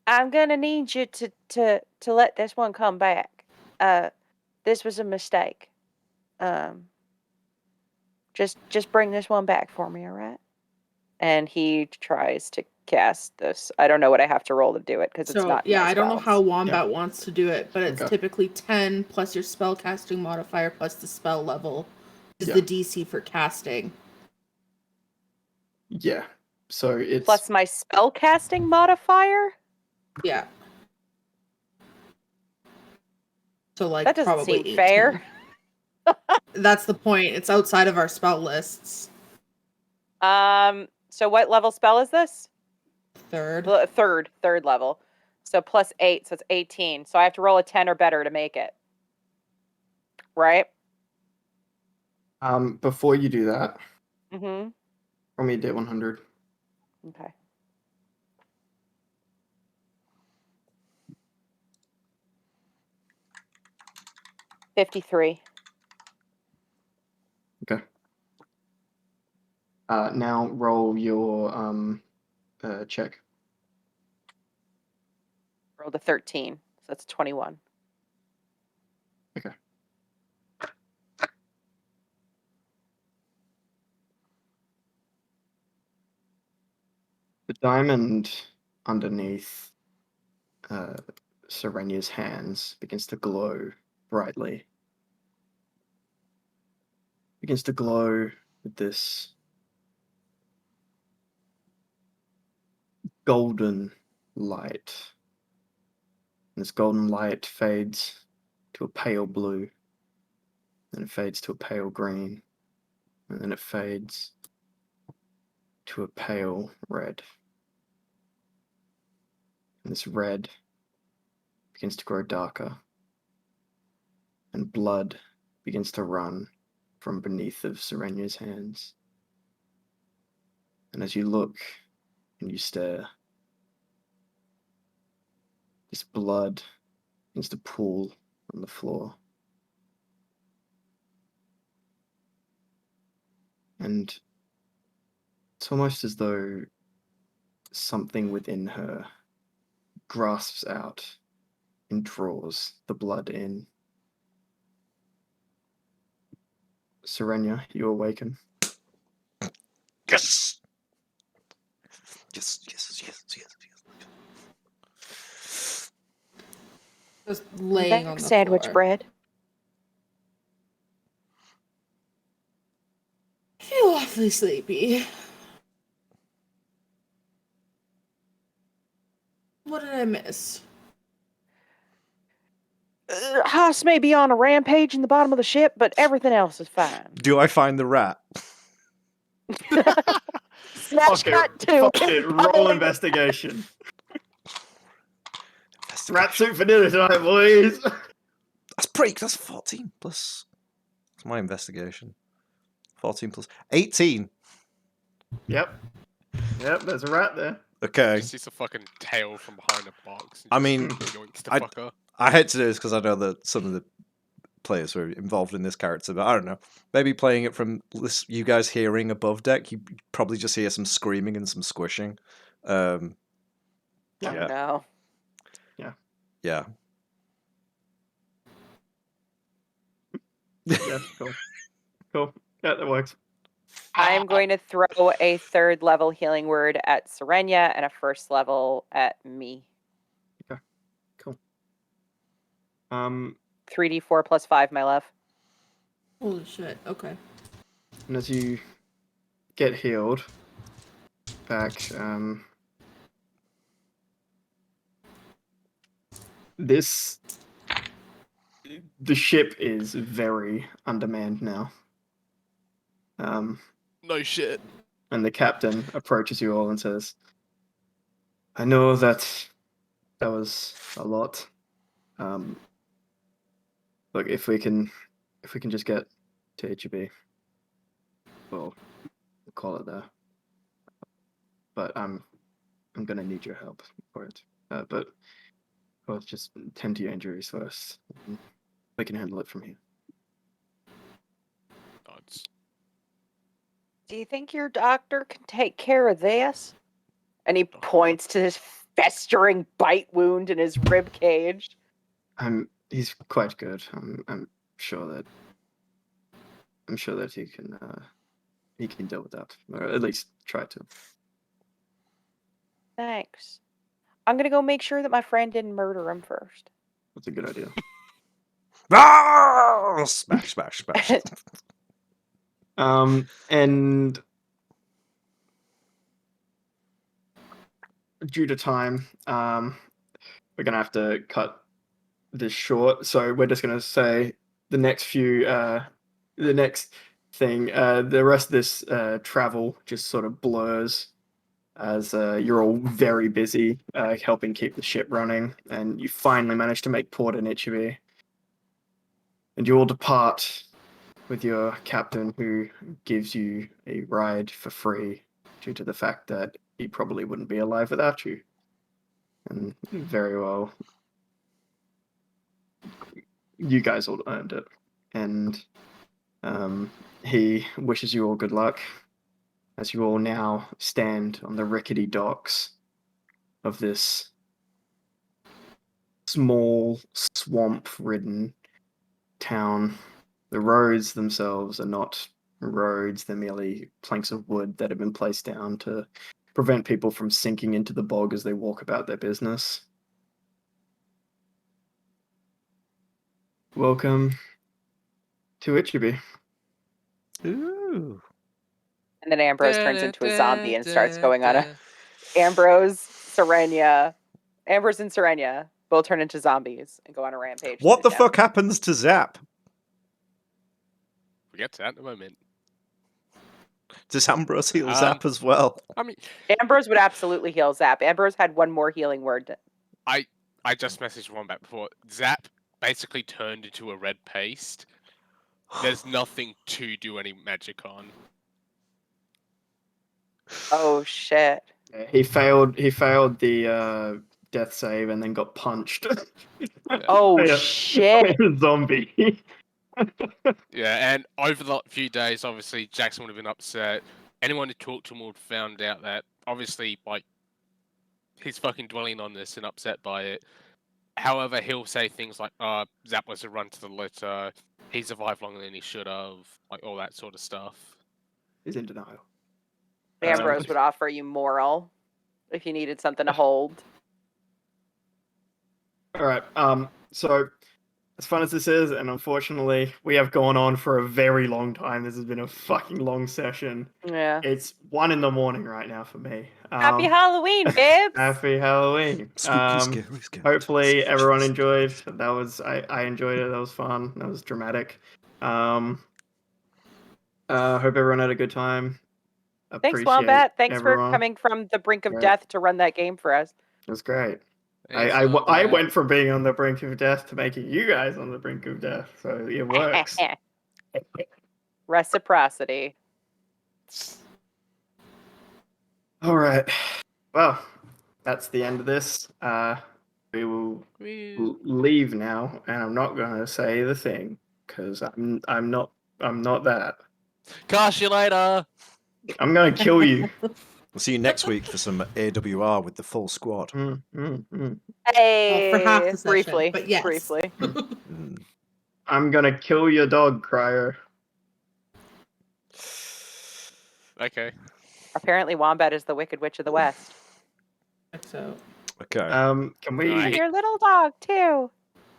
I'm gonna need you to let this one come back. This was a mistake. Just bring this one back for me, all right? And he tries to cast this. I don't know what I have to roll to do it because it's not. Yeah, my I don't know spells. how Wombat wants to do it, but it's Okay. typically 10 plus your spell casting modifier plus the spell level is Yeah. the DC for casting. Yeah. So it's Plus my spell casting modifier. Yeah. So like That doesn't probably seem fair. 18. That's the point. It's outside of our spell lists. So what level spell is this? Third. Third level. So plus 8, so it's 18. So I have to roll a 10 or better to make it. Right? before you do that, Mm-hmm. roll me a D100. Okay. $53. Okay. Now roll your check. Rolled a 13. So that's 21. Okay. The diamond underneath Serenia's hands begins to glow brightly. Begins to glow with this golden light. And this golden light fades to a pale blue. Then it fades to a pale green. And then it fades to a pale red. And this red begins to grow darker. And blood begins to run from beneath of Serenia's hands. And as you look and you stare, this blood begins to pool on the floor. And it's almost as though something within her grasps out and draws the blood in. Serenia, you awaken. Yes! Yes, yes, yes, yes, yes. Just laying on the sandwich floor. bread. I feel awfully sleepy. What did I miss? Haas may be on a rampage in the bottom of the ship, but everything else is fine. Do I find the rat? Snapshot 2. Fuck it, roll investigation. Rat soup for dinner tonight, boys. That's 14 plus. It's my investigation. 14 plus 18. Yep, there's a rat there. Okay. Just sees a fucking tail from behind a box. I mean, yoinks the I- fucker. I hate to do this because I know that some of the players were involved in this character, but I don't know. Maybe playing it from you guys hearing above deck, you probably just hear some screaming and some squishing. Oh, Yeah. no. Yeah. Yeah, cool. Yeah, that works. I'm going to throw a 3rd level healing word at Serenia and a 1st level at me. Cool. 3d4 plus 5, my love. Holy shit. Okay. And as you get healed back, the ship is very undermanned now. No shit. And the captain approaches you all and says, I know that was a lot. Look, if we can just get to HEB, we'll call it there. But I'm gonna need your help for it. But we'll just tend to your injuries first. We can handle it from here. Nods. Do you think your doctor can take care of this? And he points to his festering bite wound in his rib cage. He's quite good. I'm sure that he can deal with that, or at least try to. Thanks. I'm gonna go make sure that my friend didn't murder him first. That's a good idea. Ah! Smash, smash, smash. And due to time, we're gonna have to cut this short. So we're just gonna say the next thing. The rest of this travel just sort of blurs as you're all very busy helping keep the ship running, and you finally manage to make port in Ichibi. And you all depart with your captain, who gives you a ride for free due to the fact that he probably wouldn't be alive without you. And very well, you guys all earned it. And he wishes you all good luck as you all now stand on the rickety docks of this small, swamp-ridden town. The roads themselves are not roads, they're merely planks of wood that have been placed down to prevent people from sinking into the bog as they walk about their business. Welcome to Ichibi. Ooh. And then Ambrose turns into a zombie and starts going on a... Ambrose and Serenia both turn into zombies and go on a rampage. What the town. fuck happens to Zap? We'll get to that in a moment. Does Ambrose heal Zap as well? I mean, Ambrose would absolutely heal Zap. Ambrose had one more healing word. I just messaged one back before. Zap basically turned into a red paste. There's nothing to do any magic on. Oh shit. Yeah, he failed the death save and then got punched. Oh by a- shit. by a zombie. Yeah, and over the few days, obviously, Jackson would have been upset. Anyone who talked to him would have found out that, obviously, like, he's fucking dwelling on this and upset by it. However, he'll say things like, Zap was a run to the litter, he survived longer than he should have, like, all that sort of stuff. He's in denial. Ambrose would offer you moral if you needed something to hold. All right. So, as fun as this is, and unfortunately, we have gone on for a very long time. This has been a fucking long session. Yeah. It's 1 a.m. right now for me. Happy Halloween, babes! Happy Halloween. Spooky, scary, scary. Hopefully, everyone enjoyed. That was I enjoyed it. That was fun. That was dramatic. Hope everyone had a good time. Thanks, Appreciate Wombat. Thanks everyone. for coming from the brink of Right. death to run that game for us. It was great. It's I not bad. went from being on the brink of death to making you guys on the brink of death. So it works. Reciprocity. All right. Well, that's the end of this. We will leave now, and I'm not going to say the thing because I'm not that. Catch you later! I'm going to kill you. We'll see you next week for some AWR with the full squad. Hey, Well, for half the session, briefly, but yes. briefly. Mm. I'm going to kill your dog, Cryer. Okay. Apparently, Wombat is the Wicked Witch of the West. So Okay. Can we? Right. Your little dog too.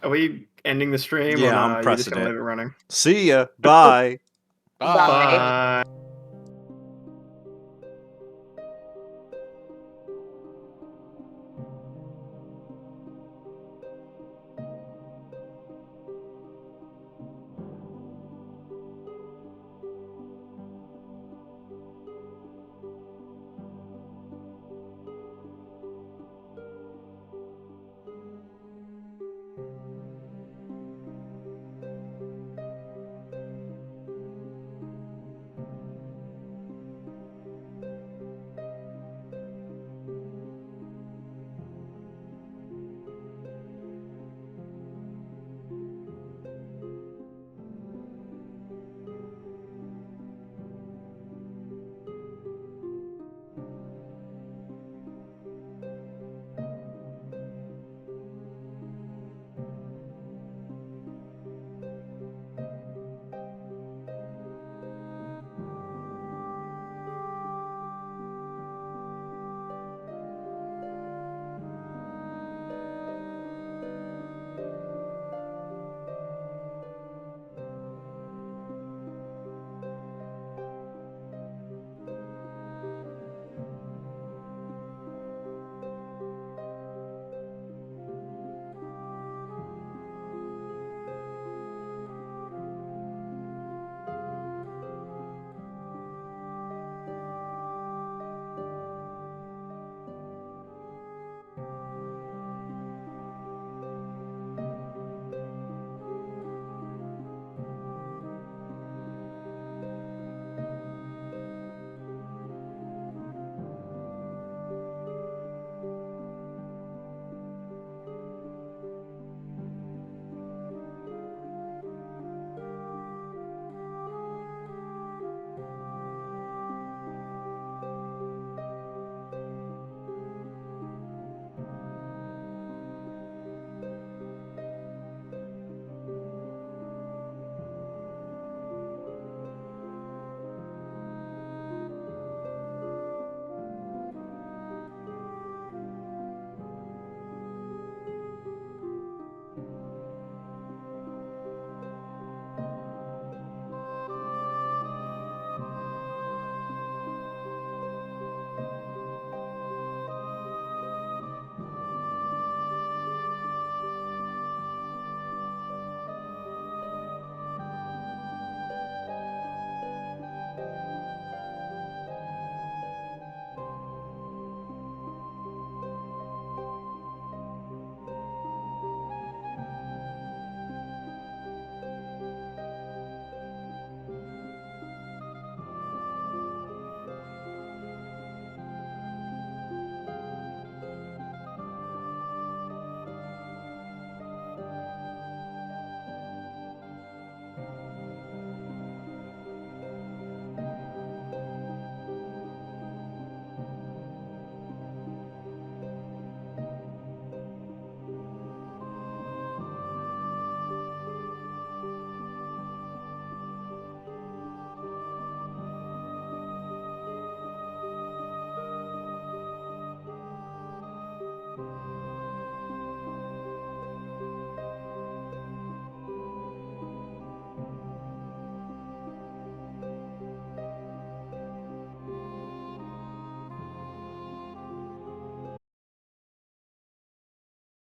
Are we ending the stream? Yeah, or I'm no? You're just pressing gonna it. leave it running. See ya. Bye. Bye. Bye.